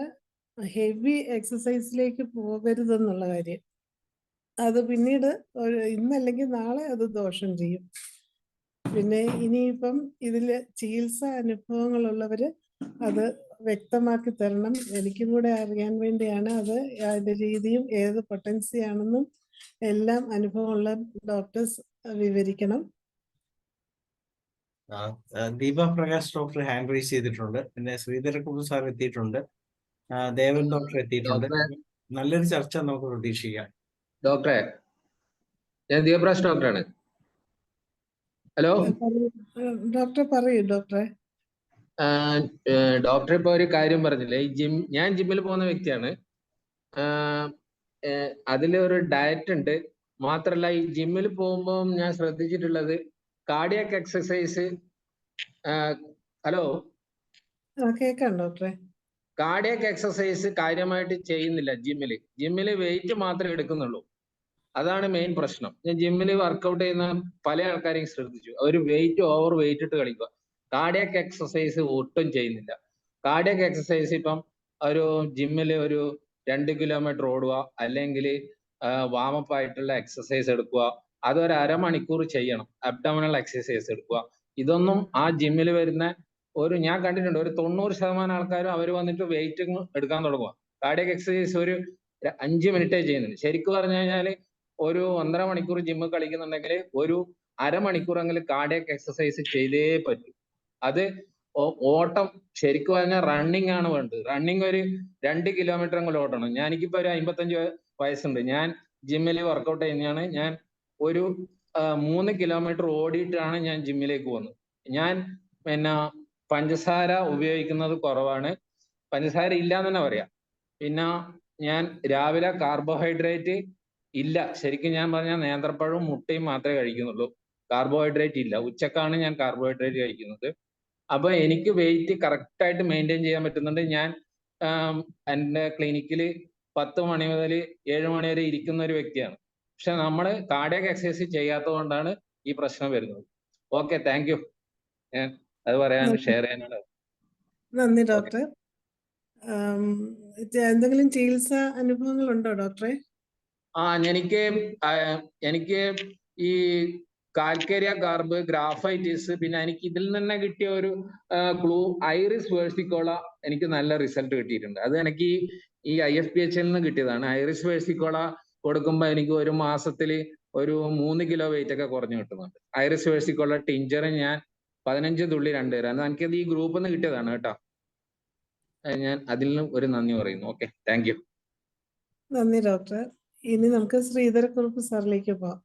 Speaker 7: ഹെവി എക്സസൈസിലേക്ക് പോകരുതെന്നുള്ള കാര്യം. അത് പിന്നീട് ഇന്നല്ലെങ്കിൽ നാളെ അത് ദോഷം ചെയ്യും. പിന്നെ ഇനിയിപ്പം ഇതില് ചികിത്സാ അനുഭവങ്ങളുള്ളവര് അത് വ്യക്തമാക്കി തരണം. എനിക്കും കൂടെ അറിയാൻ വേണ്ടിയാണ്. അതിന്റെ രീതിയും ഏത് പൊട്ടൻസി ആണെന്നും എല്ലാം അനുഭവമുള്ള ഡോക്ടേഴ്സ് വിവരിക്കണം.
Speaker 4: Deepa Prakash doctor hand raise ചെയ്തിട്ടുണ്ട്. പിന്നെ ശ്രീധരകുമാർ സാർ എത്തിയിട്ടുണ്ട്. ദേവൻ ഡോക്ടർ എത്തിയിട്ടുണ്ട്. നല്ലൊരു ചർച്ച നമുക്ക് പ്രതീക്ഷിക്കാം.
Speaker 8: ഡോക്ടറെ, ഞാൻ ദീപപ്രകാശ് ഡോക്ടറാണ്. ഹലോ
Speaker 7: ഡോക്ടർ പറയൂ. ഡോക്ടറെ,
Speaker 8: ഡോക്ടർ ഇപ്പൊ ഒരു കാര്യം പറഞ്ഞില്ലേ, ഞാൻ ജിമ്മിൽ പോകുന്ന വ്യക്തിയാണ്. അതിലൊരു ഡയറ്റ് ഉണ്ട്. മാത്രല്ല ഈ ജിമ്മിൽ പോകുമ്പോൾ ഞാൻ ശ്രദ്ധിച്ചിട്ടുള്ളത് കാർഡിയാക് എക്സസൈസ്. ഹലോ
Speaker 7: കേൾക്കാം ഡോക്ടറെ.
Speaker 8: കാർഡിയാക് എക്സസൈസ് കാര്യമായിട്ട് ചെയ്യുന്നില്ല ജിമ്മില് വെയിറ്റ് മാത്രമേ എടുക്കുന്നുള്ളൂ. അതാണ് മെയിൻ പ്രശ്നം. ഞാൻ ജിമ്മിൽ വർക്കൗട്ട് ചെയ്യുന്ന പല ആൾക്കാരെയും ശ്രദ്ധിച്ചു. അവർ ഓവർ വെയിറ്റ് ഇട്ട് കളിക്കുക. കാർഡിയാക് എക്സസൈസ് ഒട്ടും ചെയ്യുന്നില്ല. കാർഡിയാക് എക്സസൈസ് ഇപ്പം ഒരു ജിമ്മിൽ ഒരു 2 കിലോമീറ്റർ ഓടുക, അല്ലെങ്കിൽ വാമപ്പ് ആയിട്ടുള്ള എക്സസൈസ് എടുക്കുക, അതൊരു അരമണിക്കൂർ ചെയ്യണം. അബ്ഡോമിനൽ എക്സസൈസ് എടുക്കുക. ഇതൊന്നും ആ ജിമ്മിൽ വരുന്ന ഞാൻ കണ്ടിട്ടുണ്ട്, ഒരു 90% ആൾക്കാരും അവർ വന്നിട്ട് വെയിറ്റ് എടുക്കാൻ തുടങ്ങുക. കാർഡിയാക് എക്സസൈസ് ഒരു 5 മിനിറ്റേ ചെയ്യുന്നുണ്ട്. ശരിക്കും പറഞ്ഞു കഴിഞ്ഞാൽ ഒരു 1.5 മണിക്കൂർ ജിമ്മ് കളിക്കുന്നുണ്ടെങ്കിൽ ഒരു അരമണിക്കൂറെങ്കിലും കാർഡിയാക് എക്സസൈസ് ചെയ്തേ പറ്റൂ. അത് ഓട്ടം ശരിക്കും പറഞ്ഞാൽ റണ്ണിങ് ആണ് വേണ്ടത്. റണ്ണിങ് ഒരു 2 കിലോമീറ്റർ എങ്കിലും ഓടണം. എനിക്കിപ്പോ ഒരു 55 വയസ്സുണ്ട്. ഞാൻ ജിമ്മിൽ വർക്കൗട്ട് ചെയ്യുന്നതാണ്. ഞാൻ ഒരു 3 കിലോമീറ്റർ ഓടിയിട്ടാണ് ഞാൻ ജിമ്മിലേക്ക് പോകുന്നത്. ഞാൻ പിന്നെ പഞ്ചസാര ഉപയോഗിക്കുന്നത് കുറവാണ്. പഞ്ചസാര ഇല്ല എന്ന് തന്നെ പറയാം. പിന്നെ ഞാൻ രാവിലെ കാർബോഹൈഡ്രേറ്റ് ഇല്ല. ശരിക്കും ഞാൻ പറഞ്ഞാൽ നേന്ത്രപ്പഴവും മുട്ടയും മാത്രമേ കഴിക്കുന്നുള്ളൂ. കാർബോഹൈഡ്രേറ്റ് ഇല്ല. ഉച്ചക്കാണ് ഞാൻ കാർബോഹൈഡ്രേറ്റ് കഴിക്കുന്നത്. അപ്പൊ എനിക്ക് വെയിറ്റ് കറക്റ്റ് ആയിട്ട് മെയിൻറ്റെയിൻ ചെയ്യാൻ പറ്റുന്നുണ്ട്. ഞാൻ എൻ്റെ ക്ലിനിക്കിൽ 10 മണി മുതൽ 7 മണി വരെ ഇരിക്കുന്ന ഒരു വ്യക്തിയാണ്. പക്ഷെ നമ്മൾ കാർഡിയാക് എക്സസൈസ് ചെയ്യാത്തത് കൊണ്ടാണ് ഈ പ്രശ്നം വരുന്നത്. Okay, thank you. അത് പറയാൻ ഷെയർ ചെയ്യാനാണ്.
Speaker 7: നന്ദി ഡോക്ടർ. എന്തെങ്കിലും ചികിത്സാ അനുഭവങ്ങളുണ്ടോ ഡോക്ടറെ?
Speaker 8: എനിക്ക് ഈ കാൽക്കേരിയ കാർബ്, ഗ്രാഫൈറ്റിസ്, പിന്നെ എനിക്ക് ഇതിൽ നിന്ന് കിട്ടിയ ഒരു ക്ലൂ ഐറിസ് വേഴ്സിക്കോള എനിക്ക് നല്ല റിസൾട്ട് കിട്ടിയിട്ടുണ്ട്. അത് എനിക്ക് ഈ IFPH നിന്ന് കിട്ടിയതാണ്. ഐറിസ് വേഴ്സിക്കോള കൊടുക്കുമ്പോൾ എനിക്ക് ഒരു മാസത്തിൽ ഒരു 3 കിലോ വെയിറ്റ് ഒക്കെ കുറഞ്ഞു കിട്ടുന്നുണ്ട്. ഐറിസ് വേഴ്സിക്കോള ടിഞ്ചർ ഞാൻ 15 തുള്ളി 2 തരാം. എനിക്കത് ഈ ഗ്രൂപ്പിൽ നിന്ന് കിട്ടിയതാണ് കേട്ടോ. ഞാൻ അതിൽ നിന്നും ഒരു നന്ദി പറയുന്നു. Okay, thank you.
Speaker 7: നന്ദി ഡോക്ടർ. ഇനി നമുക്ക് ശ്രീധരക്കുറുപ്പ് സാറിലേക്ക് പോവാം.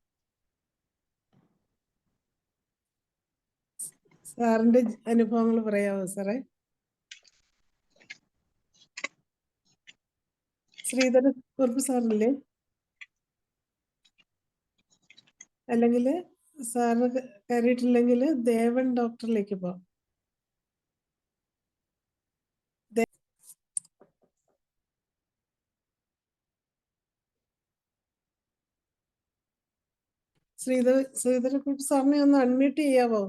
Speaker 7: സാറിന്റെ അനുഭവങ്ങൾ പറയാമോ സാറേ? ശ്രീധരക്കുറുപ്പ് സാറില്ലേ? അല്ലെങ്കിൽ സാറ് കയറിയിട്ടില്ലെങ്കിൽ ദേവൻ ഡോക്ടറിലേക്ക് പോവാം. ശ്രീധരക്കുട്ടി സാറിനെ ഒന്ന് unmute ചെയ്യാവോ?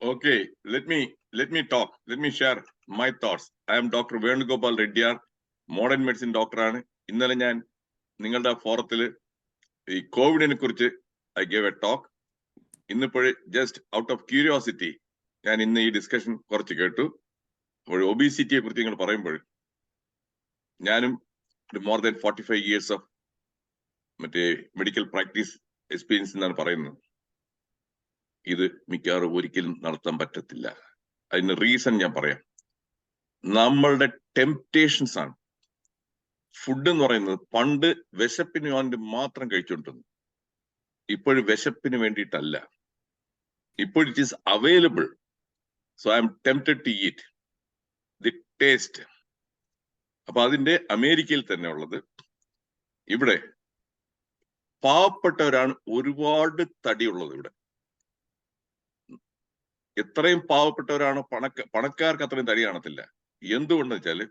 Speaker 9: Okay, let me talk. Let me share my thoughts. I am Dr. Venugopal Reddy, modern medicine doctor ആണ്. ഇന്നലെ ഞാൻ നിങ്ങളുടെ ഫോറത്തിൽ ഈ കോവിഡിനെ കുറിച്ച് I gave a talk. ഇന്നിപ്പോൾ just out of curiosity ഞാൻ ഇന്ന് ഈ ഡിസ്കഷൻ കുറച്ച് കേട്ടു. അപ്പോൾ ഒബീസിറ്റിയെ കുറിച്ച് നിങ്ങൾ പറയുമ്പോൾ ഞാനും more than 45 years of മറ്റേ മെഡിക്കൽ പ്രാക്ടീസ് എക്സ്പീരിയൻസ് എന്നാണ് പറയുന്നത്. ഇത് മിക്കവാറും ഒരിക്കലും നടത്താൻ പറ്റത്തില്ല. അതിന് റീസൺ ഞാൻ പറയാം. നമ്മളുടെ ടെംപ്റ്റേഷൻസ് ആണ്. ഫുഡ് എന്ന് പറയുന്നത് പണ്ട് വിശപ്പിന് വേണ്ടി മാത്രം കഴിച്ചുകൊണ്ടിരുന്നു. ഇപ്പോഴും വിശപ്പിന് വേണ്ടിയിട്ടല്ല. ഇപ്പോൾ it is available. So I am tempted to eat the taste. അപ്പൊ അതിന്റെ അമേരിക്കയിൽ തന്നെ ഉള്ളത്. ഇവിടെ പാവപ്പെട്ടവരാണ് ഒരുപാട് തടിയുള്ളത്. ഇവിടെ എത്രയും പാവപ്പെട്ടവരാണ് പണക്കാർക്ക് അത്രയും തടി കാണത്തില്ല. എന്തുകൊണ്ടെന്ന് വെച്ചാല്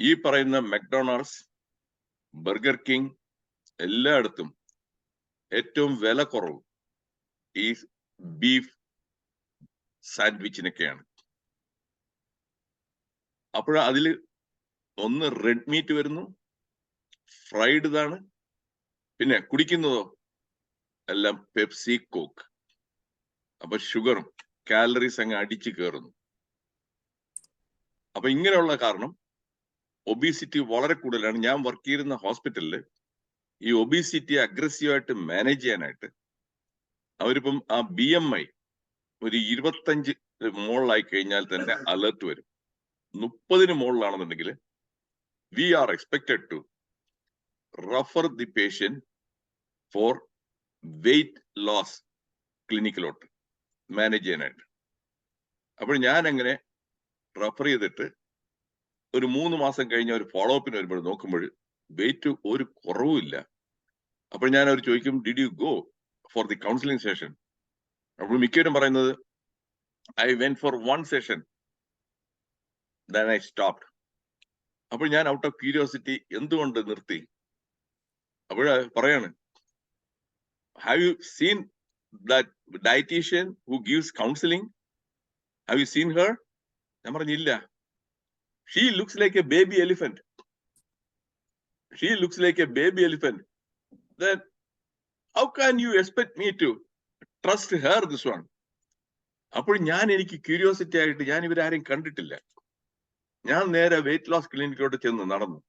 Speaker 9: ഈ പറയുന്ന മെക്ഡൊണാൾഡ്സ്, ബർഗർ കിങ് എല്ലായിടത്തും ഏറ്റവും വില കുറവ് ഈ ബീഫ് സാൻഡ്വിച്ചിനൊക്കെയാണ്. അപ്പോൾ അതിൽ ഒന്ന് റെഡ് മീറ്റ് വരുന്നു, ഫ്രൈഡ് ഇതാണ്, പിന്നെ കുടിക്കുന്നതോ എല്ലാം പെപ്സി, കോക്ക്. അപ്പൊ ഷുഗറും കാലറീസ് അങ്ങ് അടിച്ചു കയറുന്നു. അപ്പൊ ഇങ്ങനെയുള്ള കാരണം ഒബീസിറ്റി വളരെ കൂടുതലാണ്. ഞാൻ വർക്ക് ചെയ്യുന്ന ഹോസ്പിറ്റലിൽ ഈ ഒബീസിറ്റി അഗ്രസീവായിട്ട് മാനേജ് ചെയ്യാനായിട്ട് അവരിപ്പം ആ BMI ഒരു 25 മുകളിലായി കഴിഞ്ഞാൽ തന്നെ അലർട്ട് വരും. 30 മുകളിലാണെന്നുണ്ടെങ്കിൽ we are expected to refer the patient for weight loss ക്ലിനിക്കിലോട്ട് മാനേജ് ചെയ്യാനായിട്ട്. അപ്പോൾ ഞാൻ അങ്ങനെ റെഫർ ചെയ്തിട്ട് ഒരു 3 മാസം കഴിഞ്ഞ ഒരു ഫോളോ അപ്പിന് വരുമ്പോൾ നോക്കുമ്പോൾ വെയിറ്റ് ഒരു കുറവുമില്ല. അപ്പോൾ ഞാൻ അവർ ചോദിക്കും, did you go for the counselling session? അപ്പോൾ മിക്കവരും പറയുന്നത് I went four 1 session then I stopped. അപ്പോൾ ഞാൻ ഔട്ട് ഓഫ് ക്യൂരിയോസിറ്റി എന്തുകൊണ്ട് നിർത്തി? അപ്പോൾ പറയാണ്, have you seen that dietitian who gives counseling? Have you seen her? ഞാൻ പറഞ്ഞില്ല. She looks like a baby elephant. She looks like a baby elephant. Then how can you expect me to trust her this one? അപ്പോൾ എനിക്ക് curiosity ആയിട്ട് ഞാൻ ഇവരാരെയും കണ്ടിട്ടില്ല. ഞാൻ നേരെ wait loss ക്ലിനിക്കിലോട്ട് ചെന്ന് നടന്നു.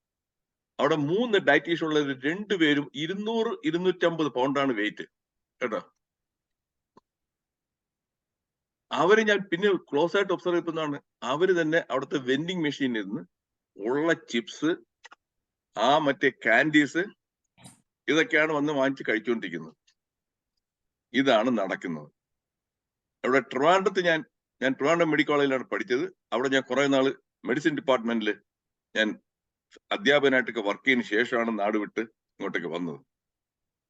Speaker 9: അവിടെ 3 ഡയറ്റീഷ്യൻ ഉള്ളത്, 2 പേരും 200-250 പൗണ്ടാണ് വെയിറ്റ് കേട്ടോ. അവര് ഞാൻ പിന്നെ ക്ലോസ് ആയിട്ട് ഒബ്സർവ് ചെയ്യുന്നതാണ്, അവര് തന്നെ അവിടുത്തെ വെൻഡിങ് മെഷീനിൽ നിന്ന് ഉള്ള ചിപ്സ്, ആ മറ്റേ കാൻഡീസ്, ഇതൊക്കെയാണ് വന്ന് വാങ്ങിച്ച് കഴിച്ചുകൊണ്ടിരിക്കുന്നത്. ഇതാണ് നടക്കുന്നത്. അവിടെ ട്രിവാൻഡ്രത്ത് ഞാൻ ട്രിവാൻഡ്രം മെഡിക്കൽ കോളേജിലാണ് പഠിച്ചത്. അവിടെ ഞാൻ കുറെ നാള് മെഡിസിൻ ഡിപ്പാർട്ട്മെന്റിൽ ഞാൻ അധ്യാപകനായിട്ടൊക്കെ വർക്ക് ചെയ്തതിന് ശേഷമാണ് നാട് വിട്ട് ഇങ്ങോട്ടേക്ക് വന്നത്.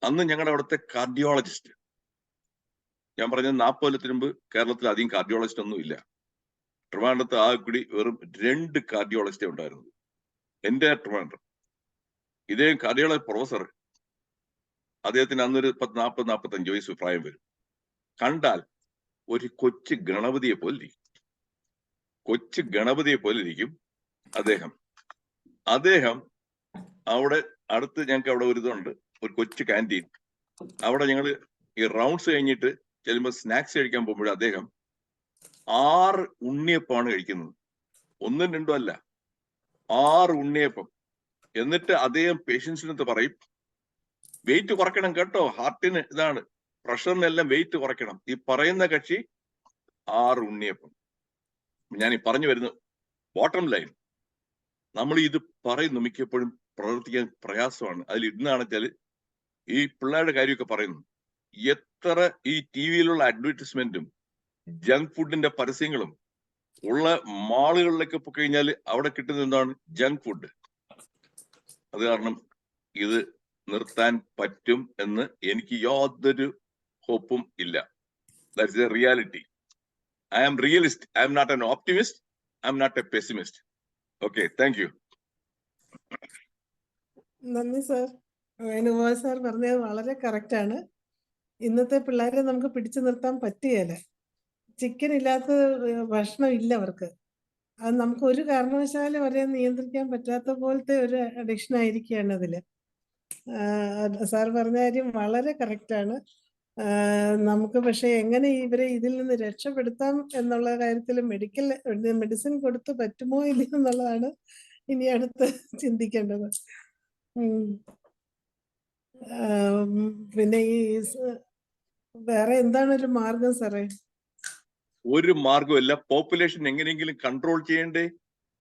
Speaker 9: അന്ന് ഞങ്ങളുടെ അവിടുത്തെ കാർഡിയോളജിസ്റ്റ്, ഞാൻ പറഞ്ഞത് 40 കൊല്ലത്തിന് മുമ്പ് കേരളത്തിൽ അധികം കാർഡിയോളജിസ്റ്റ് ഒന്നും ഇല്ല. ട്രിവാൻഡ്രത്ത് ആ കൂടി വെറും 2 കാർഡിയോളജിസ്റ്റേ ഉണ്ടായിരുന്നത്. എന്റെ ട്രിവാൻഡ്രം. ഇതേ കാർഡിയോളജി പ്രൊഫസർ, അദ്ദേഹത്തിന് അന്നൊരു 40-45 വയസ്സ് പ്രായം വരും. കണ്ടാൽ ഒരു കൊച്ചു ഗണപതിയെ പോലെ ഇരിക്കും അദ്ദേഹം. അവിടെ അടുത്ത് ഞങ്ങൾക്ക് അവിടെ ഒരു ഇതുണ്ട്, ഒരു കൊച്ചു ക്യാൻറ്റീൻ. അവിടെ ഞങ്ങൾ ഈ റൗണ്ട്സ് കഴിഞ്ഞിട്ട് ചെല്ലുമ്പോൾ സ്നാക്സ് കഴിക്കാൻ പോകുമ്പോൾ അദ്ദേഹം 6 ഉണ്ണിയപ്പമാണ് കഴിക്കുന്നത്. 1ഉം 2ഉം അല്ല, 6 ഉണ്ണിയപ്പം. എന്നിട്ട് അദ്ദേഹം പേഷ്യൻസിനടുത്ത് പറയും, വെയിറ്റ് കുറയ്ക്കണം കേട്ടോ, ഹാർട്ടിന് ഇതാണ്, പ്രഷറിനെല്ലാം വെയിറ്റ് കുറയ്ക്കണം. ഈ പറയുന്ന കക്ഷി 6 ഉണ്ണിയപ്പം. ഞാൻ ഈ പറഞ്ഞു വരുന്നു, ബോട്ടം ലൈൻ, നമ്മൾ ഇത് പറയുന്നു, മിക്കപ്പോഴും പ്രവർത്തിക്കാൻ പ്രയാസമാണ്. അതിൽ ഇന്നാണ് വെച്ചാൽ ഈ പിള്ളേരുടെ കാര്യമൊക്കെ പറയുന്നു. എത്ര ഈ TV-യിലുള്ള അഡ്വർടൈസ്മെന്റും ജങ്ക് ഫുഡിന്റെ പരസ്യങ്ങളും ഉള്ള മാളുകളിലൊക്കെ പോയി കഴിഞ്ഞാൽ അവിടെ കിട്ടുന്നത് എന്താണ്? Junk food. അത് കാരണം ഇത് നിർത്താൻ പറ്റും എന്ന് എനിക്ക് യാതൊരു ഹോപ്പും ഇല്ല. That's A reality. I am realist. I am not an optimist. I am not a pessimist. Okay, thank you.
Speaker 7: നന്ദി സർ. വേണുഗോപാൽ സാർ പറഞ്ഞത് വളരെ കറക്റ്റാണ്. ഇന്നത്തെ പിള്ളേരെ നമുക്ക് പിടിച്ചു നിർത്താൻ പറ്റുകയില്ല. ചിക്കൻ ഇല്ലാത്ത ഭക്ഷണം ഇല്ല അവർക്ക്. അത് നമുക്ക് ഒരു കാരണവശാലും അവരെ നിയന്ത്രിക്കാൻ പറ്റാത്ത പോലത്തെ ഒരു അഡിക്ഷൻ ആയിരിക്കുകയാണ് അതിൽ. സാർ പറഞ്ഞ കാര്യം വളരെ കറക്റ്റാണ്. നമുക്ക് പക്ഷേ എങ്ങനെ ഇവരെ ഇതിൽ നിന്ന് രക്ഷപ്പെടുത്താം എന്നുള്ള കാര്യത്തിൽ മെഡിസിൻ കൊടുത്ത് പറ്റുമോ ഇല്ലയോ എന്നുള്ളതാണ് ഇനി അടുത്ത് ചിന്തിക്കേണ്ടത്. പിന്നെ ഈ വേറെ എന്താണ് ഒരു മാർഗം സാറേ?
Speaker 9: ഒരു മാർഗമില്ല. പോപ്പുലേഷൻ എങ്ങനെയെങ്കിലും കൺട്രോൾ ചെയ്യണ്ടേ?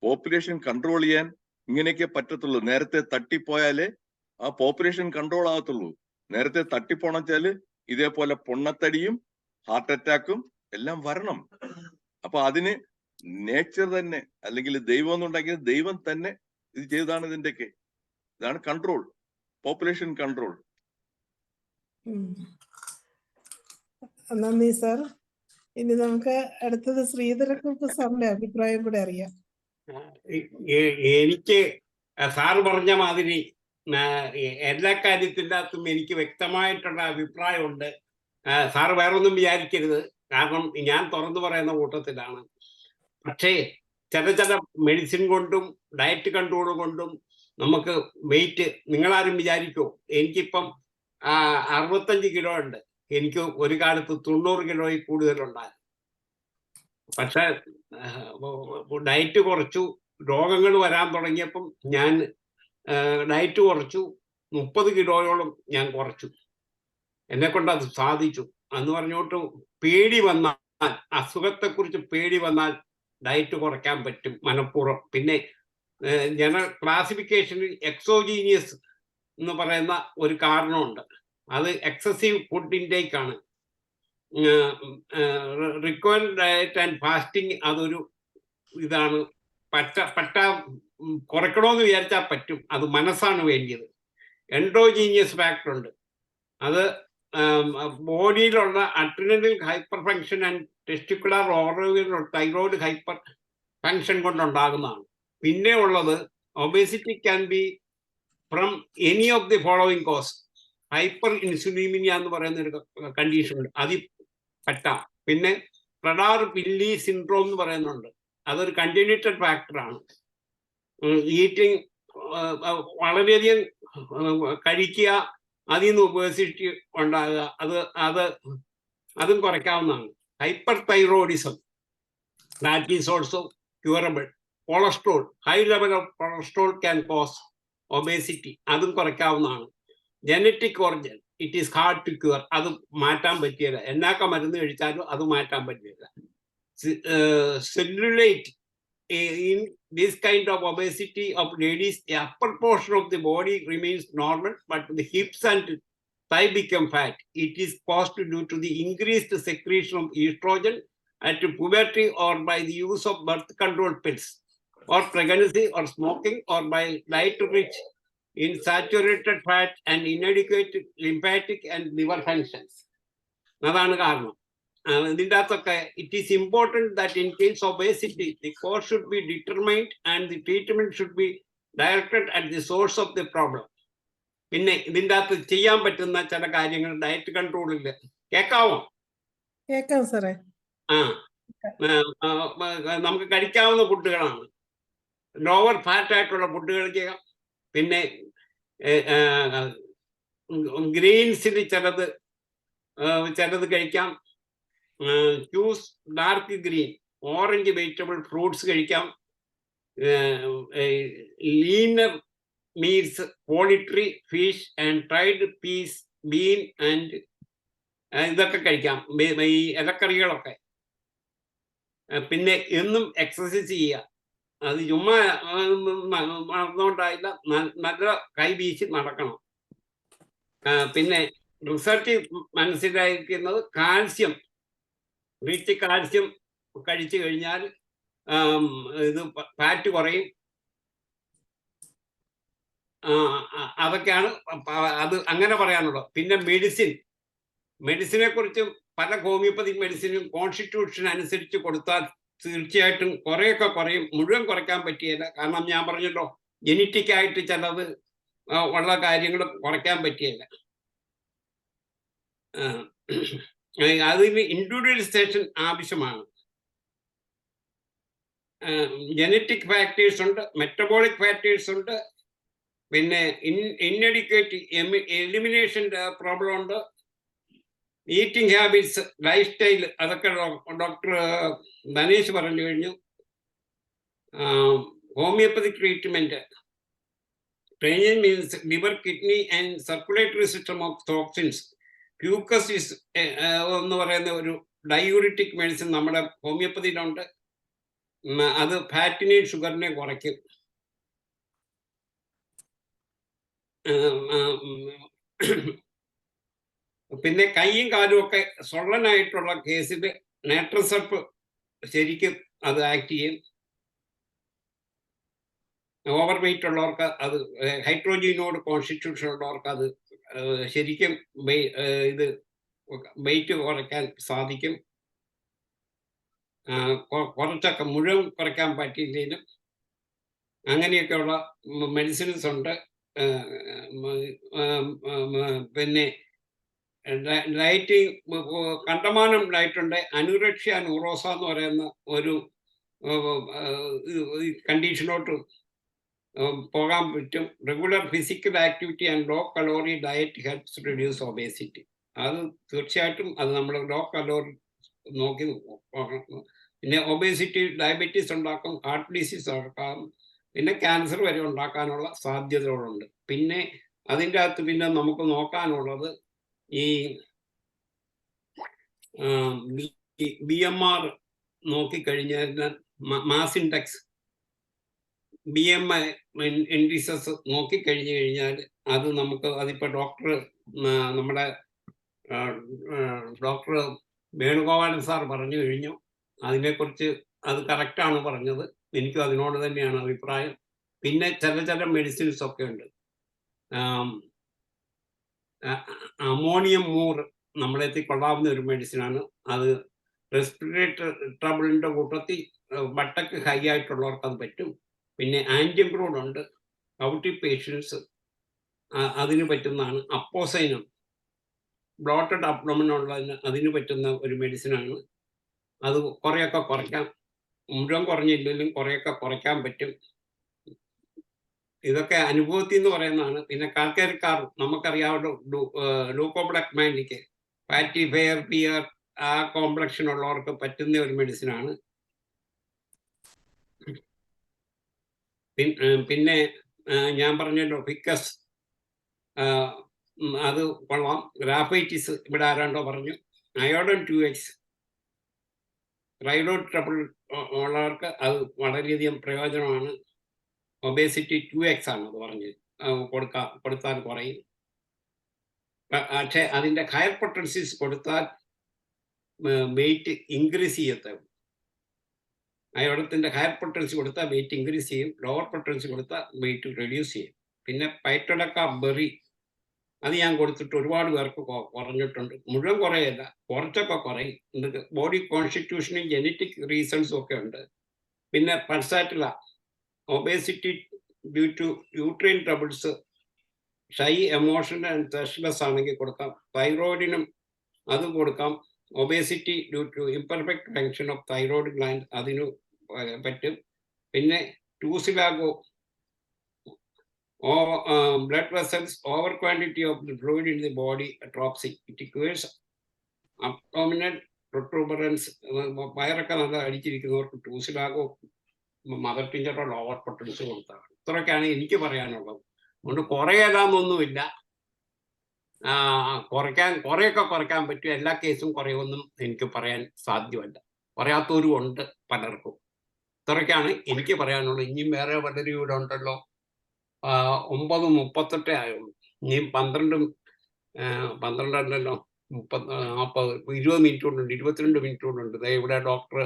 Speaker 9: പോപ്പുലേഷൻ കൺട്രോൾ ചെയ്യാൻ ഇങ്ങനെയൊക്കെ പറ്റത്തുള്ളൂ. നേരത്തെ തട്ടിപ്പോയാലേ ആ പോപ്പുലേഷൻ കൺട്രോൾ ആകത്തുള്ളൂ. നേരത്തെ തട്ടിപ്പോണെന്ന് വെച്ചാല് ഇതേപോലെ പൊണ്ണത്തടിയും ഹാർട്ട് അറ്റാക്കും എല്ലാം വരണം. അപ്പൊ അതിന് നേച്ചർ തന്നെ, അല്ലെങ്കിൽ ദൈവം എന്നുണ്ടാക്കിയത് ദൈവം തന്നെ ഇത് ചെയ്തതാണ്. ഇതിന്റെയൊക്കെ ഇതാണ് കൺട്രോൾ, പോപ്പുലേഷൻ കൺട്രോൾ.
Speaker 7: നന്ദി സാർ. ഇനി നമുക്ക് അടുത്തത് ശ്രീധരക്കുറുപ്പ് സാറിന്റെ അഭിപ്രായം കൂടെ അറിയാം.
Speaker 10: എനിക്ക് സാറ് പറഞ്ഞ മാതിരി എല്ലാ കാര്യത്തിൻ്റെ അകത്തും എനിക്ക് വ്യക്തമായിട്ടുള്ള അഭിപ്രായമുണ്ട്. സാറ് വേറൊന്നും വിചാരിക്കരുത്, കാരണം ഞാൻ തുറന്നു പറയുന്ന കൂട്ടത്തിലാണ്. പക്ഷേ ചില മെഡിസിൻ കൊണ്ടും ഡയറ്റ് കൺട്രോൾ കൊണ്ടും നമുക്ക് വെയിറ്റ്, നിങ്ങളാരും വിചാരിക്കുമോ? എനിക്കിപ്പം 65 കിലോ ഉണ്ട്. എനിക്ക് ഒരു കാലത്ത് 90 കിലോയിൽ കൂടുതലുണ്ടായിരുന്നു. പക്ഷെ ഡയറ്റ് കുറച്ചു, രോഗങ്ങൾ വരാൻ തുടങ്ങിയപ്പം ഞാൻ ഡയറ്റ് കുറച്ചു, 30 കിലോയോളം ഞാൻ കുറച്ചു. എന്നെ കൊണ്ട് അത് സാധിച്ചു. എന്ന് പറഞ്ഞോട്ട് പേടി വന്നാൽ, അസുഖത്തെക്കുറിച്ച് പേടി വന്നാൽ ഡയറ്റ് കുറയ്ക്കാൻ പറ്റും മനഃപൂർവ്വം. പിന്നെ ജനറൽ ക്ലാസിഫിക്കേഷനിൽ എക്സോജീനിയസ് എന്ന് പറയുന്ന ഒരു കാരണമുണ്ട്. അത് എക്സസീവ് ഫുഡ് ഇൻടേക്ക് ആണ്. റിക്വയർഡ് ഡയറ്റ് ആൻഡ് ഫാസ്റ്റിംഗ് അതൊരു ഇതാണ്. കുറയ്ക്കണമെന്ന് വിചാരിച്ചാൽ പറ്റും, അത് മനസ്സാണ് വേണ്ടിയത്. എൻഡോജീനിയസ് ഫാക്ടർ ഉണ്ട്, അത് ബോഡിയിലുള്ള adrenal hyper function and testicular ഓവറിലുള്ള തൈറോയ്ഡ് ഹൈപ്പർ ഫങ്ഷൻ കൊണ്ടുണ്ടാകുന്നതാണ്. പിന്നെ ഉള്ളത് obesity can be from any of the following cause. Hyper insulinemia എന്ന് പറയുന്ന ഒരു കണ്ടീഷൻ ഉണ്ട്, അതിൽ പറ്റാം. പിന്നെ പ്രഡാർ പില്ലി സിൻഡ്രോം എന്ന് പറയുന്നുണ്ട്, അതൊരു കൺജനിറ്റൽ ഫാക്ടറാണ്. ഈറ്റിംഗ് വളരെയധികം കഴിക്കുക, അതിൽ നിന്ന് ഒബേസിറ്റി ഉണ്ടാകുക, അതും കുറയ്ക്കാവുന്നതാണ്. Hyper thyroidism, that is also curable. Cholesterol, high level of cholesterol can cause obesity, അതും കുറയ്ക്കാവുന്നതാണ്. Genetic origin, it is hard to cure, അത് മാറ്റാൻ പറ്റിയില്ല. എന്നൊക്കെ മരുന്ന് കഴിച്ചാലും അത് മാറ്റാൻ പറ്റില്ല. Cellulite, in this kind of obesity of ladies, the upper portion of the body remains normal, but the hips and thigh become fat. It is caused due to the increased secretion of estrogen at puberty, or by the use of birth control pills, or pregnancy, or smoking, or by diet rich in saturated fat and inadequate lymphatic and liver functions. അതാണ് കാരണം. ഇതിൻ്റെ അകത്തൊക്കെ it is important that in case of obesity the cause should be determined and the treatment should be directed at the source of the problem. പിന്നെ ഇതിൻ്റെ അകത്ത് ചെയ്യാൻ പറ്റുന്ന ചില കാര്യങ്ങൾ ഡയറ്റ് കൺട്രോളിൽ കേൾക്കാമോ?
Speaker 7: കേൾക്കാം സാറേ.
Speaker 10: നമുക്ക് കഴിക്കാവുന്ന ഫുഡുകളാണ്. ലോവർ ഫാറ്റ് ആയിട്ടുള്ള ഫുഡുകൾ ചെയ്യാം. പിന്നെ ഗ്രെയിൻസിൽ ചിലത് കഴിക്കാം. Choose dark green, orange vegetable fruits കഴിക്കാം. Leaner meals, poultry, fish and fried peas, bean and ഇതൊക്കെ കഴിക്കാം, ഈ ഇലക്കറികളൊക്കെ. പിന്നെ എന്നും എക്സസൈസ് ചെയ്യുക. അത് ചുമ്മാ നടന്നുകൊണ്ടായില്ല, നല്ല കൈ വീശി നടക്കണം. പിന്നെ റിസർച്ച് മനസ്സിലായിരിക്കുന്നത് കാൽസ്യം, റിച്ച് കാൽസ്യം കഴിച്ചു കഴിഞ്ഞാൽ ഇത് ഫാറ്റ് കുറയും. അതൊക്കെയാണ് അത് അങ്ങനെ പറയാനുള്ളത്. പിന്നെ മെഡിസിനെ കുറിച്ചും പല ഹോമിയോപ്പതിക് മെഡിസിനും കോൺസ്റ്റിറ്റ്യൂഷൻ അനുസരിച്ച് കൊടുത്താൽ തീർച്ചയായിട്ടും കുറേയൊക്കെ കുറയും. മുഴുവൻ കുറയ്ക്കാൻ പറ്റിയില്ല, കാരണം ഞാൻ പറഞ്ഞല്ലോ ജനറ്റിക് ആയിട്ട് ചിലത് ഉള്ള കാര്യങ്ങൾ കുറയ്ക്കാൻ പറ്റിയില്ല. അതിന് ഇൻഡിവിജ്വലൈസേഷൻ ആവശ്യമാണ്. ജനറ്റിക് ഫാക്ടേഴ്സ് ഉണ്ട്, മെറ്റബോളിക് ഫാക്ടേഴ്സ് ഉണ്ട്, പിന്നെ ഇൻഎഡ്യൂക്കേറ്റ് എലിമിനേഷൻ്റെ പ്രോബ്ലം ഉണ്ട്, ഈറ്റിംഗ് ഹാബിറ്റ്സ്, ലൈഫ് സ്റ്റൈൽ, അതൊക്കെ ഡോക്ടർ ധനേഷ് പറഞ്ഞു കഴിഞ്ഞു. Homeopathic treatment training means liver, kidney and circulatory system of toxins. ഫ്യൂക്കസിസ് എന്ന് പറയുന്ന ഒരു ഡയൂറിറ്റിക് മെഡിസിൻ നമ്മുടെ ഹോമിയോപ്പതിയിലുണ്ട്. അത് ഫാറ്റിനെയും ഷുഗറിനെയും കുറയ്ക്കും. പിന്നെ കൈയും കാലും ഒക്കെ സൊള്ളനായിട്ടുള്ള കേസിൽ നേട്രസപ്പ് ശരിക്കും അത് ആക്ട് ചെയ്യും. ഓവർ വെയിറ്റ് ഉള്ളവർക്ക് അത്, ഹൈഡ്രോജനോട് കോൺസ്റ്റിറ്റ്യൂഷൻ ഉള്ളവർക്ക് അത് ശരിക്കും ഇത് വെയിറ്റ് കുറയ്ക്കാൻ സാധിക്കും. കുറച്ചൊക്കെ മുഴുവൻ കുറയ്ക്കാൻ പറ്റിയില്ലെങ്കിലും അങ്ങനെയൊക്കെയുള്ള മെഡിസിൻസ് ഉണ്ട്. പിന്നെ ഡയറ്റിങ്, കണ്ടമാനം ഡയറ്റുണ്ട്. അനുറക്ഷ്യ ന്യൂറോസ എന്ന് പറയുന്ന ഒരു കണ്ടീഷനോട്ട് പോകാൻ പറ്റും. Regular physical activity and low calorie diet helps reduce obesity. അത് തീർച്ചയായിട്ടും അത് നമ്മൾ ലോ കലോറി നോക്കി പോകണം. പിന്നെ ഒബേസിറ്റി ഡയബറ്റീസ് ഉണ്ടാക്കും, ഹാർട്ട് ഡിസീസ് ഉണ്ടാക്കാം, പിന്നെ ക്യാൻസർ വരെ ഉണ്ടാക്കാനുള്ള സാധ്യതകളുണ്ട്. പിന്നെ അതിൻ്റെ അകത്ത് പിന്നെ നമുക്ക് നോക്കാനുള്ളത് ഈ BMR നോക്കിക്കഴിഞ്ഞാൽ, മാസ് ഇൻഡെക്സ്, BMI ഇൻഡിസസ് നോക്കിക്കഴിഞ്ഞു കഴിഞ്ഞാൽ അത് നമുക്ക്, അതിപ്പോൾ നമ്മുടെ ഡോക്ടർ വേണുഗോപാലൻ സാർ പറഞ്ഞു കഴിഞ്ഞു. അതിനെക്കുറിച്ച് അത് കറക്റ്റാണ് പറഞ്ഞത്. എനിക്കും അതിനോട് തന്നെയാണ് അഭിപ്രായം. പിന്നെ ചില മെഡിസിൻസ് ഒക്കെ ഉണ്ട്. അമോണിയം മൂർ നമ്മളെത്തി കൊള്ളാവുന്ന ഒരു മെഡിസിനാണ്. അത് റെസ്പിറേറ്ററി ട്രബിളിൻ്റെ കൂട്ടത്തിൽ ബട്ടക്ക് ഹൈ ആയിട്ടുള്ളവർക്ക് അത് പറ്റും. പിന്നെ ആൻറ്റിംബ്രൂഡ് ഉണ്ട്, ഔട്ടി പേഷ്യൻസ് അതിന് പറ്റുന്നതാണ്. അപ്പോസൈനം ബ്ലോട്ടഡ് അബ്ഡോമൻ ഉള്ളതിന് അതിന് പറ്റുന്ന ഒരു മെഡിസിനാണ്. അത് കുറേയൊക്കെ കുറയ്ക്കാം, മുഴുവൻ കുറഞ്ഞില്ലെങ്കിലും കുറേയൊക്കെ കുറയ്ക്കാൻ പറ്റും. ഇതൊക്കെ അനുഭവത്തിൽ നിന്ന് പറയുന്നതാണ്. പിന്നെ കാൽക്കാരിക്കാർ നമുക്കറിയാവുന്ന ലൂക്കോബ്ലാക്മാനിക്ക്, ഫാറ്റി ഫെയർ പിയർ, ആ കോംപ്ലക്ഷൻ ഉള്ളവർക്ക് പറ്റുന്ന ഒരു മെഡിസിനാണ്. പിന്നെ ഞാൻ പറഞ്ഞല്ലോ ഫിക്കസ്, അത് കൊള്ളാം. ഗ്രാഫൈറ്റിസ് ഇവിടെ ആരാണ്ടോ പറഞ്ഞു. അയോഡൻ 2X, റൈഡോഡ് ട്രബിൾ ഉള്ളവർക്ക് അത് വളരെയധികം പ്രയോജനമാണ്. ഒബേസിറ്റി 2X ആണ് അത് പറഞ്ഞ് കൊടുത്താൽ കുറയും. പക്ഷേ അതിൻ്റെ ഹയർ പൊട്ടൻസീസ് കൊടുത്താൽ വെയിറ്റ് ഇൻക്രീസ് ചെയ്യത്തേ. അയോഡത്തിൻ്റെ ഹയർ പൊട്ടൻസി കൊടുത്താൽ വെയിറ്റ് ഇൻക്രീസ് ചെയ്യും, ലോവർ പൊട്ടൻസി കൊടുത്താൽ വെയിറ്റ് റെഡ്യൂസ് ചെയ്യും. പിന്നെ പൈറ്റോഡക്ക ബെറി, അത് ഞാൻ കൊടുത്തിട്ട് ഒരുപാട് പേർക്ക് കുറഞ്ഞിട്ടുണ്ട്. മുഴുവൻ കുറയല്ല, കുറച്ചൊക്കെ കുറയും. ബോഡി കോൺസ്റ്റിറ്റ്യൂഷനും ജനറ്റിക് റീസൺസും ഒക്കെ ഉണ്ട്. പിന്നെ pulsatilla, obesity due to uterine troubles, shy, emotional and sexless ആണെങ്കിൽ കൊടുക്കാം. തൈറോയിഡിനും അത് കൊടുക്കാം. Obesity due to imperfect function of thyroid gland, അതിന് പറ്റും. പിന്നെ ടൂസിലാഗോ, blood vessels, over quantity of the fluid in the body, atrophy. It cures abdominal protuberance. വയറൊക്കെ നല്ല അടിച്ചിരിക്കുന്നവർക്ക് ടൂസിലാഗോ, മദർ ടിഞ്ചറോ ലോവർ പൊട്ടൻസി കൊടുത്താണ്. ഇത്രയൊക്കെയാണ് എനിക്ക് പറയാനുള്ളത്. അതുകൊണ്ട് കുറയലാന്നൊന്നുമില്ല, കുറേയൊക്കെ കുറയ്ക്കാൻ പറ്റും. എല്ലാ കേസും കുറയുമെന്നും എനിക്ക് പറയാൻ സാധ്യമല്ല. പറയാത്തവരും ഉണ്ട് പലർക്കും. ഇത്രയൊക്കെയാണ് എനിക്ക് പറയാനുള്ളത്. ഇനിയും വേറെ പലരും ഇവിടെ ഉണ്ടല്ലോ. 9:38 ആയുള്ളൂ. ഇനി 12 അല്ലല്ലോ, 40, 20 മിനിറ്റ് കൊണ്ടുണ്ട്, 22 മിനിറ്റ് കൊണ്ടുണ്ട്. ഇവിടെ ഡോക്ടർ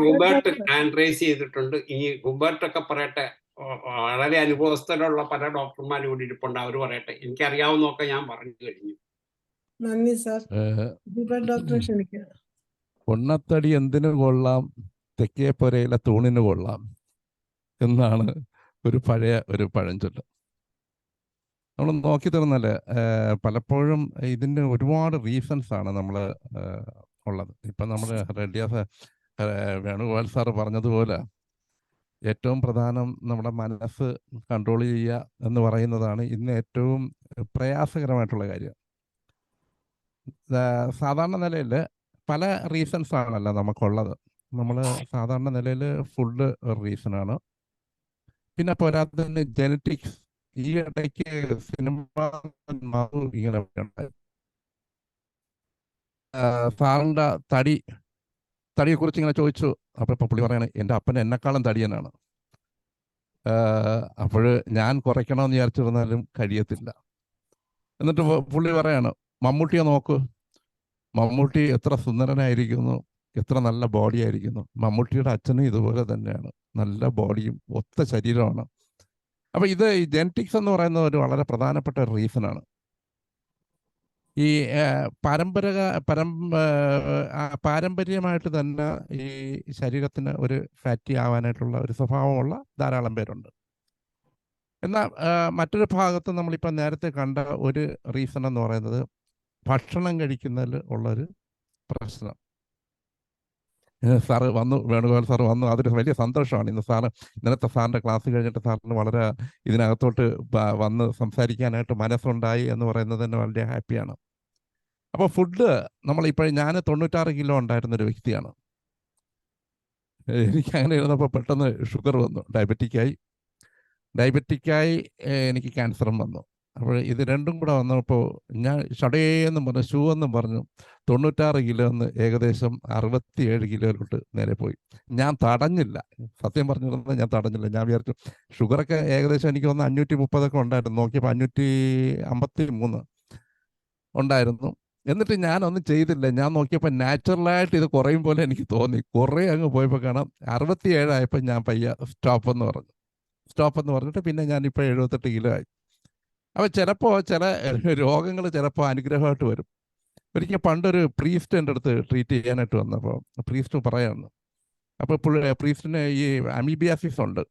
Speaker 10: ഹുബർട്ട് ഹാൻഡ് റൈസ് ചെയ്തിട്ടുണ്ട്. ഇനി ഹുബർട്ടൊക്കെ പറയട്ടെ. വളരെ അനുഭവസ്ഥരുള്ള പല ഡോക്ടർമാരും കൂടി ഇരിപ്പുണ്ട്, അവർ പറയട്ടെ. എനിക്കറിയാവുന്നതൊക്കെ ഞാൻ പറഞ്ഞു കഴിഞ്ഞു.
Speaker 7: നന്ദി സാർ. ഡോക്ടറെ ക്ഷണിക്കുക.
Speaker 11: പൊണ്ണത്തടി എന്തിനു കൊള്ളാം, തെക്കേപ്പുരയിലെ തൂണിന് കൊള്ളാം. എന്നാണ് ഒരു പഴഞ്ചൊല്ല്. നമ്മൾ നോക്കി തീർന്നാൽ പലപ്പോഴും ഇതിൻ്റെ ഒരുപാട് റീസൺസ് ആണ് നമ്മൾ ഉള്ളത്. ഇപ്പം നമ്മൾ വേണുഗോപാൽ സാറ് പറഞ്ഞതുപോലെ ഏറ്റവും പ്രധാനം നമ്മുടെ മനസ്സ് കൺട്രോൾ ചെയ്യുക എന്ന് പറയുന്നതാണ് ഇന്ന് ഏറ്റവും പ്രയാസകരമായിട്ടുള്ള കാര്യം. സാധാരണ നിലയിൽ പല റീസൺസ് ആണല്ലോ നമുക്കുള്ളത്. നമ്മൾ സാധാരണ നിലയിൽ ഫുഡ് ഒരു റീസണാണ്. പിന്നെ പോരാത്തതിന് ജെനറ്റിക്സ്. ഈ ഇടയ്ക്ക് സിനിമ ഇങ്ങനെ സാറിൻ്റെ തടിയെക്കുറിച്ച് ഇങ്ങനെ ചോദിച്ചു. അപ്പോൾ ഇപ്പം പുള്ളി പറയാണ് എൻ്റെ അപ്പൻ എന്നെക്കാളും തടിയനാണ്. അപ്പോൾ ഞാൻ കുറയ്ക്കണമെന്ന് വിചാരിച്ചിരുന്നാലും കഴിയത്തില്ല. എന്നിട്ട് പുള്ളി പറയാണ് മമ്മൂട്ടിയെ നോക്കൂ, മമ്മൂട്ടി എത്ര സുന്ദരനായിരിക്കുന്നു, എത്ര നല്ല ബോഡി ആയിരിക്കുന്നു. മമ്മൂട്ടിയുടെ അച്ഛനും ഇതുപോലെ തന്നെയാണ്, നല്ല ബോഡിയും ഒത്ത ശരീരമാണ്. അപ്പോൾ ഇത് ഈ ജെനറ്റിക്സ് എന്ന് പറയുന്നത് ഒരു വളരെ പ്രധാനപ്പെട്ട ഒരു റീസണാണ്. ഈ പാരമ്പര്യമായിട്ട് തന്നെ ഈ ശരീരത്തിന് ഒരു ഫാറ്റി ആവാനായിട്ടുള്ള ഒരു സ്വഭാവമുള്ള ധാരാളം പേരുണ്ട്. എന്നാൽ മറ്റൊരു ഭാഗത്ത് നമ്മളിപ്പോൾ നേരത്തെ കണ്ട ഒരു റീസൺ എന്ന് പറയുന്നത് ഭക്ഷണം കഴിക്കുന്നതിൽ ഉള്ളൊരു പ്രശ്നം. സാറ് വന്നു, വേണുഗോപാൽ സാറ് വന്നു, അതൊരു വലിയ സന്തോഷമാണ്. ഇന്നലത്തെ സാറിൻ്റെ ക്ലാസ് കഴിഞ്ഞിട്ട് സാറിന് വളരെ ഇതിനകത്തോട്ട് വന്ന് സംസാരിക്കാനായിട്ട് മനസ്സുണ്ടായി എന്ന് പറയുന്നത് തന്നെ വളരെ ഹാപ്പിയാണ്. അപ്പോൾ ഫുഡ് ഞാൻ 96 കിലോ ഉണ്ടായിരുന്നൊരു വ്യക്തിയാണ്. എനിക്ക് അങ്ങനെ ഇരുന്നപ്പോൾ പെട്ടെന്ന് ഷുഗർ വന്നു, ഡയബറ്റിക്കായി എനിക്ക് ക്യാൻസറും വന്നു. അപ്പോൾ ഇത് രണ്ടും കൂടെ വന്നപ്പോൾ ഞാൻ ഷടേന്നും പറഞ്ഞു, ഷൂ എന്നും പറഞ്ഞു 96 കിലോ എന്ന് ഏകദേശം 67 കിലോയിലോട്ട് നേരെ പോയി. ഞാൻ തടഞ്ഞില്ല, സത്യം പറഞ്ഞിരുന്നത് ഞാൻ തടഞ്ഞില്ല. ഞാൻ വിചാരിച്ചു ഷുഗറൊക്കെ ഏകദേശം എനിക്ക് വന്ന് 530 ഉണ്ടായിരുന്നു. നോക്കിയപ്പോൾ 553 ഉണ്ടായിരുന്നു. എന്നിട്ട് ഞാനൊന്നും ചെയ്തില്ല. ഞാൻ നോക്കിയപ്പോൾ നാച്ചുറലായിട്ട് ഇത് കുറയും പോലെ എനിക്ക് തോന്നി. കുറേ അങ്ങ് പോയപ്പോൾ കാണാം 67 ആയപ്പോൾ ഞാൻ പയ്യ സ്റ്റോപ്പ് എന്ന് പറഞ്ഞിട്ട് പിന്നെ ഞാനിപ്പോൾ 78 കിലോ ആയി. അപ്പോൾ ചിലപ്പോൾ ചില രോഗങ്ങൾ ചിലപ്പോൾ അനുഗ്രഹമായിട്ട് വരും. ഒരിക്കൽ പണ്ടൊരു പ്രീസ്റ്റ് എൻ്റെ അടുത്ത് ട്രീറ്റ് ചെയ്യാനായിട്ട് വന്നപ്പോൾ പ്രീസ്റ്റ് പറയാണ്. അപ്പോൾ പ്രീസ്റ്റിന് ഈ അമീബിയാസിസ് ഉണ്ട്.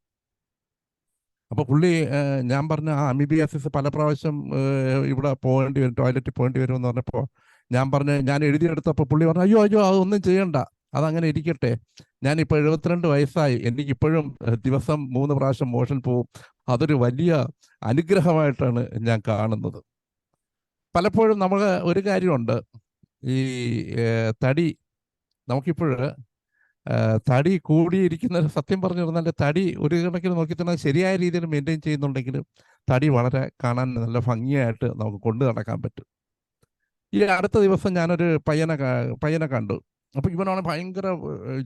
Speaker 11: അപ്പോൾ പുള്ളി ഞാൻ പറഞ്ഞു ആ അമീബിയാസിസ് പല പ്രാവശ്യം ഇവിടെ പോകേണ്ടി വരും, ടോയ്ലറ്റിൽ പോകേണ്ടി വരുമെന്ന് പറഞ്ഞപ്പോൾ ഞാൻ എഴുതിയെടുത്തപ്പോൾ പുള്ളി പറഞ്ഞു അയ്യോ അതൊന്നും ചെയ്യണ്ട, അതങ്ങനെ ഇരിക്കട്ടെ. ഞാനിപ്പോൾ 72 വയസ്സായി, എനിക്കിപ്പോഴും ദിവസം 3 പ്രാവശ്യം മോഷൻ പോവും. അതൊരു വലിയ അനുഗ്രഹമായിട്ടാണ് ഞാൻ കാണുന്നത്. പലപ്പോഴും നമ്മൾ ഒരു കാര്യമുണ്ട്, ഈ തടി നമുക്കിപ്പോൾ തടി കൂടിയിരിക്കുന്ന, സത്യം പറഞ്ഞു പറഞ്ഞാൽ തടി ഒരു കണക്കിന് നോക്കി തന്നെ ശരിയായ രീതിയിൽ മെയിൻറ്റെയിൻ ചെയ്യുന്നുണ്ടെങ്കിൽ തടി വളരെ കാണാൻ നല്ല ഭംഗിയായിട്ട് നമുക്ക് കൊണ്ടു നടക്കാൻ പറ്റും. ഈ അടുത്ത ദിവസം ഞാനൊരു പയ്യനെ കണ്ടു. അപ്പോൾ ഇവനാണ് ഭയങ്കര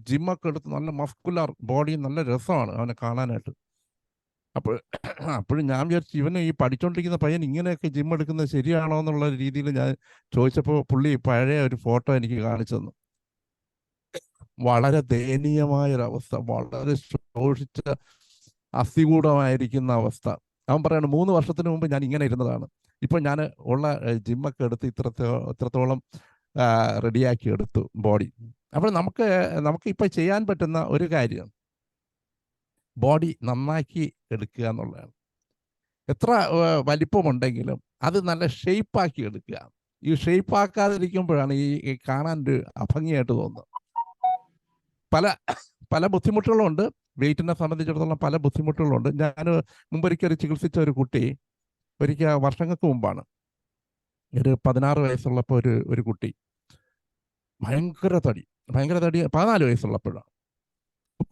Speaker 11: ജിമ്മൊക്കെ എടുത്ത് നല്ല മസ്കുലർ ബോഡി, നല്ല രസമാണ് അവനെ കാണാനായിട്ട്. അപ്പോഴും ഞാൻ വിചാരിച്ചു ഇവന് ഈ പഠിച്ചുകൊണ്ടിരിക്കുന്ന പയ്യൻ ഇങ്ങനെയൊക്കെ ജിം എടുക്കുന്നത് ശരിയാണോ എന്നുള്ള രീതിയിൽ ഞാൻ ചോദിച്ചപ്പോൾ പുള്ളി പഴയ ഒരു ഫോട്ടോ എനിക്ക് കാണിച്ചു തന്നു. വളരെ ദയനീയമായൊരവസ്ഥ, വളരെ ശോഷിച്ച അസ്ഥികൂടമായിരിക്കുന്ന അവസ്ഥ. അവൻ പറയാണ് 3 വർഷത്തിന് മുമ്പ് ഞാൻ ഇങ്ങനെ ഇരുന്നതാണ്, ഇപ്പോൾ ഞാൻ ഉള്ള ജിമ്മൊക്കെ എടുത്ത് ഇത്രത്തോളം റെഡിയാക്കി എടുത്തു ബോഡി. അപ്പോൾ നമുക്ക് ഇപ്പോൾ ചെയ്യാൻ പറ്റുന്ന ഒരു കാര്യം ബോഡി നന്നാക്കി എടുക്കുക എന്നുള്ളതാണ്. എത്ര വലിപ്പമുണ്ടെങ്കിലും അത് നല്ല ഷേപ്പാക്കി എടുക്കുക. ഈ ഷേപ്പാക്കാതിരിക്കുമ്പോഴാണ് ഈ കാണാൻ ഒരു അഭംഗിയായിട്ട് തോന്നുന്നത്. പല ബുദ്ധിമുട്ടുകളുണ്ട്, വെയിറ്റിനെ സംബന്ധിച്ചിടത്തോളം പല ബുദ്ധിമുട്ടുകളുണ്ട്. ഞാൻ മുമ്പൊരിക്കൽ ചികിത്സിച്ച ഒരു കുട്ടി, വർഷങ്ങൾക്ക് മുമ്പാണ്, ഒരു 16 വയസ്സുള്ളപ്പോൾ ഒരു കുട്ടി ഭയങ്കര തടി 14 വയസ്സുള്ളപ്പോഴാണ്.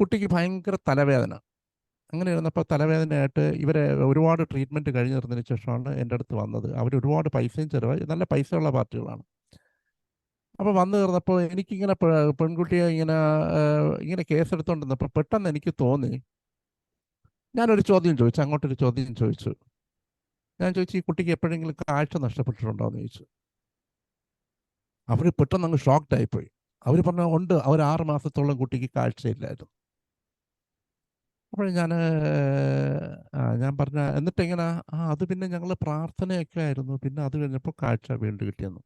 Speaker 11: കുട്ടിക്ക് ഭയങ്കര തലവേദന. അങ്ങനെ ഇരുന്നപ്പോൾ തലവേദനയായിട്ട് ഇവരെ ഒരുപാട് ട്രീറ്റ്മെൻറ്റ് കഴിഞ്ഞിരുന്നതിന് ശേഷമാണ് എൻ്റെ അടുത്ത് വന്നത്. അവർ ഒരുപാട് പൈസയും ചിലവായി, നല്ല പൈസയുള്ള പാർട്ടികളാണ്. അപ്പോൾ വന്നു തീർന്നപ്പോൾ എനിക്കിങ്ങനെ പെൺകുട്ടിയെ ഇങ്ങനെ കേസെടുത്തോണ്ടിരുന്നപ്പോൾ പെട്ടെന്ന് എനിക്ക് തോന്നി, ഞാനൊരു ചോദ്യം ചോദിച്ചു, അങ്ങോട്ടൊരു ചോദ്യം ചോദിച്ചു. ഞാൻ ചോദിച്ചു ഈ കുട്ടിക്ക് എപ്പോഴെങ്കിലും കാഴ്ച നഷ്ടപ്പെട്ടിട്ടുണ്ടോ എന്ന് ചോദിച്ചു. അവർ പെട്ടെന്ന് അങ്ങ് ഷോക്ക്ഡായിപ്പോയി. അവർ പറഞ്ഞു ഉണ്ട്, അവർ 6 മാസത്തോളം കുട്ടിക്ക് കാഴ്ചയില്ലായിരുന്നു. അപ്പോൾ ഞാൻ പറഞ്ഞ എന്നിട്ട് എങ്ങനെ അത് പിന്നെ ഞങ്ങൾ പ്രാർത്ഥനയൊക്കെ ആയിരുന്നു, പിന്നെ അത് കഴിഞ്ഞപ്പോൾ കാഴ്ച വീണ്ടും കിട്ടിയെന്നു.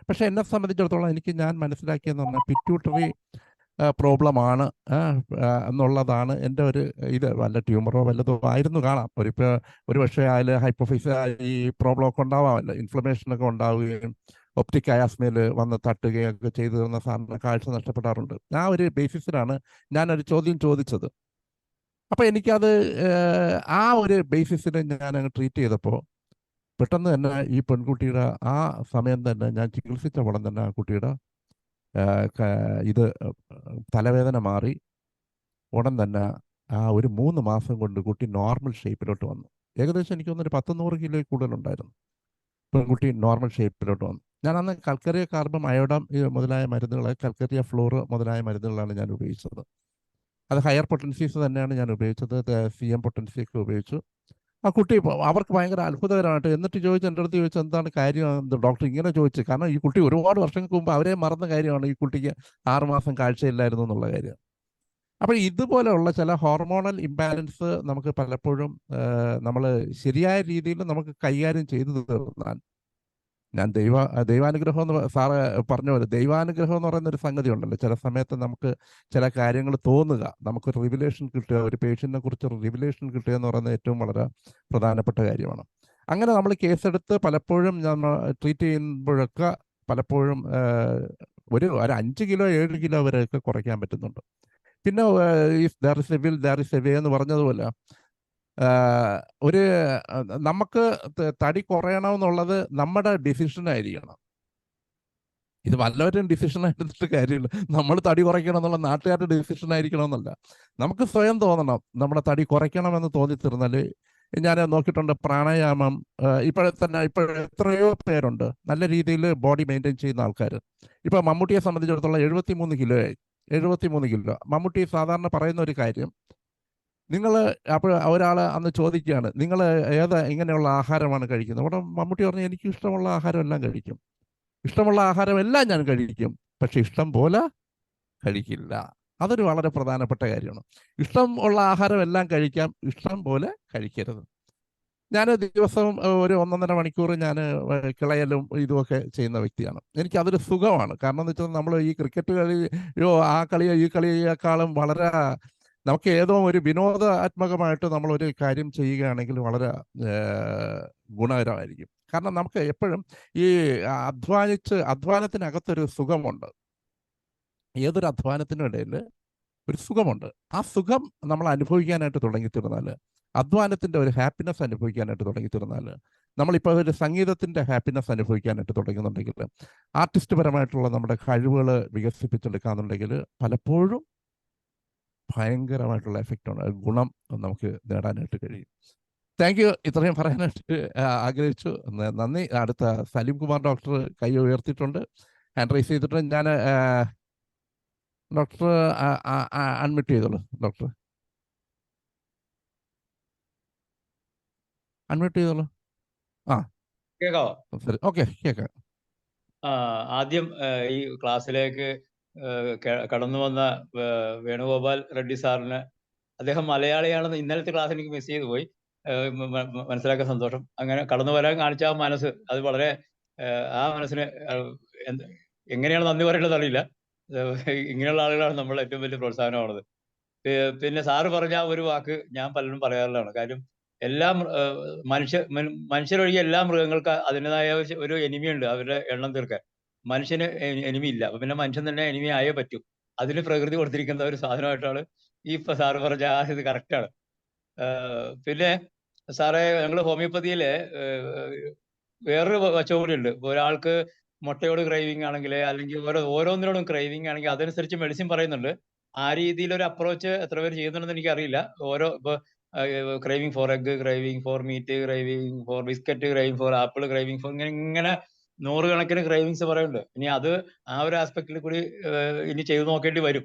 Speaker 11: പക്ഷെ എന്നെ സംബന്ധിച്ചിടത്തോളം ഞാൻ മനസ്സിലാക്കിയെന്ന് പറഞ്ഞാൽ പിറ്റ്യൂട്ടറി പ്രോബ്ലമാണ് എന്നുള്ളതാണ് എൻ്റെ ഒരു ഇത്. വല്ല ട്യൂമറോ വല്ലതോ ആയിരുന്നു കാണാം. ഒരു പക്ഷേ അതിൽ ഹൈപ്പോഫിസ് ഈ പ്രോബ്ലം ഒക്കെ ഉണ്ടാവാമല്ലോ, ഇൻഫ്ലമേഷനൊക്കെ ഉണ്ടാവുകയും ഒപ്റ്റിക് അയാസ്മയിൽ വന്ന് തട്ടുകയും ഒക്കെ ചെയ്തു തരുന്ന സാറിന് കാഴ്ച നഷ്ടപ്പെടാറുണ്ട്. ആ ഒരു ബേസിസിലാണ് ഞാനൊരു ചോദ്യം ചോദിച്ചത്. അപ്പോൾ എനിക്കത് ആ ഒരു ബേസിസിനെ ഞാൻ അങ്ങ് ട്രീറ്റ് ചെയ്തപ്പോൾ പെട്ടെന്ന് തന്നെ ഈ പെൺകുട്ടിയുടെ ആ സമയം തന്നെ ഞാൻ ചികിത്സിച്ച ഉടൻ തന്നെ ആ കുട്ടിയുടെ ഇത് തലവേദന മാറി. ഉടൻ തന്നെ ആ ഒരു 3 മാസം കൊണ്ട് കുട്ടി നോർമൽ ഷേപ്പിലോട്ട് വന്നു. ഏകദേശം എനിക്ക് തോന്നുന്നു 100 കിലോ കൂടുതലുണ്ടായിരുന്നു. പെൺകുട്ടി നോർമൽ ഷേപ്പിലോട്ട് വന്നു. ഞാൻ അന്ന് കൽക്കറിയ കാർബം അയോഡം മുതലായ മരുന്നുകൾ, കൽക്കറിയ ഫ്ലോർ മുതലായ മരുന്നുകളാണ് ഞാൻ ഉപയോഗിച്ചത്. അത് ഹയർ പൊട്ടൻസീസ് തന്നെയാണ് ഞാൻ ഉപയോഗിച്ചത്. CM പൊട്ടൻസിയൊക്കെ ഉപയോഗിച്ചു. ആ കുട്ടി അവർക്ക് ഭയങ്കര അത്ഭുതകരമായിട്ട് എന്നിട്ട് ചോദിച്ചു, എൻ്റെ അടുത്ത് ചോദിച്ചു എന്താണ് കാര്യം ഡോക്ടർ ഇങ്ങനെ ചോദിച്ചു. കാരണം ഈ കുട്ടി ഒരുപാട് വർഷങ്ങൾക്ക് മുമ്പ് അവരെ മറന്ന കാര്യമാണ് ഈ കുട്ടിക്ക് 6 മാസം കാഴ്ചയില്ലായിരുന്നു എന്നുള്ള കാര്യം. അപ്പോൾ ഇതുപോലെയുള്ള ചില ഹോർമോണൽ ഇംബാലൻസ് നമുക്ക് പലപ്പോഴും നമ്മൾ ശരിയായ രീതിയിൽ നമുക്ക് കൈകാര്യം ചെയ്തു തീർന്നാൽ, ഞാൻ ദൈവാനുഗ്രഹം എന്ന് സാറ് പറഞ്ഞ പോലെ ദൈവാനുഗ്രഹം എന്ന് പറയുന്ന ഒരു സംഗതി ഉണ്ടല്ലോ. ചില സമയത്ത് നമുക്ക് ചില കാര്യങ്ങൾ തോന്നുക, നമുക്കൊരു റിവിലേഷൻ കിട്ടുക, ഒരു പേഷ്യൻറ്റിനെ കുറിച്ചൊരു റിവിലേഷൻ കിട്ടുക എന്ന് പറയുന്നത് ഏറ്റവും വളരെ പ്രധാനപ്പെട്ട കാര്യമാണ്. അങ്ങനെ നമ്മൾ കേസെടുത്ത് പലപ്പോഴും നമ്മൾ ട്രീറ്റ് ചെയ്യുമ്പോഴൊക്കെ പലപ്പോഴും ഒരു 5 കിലോ 7 കിലോ വരെയൊക്കെ കുറയ്ക്കാൻ പറ്റുന്നുണ്ട്. പിന്നെ there is A will there is a way എന്ന് പറഞ്ഞതുപോലെ ഒരു നമുക്ക് തടി കുറയണമെന്നുള്ളത് നമ്മുടെ ഡിസിഷനായിരിക്കണം. ഇത് വല്ലവരും ഡിസിഷനായിട്ട് കാര്യമില്ല. നമ്മൾ തടി കുറയ്ക്കണം എന്നുള്ള നാട്ടുകാരുടെ ഡിസിഷനായിരിക്കണമെന്നല്ല. നമുക്ക് സ്വയം തോന്നണം നമ്മുടെ തടി കുറയ്ക്കണമെന്ന് തോന്നിത്തീർന്നാൽ. ഞാൻ നോക്കിയിട്ടുണ്ട് പ്രാണായാമം ഇപ്പോൾ എത്രയോ പേരുണ്ട് നല്ല രീതിയിൽ ബോഡി മെയിൻറ്റെയിൻ ചെയ്യുന്ന ആൾക്കാർ. ഇപ്പോൾ മമ്മൂട്ടിയെ സംബന്ധിച്ചിടത്തോളം 73 കിലോയായി. 73 കിലോ. മമ്മൂട്ടി സാധാരണ പറയുന്ന ഒരു കാര്യം, നിങ്ങൾ അപ്പോൾ ഒരാൾ അന്ന് ചോദിക്കുകയാണ്, നിങ്ങൾ ഇങ്ങനെയുള്ള ആഹാരമാണ് കഴിക്കുന്നത്? അവിടെ മമ്മൂട്ടി പറഞ്ഞു, എനിക്ക് ഇഷ്ടമുള്ള ആഹാരം എല്ലാം കഴിക്കും, ഇഷ്ടമുള്ള ആഹാരം എല്ലാം ഞാൻ കഴിക്കും, പക്ഷെ ഇഷ്ടം പോലെ കഴിക്കില്ല. അതൊരു വളരെ പ്രധാനപ്പെട്ട കാര്യമാണ്. ഇഷ്ടം ഉള്ള ആഹാരം എല്ലാം കഴിക്കാം, ഇഷ്ടം പോലെ കഴിക്കരുത്. ഞാൻ ദിവസവും ഒരു 1.5 മണിക്കൂർ ഞാൻ കിളയലും ഇതുമൊക്കെ ചെയ്യുന്ന വ്യക്തിയാണ്. എനിക്കതൊരു സുഖമാണ്. കാരണം എന്ന് വെച്ചാൽ നമ്മൾ ഈ ക്രിക്കറ്റ് കളിയോ ആ കളിയോ ഈ കളിയേക്കാളും വളരെ നമുക്ക് ഏതോ ഒരു വിനോദാത്മകമായിട്ട് നമ്മളൊരു കാര്യം ചെയ്യുകയാണെങ്കിൽ വളരെ ഗുണകരമായിരിക്കും. കാരണം നമുക്ക് എപ്പോഴും ഈ അധ്വാനത്തിനകത്തൊരു സുഖമുണ്ട്. ഏതൊരു അധ്വാനത്തിനും ഇടയിൽ ഒരു സുഖമുണ്ട്. ആ സുഖം നമ്മൾ അനുഭവിക്കാനായിട്ട് തുടങ്ങിത്തീർന്നാൽ, അധ്വാനത്തിൻ്റെ ഒരു ഹാപ്പിനെസ് അനുഭവിക്കാനായിട്ട് തുടങ്ങിത്തീർന്നാൽ, നമ്മളിപ്പോൾ ഒരു സംഗീതത്തിൻ്റെ ഹാപ്പിനെസ് അനുഭവിക്കാനായിട്ട് തുടങ്ങുന്നുണ്ടെങ്കിൽ, ആർട്ടിസ്റ്റ് പരമായിട്ടുള്ള നമ്മുടെ കഴിവുകൾ വികസിപ്പിച്ചെടുക്കാന്നുണ്ടെങ്കിൽ പലപ്പോഴും ഭയങ്കരമായിട്ടുള്ള എഫക്റ്റാണ്, ഗുണം നമുക്ക് നേടാനായിട്ട് കഴിയും. Thank you. ഇത്രയും പറയാനായിട്ട് ആഗ്രഹിച്ചു. നന്ദി. അടുത്ത സലീം കുമാർ ഡോക്ടർ കൈ ഉയർത്തിയിട്ടുണ്ട്, ഹാൻഡ് റൈസ് ചെയ്തിട്ടുണ്ട്. ഞാൻ ഡോക്ടർ അൺമ്യൂട്ട് ചെയ്തോളൂ. ഡോക്ടർ അൺമ്യൂട്ട് ചെയ്തോളൂ.
Speaker 12: കേൾക്കാവോ?
Speaker 11: ശരി, ഓക്കെ, കേൾക്കാം.
Speaker 12: ആദ്യം ഈ ക്ലാസ്സിലേക്ക് കടന്നു വന്ന വേണുഗോപാൽ റെഡ്ഡി സാറിന്, അദ്ദേഹം മലയാളിയാണെന്ന് ഇന്നലത്തെ ക്ലാസ് എനിക്ക് മിസ് ചെയ്തു പോയി, മനസ്സിലാക്കാൻ സന്തോഷം. അങ്ങനെ കടന്നു വരാൻ കാണിച്ച ആ മനസ്സ്, അത് വളരെ ആ മനസ്സിന് എങ്ങനെയാണ് നന്ദി പറയേണ്ടത് അറിയില്ല. ഇങ്ങനെയുള്ള ആളുകളാണ് നമ്മൾ ഏറ്റവും വലിയ പ്രോത്സാഹനമാണത്. പിന്നെ സാറ് പറഞ്ഞ ഒരു വാക്ക് ഞാൻ പലരും പറയാറുള്ളതാണ്. കാര്യം എല്ലാം മനുഷ്യരൊഴികെ എല്ലാ മൃഗങ്ങൾക്ക് അതിൻ്റെതായ ഒരു എനിമിയുണ്ട്, അവരുടെ എണ്ണം തീർക്കാൻ. മനുഷ്യന് എനിമി ഇല്ല. അപ്പൊ പിന്നെ മനുഷ്യൻ തന്നെ എനിമി ആയേ പറ്റൂ. അതിന് പ്രകൃതി കൊടുത്തിരിക്കുന്ന ഒരു സാധനമായിട്ടാണ് ഈ സാറ് പറഞ്ഞ ആ ഇത് കറക്റ്റാണ്. പിന്നെ സാറേ, ഞങ്ങൾ ഹോമിയോപ്പതിയിലെ വേറൊരു വശം കൂടി ഉണ്ട്. ഒരാൾക്ക് മുട്ടയോട് ക്രൈവിങ് ആണെങ്കിൽ, അല്ലെങ്കിൽ ഓരോന്നിനോടും ക്രൈവിങ് ആണെങ്കിൽ അതനുസരിച്ച് മെഡിസിൻ പറയുന്നുണ്ട്. ആ രീതിയിലൊരു അപ്രോച്ച് എത്ര പേര് ചെയ്യുന്നുണ്ടെന്ന് എനിക്കറിയില്ല. ഇപ്പൊ craving for egg, craving for meat, craving for biscuit, craving for apple, craving for ഇങ്ങനെ 100 കണക്കിന് ക്രൈവിങ്സ് പറയുന്നുണ്ട്. ഇനി അത് ആ ഒരു ആസ്പെക്റ്റിൽ കൂടി ഇനി ചെയ്തു നോക്കേണ്ടി വരും.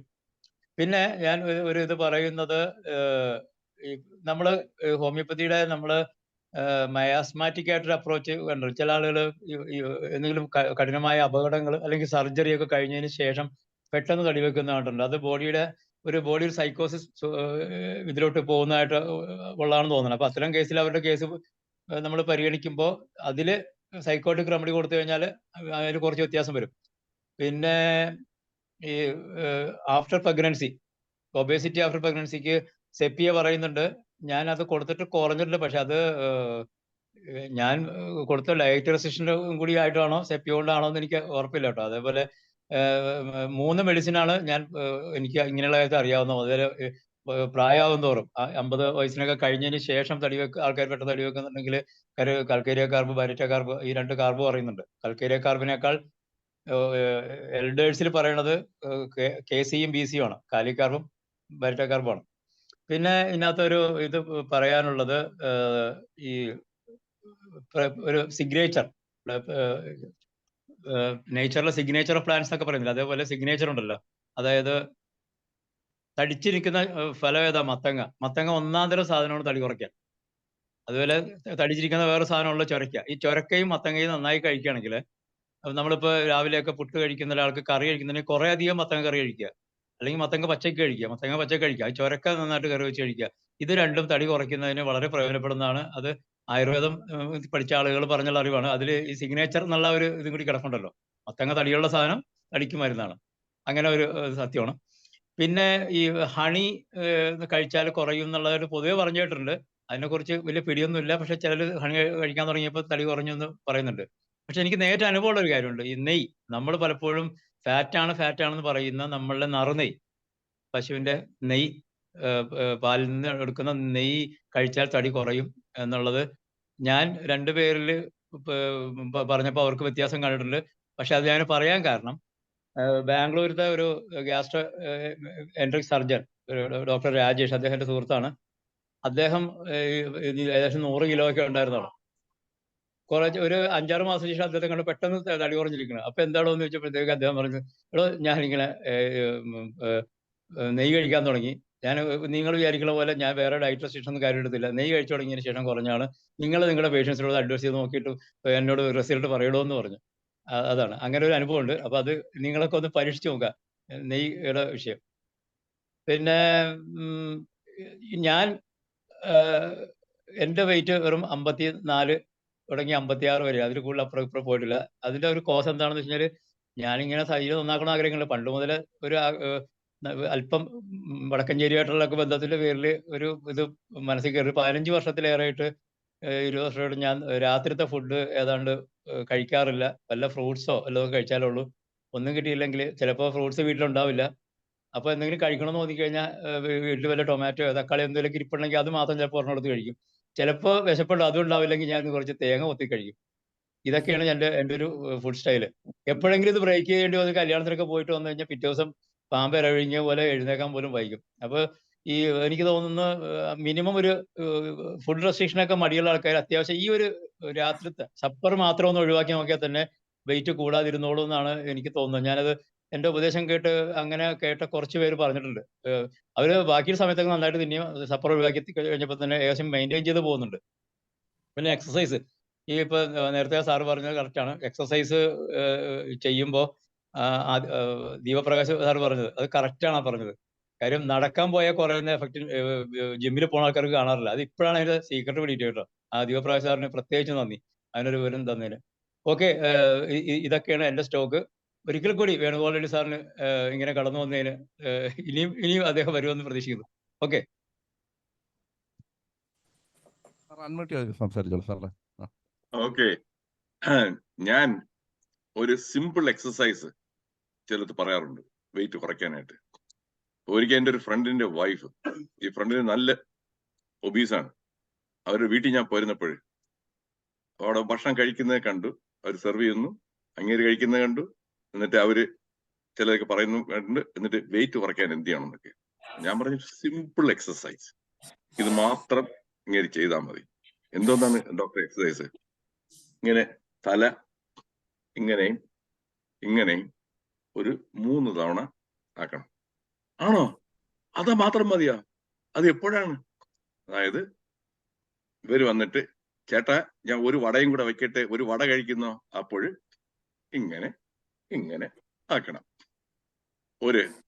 Speaker 12: പിന്നെ ഞാൻ ഒരു ഇത് പറയുന്നത്, നമ്മള് ഹോമിയോപ്പതിയുടെ നമ്മള് മയാസ്മാറ്റിക് ആയിട്ടൊരു അപ്രോച്ച് കണ്ടു. ചില ആളുകൾ എന്തെങ്കിലും കഠിനമായ അപകടങ്ങൾ അല്ലെങ്കിൽ സർജറി ഒക്കെ കഴിഞ്ഞതിന് ശേഷം പെട്ടെന്ന് തടി വെക്കുന്ന കണ്ടിട്ടുണ്ട്. അത് ബോഡി സൈക്കോസിസ് ഇതിലോട്ട് പോകുന്നതായിട്ട് ഉള്ളതാണെന്ന് തോന്നുന്നത്. അപ്പൊ അത്തരം കേസിൽ അവരുടെ കേസ് നമ്മൾ പരിഗണിക്കുമ്പോൾ അതില് സൈക്കോട്ടിക് റെമഡി കൊടുത്തു കഴിഞ്ഞാൽ അതിൽ കുറച്ച് വ്യത്യാസം വരും. പിന്നെ ഈ ആഫ്റ്റർ പ്രഗ്നൻസി, ഒബേസിറ്റി ആഫ്റ്റർ പ്രഗ്നൻസിക്ക് സെപ്പിയ പറയുന്നുണ്ട്. ഞാൻ അത് കൊടുത്തിട്ട് കുറഞ്ഞിട്ടുണ്ട്. പക്ഷെ അത് ഞാൻ കൊടുത്ത ലൈറ്റ് റെസിസ്റ്റൻറ്റും കൂടി ആയിട്ടാണോ സെപ്പിയ കൊണ്ടാണോ എന്ന് എനിക്ക് ഉറപ്പില്ല കേട്ടോ. അതേപോലെ 3 മെഡിസിനാണ് ഞാൻ എനിക്ക് ഇങ്ങനെയുള്ള കാര്യത്തിൽ അറിയാവുന്നത്. അതിൽ പ്രായമാകും തോറും 50 വയസ്സിനൊക്കെ കഴിഞ്ഞതിന് ശേഷം ആൾക്കാർ പെട്ടെന്ന് തടി വെക്കുന്നുണ്ടെങ്കിൽ കൽക്കേരിയ കാർബ്, ബൈറ്റ കാർബ്, ഈ 2 കാർബ് പറയുന്നുണ്ട്. കൽക്കേരിയ കാർബിനേക്കാൾ എൽഡേഴ്സിൽ പറയണത് KCയും BCയും ആണ്. കാലിക്കാർബും ബൈറ്റ കാർബുമാണ്. പിന്നെ ഇതിനകത്തൊരു ഇത് പറയാനുള്ളത്, ഈ ഒരു സിഗ്നേച്ചർ, നേച്ചറിലെ സിഗ്നേച്ചർ ഓഫ് പ്ലാന്റ്സ് എന്നൊക്കെ പറയുന്നില്ല, അതേപോലെ സിഗ്നേച്ചർ ഉണ്ടല്ലോ. അതായത് തടിച്ചിരിക്കുന്ന ഫലം ഏതാ? മത്തങ്ങ ഒന്നാം തരം സാധനമാണ് തടി കുറയ്ക്കാൻ. അതുപോലെ തടിച്ചിരിക്കുന്ന വേറെ സാധനമുള്ള ചൊരയ്ക്ക. ഈ ചൊരക്കയും മത്തങ്ങയും നന്നായി കഴിക്കുകയാണെങ്കിൽ, നമ്മളിപ്പോൾ രാവിലെയൊക്കെ പുട്ട് കഴിക്കുന്ന ഒരാൾക്ക് കറി കഴിക്കുന്നുണ്ടെങ്കിൽ കുറേ അധികം മത്തങ്ങ കറി കഴിക്കുക, അല്ലെങ്കിൽ മത്തങ്ങ പച്ചക്ക് കഴിക്കുക. ഈ ചൊരക്ക നന്നായിട്ട് കറി വെച്ച് കഴിക്കുക. ഇത് രണ്ടും തടി കുറയ്ക്കുന്നതിന് വളരെ പ്രയോജനപ്പെടുന്നതാണ്. അത് ആയുർവേദം പഠിച്ച ആളുകൾ പറഞ്ഞുള്ള അറിവാണ്. അതിൽ ഈ സിഗ്നേച്ചർ എന്നുള്ള ഒരു ഇതും കൂടി കിടപ്പുണ്ടല്ലോ. മത്തങ്ങ തടിയുള്ള സാധനം തടിക്ക് മരുന്നാണ്, അങ്ങനെ ഒരു സത്യമാണ്. പിന്നെ ഈ ഹണി കഴിച്ചാൽ കുറയും എന്നുള്ളതായിട്ട് പൊതുവെ പറഞ്ഞു കേട്ടിട്ടുണ്ട്. അതിനെക്കുറിച്ച് വലിയ പിടിയൊന്നുമില്ല. പക്ഷെ ചിലർ ഹണി കഴിക്കാൻ തുടങ്ങിയപ്പോൾ തടി കുറഞ്ഞു എന്ന് പറയുന്നുണ്ട്. പക്ഷെ എനിക്ക് നേരിട്ട് അനുഭവമുള്ള ഒരു കാര്യമുണ്ട്. ഈ നെയ്യ്, നമ്മൾ പലപ്പോഴും ഫാറ്റാണെന്ന് പറയുന്ന നമ്മളുടെ നറുനെയ്യ്, പശുവിൻ്റെ നെയ്യ്, പാലിൽ നിന്ന് എടുക്കുന്ന നെയ്യ് കഴിച്ചാൽ തടി കുറയും എന്നുള്ളത് ഞാൻ 2 പേരിൽ പറഞ്ഞപ്പോൾ അവർക്ക് വ്യത്യാസം കണ്ടിട്ടുണ്ട്. പക്ഷെ അത് ഞാൻ പറയാൻ കാരണം, ബാംഗ്ലൂരിലത്തെ ഒരു gastro enteric surgeon doctor Rajesh, അദ്ദേഹത്തിന്റെ സുഹൃത്താണ്. അദ്ദേഹം ഏകദേശം 100 കിലോ ഒക്കെ ഉണ്ടായിരുന്നതാണ്. ഒരു 5-6 മാസം ശേഷം അദ്ദേഹത്തെ കണ്ട് പെട്ടെന്ന് തടി കുറഞ്ഞിരിക്കണം. അപ്പൊ എന്താണോ എന്ന് ചോദിച്ചപ്പോഴത്തേക്ക് അദ്ദേഹം പറഞ്ഞു, എടോ ഞാനിങ്ങനെ നെയ്യ് കഴിക്കാൻ തുടങ്ങി. ഞാൻ നിങ്ങൾ വിചാരിക്കുന്ന പോലെ ഞാൻ വേറെ ഡയറ്റ് റെസ്ട്രിക്ഷൻ ഒന്നും കാര്യം എടുത്തില്ല. നെയ്യ് കഴിച്ചു തുടങ്ങിയതിന് ശേഷം കുറഞ്ഞാണ്. നിങ്ങളുടെ പേഷ്യൻസിനോട് അഡ്വൈസ് ചെയ്ത് നോക്കിയിട്ട് എന്നോട് റിസൾട്ട് പറയണോ എന്ന് പറഞ്ഞു. അതാണ്, അങ്ങനെ ഒരു അനുഭവം ഉണ്ട്. അപ്പൊ അത് നിങ്ങളൊക്കെ ഒന്ന് പരീക്ഷിച്ച് നോക്കുക, നെയ്യുടെ വിഷയം. പിന്നെ ഞാൻ എൻ്റെ വെയിറ്റ് വെറും 54 തുടങ്ങി 56 വരെ, അതിൽ കൂടുതൽ അപ്പുറം ഇപ്പുറം പോയിട്ടില്ല. അതിന്റെ ഒരു കോസ് എന്താണെന്ന് വെച്ച് കഴിഞ്ഞാൽ, ഞാനിങ്ങനെ ശരീരം നന്നാക്കണം ആഗ്രഹങ്ങളില്ല. പണ്ട് മുതൽ ഒരു അല്പം വടക്കഞ്ചേരിയായിട്ടുള്ള ബന്ധത്തിന്റെ പേരിൽ ഒരു ഇത് മനസ്സിൽ കയറി. 15 വർഷത്തിലേറെയായിട്ട് 20 വർഷമായിട്ട് ഞാൻ രാത്രിത്തെ ഫുഡ് ഏതാണ്ട് കഴിക്കാറില്ല. വല്ല ഫ്രൂട്ട്സോ വല്ലതും കഴിച്ചാലേ ഉള്ളൂ. ഒന്നും കിട്ടിയില്ലെങ്കിൽ ചിലപ്പോൾ ഫ്രൂട്ട്സ് വീട്ടിലുണ്ടാവില്ല. അപ്പോൾ എന്തെങ്കിലും കഴിക്കണമെന്ന് തോന്നിക്കഴിഞ്ഞാൽ വീട്ടിൽ വല്ല ടൊമാറ്റോ തക്കാളി എന്തെങ്കിലും ഇരിപ്പുണ്ടെങ്കിൽ അത് മാത്രം ചിലപ്പോൾ ഒരെണ്ണെടുത്ത് കഴിക്കും. ചിലപ്പോൾ വിശപ്പുണ്ട്, അതും ഉണ്ടാവില്ലെങ്കിൽ ഞാൻ കുറച്ച് തേങ്ങ കൊത്തി കഴിക്കും. ഇതൊക്കെയാണ് എൻ്റെ ഒരു ഫുഡ് സ്റ്റൈല്. എപ്പോഴെങ്കിലും ഇത് ബ്രേക്ക് ചെയ്യേണ്ടി വന്ന് കല്യാണത്തിനൊക്കെ പോയിട്ട് വന്നു കഴിഞ്ഞാൽ പിറ്റേ ദിവസം പാമ്പ് ഇഴവിഴിഞ്ഞ പോലെ എഴുന്നേക്കാൻ പോലും വൈകും. അപ്പോൾ ഈ എനിക്ക് തോന്നുന്നു മിനിമം ഒരു ഫുഡ് റെസ്ട്രിക്ഷനൊക്കെ മടിയുള്ള ആൾക്കാർ അത്യാവശ്യം ഈ ഒരു രാത്രിത്തെ സപ്പർ മാത്രം ഒന്ന് ഒഴിവാക്കി നോക്കിയാൽ തന്നെ വെയിറ്റ് കൂടാതിരുന്നോളൂ എന്നാണ് എനിക്ക് തോന്നുന്നത്. ഞാനത് എൻ്റെ ഉപദേശം കേട്ട് അങ്ങനെ കേട്ട കുറച്ച് പേര് പറഞ്ഞിട്ടുണ്ട്. അവര് ബാക്കി സമയത്തൊക്കെ നന്നായിട്ട് തന്നെയും സപ്പർ ഒഴിവാക്കി കഴിഞ്ഞപ്പോൾ തന്നെ ഏകദേശം മെയിൻറ്റെയിൻ ചെയ്ത് പോകുന്നുണ്ട്. പിന്നെ എക്സസൈസ്, ഈ ഇപ്പൊ നേരത്തെ സാറ് പറഞ്ഞത് കറക്റ്റാണ്. എക്സസൈസ് ചെയ്യുമ്പോൾ ദീപപ്രകാശ് സാറ് പറഞ്ഞത് അത് കറക്റ്റാണ് പറഞ്ഞത്. കാര്യം നടക്കാൻ പോയാൽ കുറയുന്ന എഫക്റ്റ് ജിമ്മിൽ പോകുന്ന ആൾക്കാർക്ക് കാണാറില്ല. അത് ഇപ്പോഴാണ് അതിന്റെ സീക്രട്ട് പിടിയിട്ട് കേട്ടോ. ദീപപ്രകാശ് സാറിന് പ്രത്യേകിച്ച് നന്ദി അതിനൊരു വിവരം തന്നതിന്. ഓക്കെ, ഇതൊക്കെയാണ് എൻ്റെ സ്റ്റോക്ക്. ഒരിക്കൽ കൂടി വേണുഗോപാൽ റെഡ്ഡി സാറിന് ഇങ്ങനെ കടന്നു വന്നതിന് ഇനിയും അദ്ദേഹം വരുമെന്ന് പ്രതീക്ഷിക്കുന്നു. ഓക്കെ,
Speaker 11: സംസാരിച്ചോളൂ സാറേ.
Speaker 9: ഓക്കെ, ഞാൻ ഒരു സിമ്പിൾ എക്സസൈസ് ചിലത് പറയാറുണ്ട് വെയിറ്റ് കുറയ്ക്കാനായിട്ട്. ഒരിക്കൽ എൻ്റെ ഒരു ഫ്രണ്ടിന്റെ വൈഫ്, ഈ ഫ്രണ്ടിന് നല്ല ഒബീസാണ്, അവരുടെ വീട്ടിൽ ഞാൻ പോരുന്നപ്പോൾ അവിടെ ഭക്ഷണം കഴിക്കുന്നത് കണ്ടു. അവർ സെർവ് ചെയ്യുന്നു, അങ്ങേര് കഴിക്കുന്നത് കണ്ടു. എന്നിട്ട് അവര് ചിലതൊക്കെ പറയുന്നു കണ്ട്, എന്നിട്ട് വെയിറ്റ് കുറയ്ക്കാൻ എന്ത് ചെയ്യണമെന്നൊക്കെ. ഞാൻ പറഞ്ഞു സിമ്പിൾ എക്സസൈസ്, ഇത് മാത്രം ഇങ്ങനെ ചെയ്താൽ മതി. എന്തോന്നാണ് ഡോക്ടർ എക്സസൈസ്? ഇങ്ങനെ തല ഇങ്ങനെയും ഇങ്ങനെയും ഒരു 3 തവണ ആക്കണം. ആണോ, അത് മാത്രം മതിയാ? അത് എപ്പോഴാണ്? അതായത് ഇവര് വന്നിട്ട്, ചേട്ടാ ഞാൻ ഒരു വടയും കൂടെ വെക്കട്ടെ, ഒരു വട കഴിക്കുന്നോ? അപ്പോൾ ഇങ്ങനെ ഇങ്ങനെ ആക്കണം.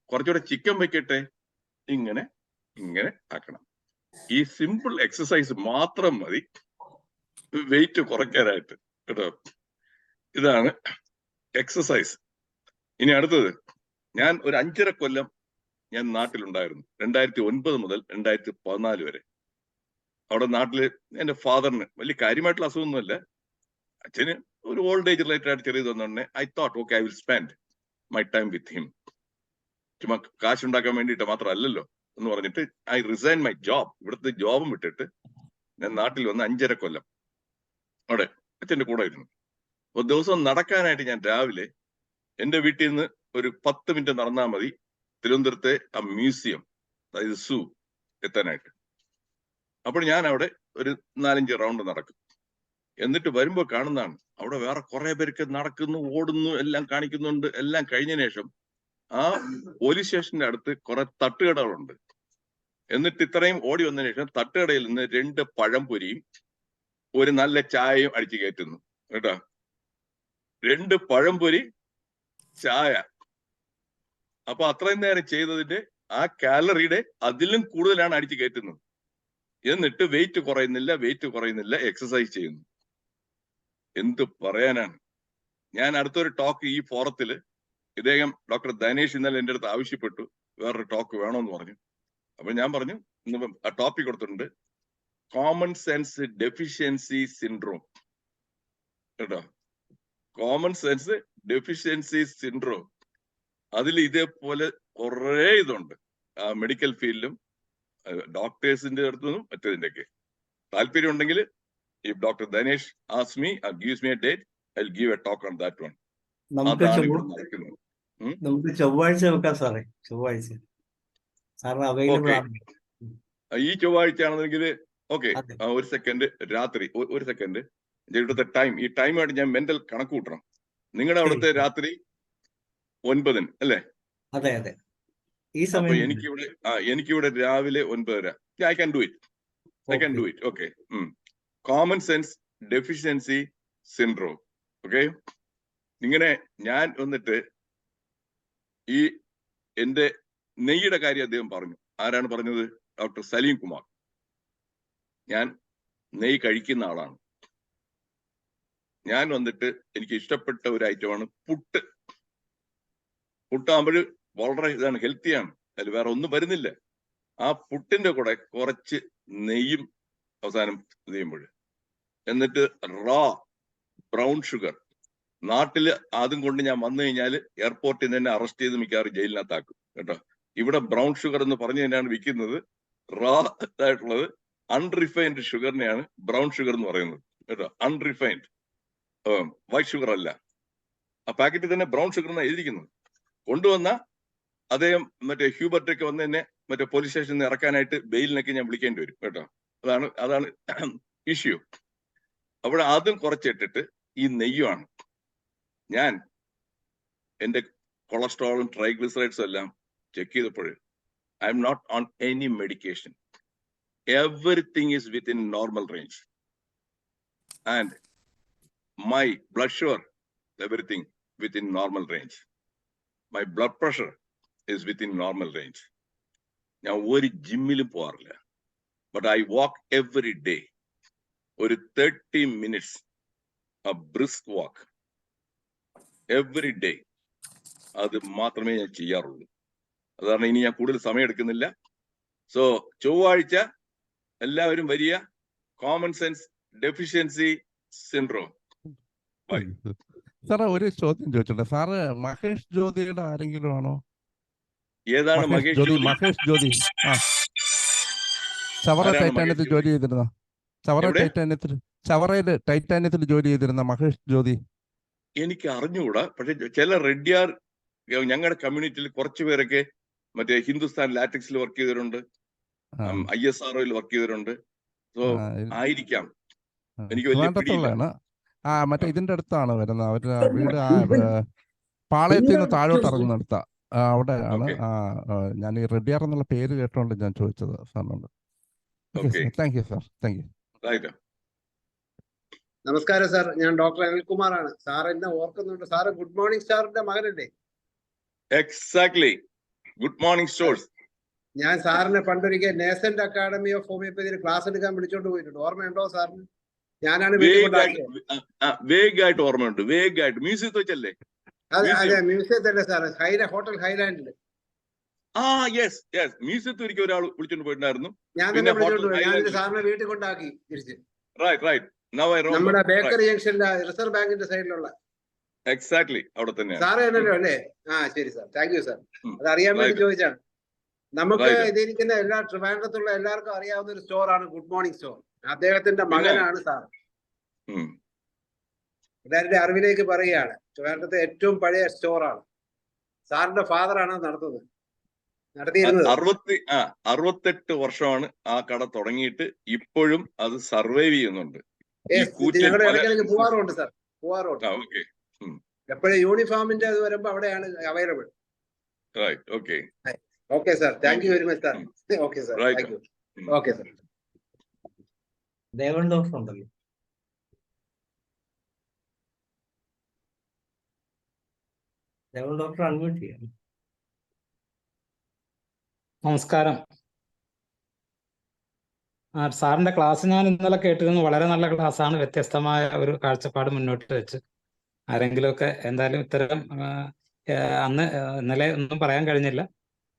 Speaker 9: കുറച്ചുകൂടെ ചിക്കൻ വെക്കട്ടെ, ഇങ്ങനെ ഇങ്ങനെ ആക്കണം. ഈ സിമ്പിൾ എക്സസൈസ് മാത്രം മതി വെയിറ്റ് കുറയ്ക്കാനായിട്ട് കേട്ടോ. ഇതാണ് എക്സസൈസ്. ഇനി അടുത്തത്, ഞാൻ ഒരു 5.5 കൊല്ലം ഞാൻ നാട്ടിലുണ്ടായിരുന്നു. 2009 മുതൽ 2014 വരെ. അവിടെ നാട്ടില് എന്റെ ഫാദറിന് വലിയ കാര്യമായിട്ടുള്ള അസുഖമൊന്നുമല്ല, അച്ഛന് ഒരു ഓൾഡ് ഏജ് റിലേറ്റഡ് ആയിട്ട് ചെറിയ തോന്നുന്നുണ്ടെ I thought okay I will spend my time with him. ചുമ്മാ കാശുണ്ടാക്കാൻ വേണ്ടിയിട്ട് മാത്രമല്ലല്ലോ എന്ന് പറഞ്ഞിട്ട് ഐ റിസൈൻ മൈ ജോബ്. ഇവിടുത്തെ ജോബും വിട്ടിട്ട് ഞാൻ നാട്ടിൽ വന്ന് 5.5 കൊല്ലം അവിടെ അച്ഛന്റെ കൂടെ ഇരുന്നു. ഒരു ദിവസം നടക്കാനായിട്ട് ഞാൻ രാവിലെ എന്റെ വീട്ടിൽ നിന്ന് ഒരു 10 മിനിറ്റ് നടന്നാൽ മതി തിരുവനന്തപുരത്തെ ആ മ്യൂസിയം, അതായത് സൂ എത്താനായിട്ട്. അപ്പോൾ ഞാൻ അവിടെ ഒരു 4-5 റൗണ്ട് നടക്കും. എന്നിട്ട് വരുമ്പോൾ കാണുന്നതാണ് അവിടെ വേറെ കുറെ പേർക്ക് നടക്കുന്നു, ഓടുന്നു, എല്ലാം കാണിക്കുന്നുണ്ട്. എല്ലാം കഴിഞ്ഞതിന് ശേഷം ആ പോലീസ് സ്റ്റേഷന്റെ അടുത്ത് കുറെ തട്ടുകടകളുണ്ട്. എന്നിട്ട് ഇത്രയും ഓടി വന്നതിന് ശേഷം തട്ടുകടയിൽ നിന്ന് 2 പഴംപൊരിയും ഒരു നല്ല ചായയും അടിച്ചു കയറ്റുന്നു കേട്ടോ. 2 പഴംപൊരി, ചായ. അപ്പൊ അത്രയും നേരം ചെയ്തതിന്റെ ആ കാലറിയുടെ അതിലും കൂടുതലാണ് അടിച്ചു കയറ്റുന്നത്. എന്നിട്ട് വെയിറ്റ് കുറയുന്നില്ല, എക്സസൈസ് ചെയ്യുന്നു. എന്ത് പറയാനാണ്. ഞാൻ അടുത്തൊരു ടോക്ക് ഈ ഫോറത്തില് ഇദ്ദേഹം ഡോക്ടർ ധനേഷ് ഇന്നലെ എന്റെ അടുത്ത് ആവശ്യപ്പെട്ടു വേറൊരു ടോക്ക് വേണമെന്ന് പറഞ്ഞു. അപ്പൊ ഞാൻ പറഞ്ഞു ഇന്ന് ആ ടോപ്പിക് കൊടുത്തിട്ടുണ്ട്, കോമൺ സെൻസ് ഡെഫിഷ്യൻസി സിൻഡ്രോം കേട്ടോ. Common sense deficiency syndrome. അതിൽ ഇതേപോലെ കുറെ ഇതുണ്ട് മെഡിക്കൽ ഫീൽഡിലും ഡോക്ടേഴ്സിന്റെ അടുത്തുനിന്നും മറ്റേതിന്റെയൊക്കെ. താല്പര്യം ഉണ്ടെങ്കിൽ if Dr. Danesh asks me or gives me a date, I'll give a talk on that one.
Speaker 4: നമുക്ക് ചൊവ്വാഴ്ച വെക്കാം സാറേ. ചൊവ്വാഴ്ച സാറിന് അവൈലബിൾ ആണ്.
Speaker 9: ഈ ചൊവ്വാഴ്ച ആണെന്നെങ്കിൽ ഓക്കെ. ഒരു സെക്കൻഡ്, രാത്രി ഒരു സെക്കൻഡ്, ഇവിടുത്തെ ടൈം, ഈ ടൈമായിട്ട് ഞാൻ മെന്റൽ കണക്ക് കൂട്ടണം. നിങ്ങളുടെ അവിടുത്തെ രാത്രി 9 അല്ലേ?
Speaker 4: അതെ അതെ. ഈ സമയം
Speaker 9: എനിക്കിവിടെ രാവിലെ 9:30. I can do it. Okay. Common sense deficiency syndrome. Okay. ഇങ്ങനെ ഞാൻ വന്നിട്ട് ഈ എന്റെ നെയ്യുടെ കാര്യം അദ്ദേഹം പറഞ്ഞു. ആരാണ് പറഞ്ഞത്? ഡോക്ടർ സലീം കുമാർ. ഞാൻ നെയ്യ് കഴിക്കുന്ന ആളാണ്. ഞാൻ വന്നിട്ട് എനിക്ക് ഇഷ്ടപ്പെട്ട ഒരു ഐറ്റമാണ് പുട്ട്. പുട്ടാകുമ്പോൾ വളരെ ഇതാണ്, ഹെൽത്തിയാണ്, അതിൽ വേറെ ഒന്നും വരുന്നില്ല. ആ പുട്ടിന്റെ കൂടെ കുറച്ച് നെയ്യും അവസാനം ഇത് ചെയ്യുമ്പോൾ, എന്നിട്ട് റാ ബ്രൗൺ ഷുഗർ. നാട്ടില് അതും കൊണ്ട് ഞാൻ വന്നു കഴിഞ്ഞാൽ എയർപോർട്ടിൽ നിന്ന് തന്നെ അറസ്റ്റ് ചെയ്ത് മിക്കവാറും ജയിലിനകത്താക്കും കേട്ടോ. ഇവിടെ ബ്രൗൺ ഷുഗർ എന്ന് പറഞ്ഞു തന്നെയാണ് വിൽക്കുന്നത്. റാ ആയിട്ടുള്ളത് അൺറിഫൈൻഡ് ഷുഗറിനെയാണ് ബ്രൗൺ ഷുഗർ എന്ന് പറയുന്നത് കേട്ടോ. അൺറിഫൈൻഡ്, വൈറ്റ് ഷുഗർ അല്ല. ആ പാക്കറ്റിൽ തന്നെ ബ്രൗൺ ഷുഗർ എന്നാണ് എഴുതിയിരിക്കുന്നത്. കൊണ്ടുവന്ന അദ്ദേഹം മറ്റേ ഹ്യൂബർട്ടൊക്കെ വന്ന് തന്നെ മറ്റേ പോലീസ് സ്റ്റേഷനിൽ നിന്ന് ഇറക്കാനായിട്ട് ബെയിലിനൊക്കെ ഞാൻ വിളിക്കേണ്ടി വരും കേട്ടോ. അതാണ് ഇഷ്യൂ. അവിടെ അതും കുറച്ചിട്ടിട്ട് ഈ നെയ്യുമാണ്. ഞാൻ എന്റെ കൊളസ്ട്രോളും ട്രൈഗ്ലിസറൈഡ്സും എല്ലാം ചെക്ക് ചെയ്തപ്പോൾ I am not on any medication. Everything is within normal range. And my blood sugar, everything within normal range. My blood pressure is within normal range. ഞാൻ ഒരു ജിമ്മിലും പോകാറില്ല. But I walk every day. ഒരു 30 minutes a brisk walk every day. അത് മാത്രമേ ഞാൻ ചെയ്യാറുള്ളൂ. അതാണ് ഇനി ഞാൻ കൂടുതൽ സമയം എടുക്കുന്നില്ല. സോ ചൊവ്വാഴ്ച എല്ലാവരും വരിക. Common sense deficiency syndrome.
Speaker 11: സാറേ ഒരു ചോദ്യം ചോദിച്ചോട്ടെ? സാറ് മഹേഷ് ജ്യോതിയുടെ ആരെങ്കിലും ആണോ?
Speaker 9: ഏതാണ് മഹേഷ് ജ്യോതി?
Speaker 11: മഹേഷ് ജ്യോതി. ആ, ചവറ ടൈറ്റാനിയത്തിൽ ജോലി ചെയ്തിരുന്ന, ചവറയില് ടൈറ്റാനിയത്തിൽ ജോലി ചെയ്തിരുന്ന മഹേഷ് ജ്യോതി.
Speaker 9: എനിക്ക് അറിഞ്ഞുകൂടാ. പക്ഷെ ചില റെഡ്ഡിയാർ ഞങ്ങളുടെ കമ്മ്യൂണിറ്റിയിൽ കുറച്ചു പേരൊക്കെ മറ്റേ ഹിന്ദുസ്ഥാൻ ലാറ്റക്സിൽ വർക്ക് ചെയ്തിട്ടുണ്ട്, ISROയിൽ വർക്ക് ചെയ്തിട്ടുണ്ട്. സോ ആയിരിക്കാം, എനിക്ക് വലിയ പിടിയില്ല.
Speaker 11: മറ്റേ ഇതിന്റെ അടുത്താണ് വരുന്നത് അവരുടെ വീട്. പാളയത്തിൽ നിന്ന് താഴോട്ട് ഇറങ്ങുന്നിടത്ത അവിടെ ആണ്. ഞാൻ ഈ റെഡ്ഡിയാർ എന്നുള്ള പേര് കേട്ടോണ്ട് ഞാൻ ചോദിച്ചത് സാറിനോട്. Thank you sir. Thank you.
Speaker 13: നമസ്കാരം സാർ, ഞാൻ ഡോക്ടർ അനിൽകുമാറാണ്. സാർ എന്നെ ഓർക്കുന്നുണ്ട്? സാറ് ഗുഡ് മോർണിംഗ് സ്റ്റാറിന്റെ മകനല്ലേ?
Speaker 9: Exactly, good morning stores.
Speaker 13: ഞാൻ സാറിനെ പണ്ടൊരിക്കൽ നേസന്റ് അക്കാഡമി ഓഫ് ഹോമിയോപ്പതിയിൽ ക്ലാസ് എടുക്കാൻ വിളിച്ചോണ്ട് പോയിട്ടുണ്ട്. ഓർമ്മയുണ്ടോ സാറിന്? ഞാനാണ്
Speaker 9: വേഗമായിട്ട് ഓർമ്മയുണ്ട്. വേഗമായിട്ട് മ്യൂസിയത്തിൽ വെച്ചല്ലേ?
Speaker 13: അതെ മ്യൂസിയത്തിലെ സാറ് ഹോട്ടൽ ഹൈലാൻഡില്.
Speaker 9: ആ യെസ് യെസ്, മ്യൂസിയത്തിൽ ഒരിക്കൽ ഒരാൾ വിളിച്ചോണ്ട് പോയിട്ടുണ്ടായിരുന്നു.
Speaker 13: ഞാൻ തന്നെ വിളിച്ചോണ്ട് പോയി. ഞാൻ സാറിനെ വീട്ടിൽ കൊണ്ടാക്കി തിരിച്ച്.
Speaker 9: റൈറ്റ്
Speaker 13: നമ്മുടെ ബേക്കറി ജംഗ്ഷനിലെ റിസർവ് ബാങ്കിന്റെ സൈഡിലുള്ള.
Speaker 9: എക്സാക്ട്ലി അവിടെ തന്നെയാണ്.
Speaker 13: സാറ് തന്നെയല്ലോ അല്ലേ? ആ ശരി സാർ, താങ്ക് യു സാർ. അത് അറിയാൻ വേണ്ടി ചോദിച്ചാണ്. നമുക്ക് ഇതിരിക്കുന്ന ട്രിവാൻഡ്രത്തുള്ള എല്ലാവർക്കും അറിയാവുന്ന ഒരു സ്റ്റോറാണ് ഗുഡ് മോർണിംഗ് സ്റ്റോർ. അദ്ദേഹത്തിന്റെ മകനാണ് സാർ. എല്ലാവരുടെ അറിവിലേക്ക് പറയുകയാണ്, ട്രിവാൻഡ്രത്തെ ഏറ്റവും പഴയ സ്റ്റോറാണ്. സാറിന്റെ ഫാദറാണ് നടത്തുന്നത്, നടത്തിയിരുന്നത്.
Speaker 9: 68 വർഷമാണ് ആ കട തുടങ്ങിയിട്ട്. ഇപ്പോഴും അത് സർവൈവ് ചെയ്യുന്നുണ്ട്.
Speaker 13: ഞങ്ങളുടെ ഇടയ്ക്കിടയ്ക്ക് പോവാറുണ്ട് സാർ, പോവാറുണ്ട്. എപ്പോഴും യൂണിഫോമിന്റെ അത് വരുമ്പോ അവിടെയാണ് available. Okay sir, thank you very much sir. Okay sir, thank U. Okay sir.
Speaker 4: Devan doctor ഉണ്ടല്ലോ. ദേവൻ ഡോക്ടർ അൺമ്യൂട്ട് ചെയ്യാം.
Speaker 14: നമസ്കാരം സാറിന്റെ ക്ലാസ് ഞാൻ ഇന്നലെ കേട്ടിരുന്നു. വളരെ നല്ല ക്ലാസ്സാണ്. വ്യത്യസ്തമായ ഒരു കാഴ്ചപ്പാട് മുന്നോട്ട് വെച്ച് ആരെങ്കിലുമൊക്കെ എന്തായാലും ഇത്തരം അന്ന് ഇന്നലെ ഒന്നും പറയാൻ കഴിഞ്ഞില്ല.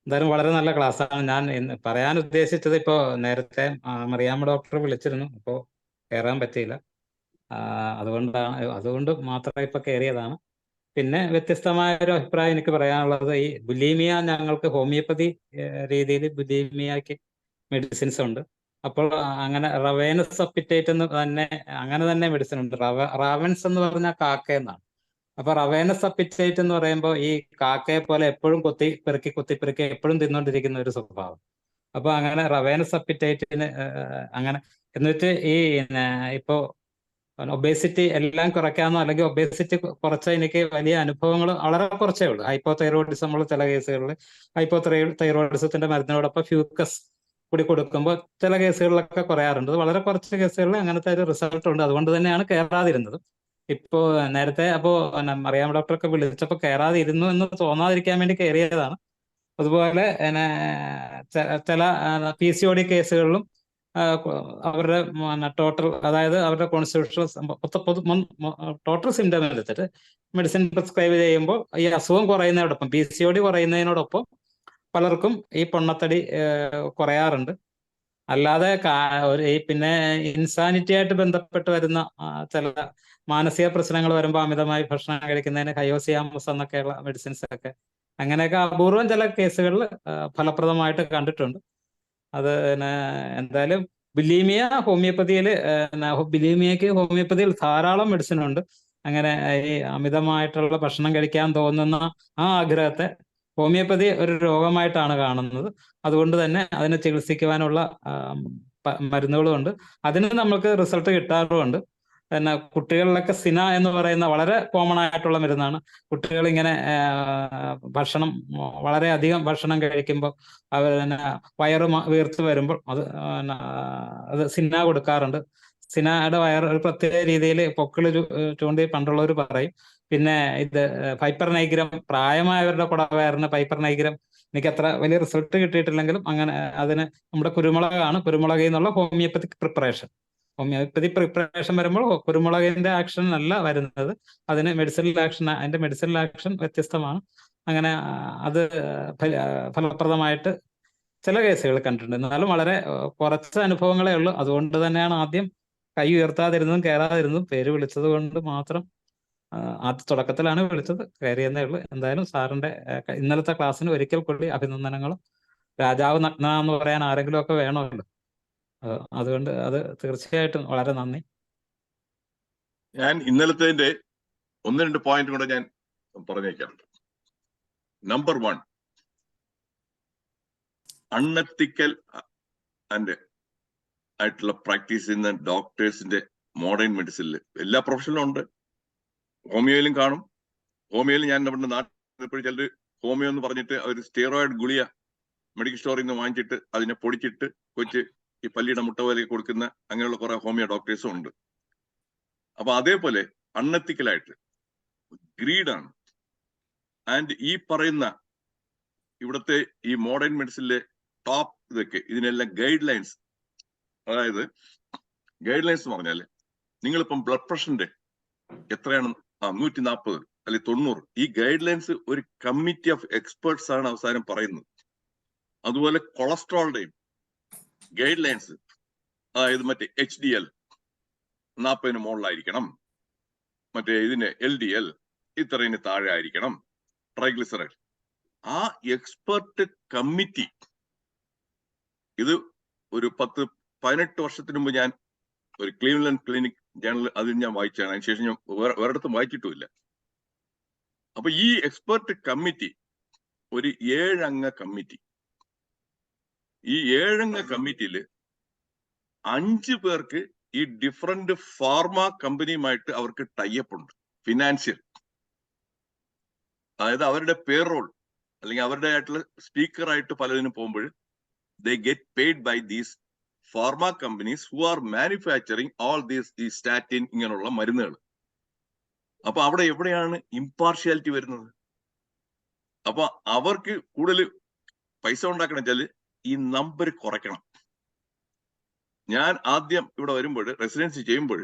Speaker 14: എന്തായാലും വളരെ നല്ല ക്ലാസ്സാണ്. ഞാൻ പറയാൻ ഉദ്ദേശിച്ചത്, ഇപ്പോൾ നേരത്തെ മറിയാമ്മ ഡോക്ടർ വിളിച്ചിരുന്നു, ഇപ്പോൾ കയറാൻ പറ്റിയില്ല. അതുകൊണ്ട് മാത്രം ഇപ്പൊ കയറിയതാണ്. പിന്നെ വ്യത്യസ്തമായ ഒരു അഭിപ്രായം എനിക്ക് പറയാനുള്ളത്, ഈ ബുലീമിയ ഞങ്ങൾക്ക് ഹോമിയോപ്പതി രീതിയിൽ ബുലീമിയക്ക് മെഡിസിൻസ് ഉണ്ട്. അപ്പോൾ അങ്ങനെ റവേനസ് അപ്പിറ്റേറ്റ് എന്ന് അങ്ങനെ തന്നെ മെഡിസിൻ ഉണ്ട്. റാവൻസ് എന്ന് പറഞ്ഞാൽ കാക്ക എന്നാണ്. അപ്പൊ റവേനസ് അപ്പിറ്റേറ്റ് എന്ന് പറയുമ്പോൾ ഈ കാക്കയെ പോലെ എപ്പോഴും കുത്തി പെറുക്കി എപ്പോഴും തിന്നുകൊണ്ടിരിക്കുന്ന ഒരു സ്വഭാവം. അപ്പൊ അങ്ങനെ റവേനസ് അപ്പിറ്റേറ്റിന് അങ്ങനെ എന്നിട്ട് ഈ ഇപ്പോ ഒബേസിറ്റി എല്ലാം കുറയ്ക്കാമെന്നോ അല്ലെങ്കിൽ ഒബേസിറ്റി കുറച്ച എനിക്ക് വലിയ അനുഭവങ്ങൾ വളരെ കുറച്ചേ ഉള്ളൂ. ഹൈപ്പോതൈറോയിഡിസം ഉള്ള ചില കേസുകളിൽ ഹൈപ്പോതൈറോയിഡിസത്തിന്റെ മരുന്നിനോടൊപ്പം ഫ്യൂക്കസ് കൂടി കൊടുക്കുമ്പോൾ ചില കേസുകളിലൊക്കെ കുറയാറുണ്ട്. വളരെ കുറച്ച് കേസുകളിൽ അങ്ങനത്തെ ഒരു റിസൾട്ട് ഉണ്ട്. അതുകൊണ്ട് തന്നെയാണ് കയറാതിരുന്നത്. ഇപ്പോ നേരത്തെ മറിയാം ഡോക്ടറൊക്കെ വിളിച്ചപ്പോൾ കയറാതിരുന്നു എന്ന് തോന്നാതിരിക്കാൻ വേണ്ടി കയറിയതാണ്. അതുപോലെ ചില PCOD കേസുകളിലും അവരുടെ ടോട്ടൽ, അതായത് അവരുടെ കോൺസ്റ്റിറ്റ്യൂഷണൽ ടോട്ടൽ സിംറ്റം എടുത്തിട്ട് മെഡിസിൻ പ്രിസ്ക്രൈബ് ചെയ്യുമ്പോൾ ഈ അസുഖം കുറയുന്നതിനോടൊപ്പം PCOD കുറയുന്നതിനോടൊപ്പം പലർക്കും ഈ പൊണ്ണത്തടി കുറയാറുണ്ട്. അല്ലാതെ പിന്നെ ഇൻസാനിറ്റി ആയിട്ട് ബന്ധപ്പെട്ട് വരുന്ന ചില മാനസിക പ്രശ്നങ്ങൾ വരുമ്പോൾ അമിതമായി ഭക്ഷണം കഴിക്കുന്നതിന് ഹയോസിയാമസ് എന്നൊക്കെയുള്ള മെഡിസിൻസ് ഒക്കെ അങ്ങനെയൊക്കെ അപൂർവം ചില കേസുകളിൽ ഫലപ്രദമായിട്ട് കണ്ടിട്ടുണ്ട്. അത് എന്തായാലും ബുലീമിയക്ക് ഹോമിയോപ്പതിയിൽ ധാരാളം മെഡിസിൻ ഉണ്ട്. അങ്ങനെ ഈ അമിതമായിട്ടുള്ള ഭക്ഷണം കഴിക്കാൻ തോന്നുന്ന ആ ആഗ്രഹത്തെ ഹോമിയോപ്പതി ഒരു രോഗമായിട്ടാണ് കാണുന്നത്. അതുകൊണ്ട് തന്നെ അതിനെ ചികിത്സിക്കുവാനുള്ള മരുന്നുകളുമുണ്ട്. അതിന് നമ്മൾക്ക് റിസൾട്ട് കിട്ടാറുമുണ്ട്. പിന്നെ കുട്ടികളിലൊക്കെ സിന എന്ന് പറയുന്ന വളരെ കോമൺ ആയിട്ടുള്ള മരുന്നാണ്. കുട്ടികൾ ഇങ്ങനെ വളരെ അധികം ഭക്ഷണം കഴിക്കുമ്പോൾ അവർ വയറ് വീർത്ത് വരുമ്പോൾ അത് സിന കൊടുക്കാറുണ്ട്. സിനയുടെ വയർ ഒരു പ്രത്യേക രീതിയിൽ പൊക്കിൾ ചൂണ്ടി പണ്ടുള്ളവർ പറയും. പിന്നെ ഇത് പൈപ്പർ നൈഗ്രം, പ്രായമായവരുടെ കുടവയറിന് പൈപ്പർ നൈഗ്രം എനിക്ക് അത്ര വലിയ റിസൾട്ട് കിട്ടിയിട്ടില്ലെങ്കിലും അങ്ങനെ അതിന് നമ്മുടെ കുരുമുളകിൽ നിന്നുള്ള ഹോമിയോപ്പതിക് പ്രിപ്പറേഷൻ വരുമ്പോൾ കുരുമുളകിന്റെ ആക്ഷൻ അല്ല വരുന്നത്, അതിന് മെഡിസിനൽ ആക്ഷൻ, അതിന്റെ മെഡിസിനൽ ആക്ഷൻ വ്യത്യസ്തമാണ്. അങ്ങനെ അത് ഫലപ്രദമായിട്ട് ചില കേസുകൾ കണ്ടിട്ടുണ്ട്. എന്നാലും വളരെ കുറച്ച് അനുഭവങ്ങളേ ഉള്ളൂ. അതുകൊണ്ട് തന്നെയാണ് ആദ്യം കൈ ഉയർത്താതിരുന്നതും കയറാതിരുന്നതും. പേര് വിളിച്ചത് കൊണ്ട് മാത്രം ആദ്യ തുടക്കത്തിലാണ് വിളിച്ചത്, കയറിയെന്നേ ഉള്ളൂ. എന്തായാലും സാറിന്റെ ഇന്നലത്തെ ക്ലാസ്സിന് ഒരിക്കൽ കൂടി അഭിനന്ദനങ്ങളും. രാജാവ് നഗ്ന എന്ന് പറയാൻ ആരെങ്കിലും ഒക്കെ വേണമല്ലോ, അതുകൊണ്ട് അത് തീർച്ചയായിട്ടും വളരെ നന്ദി.
Speaker 9: ഞാൻ ഇന്നലത്തെ 1-2 പോയിന്റ് കൂടെ ഞാൻ പറഞ്ഞേക്കാം. നമ്പർ 1, അൺഎത്തിക്കൽ ആയിട്ടുള്ള പ്രാക്ടീസ് ചെയ്യുന്ന ഡോക്ടേഴ്സിന്റെ മോഡേൺ മെഡിസിനിൽ എല്ലാ പ്രൊഫഷനിലും ഉണ്ട്. ഹോമിയോയിലും കാണും. ഹോമിയോയിൽ ഞാൻ നമ്മുടെ നാട്ടിൽ ചിലർ ഹോമിയോ എന്ന് പറഞ്ഞിട്ട് ഒരു സ്റ്റീറോയിഡ് ഗുളിയ മെഡിക്കൽ സ്റ്റോറിൽ നിന്ന് വാങ്ങിച്ചിട്ട് അതിനെ പൊടിച്ചിട്ട് കൊച്ച് ഈ പല്ലിയുടെ മുട്ട പോലെ കൊടുക്കുന്ന അങ്ങനെയുള്ള കുറെ ഹോമിയോ ഡോക്ടേഴ്സും ഉണ്ട്. അപ്പൊ അതേപോലെ അൺഎത്തിക്കലായിട്ട് ഗ്രീഡാണ്. ആൻഡ് ഈ പറയുന്ന ഇവിടുത്തെ ഈ മോഡേൺ മെഡിസിനിലെ ടോപ്പ് ഇതൊക്കെ ഇതിനെല്ലാം ഗൈഡ് ലൈൻസ്, അതായത് ഗൈഡ് ലൈൻസ് എന്ന് പറഞ്ഞാല് നിങ്ങളിപ്പം ബ്ലഡ് പ്രഷറിന്റെ എത്രയാണ് 140 അല്ലെങ്കിൽ 90 ഈ ഗൈഡ് ലൈൻസ് ഒരു കമ്മിറ്റി ഓഫ് എക്സ്പേർട്സ് ആണ് അവസാനം പറയുന്നത്. അതുപോലെ കൊളസ്ട്രോളിന്റെയും ഗൈഡ് ലൈൻസ്, അതായത് മറ്റേ HDL 40 മുകളിലായിരിക്കണം, മറ്റേ ഇതിന് LDL ഇത്രയും താഴെ ആയിരിക്കണം, ട്രൈഗ്ലിസറൈഡ്. ആ എക്സ്പെർട്ട് കമ്മിറ്റി, ഇത് ഒരു 10-18 വർഷത്തിന് മുമ്പ് ഞാൻ ഒരു ക്ലീവ്ലൻഡ് ക്ലിനിക് ജേണൽ അതിൽ ഞാൻ വായിച്ചാണ്. അതിനുശേഷം ഞാൻ വേറെടുത്തും വായിച്ചിട്ടുമില്ല. അപ്പൊ ഈ എക്സ്പെർട്ട് കമ്മിറ്റി ഒരു 7 അംഗ കമ്മിറ്റി. ഈ 7 അംഗ കമ്മിറ്റിയിൽ 5 പേർക്ക് ഈ ഡിഫറെന്റ് ഫാർമ കമ്പനിയുമായിട്ട് അവർക്ക് ടൈപ്പ് ഉണ്ട്, ഫിനാൻഷ്യൽ. അതായത് അവരുടെ പേറോൾ അല്ലെങ്കിൽ അവരുടെ ആയിട്ടുള്ള സ്പീക്കറായിട്ട് പലതിനും പോകുമ്പോൾ they get paid by these pharma companies who are manufacturing all these ഈ സ്റ്റാറ്റിൻ ഇങ്ങനെയുള്ള മരുന്നുകൾ. അപ്പൊ അവിടെ എവിടെയാണ് ഇമ്പാർഷ്യാലിറ്റി വരുന്നത്? അപ്പൊ അവർക്ക് കൂടുതൽ പൈസ ഉണ്ടാക്കണം വെച്ചാല് ഈ നമ്പർ കുറയ്ക്കണം. ഞാൻ ആദ്യം ഇവിടെ വരുമ്പോൾ റെസിഡൻസി ചെയ്യുമ്പോൾ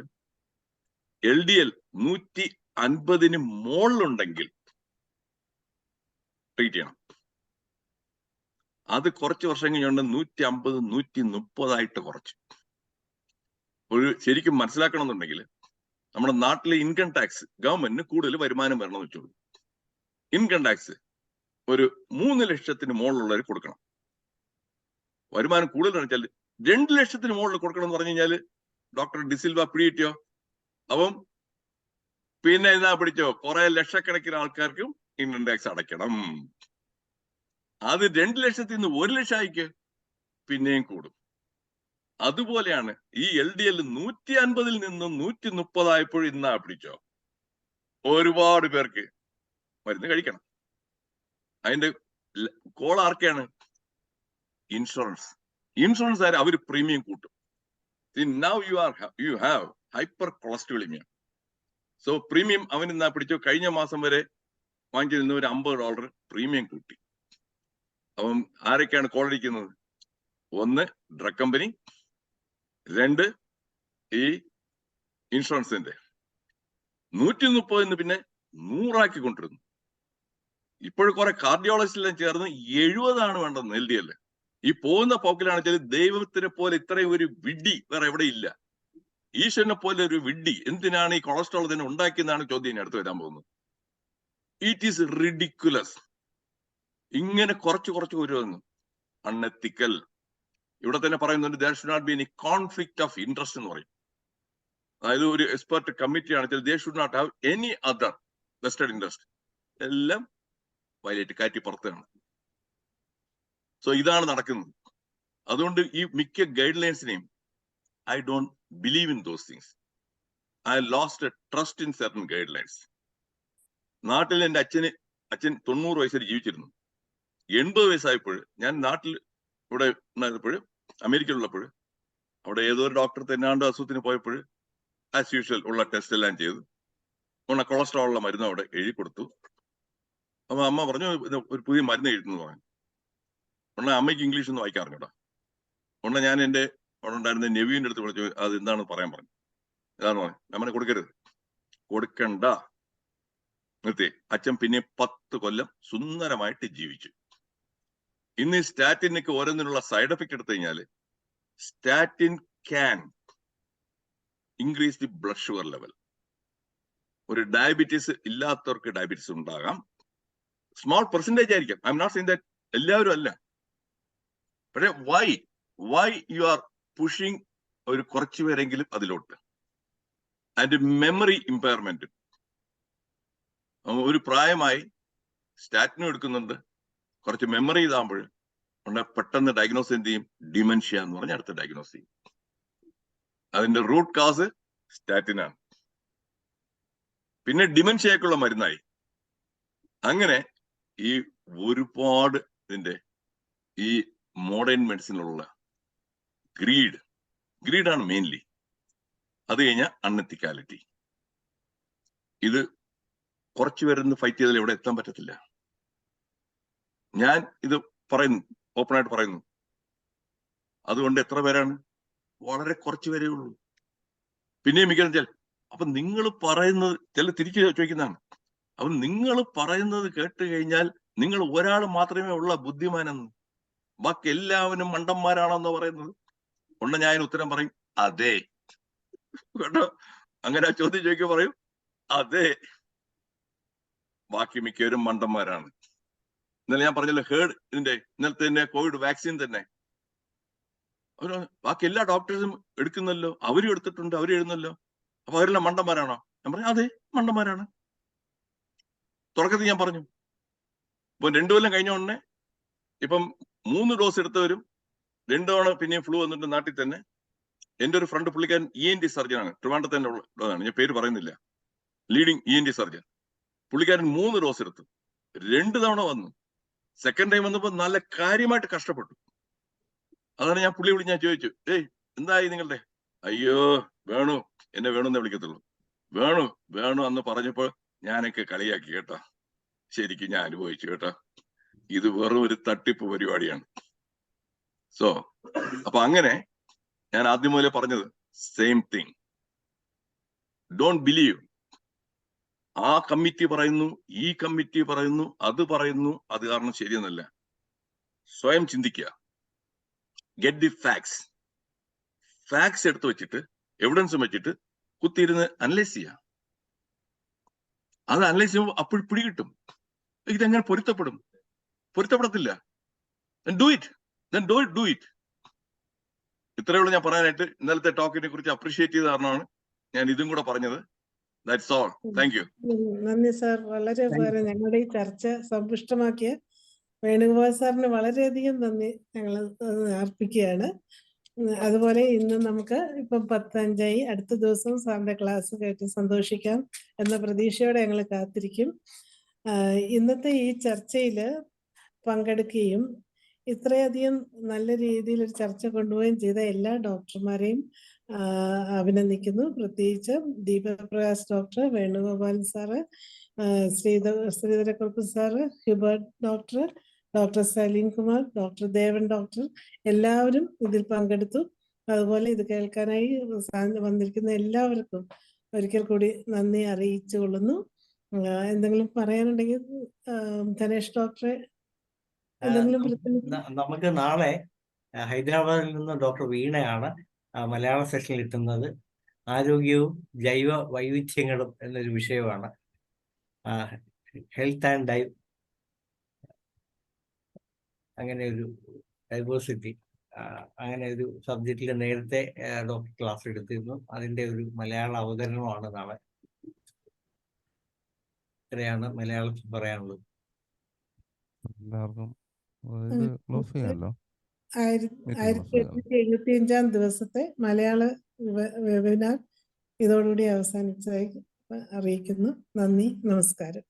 Speaker 9: LDL 150 മുകളിലുണ്ടെങ്കിൽ ട്രീറ്റ് ചെയ്യണം. അത് കുറച്ച് വർഷം കഴിഞ്ഞുകൊണ്ട് 150, 130 കുറച്ച്. ഒരു ശരിക്കും മനസ്സിലാക്കണം എന്നുണ്ടെങ്കിൽ നമ്മുടെ നാട്ടിലെ ഇൻകം ടാക്സ് ഗവൺമെന്റിന് കൂടുതൽ വരുമാനം വരണമെന്ന് വെച്ചോളൂ. ഇൻകം ടാക്സ് ഒരു 3 ലക്ഷത്തിന് മുകളിലുള്ളവർ കൊടുക്കണം. വരുമാനം കൂടുതൽ വെച്ചാൽ 2 ലക്ഷത്തിന് മുകളിൽ കൊടുക്കണം എന്ന് പറഞ്ഞു കഴിഞ്ഞാൽ ഡോക്ടർ ഡിസിൽവ പിടികിട്ടിയോ? അപ്പം പിന്നെ ഇതാ പിടിച്ചോ, കുറെ ലക്ഷക്കണക്കിന് ആൾക്കാർക്കും ഇൻകം ടാക്സ് അടയ്ക്കണം. അത് 2 ലക്ഷത്തിൽ നിന്ന് 1 ലക്ഷം ആയിക്ക് പിന്നെയും കൂടും. അതുപോലെയാണ് ഈ LDL 150 നിന്നും 130 ആയപ്പോഴും ഇന്നാ പിടിച്ചോ, ഒരുപാട് പേർക്ക് മരുന്ന് കഴിക്കണം. അതിന്റെ കോൾ ആർക്കാണ്? ഇൻഷുറൻസ്. ഇൻഷുറൻസ് ആര്? അവർ പ്രീമിയം കൂട്ടും. Now you have hypercholesterolemia. So premium അവൻ എന്നാ പിടിച്ചോ, കഴിഞ്ഞ മാസം വരെ വാങ്ങിച്ചിരുന്ന ഒരു $50 പ്രീമിയം കൂട്ടി. അപ്പം ആരൊക്കെയാണ് കോൾ അടിക്കുന്നത്? 1 ഡ്രഗ് കമ്പനി, 2 ഈ ഇൻഷുറൻസിന്റെ. 130 പിന്നെ 100 കൊണ്ടിരുന്നു. ഇപ്പോഴും കുറെ കാർഡിയോളജിസ്റ്റെല്ലാം ചേർന്ന് 70 വേണ്ടത് LDL. ഈ പോകുന്ന പോക്കിലാണ് വെച്ചാൽ ദൈവത്തിനെ പോലെ ഇത്രയും ഒരു വിഡ്ഢി വേറെ എവിടെ ഇല്ല. ഈശ്വരനെ പോലെ ഒരു വിഡ്ഢി എന്തിനാണ് ഈ കൊളസ്ട്രോൾ തന്നെ ഉണ്ടാക്കിയെന്നാണ് ചോദ്യം അടുത്ത് വരാൻ പോകുന്നത്. It is ridiculous. ഇങ്ങനെ കുറച്ച് വരുന്നു. അൺഎത്തിക്കൽ. ഇവിടെ തന്നെ പറയുന്നുണ്ട് there should not be any conflict of interest എന്ന് പറയും. അതായത് ഒരു എക്സ്പെർട്ട് കമ്മിറ്റി ആണെങ്കിൽ they should not have any other vested interest. എല്ലാം വയലേറ്റ് കാറ്റി പുറത്താണ്. സോ ഇതാണ് നടക്കുന്നത്. അതുകൊണ്ട് ഈ മിക്ക ഗൈഡ് ലൈൻസിനെയും I don't believe in those things. I lost a trust in certain guidelines. നാട്ടിൽ എൻ്റെ അച്ഛൻ 90 വയസ്സിൽ ജീവിച്ചിരുന്നു. 80 വയസ്സായപ്പോൾ ഞാൻ നാട്ടിൽ ഇവിടെ ഉണ്ടായിരുന്നപ്പോൾ അമേരിക്കയിലുള്ളപ്പോൾ അവിടെ ഏതോ ഒരു ഡോക്ടർ തെന്നാണ്ട് അസുഖത്തിന് പോയപ്പോൾ ആസ് യൂഷ്വൽ ഉള്ള ടെസ്റ്റ് എല്ലാം ചെയ്തു. ഉള്ള കൊളസ്ട്രോൾ ഉള്ള മരുന്ന് അവിടെ എഴുതി കൊടുത്തു. അപ്പൊ അമ്മ പറഞ്ഞു ഒരു പുതിയ മരുന്ന് എഴുതുന്നു പറഞ്ഞു. ഉടനെ അമ്മയ്ക്ക് ഇംഗ്ലീഷ് ഒന്നും വായിക്കാറിഞ്ഞൂടാ. ഉടനെ ഞാൻ എൻ്റെ അവിടെ ഉണ്ടായിരുന്ന നെവിയുടെ അടുത്ത് വിളിച്ചു, അത് എന്താണെന്ന് പറയാൻ പറഞ്ഞു. ഏതാണെന്ന് പറഞ്ഞു. അമ്മനെ കൊടുക്കണ്ട നിർത്തി. അച്ഛൻ പിന്നെ 10 കൊല്ലം സുന്ദരമായിട്ട് ജീവിച്ചു. ഇന്ന് ഈ സ്റ്റാറ്റിനൊക്കെ ഓരോന്നിനുള്ള സൈഡ് എഫക്ട് എടുത്തു കഴിഞ്ഞാൽ statin can increase the blood sugar level. ഒരു ഡയബറ്റീസ് ഇല്ലാത്തവർക്ക് ഡയബറ്റീസ് ഉണ്ടാകാം. സ്മോൾ പെർസെന്റേജ് ആയിരിക്കാം. I am not saying that എല്ലാവരും അല്ല. പക്ഷേ വൈ യു ആർ പുഷിങ് ഒരു കുറച്ചു പേരെങ്കിലും അതിലോട്ട്. And memory impairment. ഒരു പ്രായമായി സ്റ്റാറ്റിനും എടുക്കുന്നുണ്ട്, കുറച്ച് മെമ്മറി ഇതാകുമ്പോൾ പെട്ടെന്ന് ഡയഗ്നോസ് എന്ത് ചെയ്യും? ഡിമെൻഷ്യ എന്ന് പറഞ്ഞ് അടുത്ത ഡയഗ്നോസ് ചെയ്യും. അതിന്റെ റൂട്ട് കാസ് സ്റ്റാറ്റിനാണ്. പിന്നെ ഡിമെൻഷ്യക്കുള്ള മരുന്നായി. അങ്ങനെ ഈ ഒരുപാട് ഇതിന്റെ ഈ മോഡേൺ മെഡിസിനിലുള്ള ഗ്രീഡാണ് മെയിൻലി. അത് കഴിഞ്ഞാൽ അൺഎത്തിക്കാലിറ്റി. ഇത് കുറച്ചു പേരൊന്ന് ഫൈറ്റ് ചെയ്താൽ ഇവിടെ എത്താൻ പറ്റത്തില്ല. ഞാൻ ഇത് പറയുന്നു, ഓപ്പണായിട്ട് പറയുന്നു. അതുകൊണ്ട് എത്ര പേരാണ്? വളരെ കുറച്ചു പേരേ ഉള്ളൂ. പിന്നെയും മിക്കവാറും അപ്പൊ നിങ്ങൾ പറയുന്നത് ചില തിരിച്ചു ചോദിക്കുന്നതാണ്, അപ്പൊ നിങ്ങൾ പറയുന്നത് കേട്ട് കഴിഞ്ഞാൽ നിങ്ങൾ ഒരാൾ മാത്രമേ ഉള്ള ബുദ്ധിമാനെന്ന്, ബാക്കി എല്ലാവരും മണ്ടന്മാരാണെന്ന് പറയുന്നത് ഉണ്ട്. ഞാൻ അതിന് ഉത്തരം പറയും അതെ. കേട്ടോ, അങ്ങനെ ആ ചോദ്യം ചോദിക്കുക പറയും അതെ, ബാക്കി മിക്കവരും മണ്ടന്മാരാണ്. ഇന്നലെ ഞാൻ പറഞ്ഞല്ലോ ഹേർഡ് ഇന്നലത്തെ തന്നെ കോവിഡ് വാക്സിൻ തന്നെ ബാക്കി എല്ലാ ഡോക്ടേഴ്സും എടുക്കുന്നല്ലോ, അവരും എടുത്തിട്ടുണ്ട്, അവരും എഴുതുന്നല്ലോ. അപ്പൊ അവരെല്ലാം മണ്ടന്മാരാണോ? ഞാൻ പറഞ്ഞു അതെ, മണ്ടന്മാരാണ്. തുടക്കത്തിൽ ഞാൻ പറഞ്ഞു. ഇപ്പൊ 2 കൊല്ലം കഴിഞ്ഞ ഉടനെ ഇപ്പം 3 ഡോസ് എടുത്തവരും 2 തവണ പിന്നെയും ഫ്ലൂ വന്നിട്ട് നാട്ടിൽ തന്നെ. എന്റെ ഒരു ഫ്രണ്ട് പുള്ളിക്കാരൻ ENT സർജനാണ്, ട്രിവാൻഡ്രത്ത് തന്നെ ഉള്ളതാണ്, ഞാൻ പേര് പറയുന്നില്ല, ലീഡിങ് ENT സർജൻ. പുള്ളിക്കാരൻ 3 ഡോസ് എടുത്തു, 2 തവണ വന്നു. സെക്കൻഡ് ടൈം വന്നപ്പോ നല്ല കാര്യമായിട്ട് കഷ്ടപ്പെട്ടു. അതാണ് ഞാൻ പുള്ളി വിളിച്ച് ഞാൻ ചോദിച്ചു, എന്തായി നിങ്ങളുടെ? അയ്യോ വേണു, എന്നെ വേണു എന്നേ വിളിക്കത്തുള്ളൂ, വേണു വേണു എന്ന് പറഞ്ഞപ്പോൾ ഞാനൊക്കെ കളിയാക്കി കേട്ടോ. ശരിക്കും ഞാൻ അനുഭവിച്ചു കേട്ടോ, ഇത് വെറും ഒരു തട്ടിപ്പ് പരിപാടിയാണ്. അപ്പൊ അങ്ങനെ ഞാൻ ആദ്യം മുതലേ പറഞ്ഞത് സെയിം തിങ്. Don't believe. ആ കമ്മിറ്റി പറയുന്നു, ഈ കമ്മിറ്റി പറയുന്നു, അത് പറയുന്നു, അത് കാരണം ശരിയെന്നല്ല. സ്വയം ചിന്തിക്കുക. Get the facts. ഫാക്ട്സ് എടുത്തു വെച്ചിട്ട് എവിഡൻസും വെച്ചിട്ട് കുത്തിയിരുന്ന് അനലൈസ് ചെയ്യാം. അത് അനലൈസ് ചെയ്യുമ്പോൾ അപ്പോൾ പിടികിട്ടും ഇതെങ്ങനെ പൊരുത്തപ്പെടും. പൊരുത്തപ്പെടത്തില്ല. Do it. ഇത്രയേ ഉള്ളൂ ഞാൻ പറയാനായിട്ട്. ഇന്നലത്തെ ടോക്കിനെ കുറിച്ച് അപ്രീഷിയേറ്റ് ചെയ്ത കാരണമാണ് ഞാൻ ഇതും കൂടെ പറഞ്ഞത്. That's all. Thank you.
Speaker 7: നന്ദി സാർ, വളരെ ഉപകാരം. ഞങ്ങളുടെ ഈ ചർച്ച സമ്പുഷ്ടമാക്കിയ വേണുഗോപാൽ സാറിന് വളരെയധികം നന്ദി ഞങ്ങൾ അർപ്പിക്കുകയാണ്. അതുപോലെ ഇന്ന് നമുക്ക് ഇപ്പം 10:05 അടുത്ത ദിവസം സാറിന്റെ ക്ലാസ് കേട്ട് സന്തോഷിക്കാം എന്ന പ്രതീക്ഷയോടെ ഞങ്ങൾ കാത്തിരിക്കും. ഇന്നത്തെ ഈ ചർച്ചയിൽ പങ്കെടുക്കുകയും ഇത്രയധികം നല്ല രീതിയിൽ ഒരു ചർച്ച കൊണ്ടുപോവുകയും ചെയ്ത എല്ലാ ഡോക്ടർമാരെയും അഭിനന്ദിക്കുന്നു. പ്രത്യേകിച്ച് Deepaprakash doctor, Venugopal sir, Sreedharakurup sir, Hubert doctor, doctor Saleem Kumar, doctor Devan doctor, എല്ലാവരും ഇതിൽ പങ്കെടുത്തു. അതുപോലെ ഇത് കേൾക്കാനായി വന്നിരിക്കുന്ന എല്ലാവർക്കും ഒരിക്കൽ കൂടി നന്ദി അറിയിച്ചു കൊള്ളുന്നു. എന്തെങ്കിലും പറയാനുണ്ടെങ്കിൽ ധനേഷ് ഡോക്ടറെ എന്തെങ്കിലും?
Speaker 4: നമുക്ക് നാളെ ഹൈദരാബാദിൽ നിന്ന് ഡോക്ടർ വീണയാണ് മലയാള സെഷനിൽ എത്തുന്നത്. ആരോഗ്യവും ജൈവ വൈവിധ്യങ്ങളും എന്നൊരു വിഷയമാണ്. ഹെൽത്ത് ആൻഡ് അങ്ങനെ ഒരു ഡൈവേഴ്സിറ്റി, അങ്ങനെ ഒരു സബ്ജക്റ്റിൽ നേരത്തെ ഡോക്ടർ ക്ലാസ് എടുത്തിരുന്നു. അതിൻ്റെ ഒരു മലയാള അവതരണമാണ് നാളെ. ഇത്രയാണ് മലയാളത്തിൽ പറയാനുള്ളത്.
Speaker 11: എല്ലാവർക്കും
Speaker 7: 1875 ദിവസത്തെ മലയാള വെബിനാർ ഇതോടുകൂടി അവസാനിച്ചതായി അറിയിക്കുന്നു. നന്ദി, നമസ്കാരം.